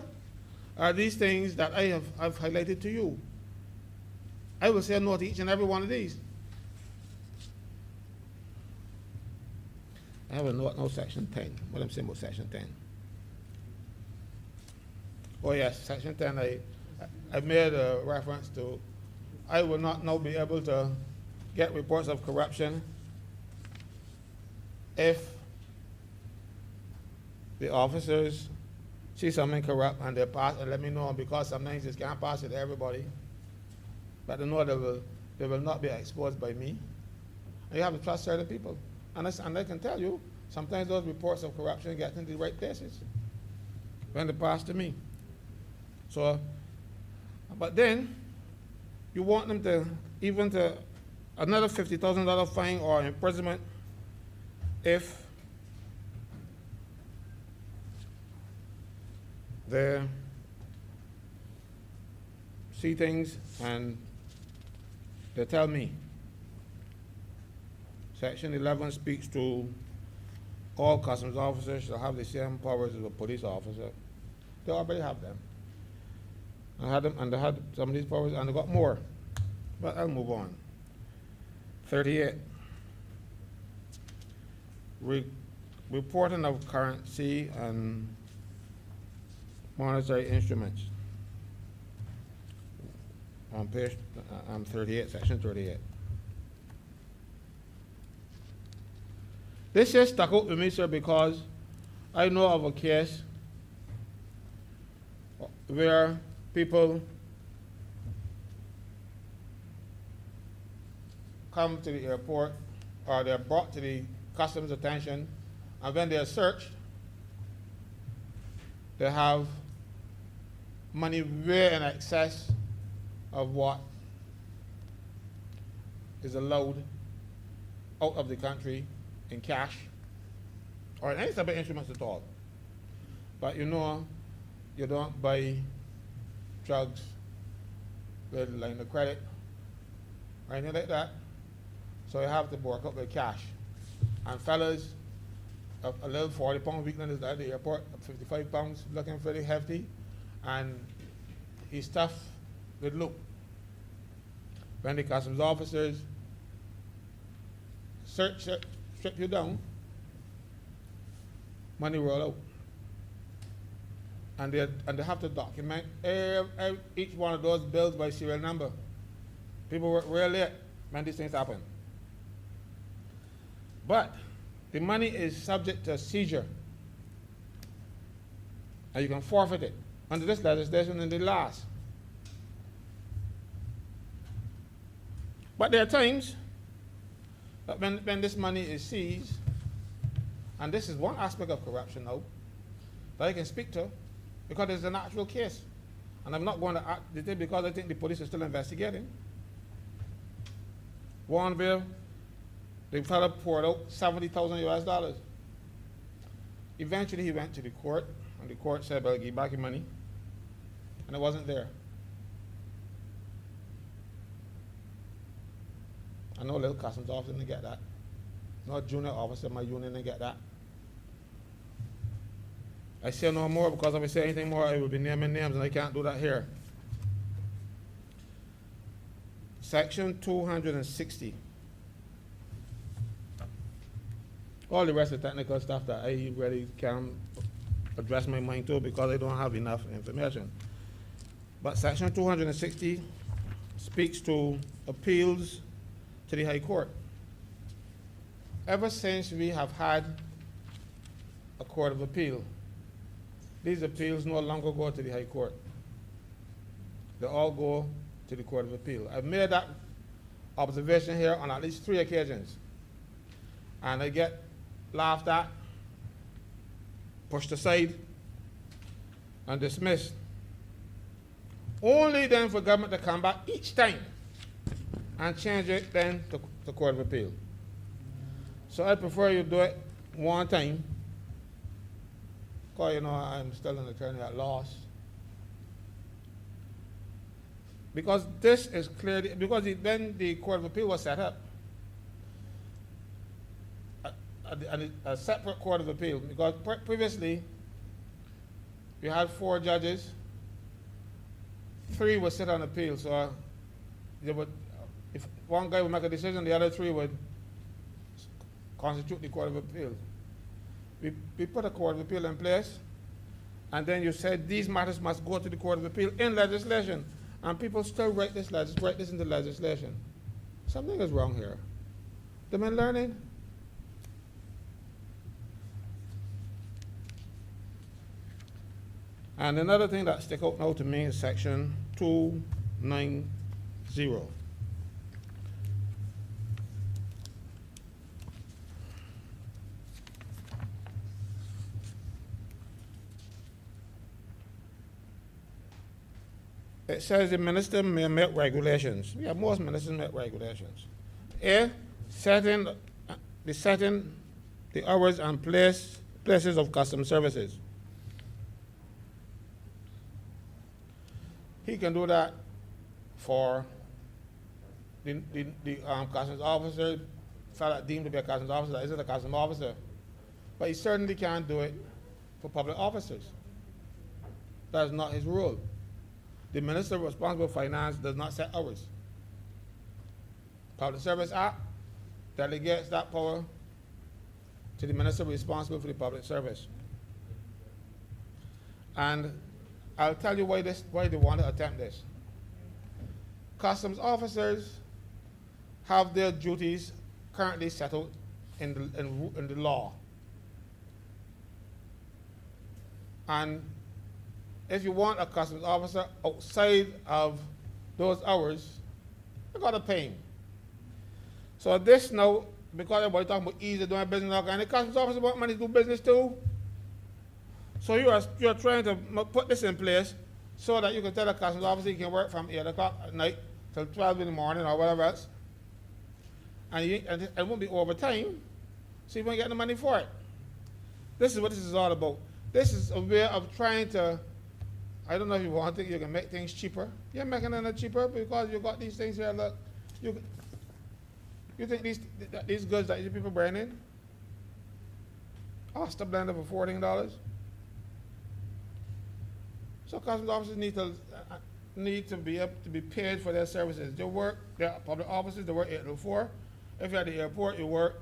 D: are these things that I've highlighted to you. I will say no to each and every one of these. I have a note, no section 10. What I'm saying about section 10. Oh yes, section 10, I made a reference to, I will not now be able to get reports of corruption if the officers see something corrupt and they pass and let me know, because sometimes you just can't pass it to everybody. But they know they will not be exposed by me. And you have to trust certain people. And I can tell you, sometimes those reports of corruption get into the right places when they pass to me. So, but then you want them to even to another $50,000 fine or imprisonment if they see things and they tell me. Section 11 speaks to all customs officers shall have the same powers as a police officer. They already have them. I had them, and they had some of these powers, and they got more. But I'll move on. 38. Reporting of currency and monetary instruments. On page 38, section 38. This just stuck out with me, sir, because I know of a case where people come to the airport or they're brought to the customs attention, and when they're searched, they have money way in excess of what is allowed out of the country in cash or in any type of instruments at all. But you know, you don't buy drugs with a line of credit or anything like that. So you have to work up with cash. And fellas, a little 40-pound weakling is at the airport, 55 pounds, looking pretty hefty, and he's stuffed with loot. When the customs officers strip you down, money roll out. And they have to document each one of those bills by serial number. People work real late when these things happen. But the money is subject to seizure. And you can forfeit it under this legislation and the last. But there are times that when this money is seized, and this is one aspect of corruption now that I can speak to, because it's an actual case. And I'm not going to act detail because I think the police are still investigating. Warrenville, the fellow poured out $70,000 US. Eventually he went to the court, and the court said, well, give back your money. And it wasn't there. I know a little customs officer didn't get that. No junior officer in my union didn't get that. I say no more because if I say anything more, I will be naming names, and I can't do that here. Section 260. All the rest of the technical stuff that I really can't address my mind to because I don't have enough information. But Section 260 speaks to appeals to the High Court. Ever since we have had a Court of Appeal, these appeals no longer go to the High Court. They all go to the Court of Appeal. I've made that observation here on at least 3 occasions. And I get laughed at, pushed aside, and dismissed. Only then for government to come back each time and change it then to the Court of Appeal. So I prefer you do it one time because, you know, I'm still an attorney at law. Because this is clearly, because when the Court of Appeal was set up, a separate Court of Appeal, because previously we had 4 judges, 3 would sit on appeal, so they would, if one guy would make a decision, the other 3 would constitute the Court of Appeal. We put a Court of Appeal in place, and then you said these matters must go to the Court of Appeal in legislation, and people still write this into legislation. Something is wrong here. They've been learning. And another thing that sticks out now to me is section 290. It says the minister may make regulations. Yeah, most ministers make regulations. A, setting the hours and places of custom services. He can do that for the customs officer, fellow deemed to be a customs officer that isn't a customs officer. But he certainly can't do it for public officers. That is not his role. The minister responsible for finance does not set hours. Public Service Act delegates that power to the minister responsible for the public service. And I'll tell you why they want to attempt this. Customs officers have their duties currently settled in the law. And if you want a customs officer outside of those hours, you got to pay him. So this now, because everybody talking about easy doing business, and the customs officer want money to do business too. So you're trying to put this in place so that you can tell a customs officer he can work from 8 o'clock at night till 12 in the morning or whatever else. And it won't be overtime, so you won't get the money for it. This is what this is all about. This is a way of trying to, I don't know if you want to think you can make things cheaper. You're making it cheaper because you got these things here. Look, you think these goods that these people bring in, Oster blender for $14. So customs officers need to be able to be paid for their services. They work, they're public officers, they work 8 to 4. If you're at the airport, you work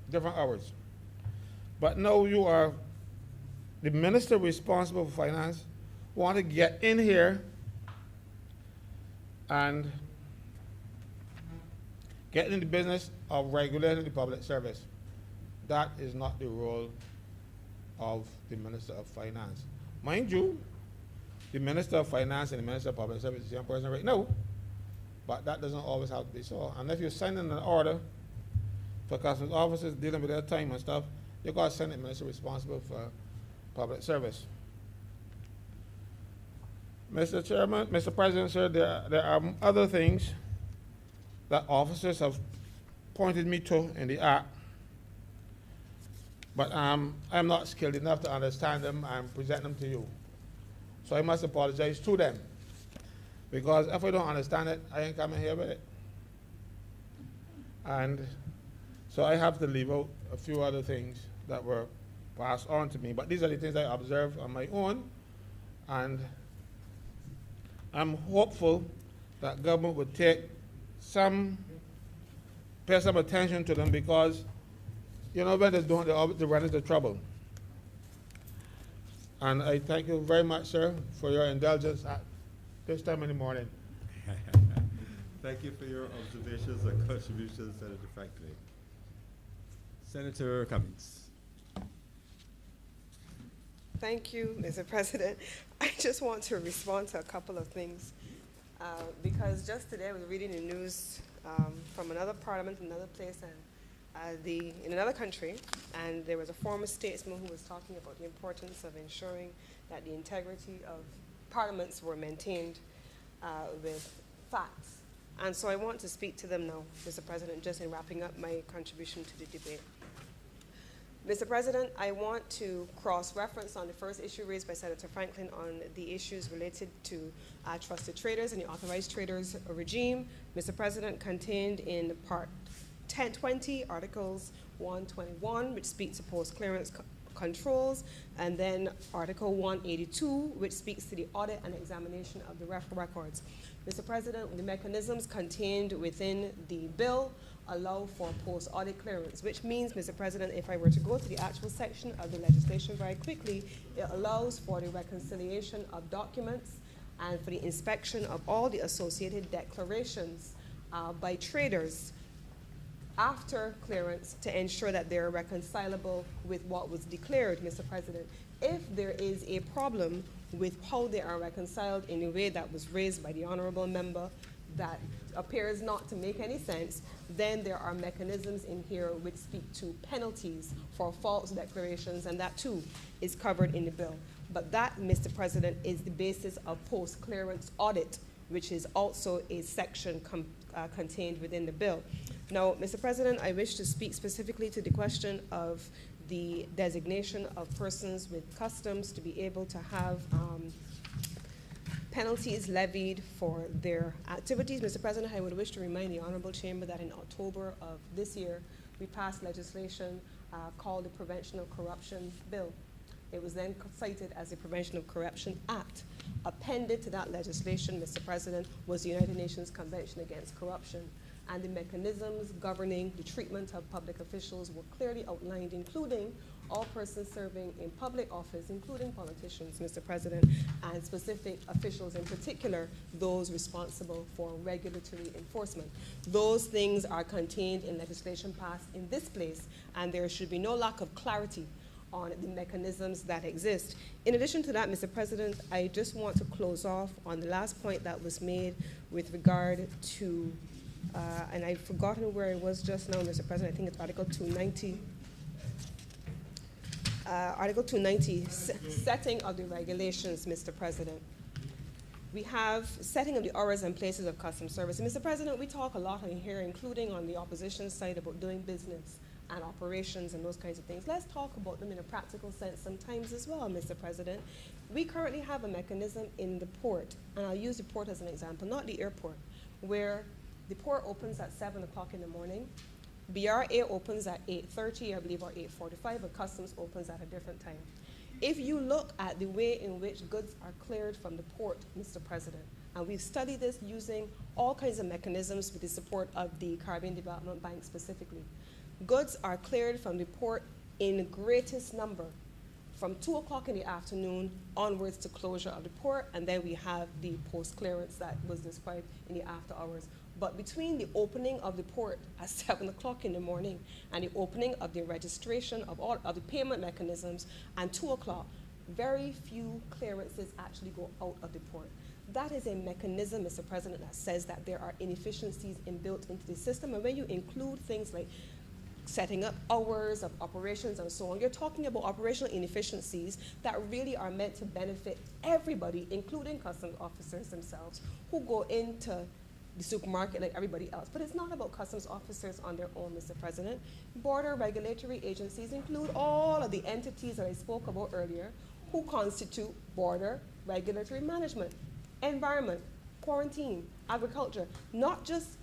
D: different hours. But now you are the minister responsible for finance want to get in here and get in the business of regulating the public service. That is not the role of the Minister of Finance. Mind you, the Minister of Finance and the Minister of Public Service is the same person right now, but that doesn't always have to be so. And if you're sending an order for customs officers dealing with their time and stuff, you got to send the minister responsible for public service. Mr. Chairman, Mr. President, sir, there are other things that officers have pointed me to in the act, but I'm not skilled enough to understand them and present them to you. So I must apologize to them, because if I don't understand it, I ain't coming here with it. And so I have to leave out a few other things that were passed on to me. But these are the things I observed on my own, and I'm hopeful that government would pay some attention to them, because you know when they don't, they run into trouble. And I thank you very much, sir, for your indulgence at this time in the morning.
A: Thank you for your observations and contributions, Senator Franklin. Senator Cummings.
M: Thank you, Mr. President. I just want to respond to a couple of things, because just today I was reading the news from another parliament, another place, and in another country, and there was a former statesman who was talking about the importance of ensuring that the integrity of parliaments were maintained with facts. And so I want to speak to them now, Mr. President, just in wrapping up my contribution to the debate. Mr. President, I want to cross-reference on the first issue raised by Senator Franklin on the issues related to trusted traders and the authorized traders regime. Mr. President, contained in Part 1020, Articles 121, which speaks to post-clearance controls, and then Article 182, which speaks to the audit and examination of the records. Mr. President, the mechanisms contained within the bill allow for post-audit clearance, which means, Mr. President, if I were to go to the actual section of the legislation very quickly, it allows for the reconciliation of documents and for the inspection of all the associated declarations by traders after clearance to ensure that they're reconcilable with what was declared, Mr. President. If there is a problem with how they are reconciled in a way that was raised by the honorable member that appears not to make any sense, then there are mechanisms in here which speak to penalties for false declarations, and that too is covered in the bill. But that, Mr. President, is the basis of post-clearance audit, which is also a section contained within the bill. Now, Mr. President, I wish to speak specifically to the question of the designation of persons with customs to be able to have penalties levied for their activities. Mr. President, I would wish to remind the Honourable Chamber that in October of this year, we passed legislation called the Prevention of Corruption Bill. It was then cited as the Prevention of Corruption Act. Appended to that legislation, Mr. President, was the United Nations Convention Against Corruption, and the mechanisms governing the treatment of public officials were clearly outlined, including all persons serving in public office, including politicians, Mr. President, and specific officials, in particular, those responsible for regulatory enforcement. Those things are contained in legislation passed in this place, and there should be no lack of clarity on the mechanisms that exist. In addition to that, Mr. President, I just want to close off on the last point that was made with regard to, and I've forgotten where it was just now, Mr. President, I think it's Article 290. Article 290, setting of the regulations, Mr. President. We have setting of the hours and places of customs service. And Mr. President, we talk a lot in here, including on the opposition side, about doing business and operations and those kinds of things. Let's talk about them in a practical sense sometimes as well, Mr. President. We currently have a mechanism in the port, and I'll use the port as an example, not the airport, where the port opens at 7 o'clock in the morning. BRA opens at 8:30, I believe, or 8:45, but customs opens at a different time. If you look at the way in which goods are cleared from the port, Mr. President, and we've studied this using all kinds of mechanisms with the support of the Caribbean Development Bank specifically, goods are cleared from the port in the greatest number from 2 o'clock in the afternoon onwards to closure of the port, and then we have the post-clearance that was described in the after hours. But between the opening of the port at 7 o'clock in the morning and the opening of the registration of all of the payment mechanisms and 2 o'clock, very few clearances actually go out of the port. That is a mechanism, Mr. President, that says that there are inefficiencies inbuilt into the system. And when you include things like setting up hours of operations and so on, you're talking about operational inefficiencies that really are meant to benefit everybody, including customs officers themselves, who go into the supermarket like everybody else. But it's not about customs officers on their own, Mr. President. Border regulatory agencies include all of the entities that I spoke about earlier who constitute border regulatory management, environment, quarantine, agriculture, not just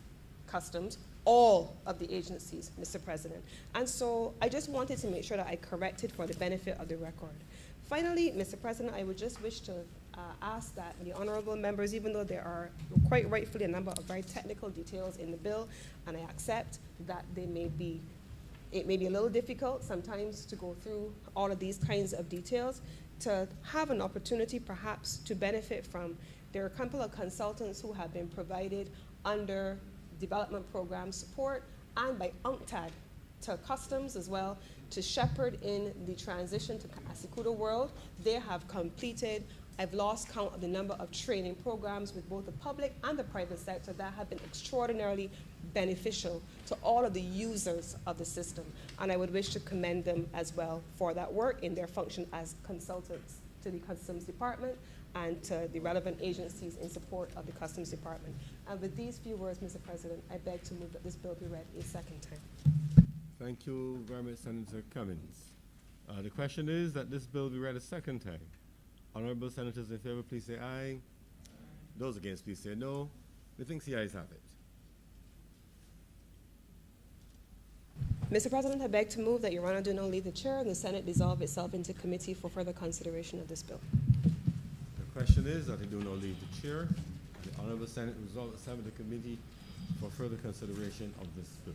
M: customs, all of the agencies, Mr. President. And so I just wanted to make sure that I corrected for the benefit of the record. Finally, Mr. President, I would just wish to ask that the honorable members, even though there are quite rightfully a number of very technical details in the bill, and I accept that it may be a little difficult sometimes to go through all of these kinds of details, to have an opportunity perhaps to benefit from, there are a couple of consultants who have been provided under development program support and by UNCTAD to customs as well, to shepherd in the transition to Asikuda world. They have completed, I've lost count of the number of training programs with both the public and the private sector that have been extraordinarily beneficial to all of the users of the system. And I would wish to commend them as well for that work in their function as consultants to the Customs Department and to the relevant agencies in support of the Customs Department. And with these few words, Mr. President, I beg to move that this bill be read a second time.
A: Thank you very much, Senator Cummins. The question is that this bill be read a second time. Honourable senators in favor, please say aye. Those against, please say no. Methinks the ayes have it.
M: Mr. President, I beg to move that Your Honor do not leave the chair and the Senate dissolve itself into committee for further consideration of this bill.
A: The question is that I do not leave the chair. The Honourable Senate resolve itself into committee for further consideration of this bill.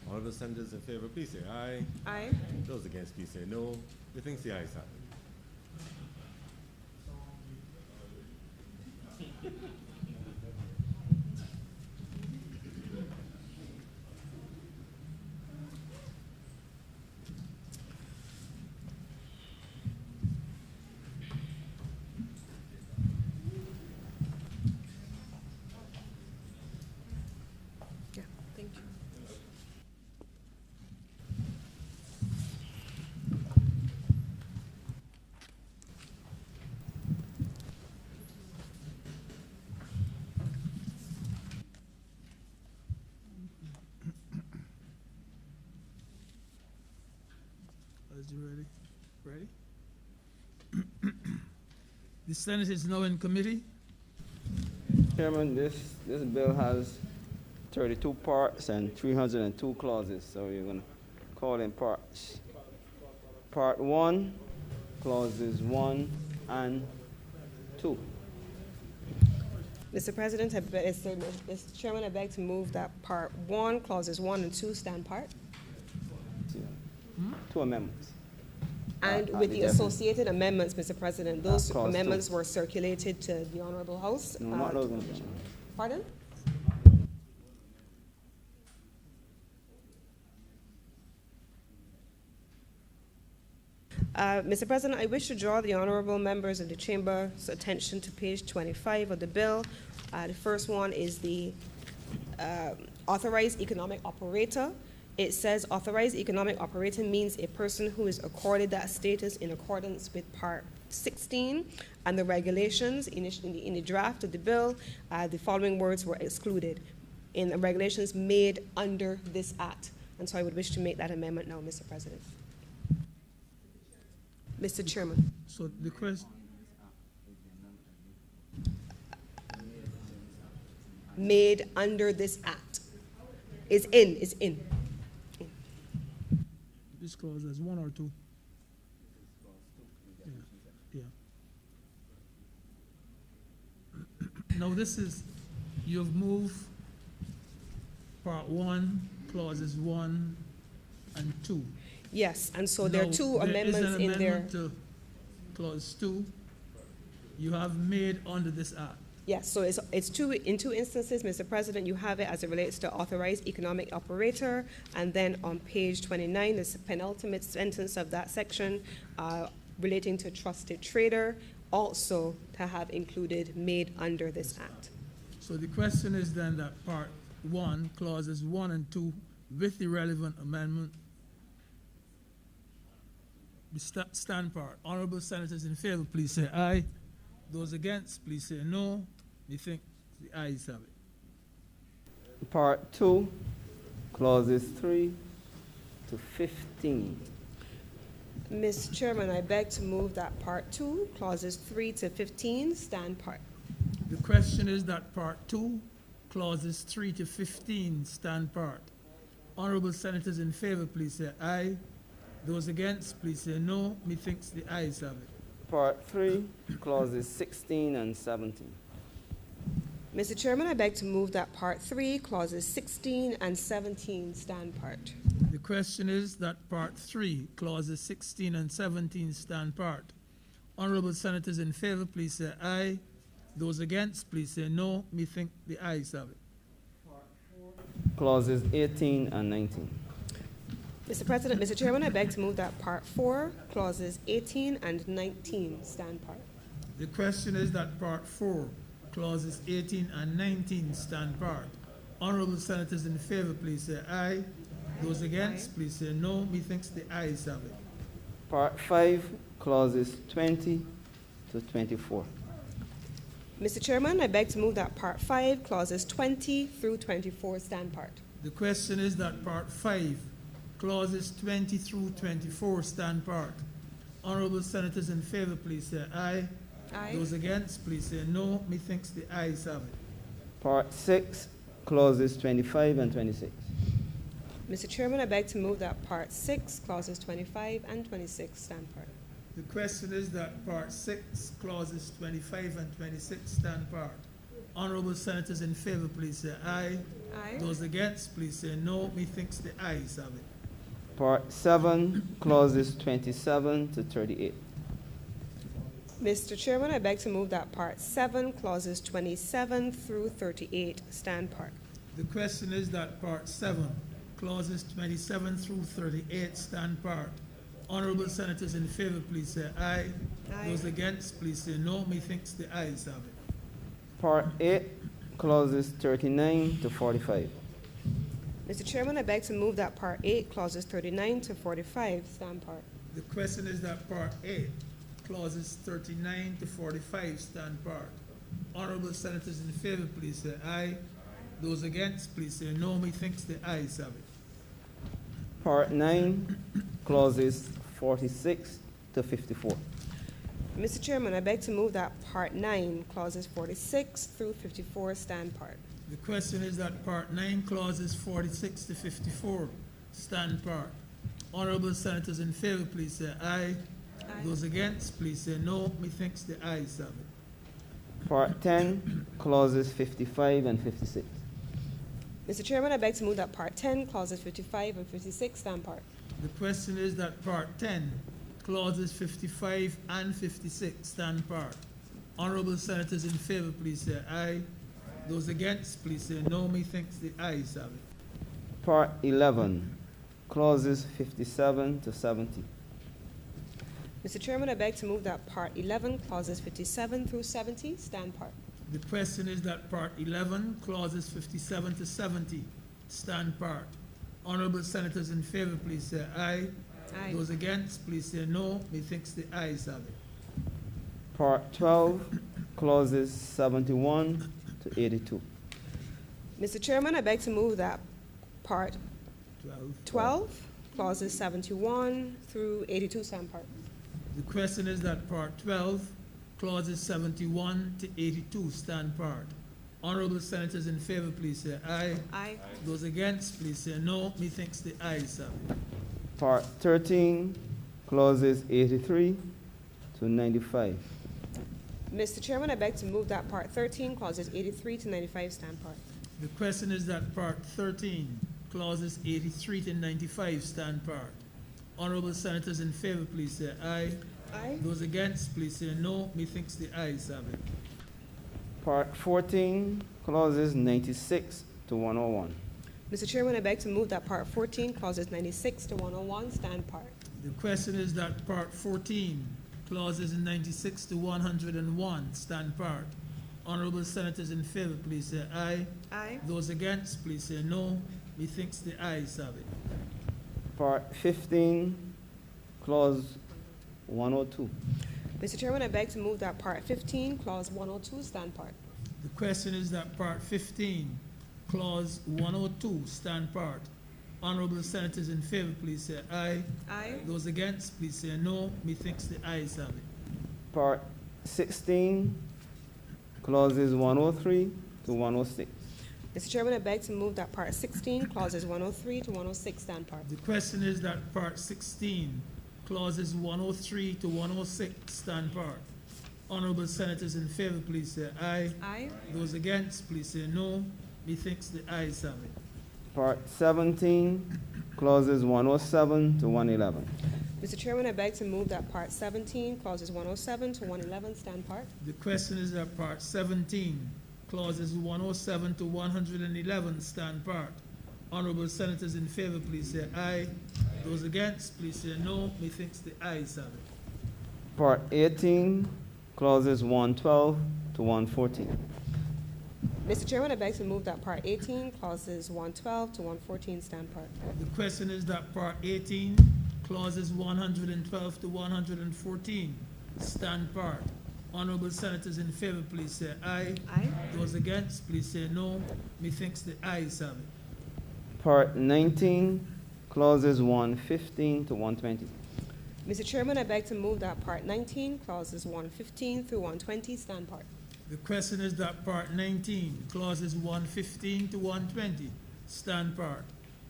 A: Honourable senators in favor, please say aye.
M: Aye.
A: Those against, please say no. Methinks the ayes have it.
M: Yeah, thank you.
L: Is you ready? Ready? The Senate is now in committee.
B: Chairman, this bill has 32 parts and 302 clauses, so you're going to call in parts. Part 1, clauses 1 and 2.
M: Mr. President, Mr. Chairman, I beg to move that Part 1, clauses 1 and 2 stand part.
B: Two amendments.
M: And with the associated amendments, Mr. President, those amendments were circulated to the Honourable House.
B: No, not those ones.
M: Pardon? Mr. President, I wish to draw the honourable members of the Chamber's attention to page 25 of the bill. The first one is the authorized economic operator. It says authorized economic operator means a person who is accorded that status in accordance with Part 16 and the regulations. In the draft of the bill, the following words were excluded in the regulations made under this act. And so I would wish to make that amendment now, Mr. President. Mr. Chairman.
L: So the question,
M: Made under this act. Is in.
L: this clause as 1 or 2? Yeah. Now this is, you've moved part 1, clauses 1 and 2.
M: Yes, and so there are two amendments
L: there is an
M: in there.
L: amendment to clause 2 you have made under this act.
M: Yes, so it's in two instances, Mr. President. You have it as it relates to authorized economic operator, and then on page 29, the penultimate sentence of that section relating to trusted trader, also to have included made under this act.
L: So the question is then that part 1, clauses 1 and 2, with the relevant amendment, the stand part. Honourable senators in favor, please say aye. Those against, please say no. We think the ayes have it.
B: Part 2, clauses 3 to 15.
M: Mr. Chairman, I beg to move that part 2, clauses 3 to 15, stand part.
L: The question is that part 2, clauses 3 to 15, stand part. Honourable senators in favor, please say aye. Those against, please say no. Methinks the ayes have it.
B: Part 3, clauses 16 and 17.
M: Mr. Chairman, I beg to move that part 3, clauses 16 and 17, stand part.
L: The question is that part 3, clauses 16 and 17, stand part. Honourable senators in favor, please say aye. Those against, please say no. Methink the ayes have it.
B: Clauses 18 and 19.
M: Mr. President, Mr. Chairman, I beg to move that part 4, clauses 18 and 19, stand part.
L: The question is that part 4, clauses 18 and 19, stand part. Honourable senators in favor, please say aye. Those against, please say no. Methinks the ayes have it.
B: Part 5, clauses 20 to 24.
M: Mr. Chairman, I beg to move that part 5, clauses 20 through 24, stand part.
L: The question is that part 5, Clauses 20 through 24 stand part. Honourable senators in favour, please say aye.
M: Aye.
L: Those against, please say no. Methinks the ayes have it.
B: Part 6, clauses 25 and 26.
M: Mr. Chairman, I beg to move that Part 6, Clauses 25 and 26 stand part.
L: The question is that Part 6, Clauses 25 and 26 stand part. Honourable senators in favour, please say aye.
M: Aye.
L: Those against, please say no. Methinks the ayes have it.
B: Part 7, clauses 27 to 38.
M: Mr. Chairman, I beg to move that Part 7, Clauses 27 through 38 stand part.
L: The question is that Part 7, Clauses 27 through 38 stand part. Honourable senators in favour, please say aye.
M: Aye.
L: Those against, please say no. Methinks the ayes have it.
B: Part 8, clauses 39 to 45.
M: Mr. Chairman, I beg to move that Part 8, Clauses 39 to 45 stand part.
L: The question is that Part 8, Clauses 39 to 45 stand part. Honourable senators in favour, please say aye. Those against, please say no. Methinks the ayes have it.
B: Part 9, clauses 46 to 54.
M: Mr. Chairman, I beg to move that Part 9, Clauses 46 through 54 stand part.
L: The question is that Part 9, Clauses 46 to 54 stand part. Honourable senators in favour, please say aye.
M: Aye.
L: Those against, please say no. Methinks the ayes have it.
B: Part 10, clauses 55 and 56.
M: Mr. Chairman, I beg to move that Part 10, Clauses 55 and 56 stand part.
L: The question is that Part 10, Clauses 55 and 56 stand part. Honourable senators in favour, please say aye. Those against, please say no. Methinks the ayes have it.
B: Part 11, clauses 57 to 70.
M: Mr. Chairman, I beg to move that Part 11, Clauses 57 through 70 stand part.
L: The question is that Part 11, Clauses 57 to 70 stand part. Honourable senators in favour, please say aye.
M: Aye.
L: Those against, please say no. Methinks the ayes have it.
B: Part 12, clauses 71 to 82.
M: Mr. Chairman, I beg to move that Part
L: 12.
M: Clauses 71 through 82 stand part.
L: The question is that Part 12, Clauses 71 to 82 stand part. Honourable senators in favour, please say aye.
M: Aye.
L: Those against, please say no. Methinks the ayes have it.
B: Part 13, clauses 83 to 95.
M: Mr. Chairman, I beg to move that Part 13, Clauses 83 to 95 stand part.
L: The question is that Part 13, Clauses 83 to 95 stand part. Honourable senators in favour, please say aye.
M: Aye.
L: Those against, please say no. Methinks the ayes have it.
B: Part 14, clauses 96 to 101.
M: Mr. Chairman, I beg to move that Part 14, Clauses 96 to 101 stand part.
L: The question is that Part 14, Clauses 96 to 101 stand part. Honourable senators in favour, please say aye.
M: Aye.
L: Those against, please say no. Methinks the ayes have it.
B: Part 15, clause 102.
M: Mr. Chairman, I beg to move that Part 15, Clause 102 stand part.
L: The question is that Part 15, Clause 102 stand part. Honourable senators in favour, please say aye.
M: Aye.
L: Those against, please say no. Methinks the ayes have it.
B: Part 16, clauses 103 to 106.
M: Mr. Chairman, I beg to move that Part 16, Clauses 103 to 106 stand part.
L: The question is that Part 16, Clauses 103 to 106 stand part. Honourable senators in favour, please say aye.
M: Aye.
L: Those against, please say no. Methinks the ayes have it.
B: Part 17, clauses 107 to 111.
M: Mr. Chairman, I beg to move that Part 17, Clauses 107 to 111 stand part.
L: The question is that Part 17, Clauses 107 to 111 stand part. Honourable senators in favour, please say aye. Those against, please say no. Methinks the ayes have it.
B: Part 18, clauses 112 to 114.
M: Mr. Chairman, I beg to move that Part 18, Clauses 112 to 114 stand part.
L: The question is that Part 18, Clauses 112 to 114 stand part. Honourable senators in favour, please say aye.
M: Aye.
L: Those against, please say no. Methinks the ayes have it.
B: Part 19, clauses 115 to 120.
M: Mr. Chairman, I beg to move that Part 19, clauses 115 through 120 stand part.
L: The question is that Part 19, clauses 115 to 120, stand part.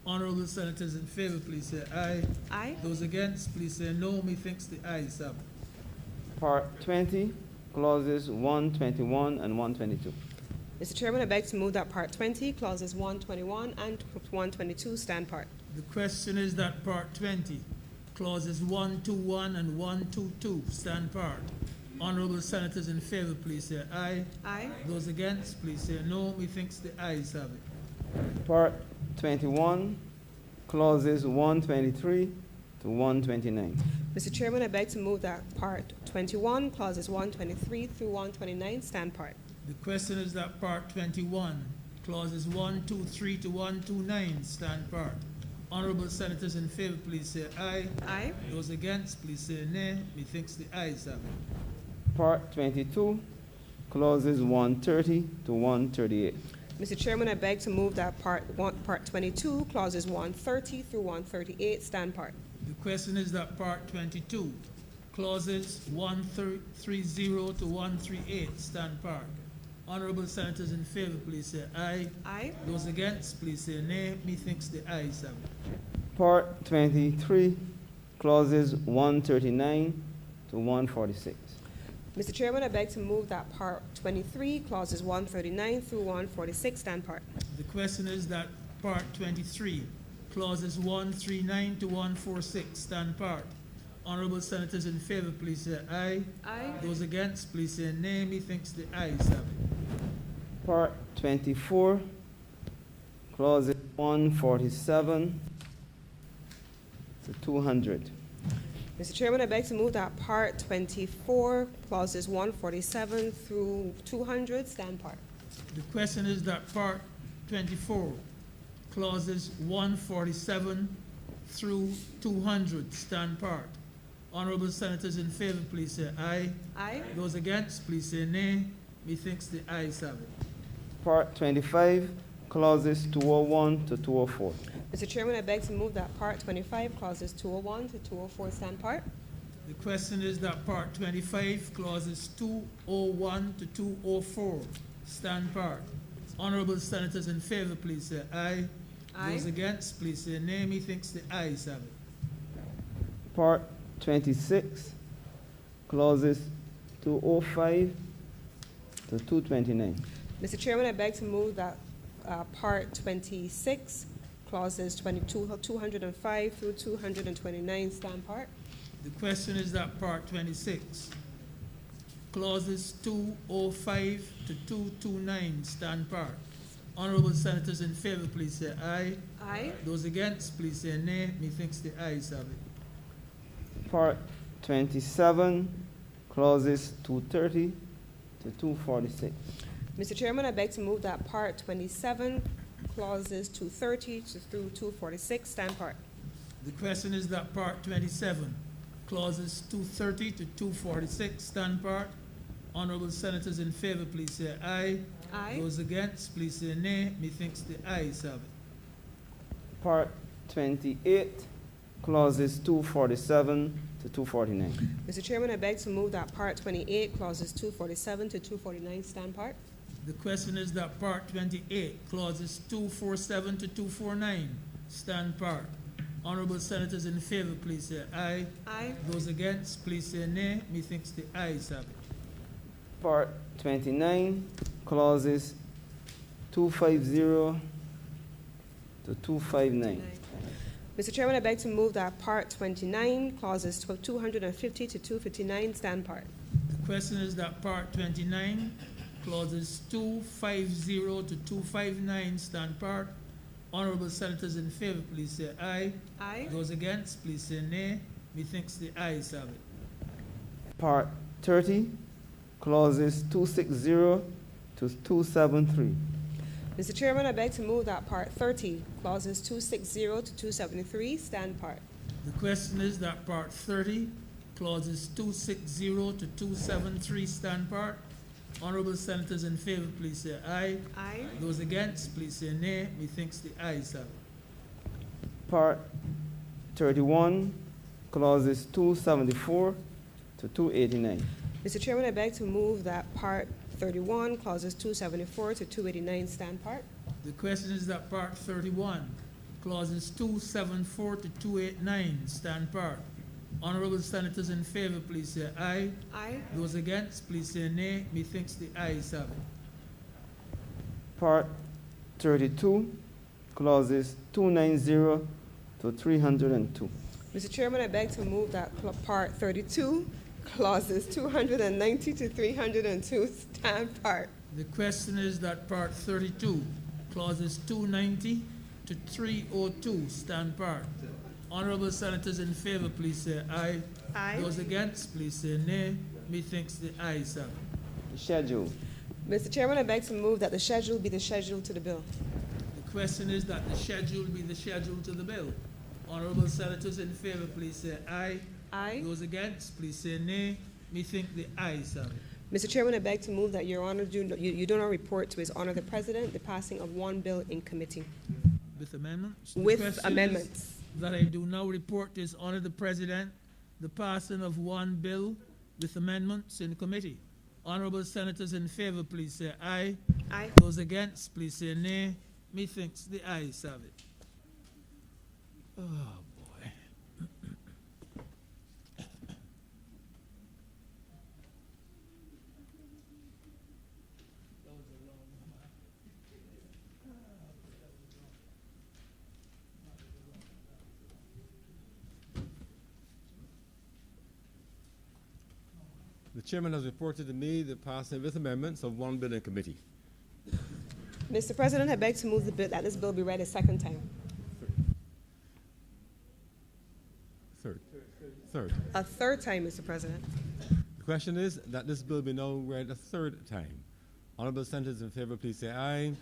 L: Honourable Senators in favor, please say aye.
M: Aye.
L: Those against, please say no. Methinks the ayes have it.
B: Part 20, clauses 121 and 122.
M: Mr. Chairman, I beg to move that Part 20, clauses 121 and 122 stand part.
L: The question is that Part 20, clauses 121 and 122, stand part. Honourable Senators in favor, please say aye.
M: Aye.
L: Those against, please say no. Methinks the ayes have it.
B: Part 21, clauses 123 to 129.
M: Mr. Chairman, I beg to move that Part 21, clauses 123 through 129 stand part.
L: The question is that Part 21, clauses 123 to 129, stand part. Honourable Senators in favor, please say aye.
M: Aye.
L: Those against, please say nay. Methinks the ayes have it.
B: Part 22, clauses 130 to 138.
M: Mr. Chairman, I beg to move that Part 22, clauses 130 through 138 stand part.
L: The question is that Part 22, clauses 130 to 138, stand part. Honourable Senators in favor, please say aye.
M: Aye.
L: Those against, please say nay. Methinks the ayes have it.
B: Part 23, clauses 139 to 146.
M: Mr. Chairman, I beg to move that Part 23, clauses 139 through 146 stand part.
L: The question is that Part 23, clauses 139 to 146, stand part. Honourable Senators in favor, please say aye.
M: Aye.
L: Those against, please say nay. Methinks the ayes have it.
B: Part 24, clauses 147 to 200.
M: Mr. Chairman, I beg to move that Part 24, clauses 147 through 200 stand part.
L: The question is that Part 24, clauses 147 through 200, stand part. Honourable Senators in favor, please say aye.
M: Aye.
L: Those against, please say nay. Methinks the ayes have it.
B: Part 25, clauses 201 to 204.
M: Mr. Chairman, I beg to move that Part 25, clauses 201 to 204 stand part.
L: The question is that Part 25, clauses 201 to 204, stand part. Honourable Senators in favor, please say aye.
M: Aye.
L: Those against, please say nay. Methinks the ayes have it.
B: Part 26, clauses 205 to 229.
M: Mr. Chairman, I beg to move that Part 26, clauses 205 through 229 stand part.
L: The question is that Part 26, clauses 205 to 229, stand part. Honourable Senators in favor, please say aye.
M: Aye.
L: Those against, please say nay. Methinks the ayes have it.
B: Part 27, clauses 230 to 246.
M: Mr. Chairman, I beg to move that Part 27, clauses 230 through 246 stand part.
L: The question is that Part 27, clauses 230 to 246, stand part. Honourable Senators in favor, please say aye.
M: Aye.
L: Those against, please say nay. Methinks the ayes have it.
B: Part 28, clauses 247 to 249.
M: Mr. Chairman, I beg to move that Part 28, clauses 247 to 249 stand part.
L: The question is that Part 28, clauses 247 to 249, stand part. Honourable Senators in favor, please say aye.
M: Aye.
L: Those against, please say nay. Methinks the ayes have it.
B: Part 29, clauses 250 to 259.
M: Mr. Chairman, I beg to move that Part 29, clauses 250 to 259 stand part.
L: The question is that Part 29, clauses 250 to 259, stand part. Honourable Senators in favor, please say aye.
M: Aye.
L: Those against, please say nay. Methinks the ayes have it.
B: Part 30, clauses 260 to 273.
M: Mr. Chairman, I beg to move that Part 30, clauses 260 to 273 stand part.
L: The question is that Part 30, clauses 260 to 273 stand part. Honourable Senators in favor, please say aye.
M: Aye.
L: Those against, please say nay. Methinks the ayes have it.
B: Part 31, clauses 274 to 289.
M: Mr. Chairman, I beg to move that Part 31, clauses 274 to 289 stand part.
L: The question is that Part 31, clauses 274 to 289 stand part. Honourable senators in favor, please say aye.
M: Aye.
L: Those against, please say nay. Methinks the ayes have it.
B: Part 32, clauses 290 to 302.
M: Mr. Chairman, I beg to move that Part 32, clauses 290 to 302 stand part.
L: The question is that Part 32, clauses 290 to 302 stand part. Honourable senators in favor, please say aye.
M: Aye.
L: Those against, please say nay. Methinks the ayes have it.
B: The schedule.
M: Mr. Chairman, I beg to move that the schedule be the schedule to the bill.
L: The question is that the schedule be the schedule to the bill. Honourable senators in favor, please say aye.
M: Aye.
L: Those against, please say nay. Methinks the ayes have it.
M: Mr. Chairman, I beg to move that Your Honor, you do not report to His Honor the President the passing of one bill in committee.
L: With amendments? The
M: With
L: question
M: amendments.
L: is that I do now report to His Honor the President the passing of one bill with amendments in committee. Honourable senators in favor, please say aye.
M: Aye.
L: Those against, please say nay. Methinks the ayes have it. Oh, boy.
A: The chairman has reported to me the passing with amendments of one bill in committee.
M: Mr. President, I beg to move the bill, that this bill be read a second time.
A: Third.
M: A third time, Mr. President.
A: The question is that this bill be now read a third time. Honourable senators in favor, please say aye.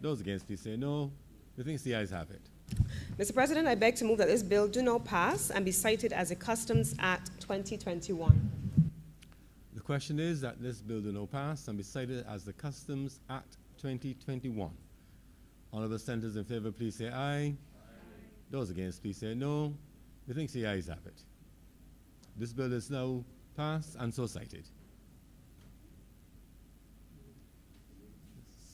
A: Those against, please say no. Methinks the ayes have it.
M: Mr. President, I beg to move that this bill do not pass and be cited as a Customs Act 2021.
A: The question is that this bill do not pass and be cited as the Customs Act 2021. Honourable senators in favor, please say aye. Those against, please say no. Methinks the ayes have it. This bill is now passed and so cited.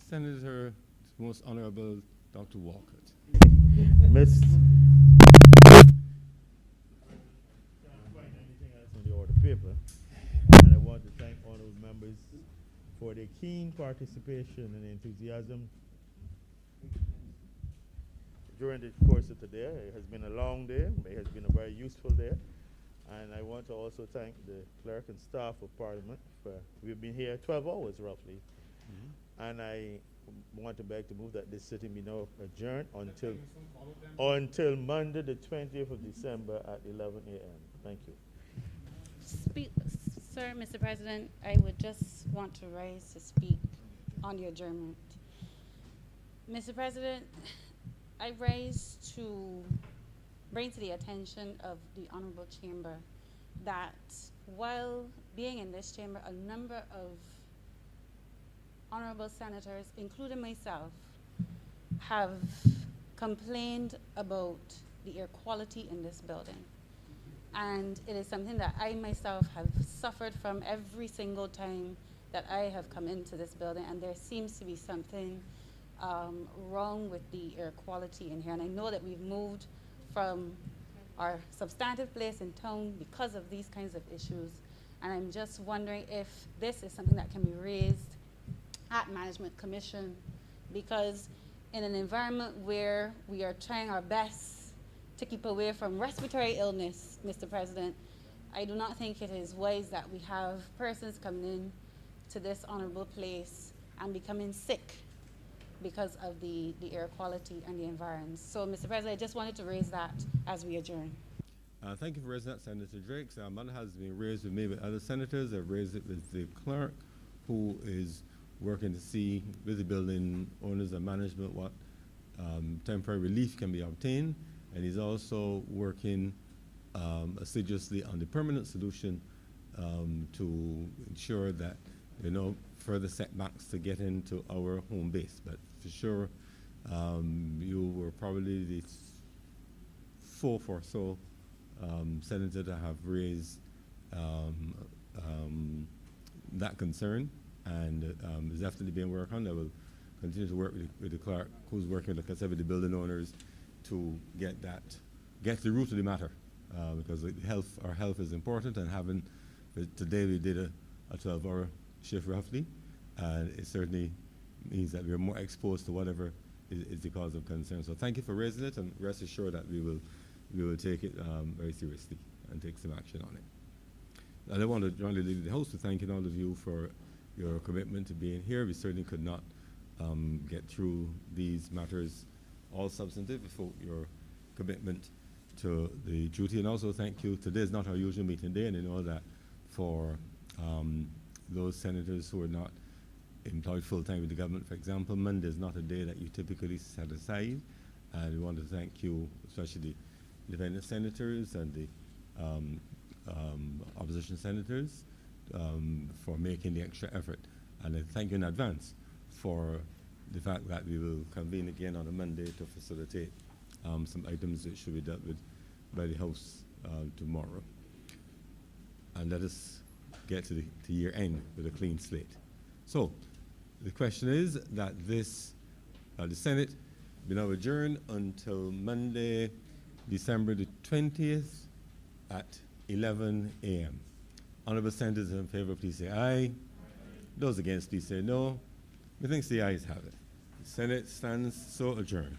A: Senator, Most Honourable Dr. Walcott.
C: Miss. Can't find anything else on the order paper. And I want to thank honourable members for their keen participation and enthusiasm during the course of today. It has been a long day. It has been a very useful day. And I want to also thank the clerk and staff of Parliament we've been here 12 hours roughly. And I want to beg to move that this sitting be now adjourned until Monday the 20th of December at 11 a.m. Thank you.
H: Sir, Mr. President, I would just want to rise to speak on the adjournment. Mr. President, I rise to bring to the attention of the Honourable Chamber that while being in this chamber, a number of honourable senators, including myself, have complained about the air quality in this building. And it is something that I myself have suffered from every single time that I have come into this building, and there seems to be something wrong with the air quality in here. And I know that we've moved from our substantive place in town because of these kinds of issues. And I'm just wondering if this is something that can be raised at Management Commission, because in an environment where we are trying our best to keep away from respiratory illness, Mr. President, I do not think it is wise that we have persons coming in to this honorable place and becoming sick because of the air quality and the environs. So, Mr. President, I just wanted to raise that as we adjourn.
A: Thank you for raising that, Senator Drake. So, matter has been raised with me with other senators. I've raised it with the clerk, who is working to see with the building owners and management what temporary relief can be obtained. And he's also working assiduously on the permanent solution to ensure that there are no further setbacks to get into our home base. But for sure, you were probably the 4th or so senator to have raised that concern, and it's definitely being worked on. I will continue to work with the clerk who's working with the building owners to get to the root of the matter, because our health is important, and today we did a 12-hour shift roughly, and it certainly means that we're more exposed to whatever is the cause of concern. So thank you for raising it, and rest assured that we will take it very seriously and take some action on it. And I want to join the host to thanking all of you for your commitment to being here. We certainly could not get through these matters all substantive without your commitment to the duty. And also thank you. Today is not our usual meeting day, and I know that for those senators who are not employed full-time with the government, for example, Monday is not a day that you typically set aside. And we want to thank you, especially the independent senators and the opposition senators, for making the extra effort. And I thank you in advance for the fact that we will convene again on a Monday to facilitate some items that should be dealt with by the House tomorrow. And let us get to year end with a clean slate. So the question is that the Senate be now adjourned until Monday, December the 20th at 11 a.m. Honourable senators in favor, please say aye. Those against, please say no. Methinks the ayes have it. The Senate stands so adjourned.